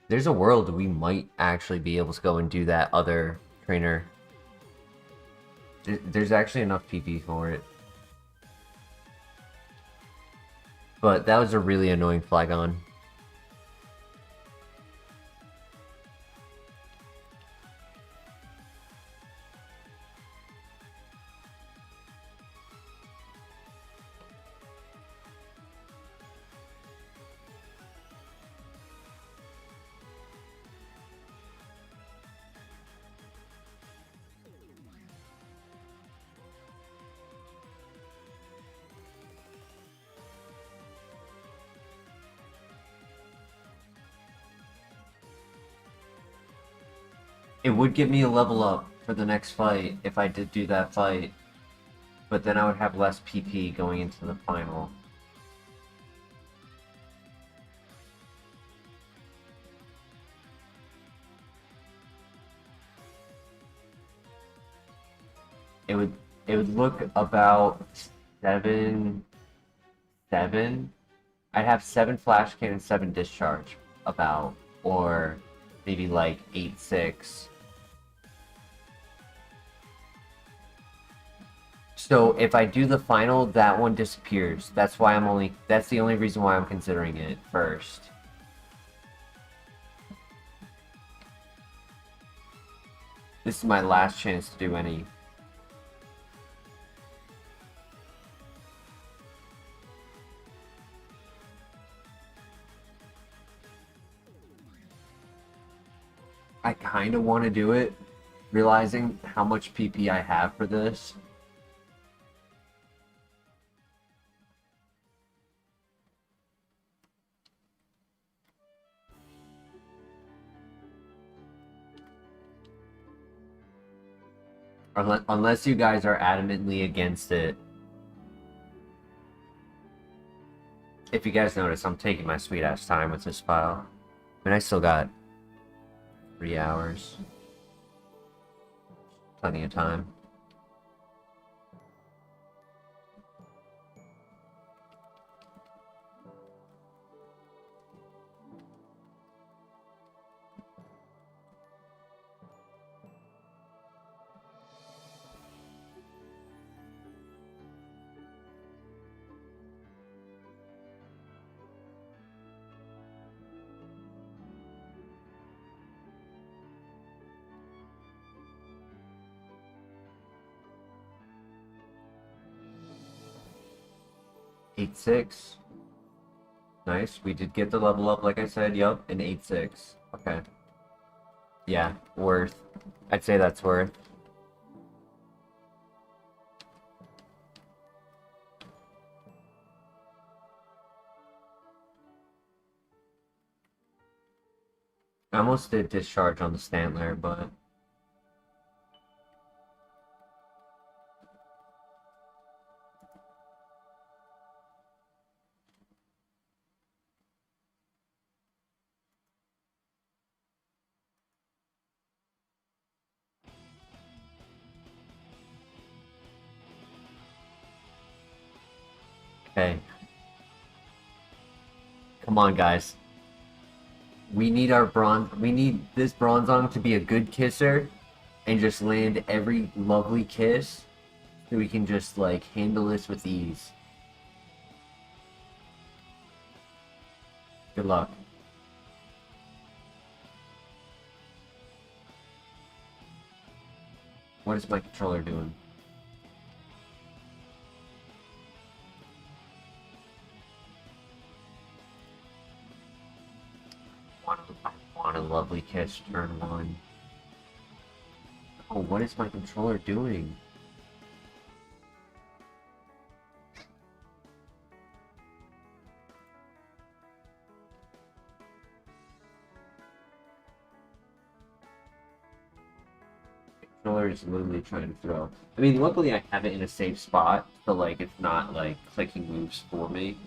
There's a world we might actually be able to go and do that other trainer. There's actually enough PP for it. But that was a really annoying Flygon. It would give me a level up for the next fight if I did do that fight, but then I would have less PP going into the final. It would look about 7. I'd have 7 flash cannon, 7 discharge about, or maybe like 8-6. So if I do the final, that one disappears. That's the only reason why I'm considering it first. This is my last chance to do any. I kind of want to do it, realizing how much PP I have for this. Unless you guys are adamantly against it. If you guys notice, I'm taking my sweet ass time with this file. I mean, I still got 3 hours. Plenty of time. Eight six. Nice. We did get the level up, like I said. Yup, an 8-6. Okay. Yeah, worth. I'd say that's worth. I almost did discharge on the Stantler, but... Okay. Come on, guys. We need this Bronzong to be a good kisser and just land every lovely kiss so we can just, like, handle this with ease. Good luck. What is my controller doing? I want a lovely kiss turn 1. Oh, what is my controller doing? Controller is literally trying to throw. I mean, luckily I have it in a safe spot, so like it's not like clicking moves for me.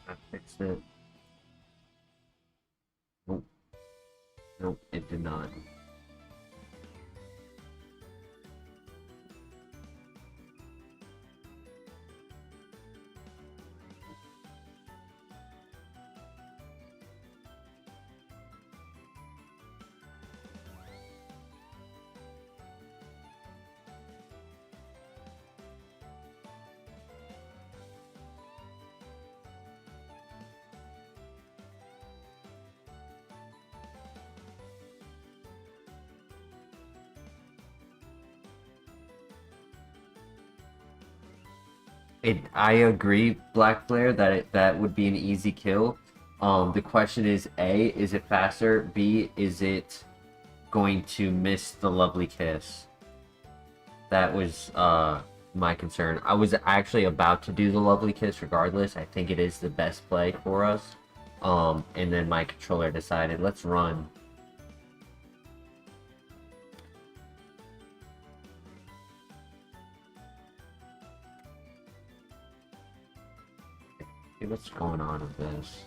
I fixed it. Nope. Nope, it did not. I agree, Black Flare, that would be an easy kill. The question is, A, is it faster? B, is it going to miss the lovely kiss? That was my concern. I was actually about to do the lovely kiss regardless. I think it is the best play for us. And then my controller decided, let's run. See what's going on with this.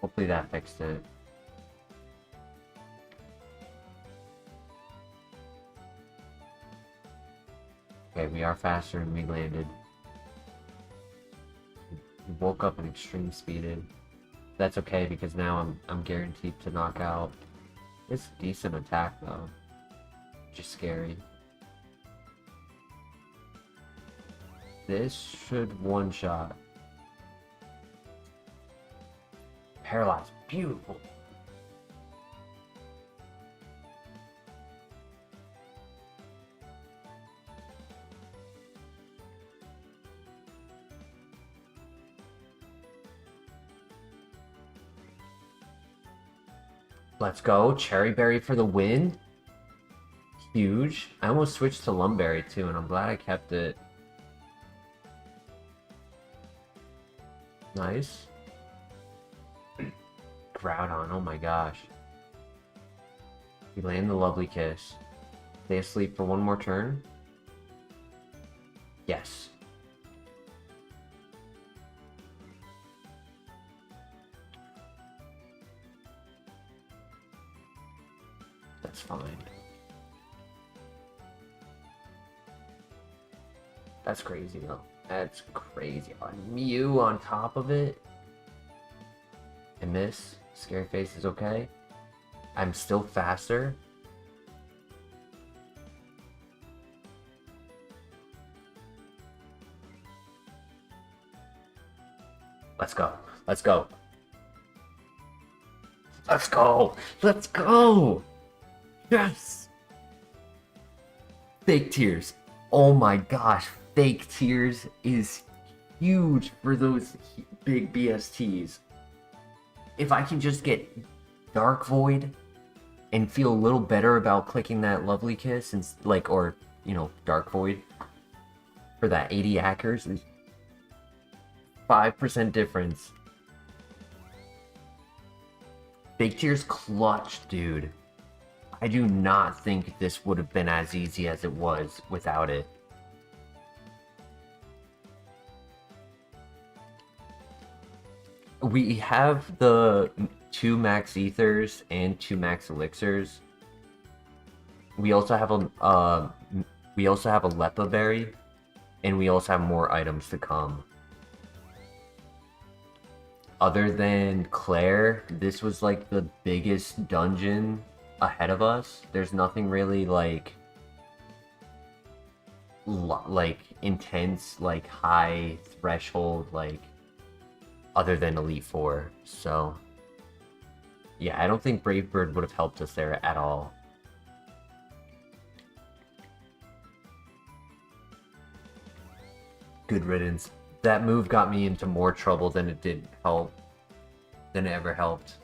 Hopefully that fixed it. I Okay, we are faster than we landed. We woke up in extreme speeded. That's okay because now I'm guaranteed to knock out. It's a decent attack though. Just scary. This should one-shot. Paralyzed. Beautiful. Let's go. Cherry Berry for the win. Huge. I almost switched to Lumberry too, and I'm glad I kept it. Nice. Groudon, oh my gosh. We land the lovely kiss. Stay asleep for one more turn. Yes. That's fine. That's crazy though. That's crazy. Mew on top of it. And this scary face is okay. I'm still faster. Let's go. Let's go. Let's go. Let's go. Yes. Fake tears. Oh my gosh. Fake tears is huge for those big BSTs. If I can just get Dark Void and feel a little better about clicking that lovely kiss and like, or you know, Dark Void for that 80 hackers, 5% difference. Big Tears clutch, dude. I do not think this would have been as easy as it was without it. We have the 2 max ethers and 2 max elixirs. We also have a Lepa berry, and we also have more items to come. Other than Claire, this was like the biggest dungeon ahead of us. There's nothing really like intense, like high threshold, like other than Elite Four. So yeah, I don't think Brave Bird would have helped us there at all. Good riddance. That move got me into more trouble than it did help. Than it ever helped.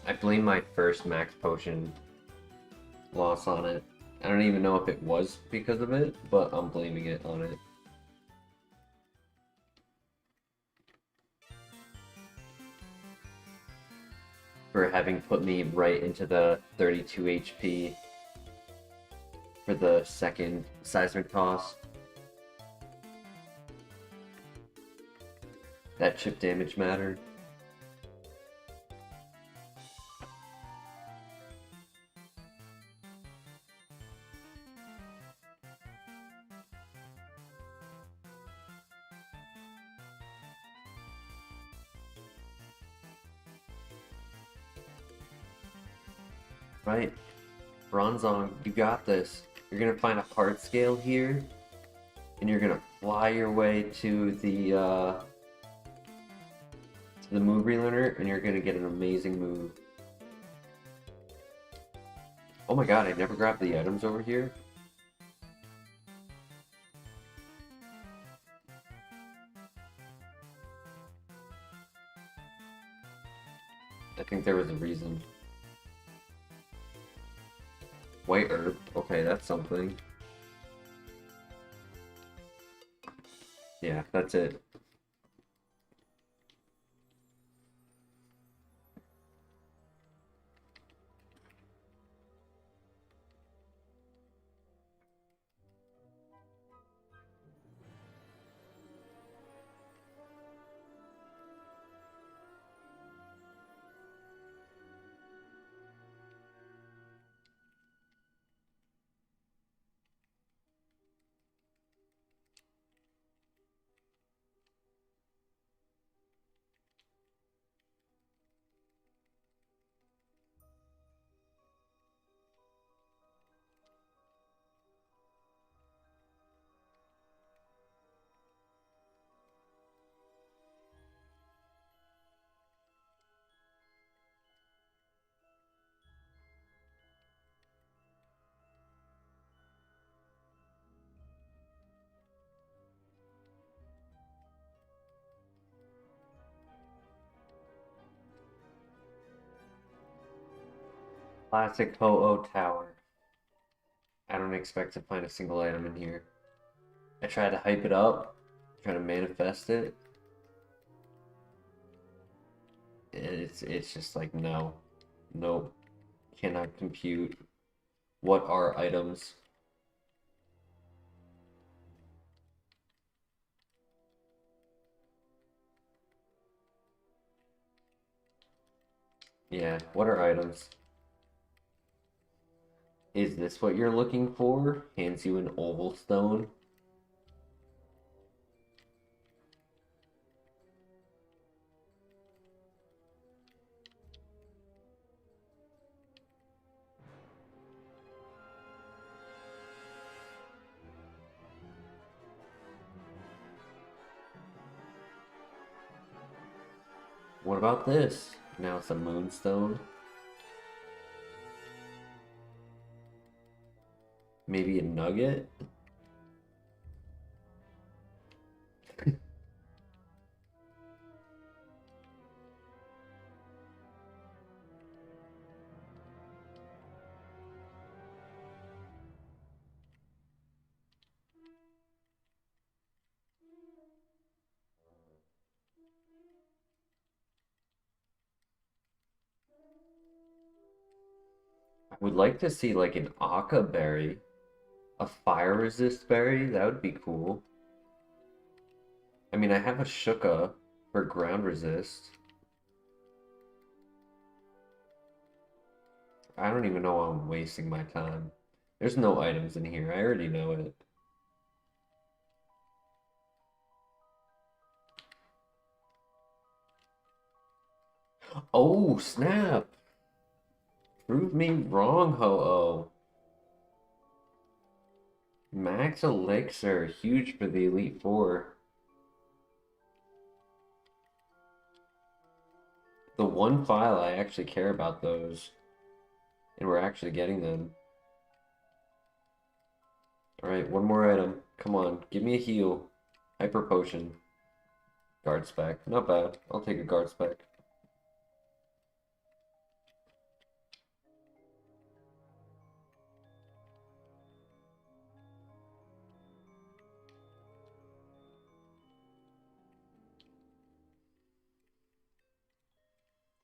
I blame my first max potion loss on it. I don't even know if it was because of it, but I'm blaming it on it. For having put me right into the 32 HP for the second seismic toss. That chip damage mattered. Right. Bronzong, you got this. You're gonna find a heart scale here, and you're gonna fly your way to the move relearner, and you're gonna get an amazing move. Oh my god, I never grabbed the items over here. I think there was a reason. White herb. Okay, that's something. Yeah, that's it. Classic Ho-Oh Tower. I don't expect to find a single item in here. I try to hype it up, try to manifest it, and it's just like no, nope, cannot compute. What are items? Yeah, what are items? Is this what you're looking for? Hands you an oval stone. What about this? Now it's a moonstone. Maybe a nugget? I would like to see like an Aka berry, a fire resist berry. That would be cool. I mean, I have a Shuka for ground resist. I don't even know why I'm wasting my time. There's no items in here. I already know it. Oh, snap! Prove me wrong, Ho-Oh. Max Elixir, huge for the Elite Four. The one file I actually care about those, and we're actually getting them. Alright, one more item. Come on, give me a heal. Hyper Potion. Guard spec. Not bad. I'll take a guard spec.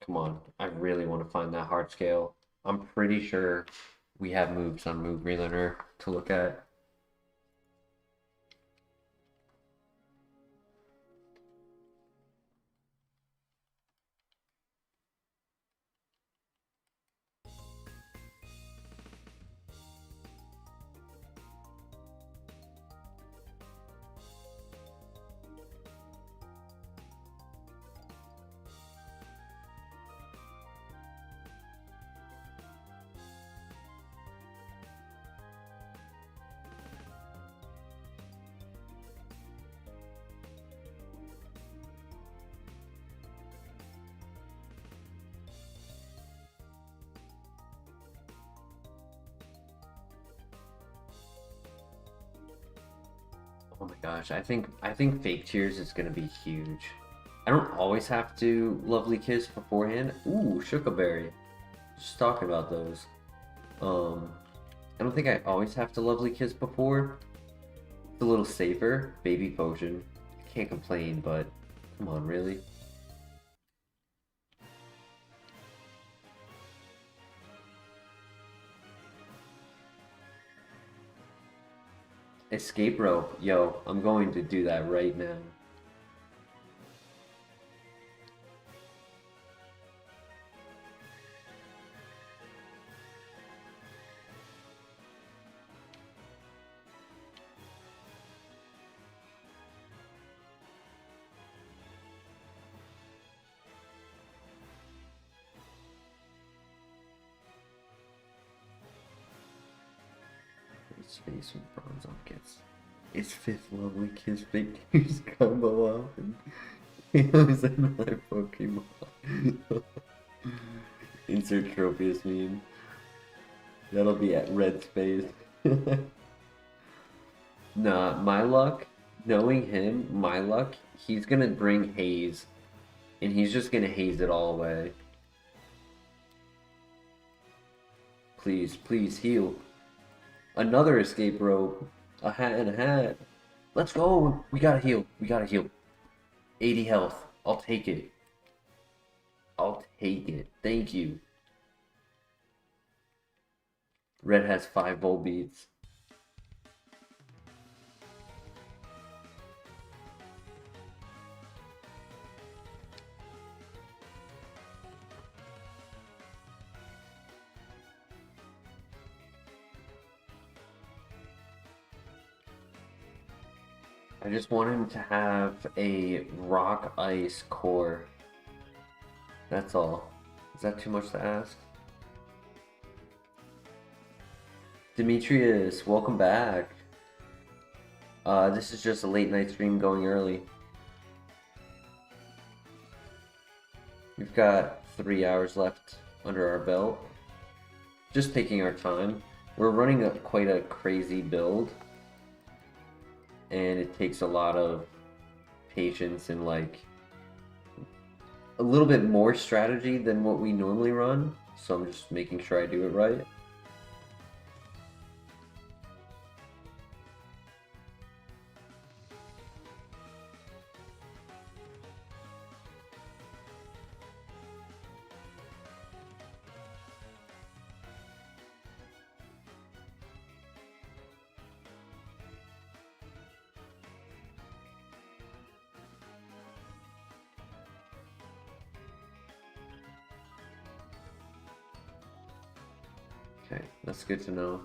Come on, I really want to find that heart scale. I'm pretty sure we have moves on Move Relearner to look at. Oh my gosh, I think Fake Tears is gonna be huge. I don't always have to Lovely Kiss beforehand. Ooh, Shukaberry. Just talking about those. Um, I don't think I always have to Lovely Kiss before. It's a little safer. Baby Potion. Can't complain, but come on, really? Escape rope. Yo, I'm going to do that right now. Space when Bronzong gets its fifth Lovely Kiss Fake Tears combo off and heals another Pokemon. Insert Tropius meme. That'll be at red space. Nah, my luck, knowing him, my luck, he's gonna bring haze. And he's just gonna haze it all away. Please, please heal. Another escape rope. A hat and a hat. Let's go. We gotta heal. We gotta heal. 80 health. I'll take it. I'll take it. Thank you. Red has 5 volt beats. I just want him to have a rock ice core. That's all. Is that too much to ask? Demetrius, welcome back. This is just a late night stream going early. We've got 3 hours left under our belt. Just taking our time. We're running quite a crazy build. And it takes a lot of patience and like a little bit more strategy than what we normally run. So I'm just making sure I do it right. Okay, that's good to know.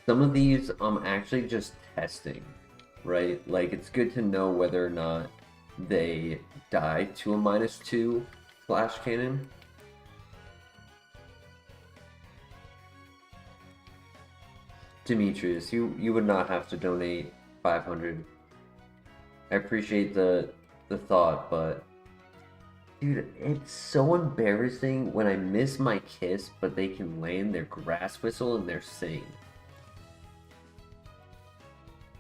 Some of these I'm actually just testing, right? Like it's good to know whether or not they die to a -2 flash cannon. Demetrius, you would not have to donate 500. I appreciate the thought, but dude, it's so embarrassing when I miss my kiss, but they can land their grass whistle and they're sing.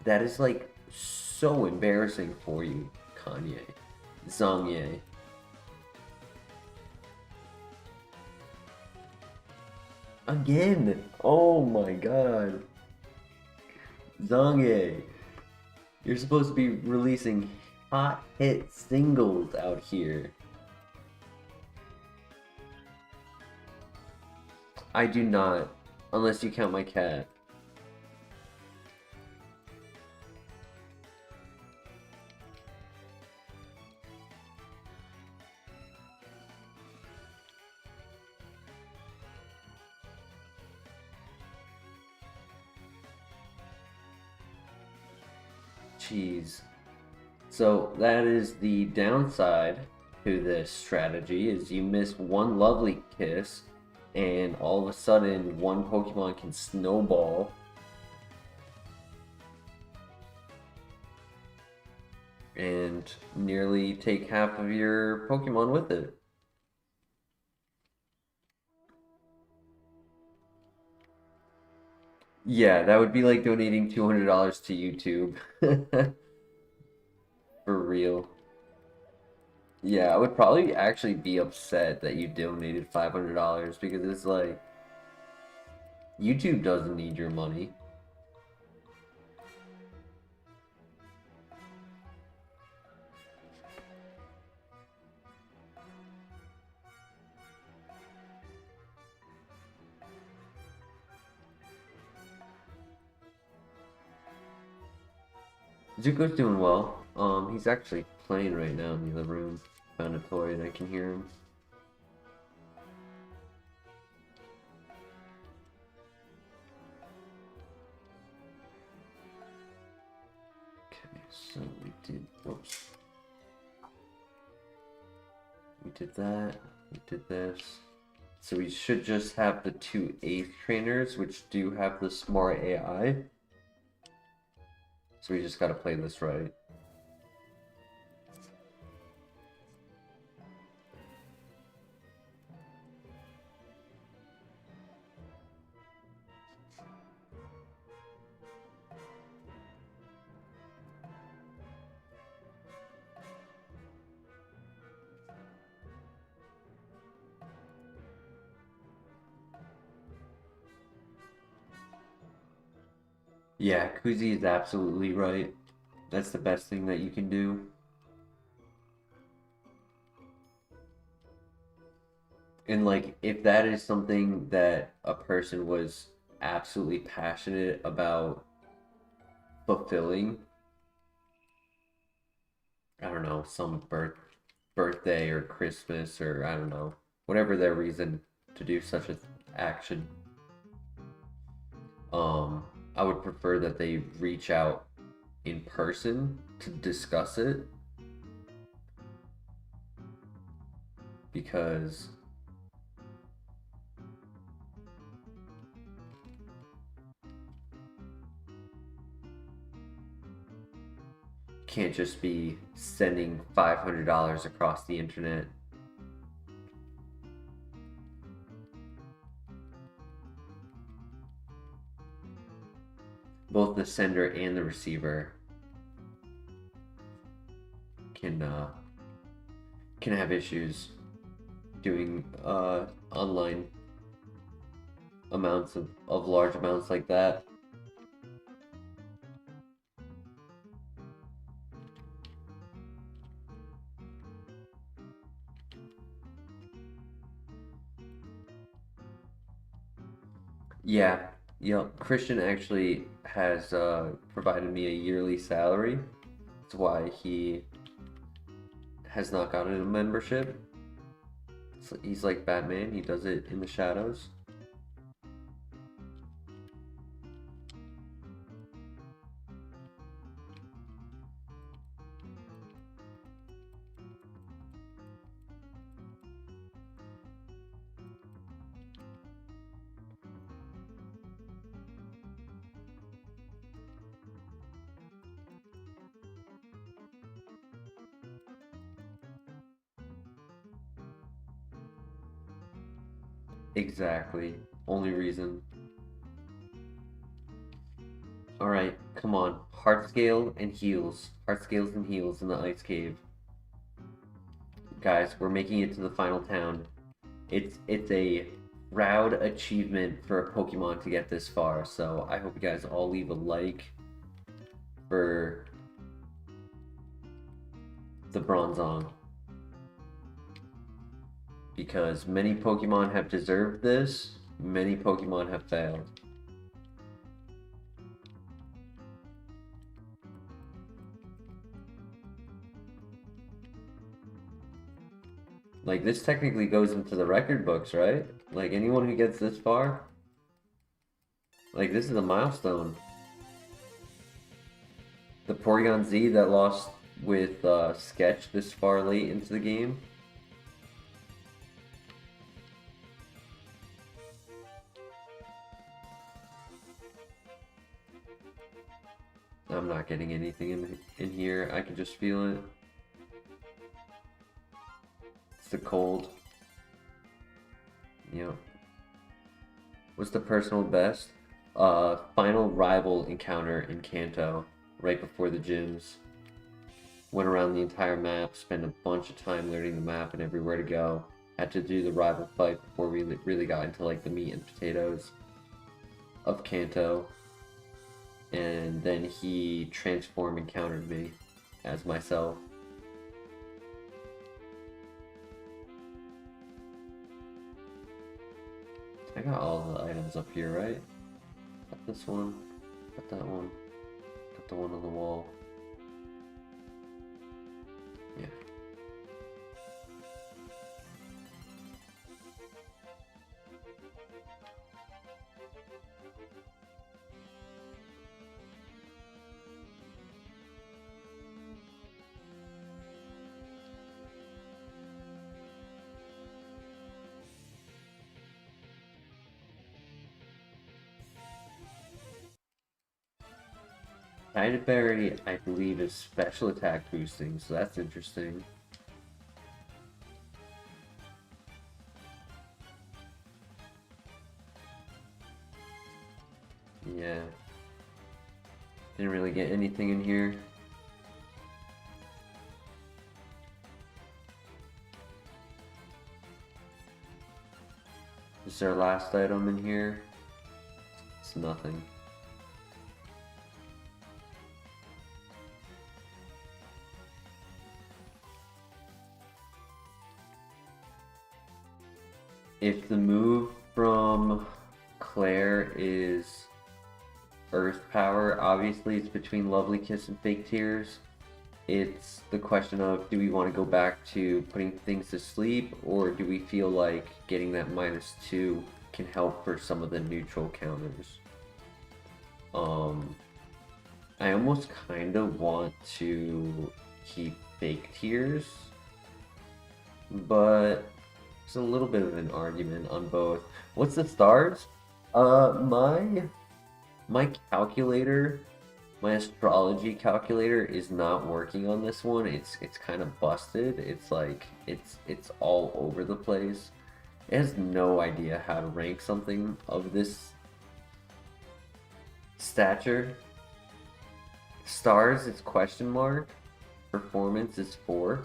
That is like so embarrassing for you, Kanye. Zongye. Again! Oh my god. Zongye. You're supposed to be releasing hot hit singles out here. I do not, unless you count my cat. Jeez. So that is the downside to this strategy, is you miss one lovely kiss and all of a sudden one Pokemon can snowball and nearly take half of your Pokemon with it. Yeah, that would be like donating $200 to YouTube. For real. Yeah, I would probably actually be upset that you donated $500 because it's like, YouTube doesn't need your money. Zuko's doing well. He's actually playing right now in the other room. Found a toy and I can hear him. Okay, so we did, whoops. We did that, we did this. So we should just have the 2 8th trainers, which do have the smart AI. So we just gotta play this right. Yeah, Kuzi is absolutely right. That's the best thing that you can do. And like, if that is something that a person was absolutely passionate about fulfilling, I don't know, some birthday or Christmas or I don't know, whatever their reason to do such an action, um, I would prefer that they reach out in person to discuss it because can't just be sending $500 across the internet. Both the sender and the receiver can have issues doing online amounts of large amounts like that. Yeah, Christian actually has provided me a yearly salary. That's why he has not gotten a membership. So he's like Batman, he does it in the shadows. Exactly. Only reason. Alright, come on. Heart scale and heals. Heart scales and heals in the ice cave. Guys, we're making it to the final town. It's a proud achievement for a Pokemon to get this far, so I hope you guys all leave a like for the Bronzong. Because many Pokemon have deserved this, many Pokemon have failed. Like, this technically goes into the record books, right? Like, anyone who gets this far, like, this is a milestone. The Porygon Z that lost with Sketch this far late into the game. I'm not getting anything in here. I can just feel it. It's the cold. Yep. What's the personal best? Final rival encounter in Kanto, right before the gyms. Went around the entire map, spent a bunch of time learning the map and everywhere to go. Had to do the rival fight before we really got into like the meat and potatoes of Kanto. And then he transformed and countered me as myself. I got all the items up here, right? Got this one, got that one, got the one on the wall. Yeah. Guided Berry, I believe, is special attack boosting, so that's interesting. Yeah. Didn't really get anything in here. Is there a last item in here? It's nothing. if the move from Claire is Earth Power, obviously it's between Lovely Kiss and Fake Tears. It's the question of, do we want to go back to putting things to sleep, or do we feel like getting that -2 can help for some of the neutral counters? I almost kind of want to keep Fake Tears, but it's a little bit of an argument on both. What's the stars? My calculator, my astrology calculator is not working on this one. It's kind of busted. It's like it's all over the place. It has no idea how to rank something of this stature. Stars, it's question mark. Performance is 4.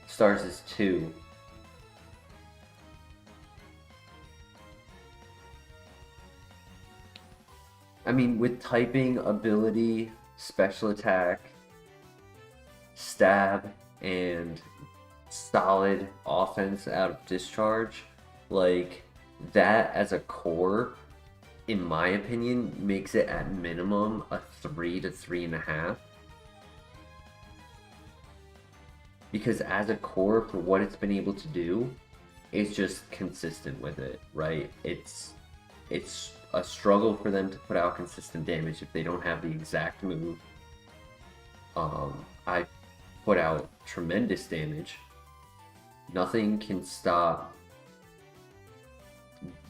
Stars is 2. I mean, with typing, ability, special attack, stab, and solid offense out of discharge, like, that as a core, in my opinion, makes it at minimum a 3 to 3.5. Because as a core, for what it's been able to do, it's just consistent with it, right? It's a struggle for them to put out consistent damage if they don't have the exact move. I put out tremendous damage. Nothing can stop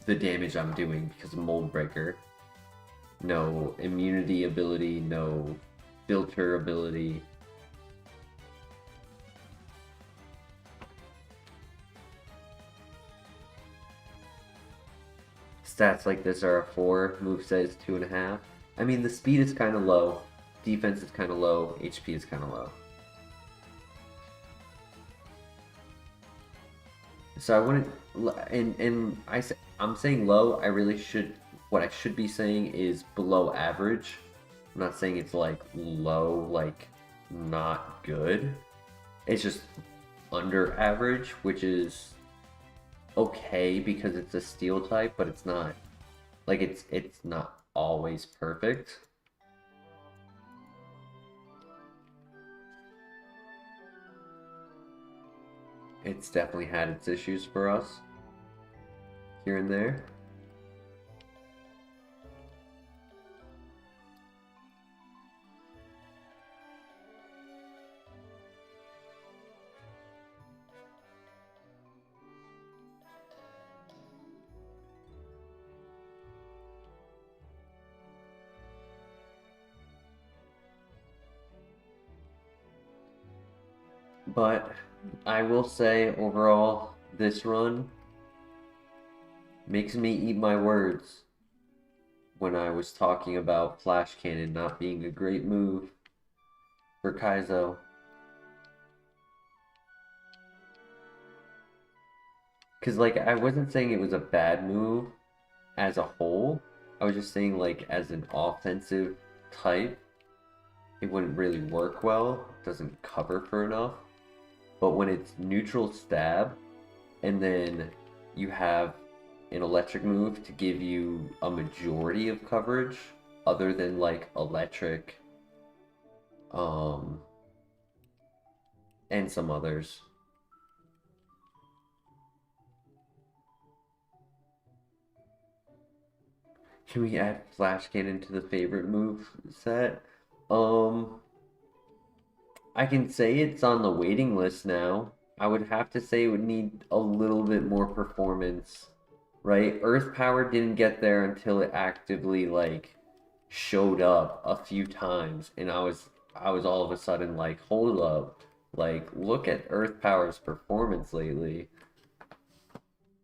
the damage I'm doing because of Mold Breaker. No immunity ability, no filter ability. Stats like this are a 4, moveset is 2.5. I mean, the speed is kind of low, defense is kind of low, HP is kind of low. So I wouldn't, and I'm saying low. I really should, what I should be saying is below average. I'm not saying it's like low, like not good. It's just under average, which is okay because it's a steel type, but it's not like it's not always perfect. It's definitely had its issues for us here and there. But I will say overall, this run makes me eat my words when I was talking about Flash Cannon not being a great move for Kaizo. Because, like, I wasn't saying it was a bad move as a whole. I was just saying, like, as an offensive type, it wouldn't really work well. It doesn't cover for enough. But when it's neutral stab, and then you have an electric move to give you a majority of coverage, other than like electric, and some others. Can we add Flash Cannon to the favorite move set? I can say it's on the waiting list now. I would have to say it would need a little bit more performance, right? Earth Power didn't get there until it actively like showed up a few times, and I was all of a sudden like, hold up, like look at Earth Power's performance lately.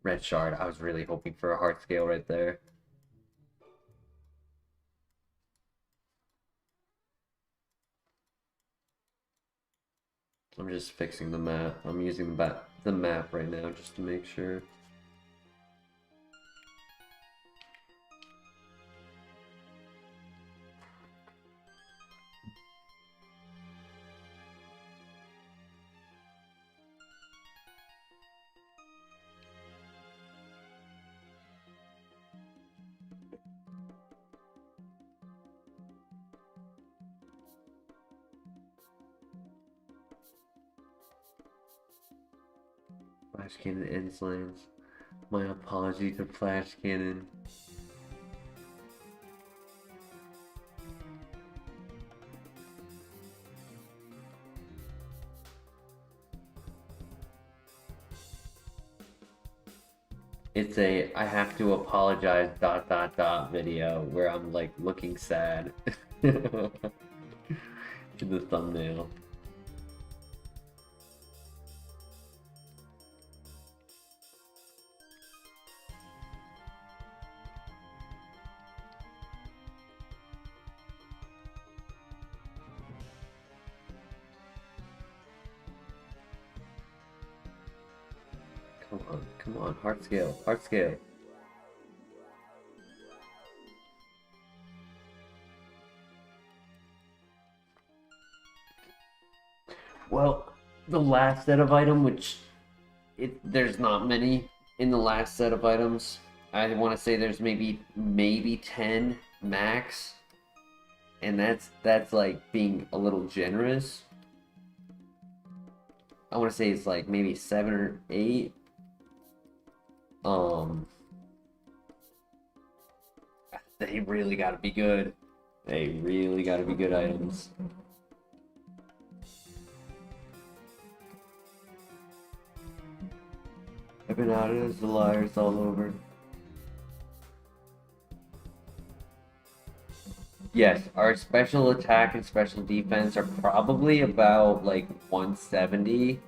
Red Shard, I was really hoping for a heart scale right there. I'm just fixing the map. I'm using the map right now just to make sure. Flash Cannon ends lanes. My apologies to Flash Cannon. It's a I have to apologize ... video where I'm like looking sad in the thumbnail. Come on, heart scale, heart scale. Well, the last set of item, which there's not many in the last set of items. I want to say there's maybe 10 max, and that's like being a little generous. I want to say it's like maybe 7 or 8. They really gotta be good. They really gotta be good items. I've been outed as the liars all over. Yes, our special attack and special defense are probably about like 170,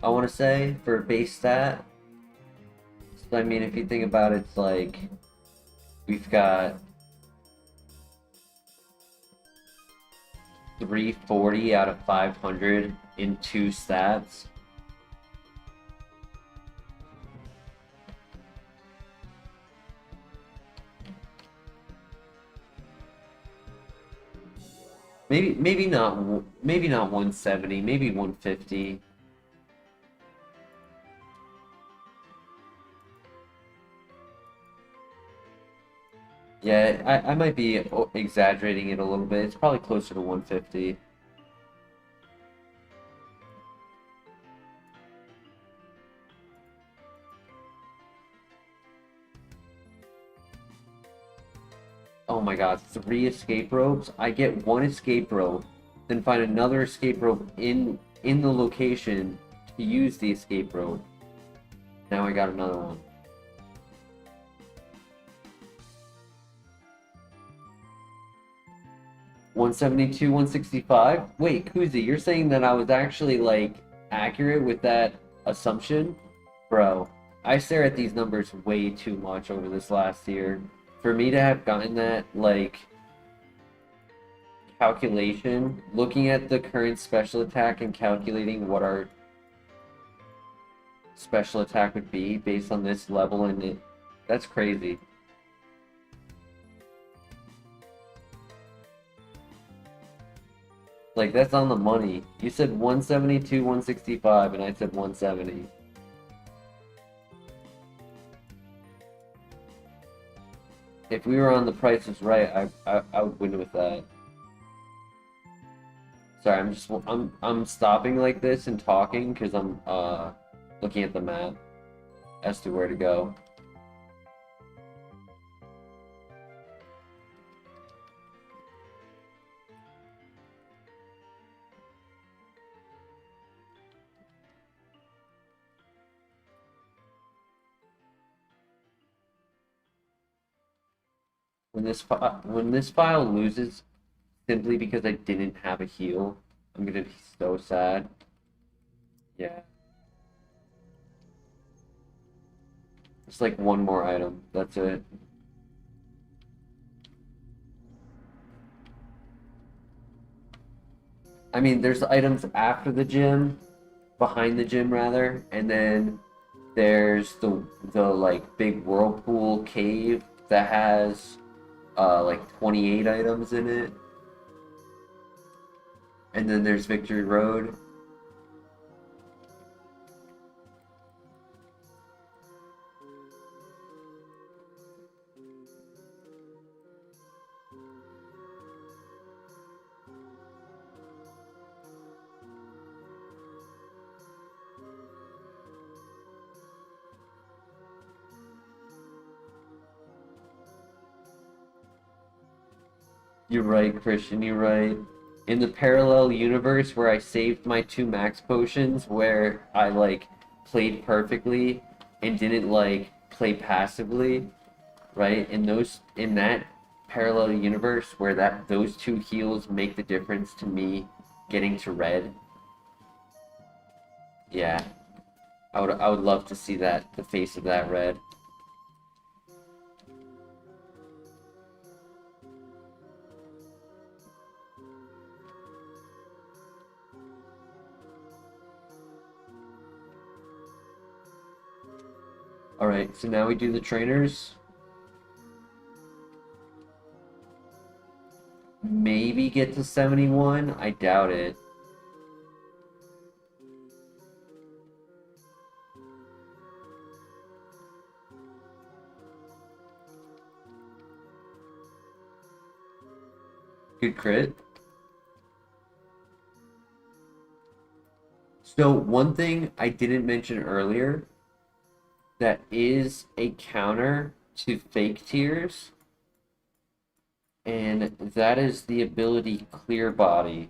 I want to say, for base stat. So, I mean, if you think about it, it's like we've got 340 out of 500 in 2 stats. Maybe not 170, maybe 150. Yeah, I might be exaggerating it a little bit. It's probably closer to 150. Oh my god, 3 escape ropes? I get 1 escape rope, then find another escape rope in the location to use the escape rope. Now I got another one. $172, 165? Wait, Kuzi, you're saying that I was actually like accurate with that assumption? Bro, I stare at these numbers way too much over this last year. For me to have gotten that, like, calculation, looking at the current special attack and calculating what our special attack would be based on this level, and that's crazy. Like, that's on the money. You said 172, 165, and I said 170. If we were on The Price is Right, I would win with that. Sorry, I'm stopping like this and talking because I'm looking at the map as to where to go. When this file loses simply because I didn't have a heal, I'm gonna be so sad. Yeah. It's like one more item. That's it. I mean, there's items after the gym, behind the gym rather, and then there's the like big whirlpool cave that has like 28 items in it. And then there's Victory Road. You're right, Christian, you're right. In the parallel universe where I saved my 2 max potions, where I like played perfectly and didn't like play passively, right? In that parallel universe where those 2 heals make the difference to me getting to red. Yeah, I would love to see the face of that red. Alright, so now we do the trainers. Maybe get to 71. I doubt it. Good crit. So one thing I didn't mention earlier that is a counter to fake tears, and that is the ability Clear Body.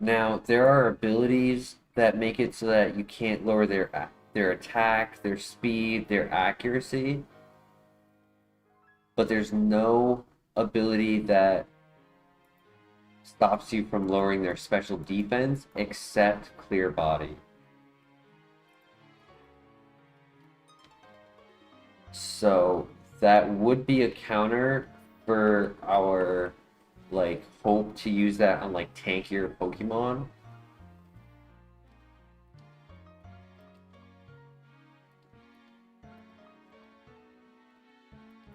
Now, there are abilities that make it so that you can't lower their attack, their speed, their accuracy, but there's no ability that stops you from lowering their special defense except Clear Body. So that would be a counter for our like hope to use that on like tankier Pokemon.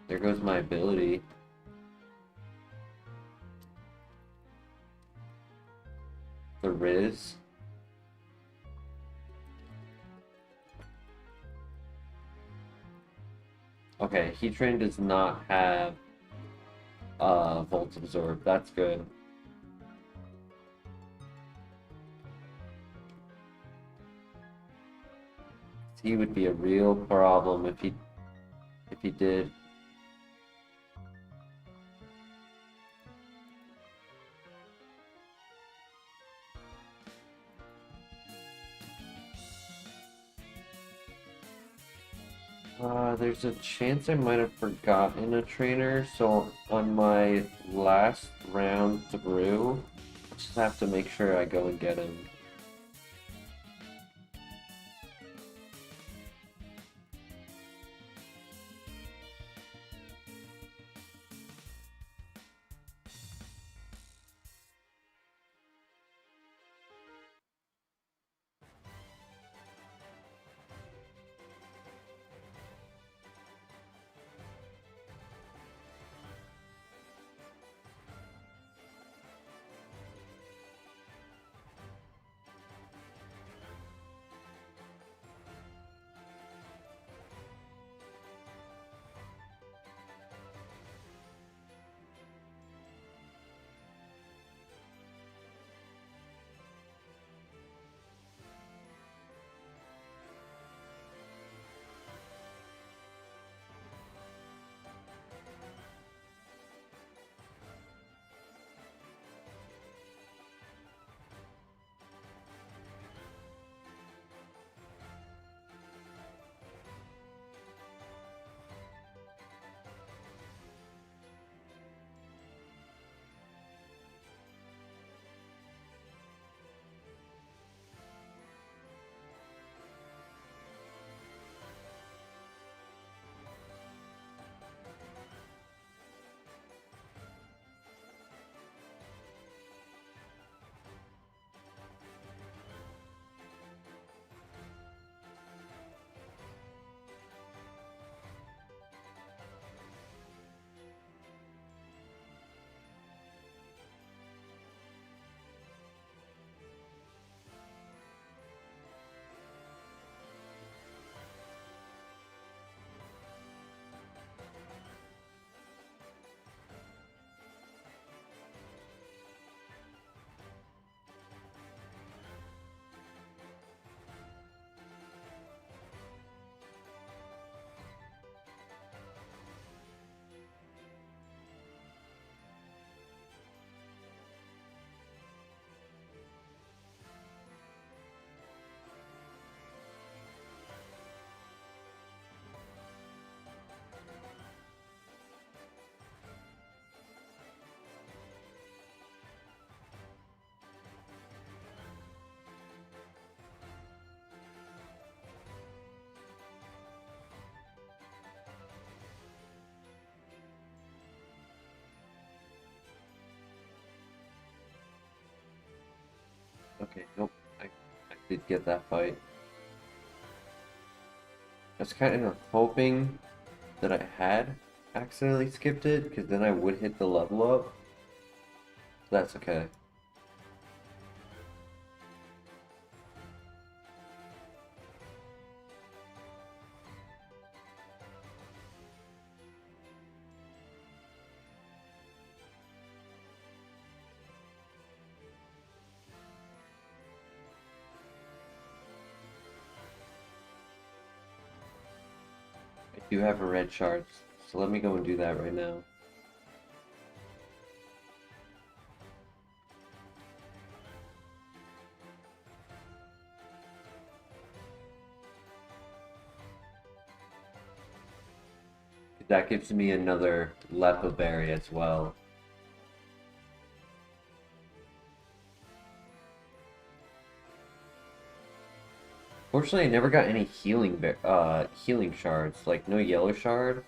There goes my ability. The Riz. Okay, Heatran does not have Volt Absorb. That's good. He would be a real problem if he did. There's a chance I might have forgotten a trainer, so on my last round through, I just have to make sure I go and get him. Okay, nope. I did get that fight. I was kind of hoping that I had accidentally skipped it, because then I would hit the level up. That's okay. I do have a red shard, so let me go and do that right now. That gives me another Lepa berry as well. Fortunately, I never got any healing shards, like no yellow shard.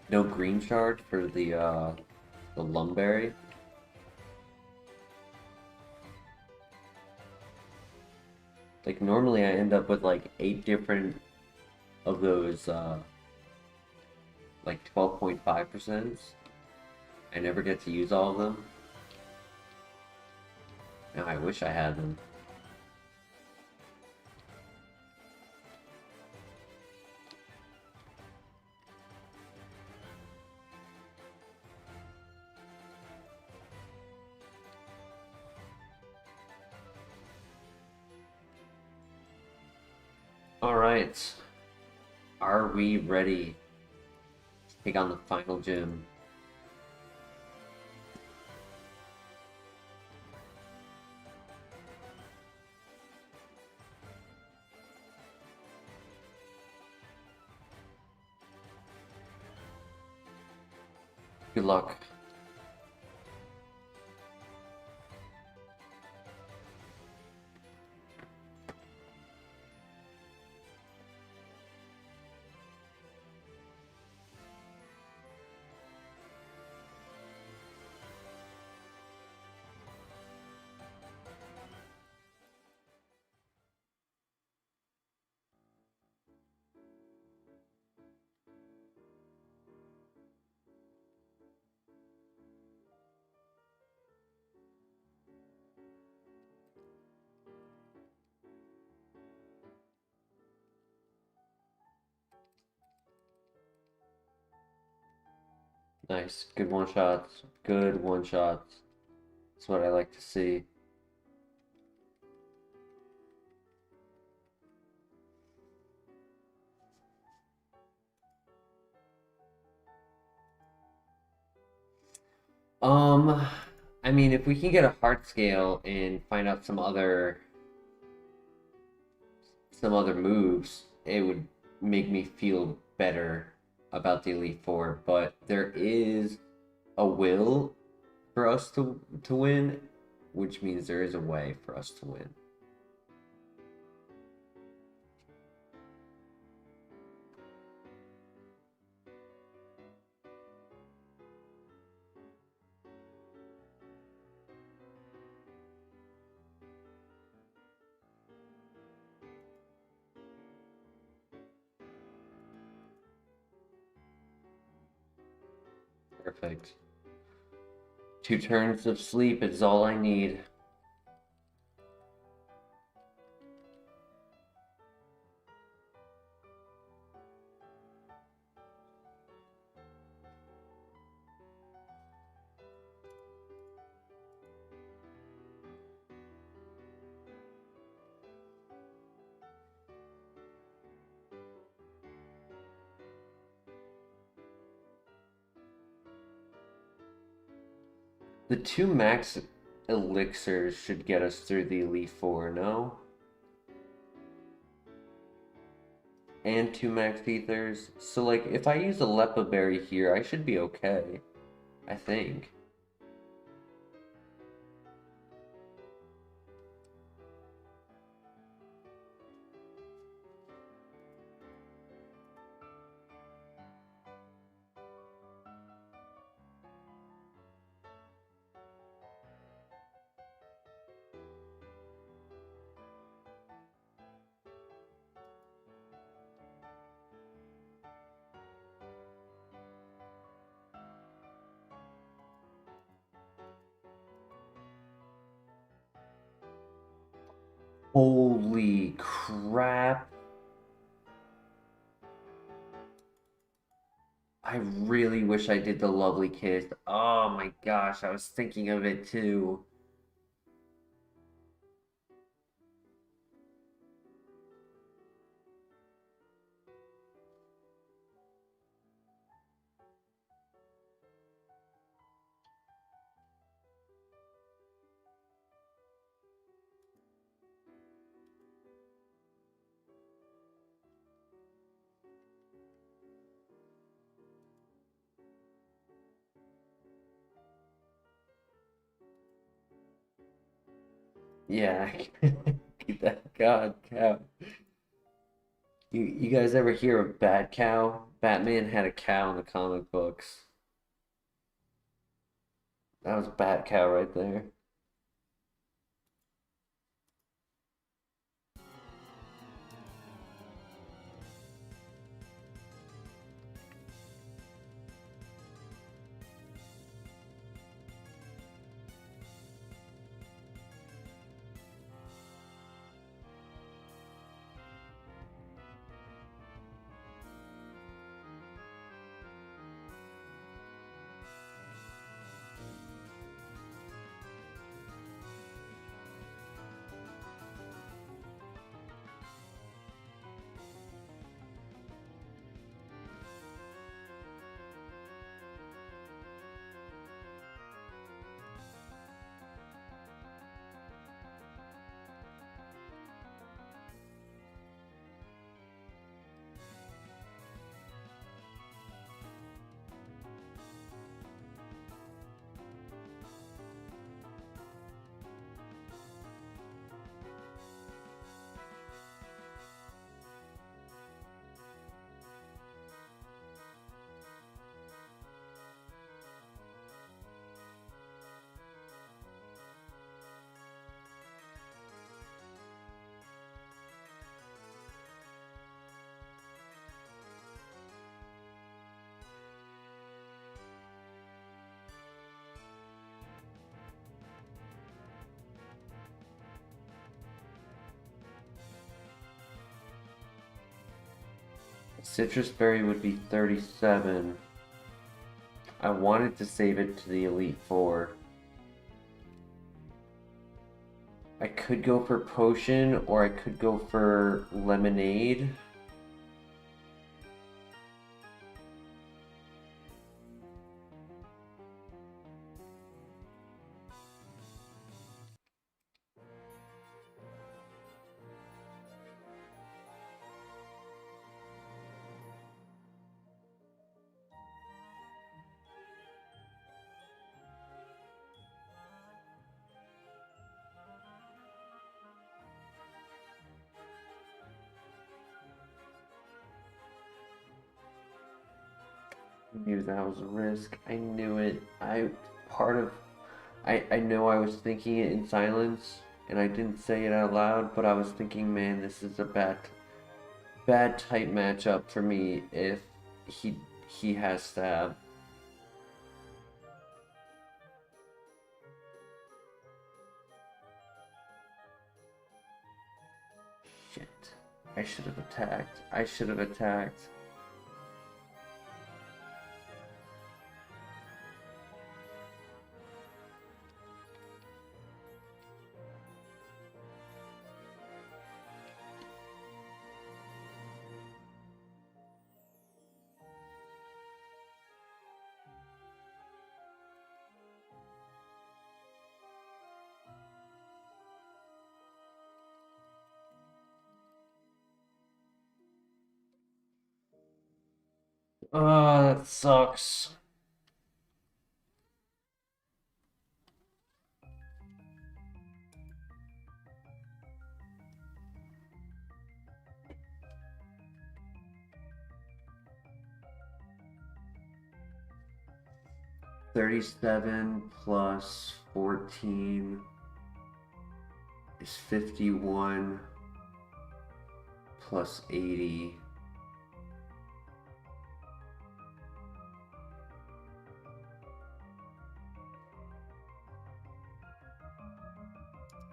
No green shard for the lumberry. Like normally I end up with like 8 different of those like 12.5%. I never get to use all of them. Now I wish I had them. Alright. Are we ready to take on the final gym? Good luck. Nice. Good one shots. Good one shots. That's what I like to see. Um, I mean, if we can get a heart scale and find out some other moves, it would make me feel better about the Elite Four. But there is a will for us to win, which means there is a way for us to win. Perfect. 2 turns of sleep is all I need. The 2 max elixirs should get us through the Elite Four, no? And 2 max ethers. So, like, if I use a Lepa berry here, I should be okay. I think. Holy crap. I really wish I did the lovely kiss. Oh my gosh, I was thinking of it too. Yeah, keep that god cow. You guys ever hear of Bad Cow? Batman had a cow in the comic books. That was Bat Cow right there. Citrus Berry would be 37. I wanted to save it to the Elite Four. I could go for Potion or I could go for Lemonade. I knew that was a risk. I knew it. I know I was thinking it in silence and I didn't say it out loud, but I was thinking, man, this is a bad type matchup for me if he has stab. Shit. I should have attacked. I should have attacked. Oh, that sucks. $37 plus 14 is 51 plus 80.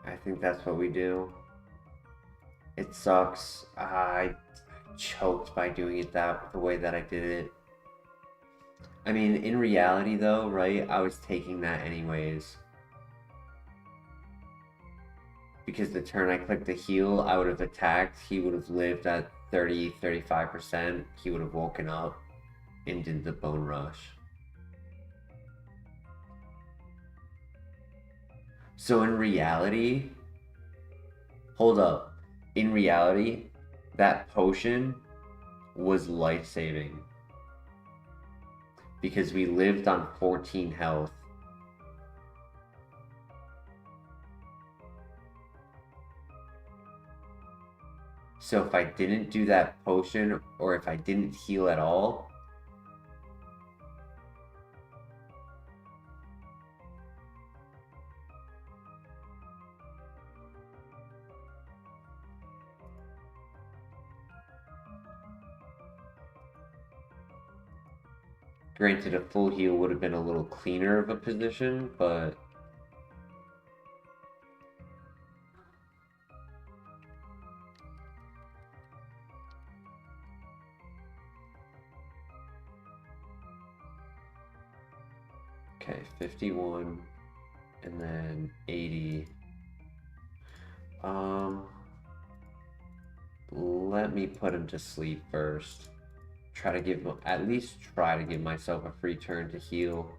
I think that's what we do. It sucks. I choked by doing it the way that I did it. I mean, in reality though, right, I was taking that anyways. Because the turn I clicked the heal, I would have attacked, he would have lived at 30-35%, he would have woken up and did the bone rush. So in reality, hold up, in reality, that potion was life-saving. Because we lived on 14 health. So if I didn't do that potion, or if I didn't heal at all, granted a full heal would have been a little cleaner of a position, but okay, 51 and then 80. Let me put him to sleep first. At least try to give myself a free turn to heal.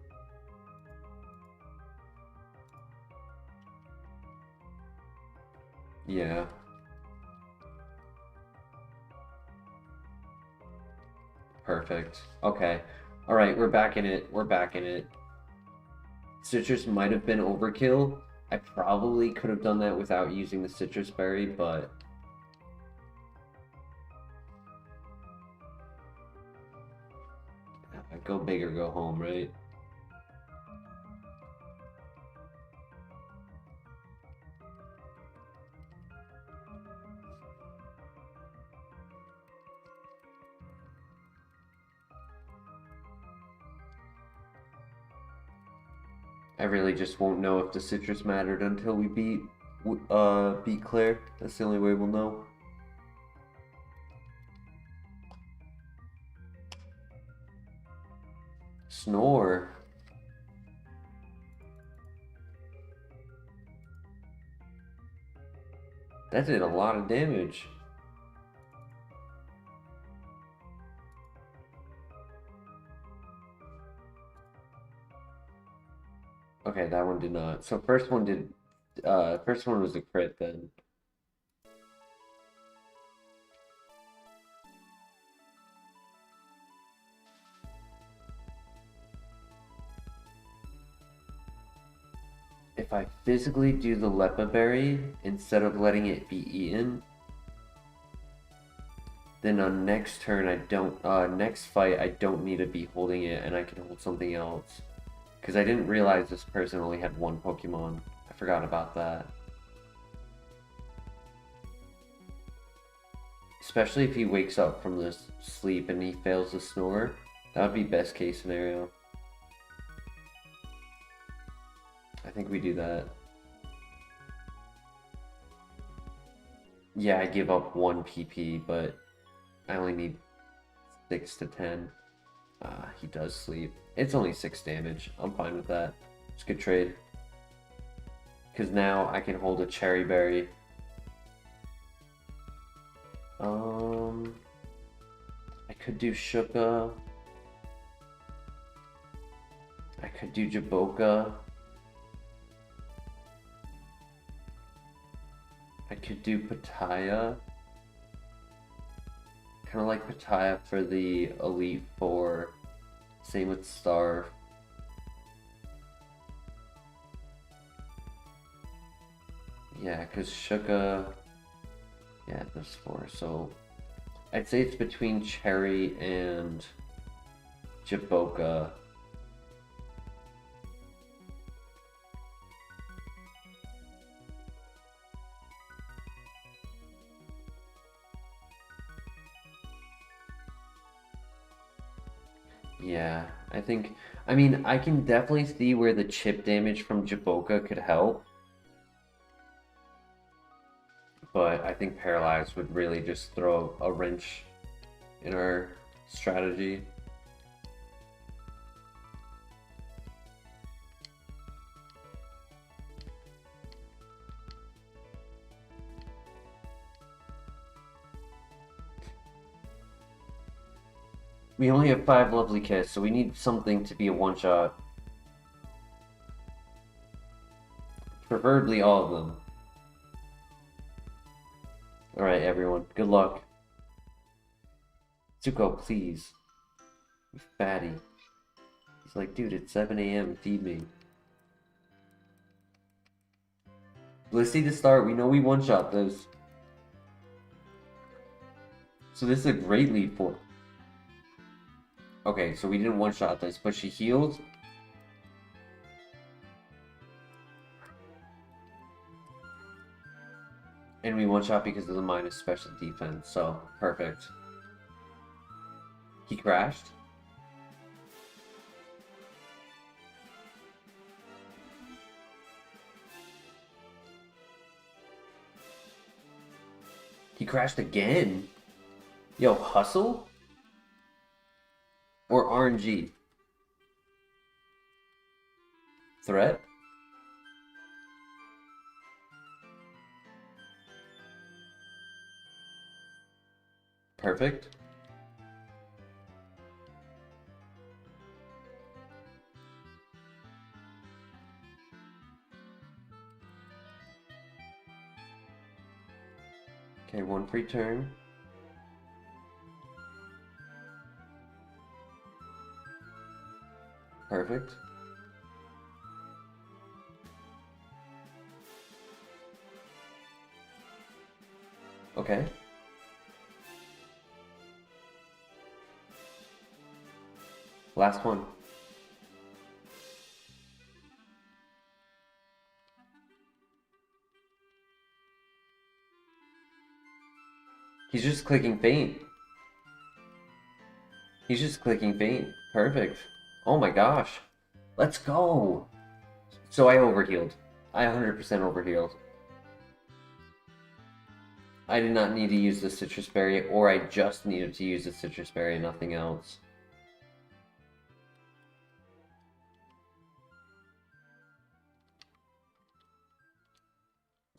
Yeah. Perfect. Okay. Alright, we're back in it. We're back in it. Citrus might have been overkill. I probably could have done that without using the citrus berry, but go big or go home, right? I really just won't know if the citrus mattered until we beat Claire. That's the only way we'll know. Snore. That did a lot of damage. Okay, that one did not. So first one was a crit then. If I physically do the Lepa Berry instead of letting it be eaten, then on next turn next fight I don't need to be holding it and I can hold something else. Because I didn't realize this person only had one Pokemon. I forgot about that. Especially if he wakes up from this sleep and he fails to snore. That would be best case scenario. I think we do that. Yeah, I give up 1 PP, but I only need 6 to 10. He does sleep. It's only 6 damage. I'm fine with that. It's a good trade. Because now I can hold a Cherry Berry. I could do Shuka. I could do Jaboka. I could do Pataya. Kind of like Pataya for the Elite Four. Same with Starve. Yeah, because Shuka... Yeah, there's 4. So I'd say it's between Cherry and Jaboka. Yeah, I mean, I can definitely see where the chip damage from Jaboka could help. but I think Paralyze would really just throw a wrench in our strategy. We only have 5 lovely kits, so we need something to be a one-shot. Preferably all of them. Alright, everyone. Good luck. Zuko, please. You fatty. He's like, dude, it's 7 a.m. Feed me. Let's see the start. We know we one-shot this. So this is a great lead for... Okay, so we didn't one-shot this, but she healed. And we one-shot because of the minus special defense, so perfect. He crashed. He crashed again? Yo, hustle? Or RNG? Threat? Perfect. Okay, 1 free turn. Perfect. Okay. Last one. He's just clicking faint. He's just clicking faint. Perfect. Oh my gosh. Let's go. So I overhealed. I 100% overhealed. I did not need to use the citrus berry, or I just needed to use the citrus berry and nothing else.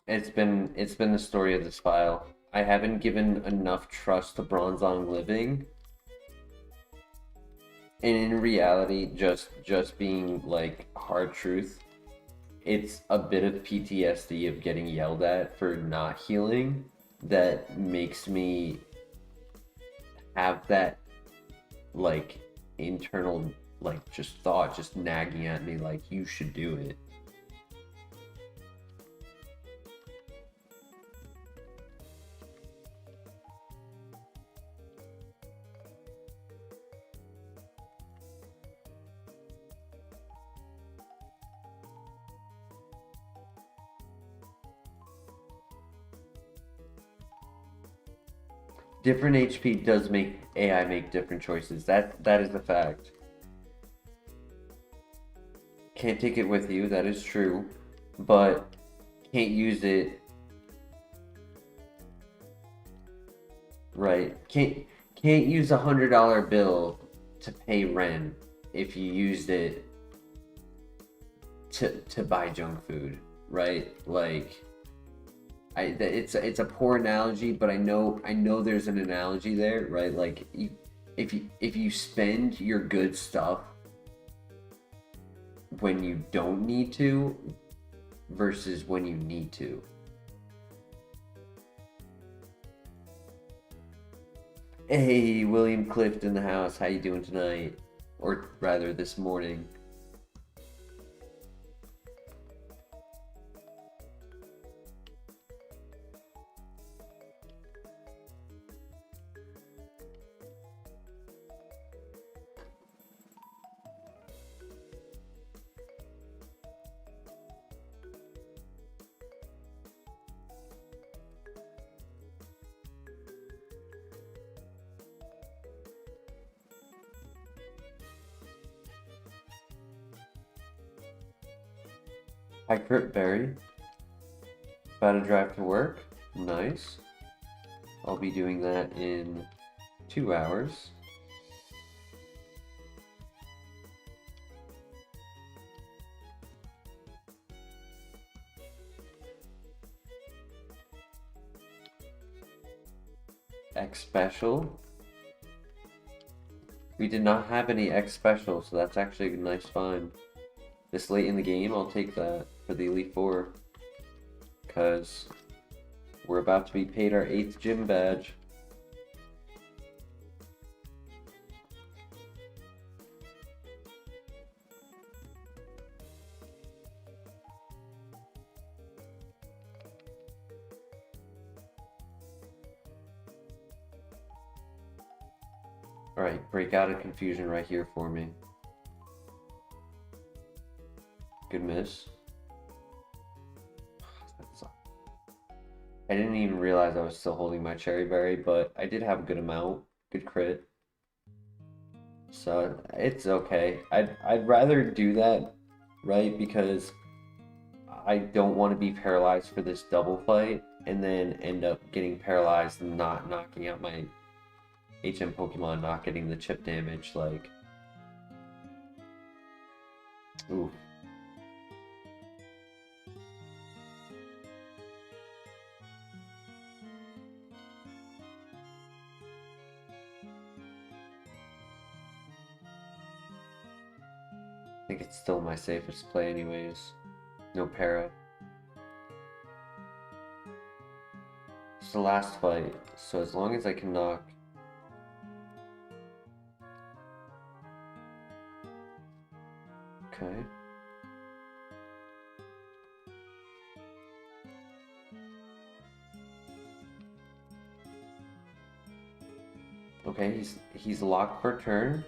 It's been the story of this file. I haven't given enough trust to Bronzong living. And in reality, just being like hard truth, it's a bit of PTSD of getting yelled at for not healing that makes me have that like internal like just thought just nagging at me like you should do it. Different HP does make AI make different choices. That is a fact. Can't take it with you, that is true. But can't use it. Right. Can't use a $100 bill to pay rent if you used it to buy junk food, right? Like it's a poor analogy, but I know there's an analogy there, right? Like if you spend your good stuff when you don't need to versus when you need to. Hey, William Clift in the house. How you doing tonight? Or rather this morning. Hi, Crypt Berry. About to drive to work? Nice. I'll be doing that in 2 hours. X special. We did not have any X special, so that's actually a nice find. This late in the game, I'll take that for the Elite Four. Because we're about to be paid our 8th gym badge. Alright, break out of confusion right here for me. Good miss. I didn't even realize I was still holding my cherry berry, but I did have a good amount. Good crit. So it's okay. I'd rather do that, right? Because I don't want to be paralyzed for this double fight and then end up getting paralyzed and not knocking out my HM Pokemon, not getting the chip damage, like. Ooh. I think it's still my safest play anyways. No para. It's the last fight, so as long as I can knock. Okay. Okay, he's locked for turn.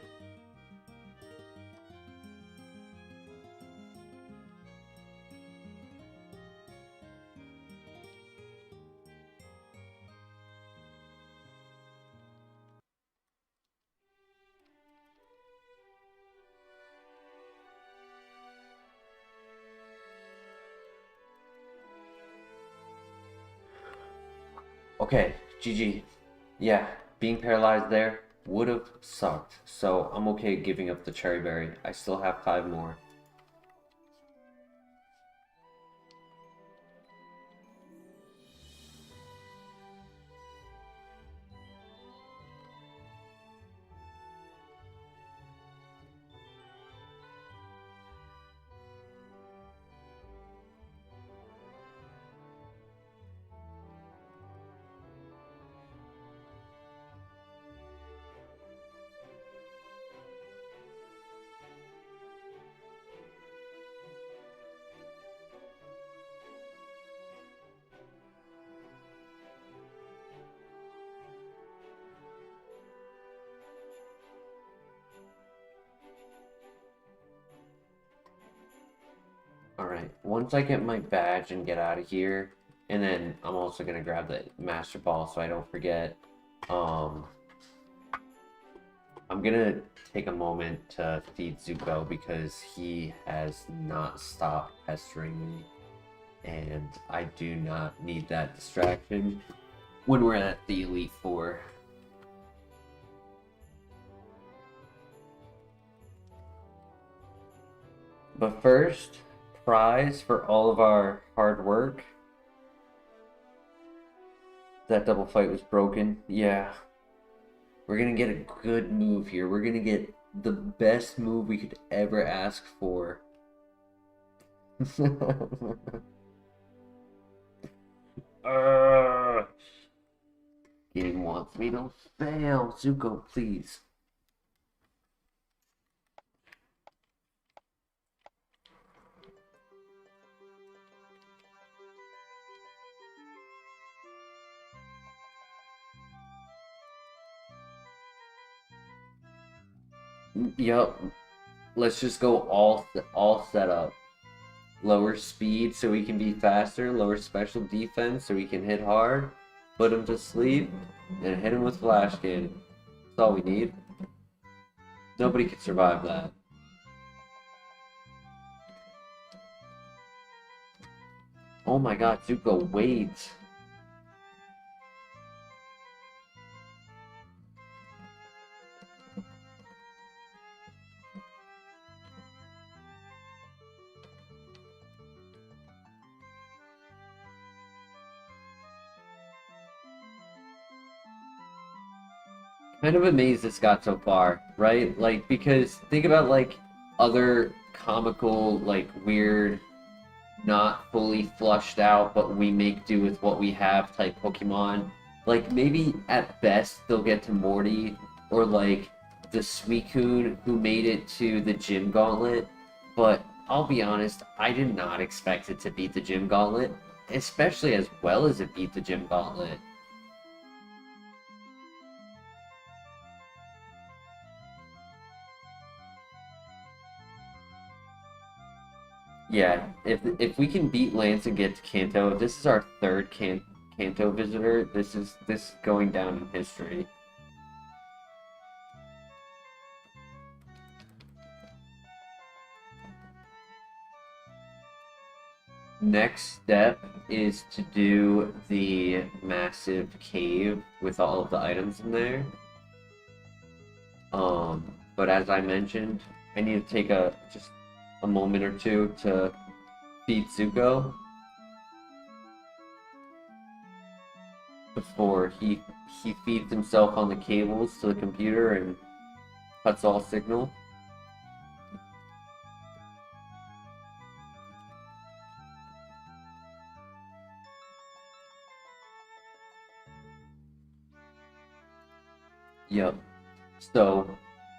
Okay, GG. Yeah, being paralyzed there would have sucked, so I'm okay giving up the cherry berry. I still have 5 more. Alright, once I get my badge and get out of here, and then I'm also going to grab the Master Ball so I don't forget, I'm going to take a moment to feed Zuko because he has not stopped pestering me, and I do not need that distraction when we're at the Elite Four. But first, prize for all of our hard work. That double fight was broken. Yeah. We're gonna get a good move here. We're gonna get the best move we could ever ask for. Game wants me to fail. Zuko, please. Yup. Let's just go all set up. Lower speed so we can be faster. Lower special defense so we can hit hard. Put him to sleep. And hit him with Flash Cannon. That's all we need. Nobody can survive that. Oh my god, Zuko, wait. kind of amazed this got so far, right? Like, because think about like other comical, like weird, not fully flushed out, but we make do with what we have type Pokemon. Like maybe at best they'll get to Morty or like the Suicune who made it to the Gym Gauntlet, but I'll be honest, I did not expect it to beat the Gym Gauntlet, especially as well as it beat the Gym Gauntlet. Yeah, if we can beat Lance and get to Kanto, if this is our third Kanto visitor, this is going down in history. Next step is to do the massive cave with all of the items in there. But as I mentioned, I need to take just a moment or two to feed Zuko before he feeds himself on the cables to the computer and cuts all signal. Yep. So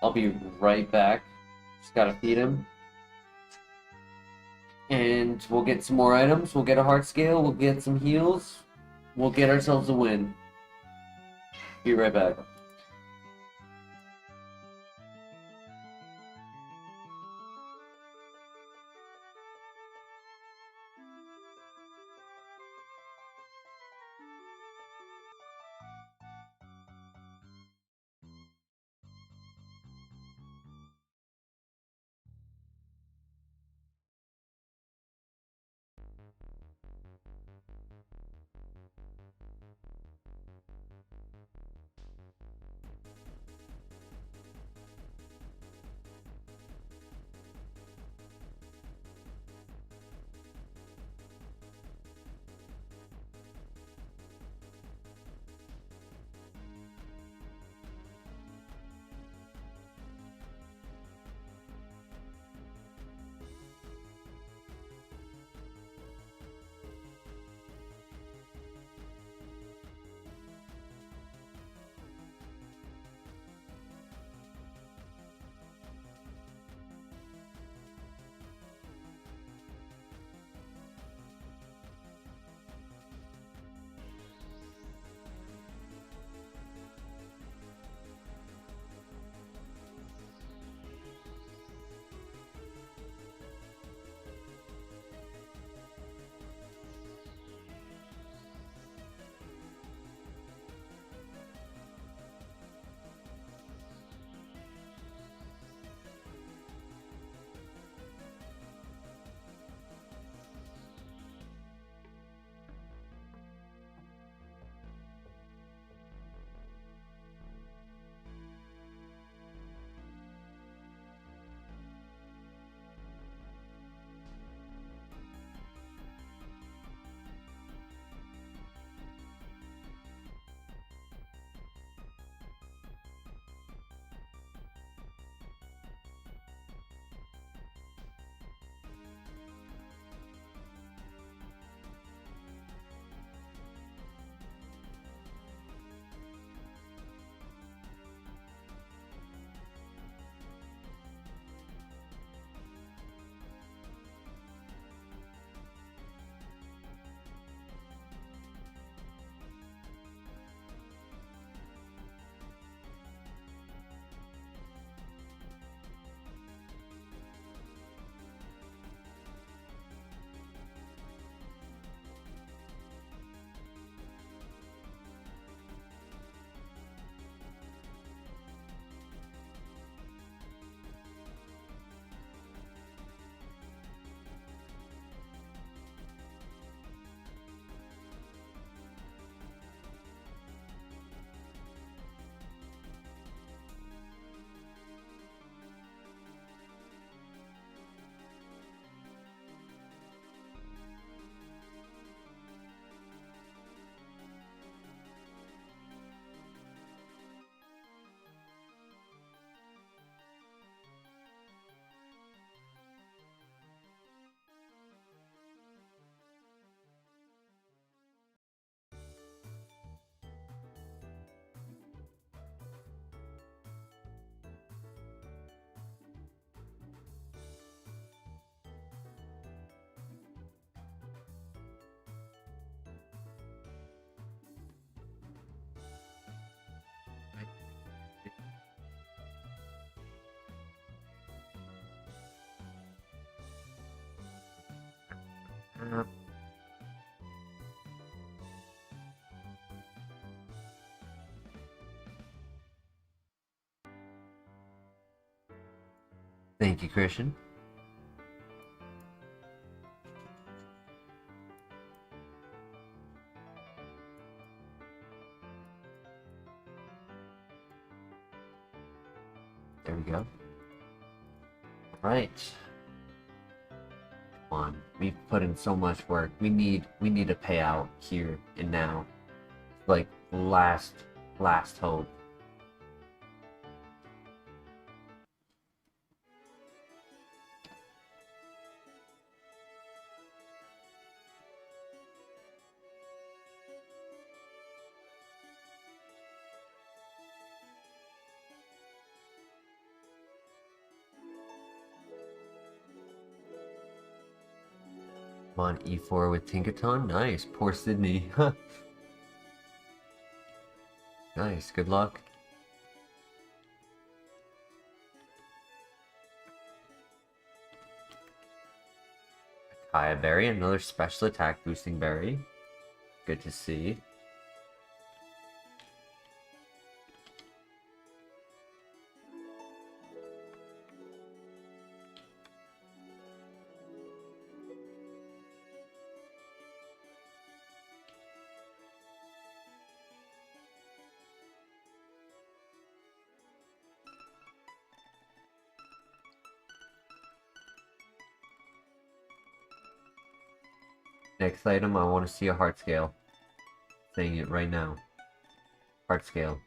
I'll be right back. Just gotta feed him. And we'll get some more items. We'll get a heart scale. We'll get some heals. We'll get ourselves a win. Be right back. Thank you, Christian. There we go. Right. Come on. We've put in so much work. We need a payout here and now. Like last hope. Come on, E4 with Tinkaton. Nice. Poor Sydney. Nice. Good luck. Kaya Berry, another special attack boosting berry. Good to see. Next item, I want to see a heart scale. Saying it right now. Heart scale.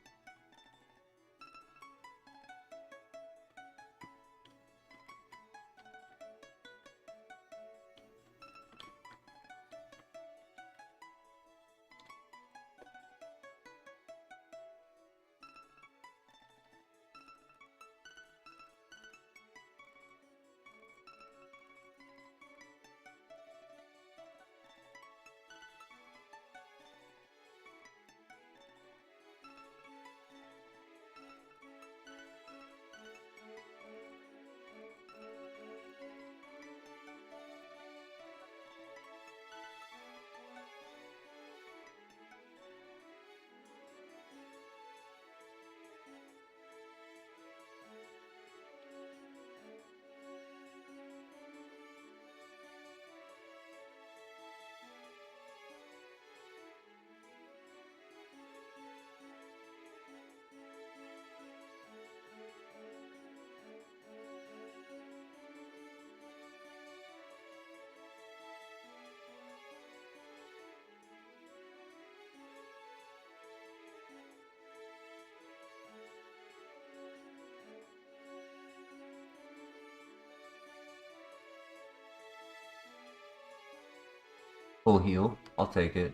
Full heal. I'll take it.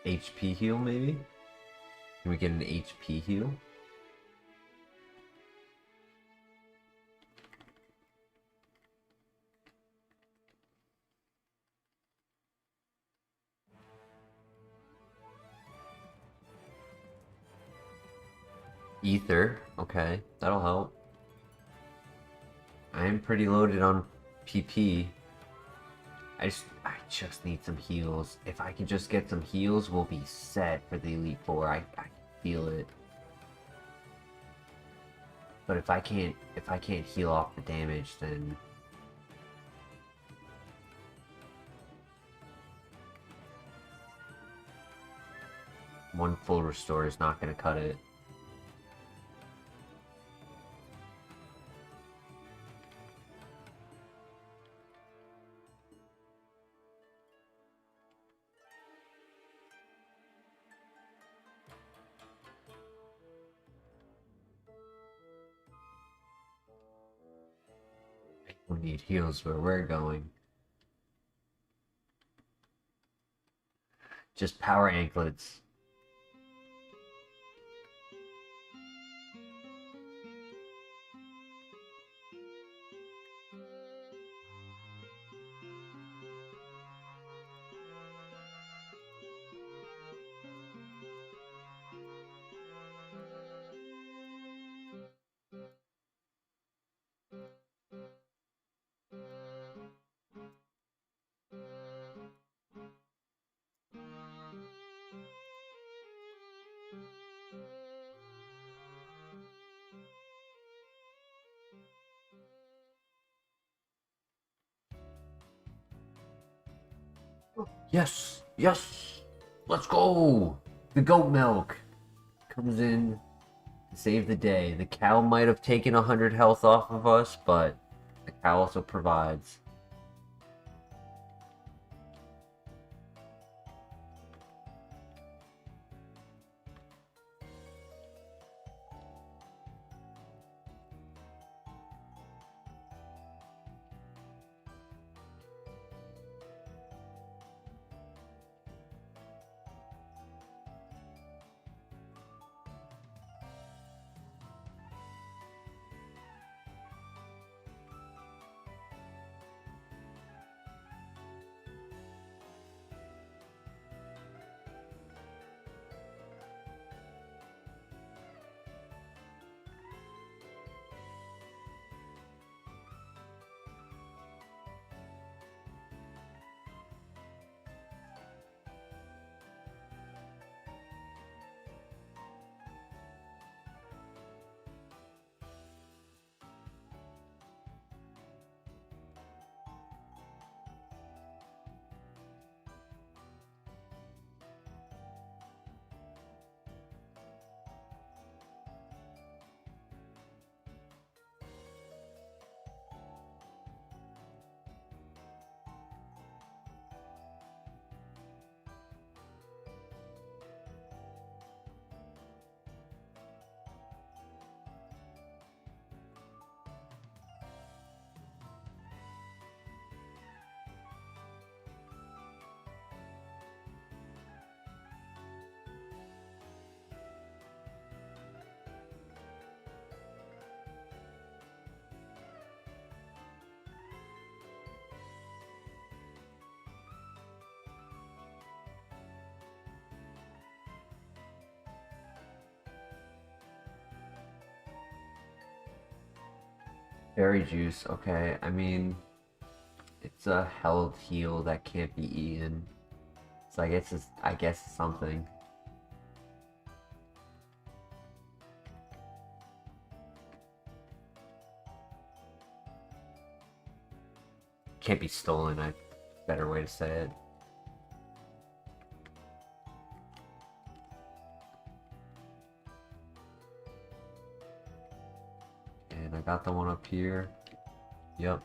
HP heal, maybe? Can we get an HP heal? Ether. Okay, that'll help. I am pretty loaded on PP. I just need some heals. If I can just get some heals, we'll be set for the Elite Four. I feel it. But if I can't heal off the damage, then one full restore is not going to cut it. We need heals where we're going. Just power anklets. Yes! Yes! Let's go! The goat milk comes in to save the day. The cow might have taken 100 health off of us, but the cow also provides. Berry juice, okay. I mean, it's a held heal that can't be eaten. So I guess it's something. Can't be stolen, I better way to say it. And I got the one up here. Yep.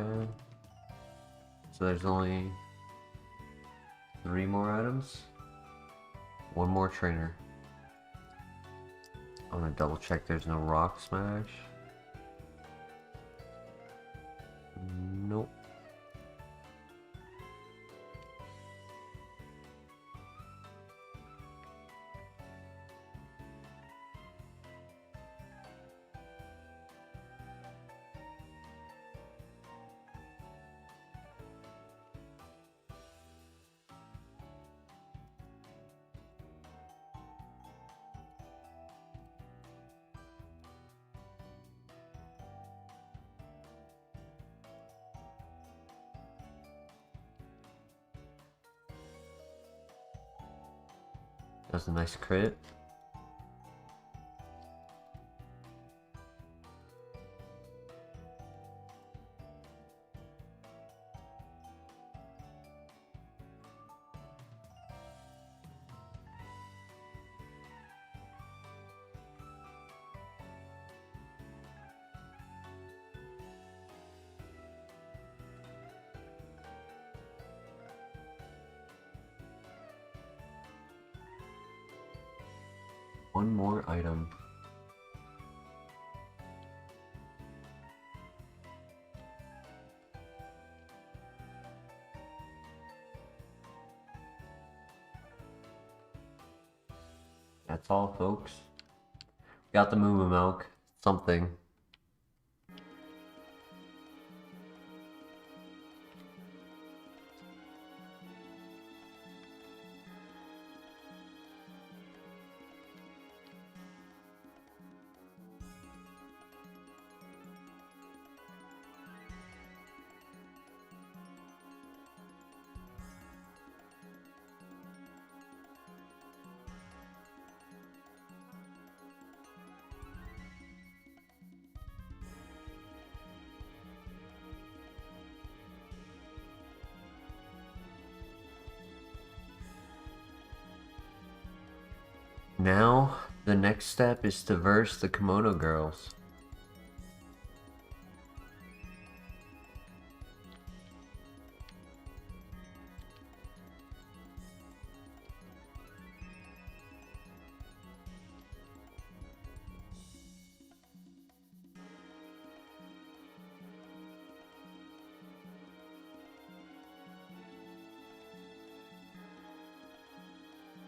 Okay. So there's only 3 more items. 1 more trainer. I'm gonna double check there's no rock smash. Nope. That's a nice crit. One more item. That's all, folks. Got the moo milk. Something. Now, the next step is to verse the kimono girls.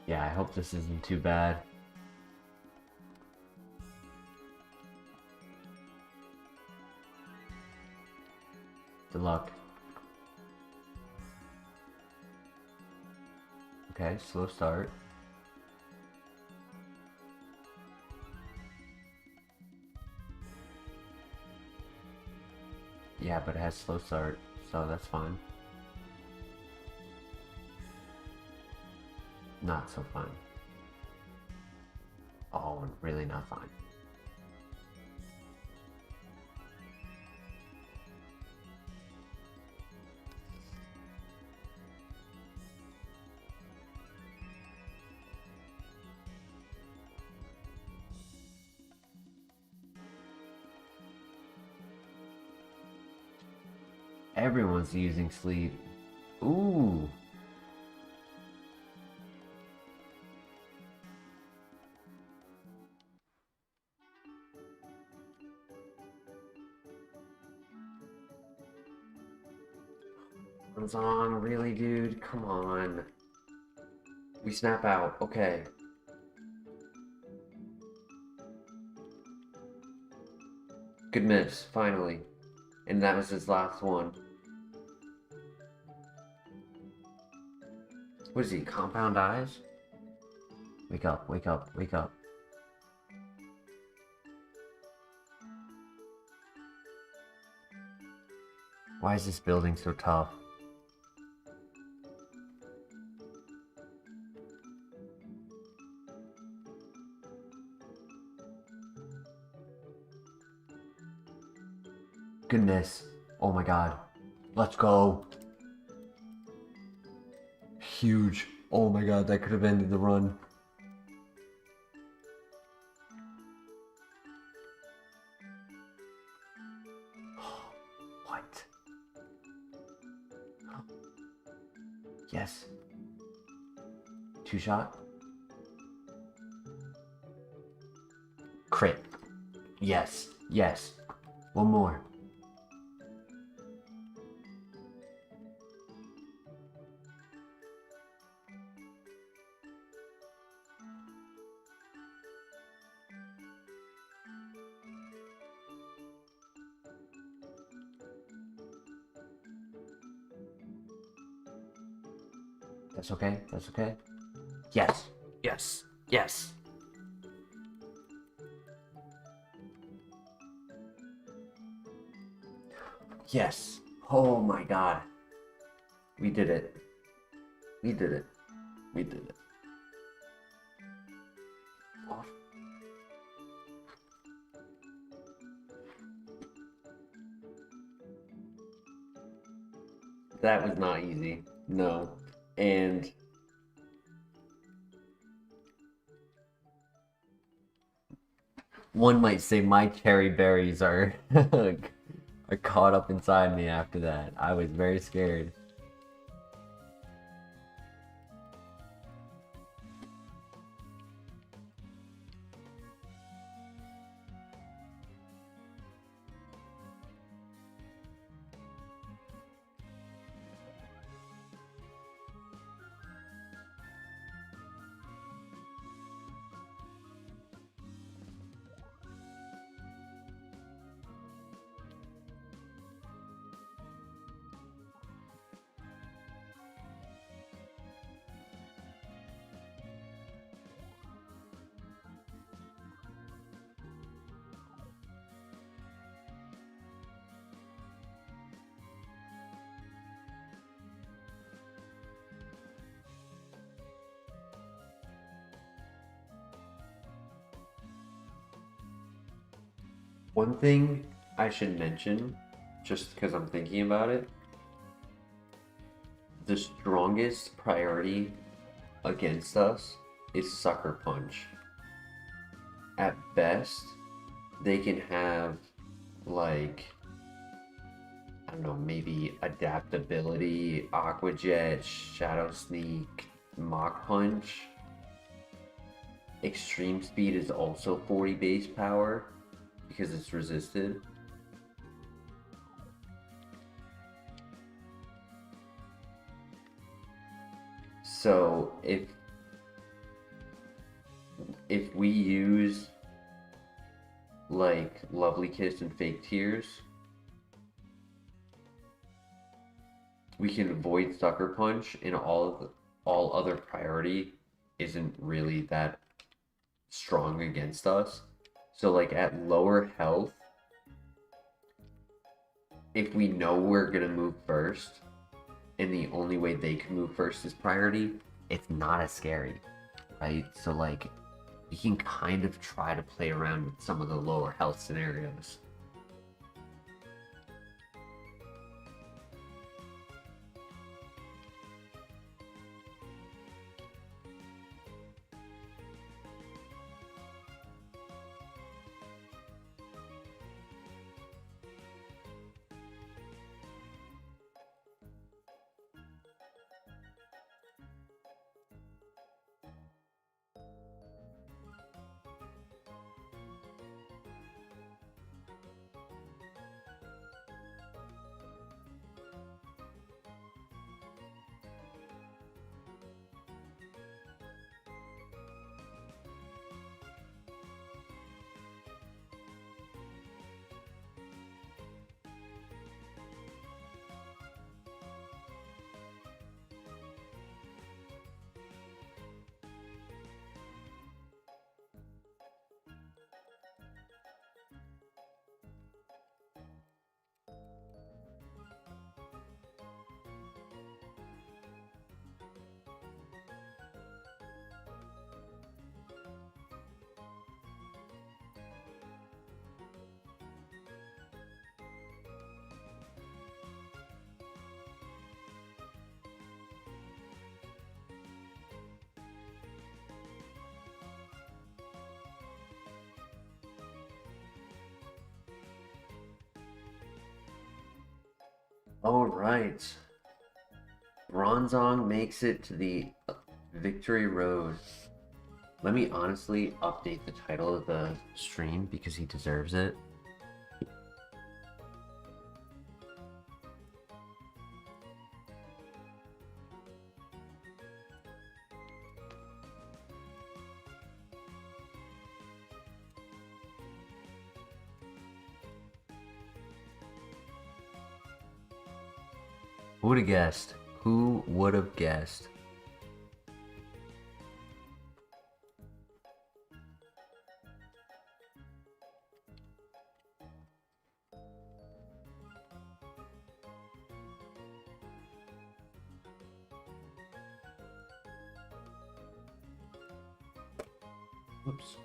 Yeah, I hope this isn't too bad. Good luck. Okay, slow start. Yeah, but it has slow start, so that's fine. Not so fine. Oh, really not fine. Everyone's using sleep. Ooh. Bronzong, really, dude? Come on. We snap out. Okay. Good miss, finally. And that was his last one. What is he, compound eyes? Wake up, wake up, wake up. Why is this building so tough? Goodness. Oh my god. Let's go. Huge. Oh my god, that could have ended the run. What? Yes. Two shot. Crit. Yes. Yes. One more. That's okay. That's okay. Yes. Yes. Yes. Yes. Oh my god. We did it. We did it. We did it. Oh. That was not easy. No. And one might say my cherry berries are are caught up inside me after that. I was very scared. One thing I should mention, just because I'm thinking about it, the strongest priority against us is Sucker Punch. at best, they can have, like, I don't know, maybe adaptability, Aqua Jet, Shadow Sneak, Mach Punch. Extreme Speed is also 40 base power because it's resisted. So if we use like Lovely Kiss and Fake Tears, we can avoid Sucker Punch, and all other priority isn't really that strong against us. So like at lower health, if we know we're gonna move first, and the only way they can move first is priority, it's not as scary, right? So like, we can kind of try to play around with some of the lower health scenarios. All right. Bronzong makes it to the victory road. Let me honestly update the title of the stream because he deserves it. Who would have guessed? Who would have guessed? Oops.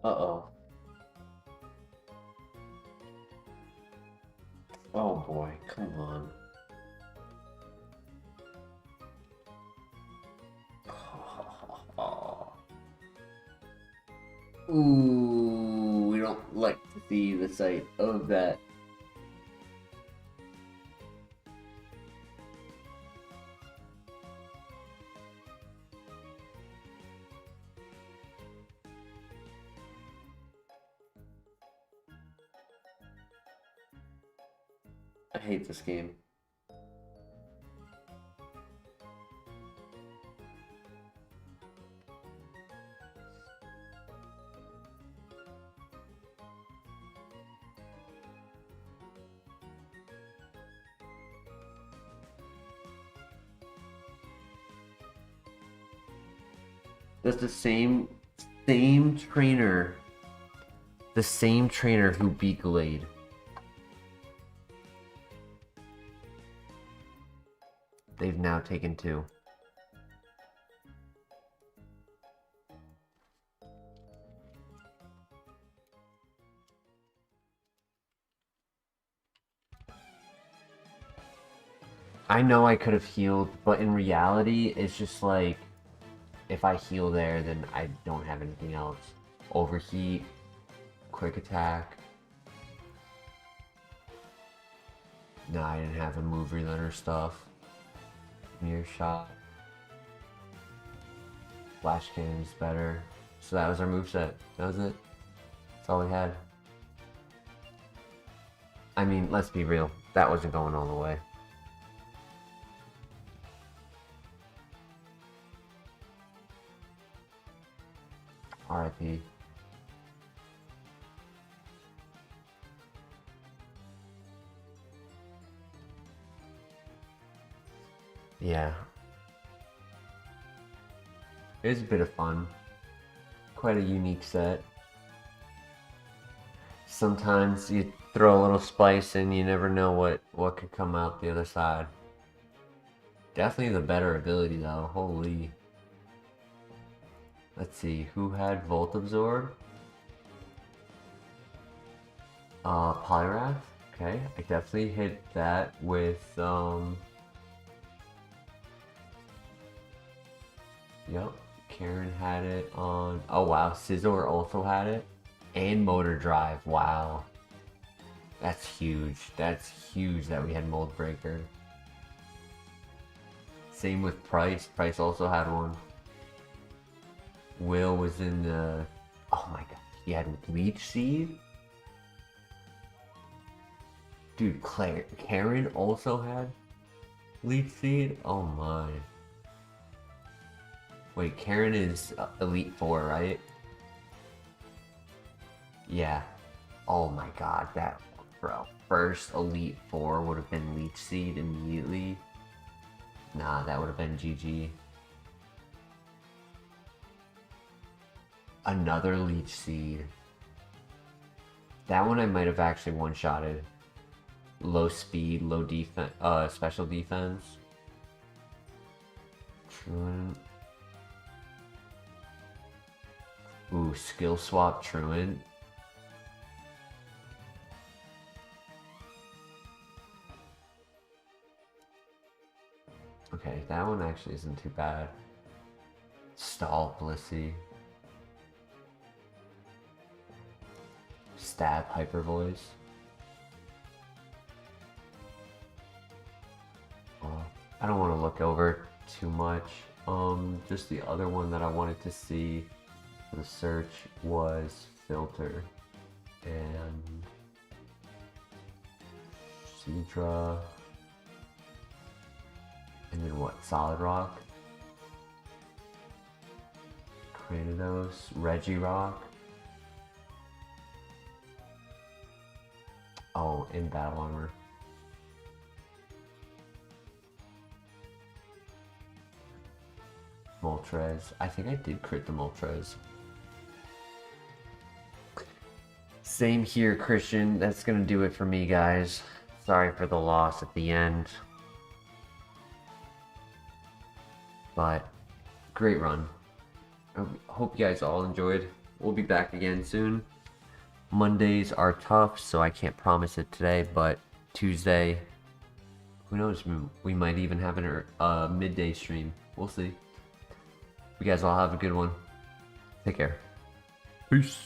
Uh-oh. Oh boy, come on. Ooh, we don't like to see the sight of that. I hate this game. That's the same trainer. The same trainer who beat Glade. They've now taken 2. I know I could have healed, but in reality, it's just like, if I heal there, then I don't have anything else. Overheat, quick attack. No, I didn't have a move relearner stuff. Mirror shot. Flash cannon's better. So that was our moveset. That was it. That's all we had. I mean, let's be real. That wasn't going all the way. RIP. Yeah. It was a bit of fun. Quite a unique set. Sometimes you throw a little spice and you never know what could come out the other side. Definitely the better ability though, holy. Let's see, who had Volt Absorb? Polyrath? Okay, I definitely hit that with, yep, Karen had it on, oh wow, Scizor also had it. And Motor Drive, wow. That's huge that we had Mold Breaker. Same with Price, Price also had one. Will was in the, oh my god, he had Leech Seed? Dude, Karen also had Leech Seed? Oh my. Wait, Karen is Elite 4, right? Yeah. Oh my god, that, bro. First Elite 4 would have been Leech Seed immediately. Nah, that would have been GG. Another Leech Seed. That one I might have actually one-shotted. Low speed, low defense, special defense. Truant. Ooh, skill swap Truant. Okay, that one actually isn't too bad. Stall Blissey. Stab Hyper Voice. I don't want to look over too much. Just the other one that I wanted to see for the search was Filter and Seadra, and then what? Solid Rock, Cranidos, Regirock. Oh, in Battle Armor. Moltres. I think I did crit the Moltres. Same here, Christian. That's gonna do it for me, guys. Sorry for the loss at the end. But, great run. I hope you guys all enjoyed. We'll be back again soon. Mondays are tough, so I can't promise it today, but Tuesday, who knows, we might even have a midday stream. We'll see. You guys all have a good one. Take care. Peace.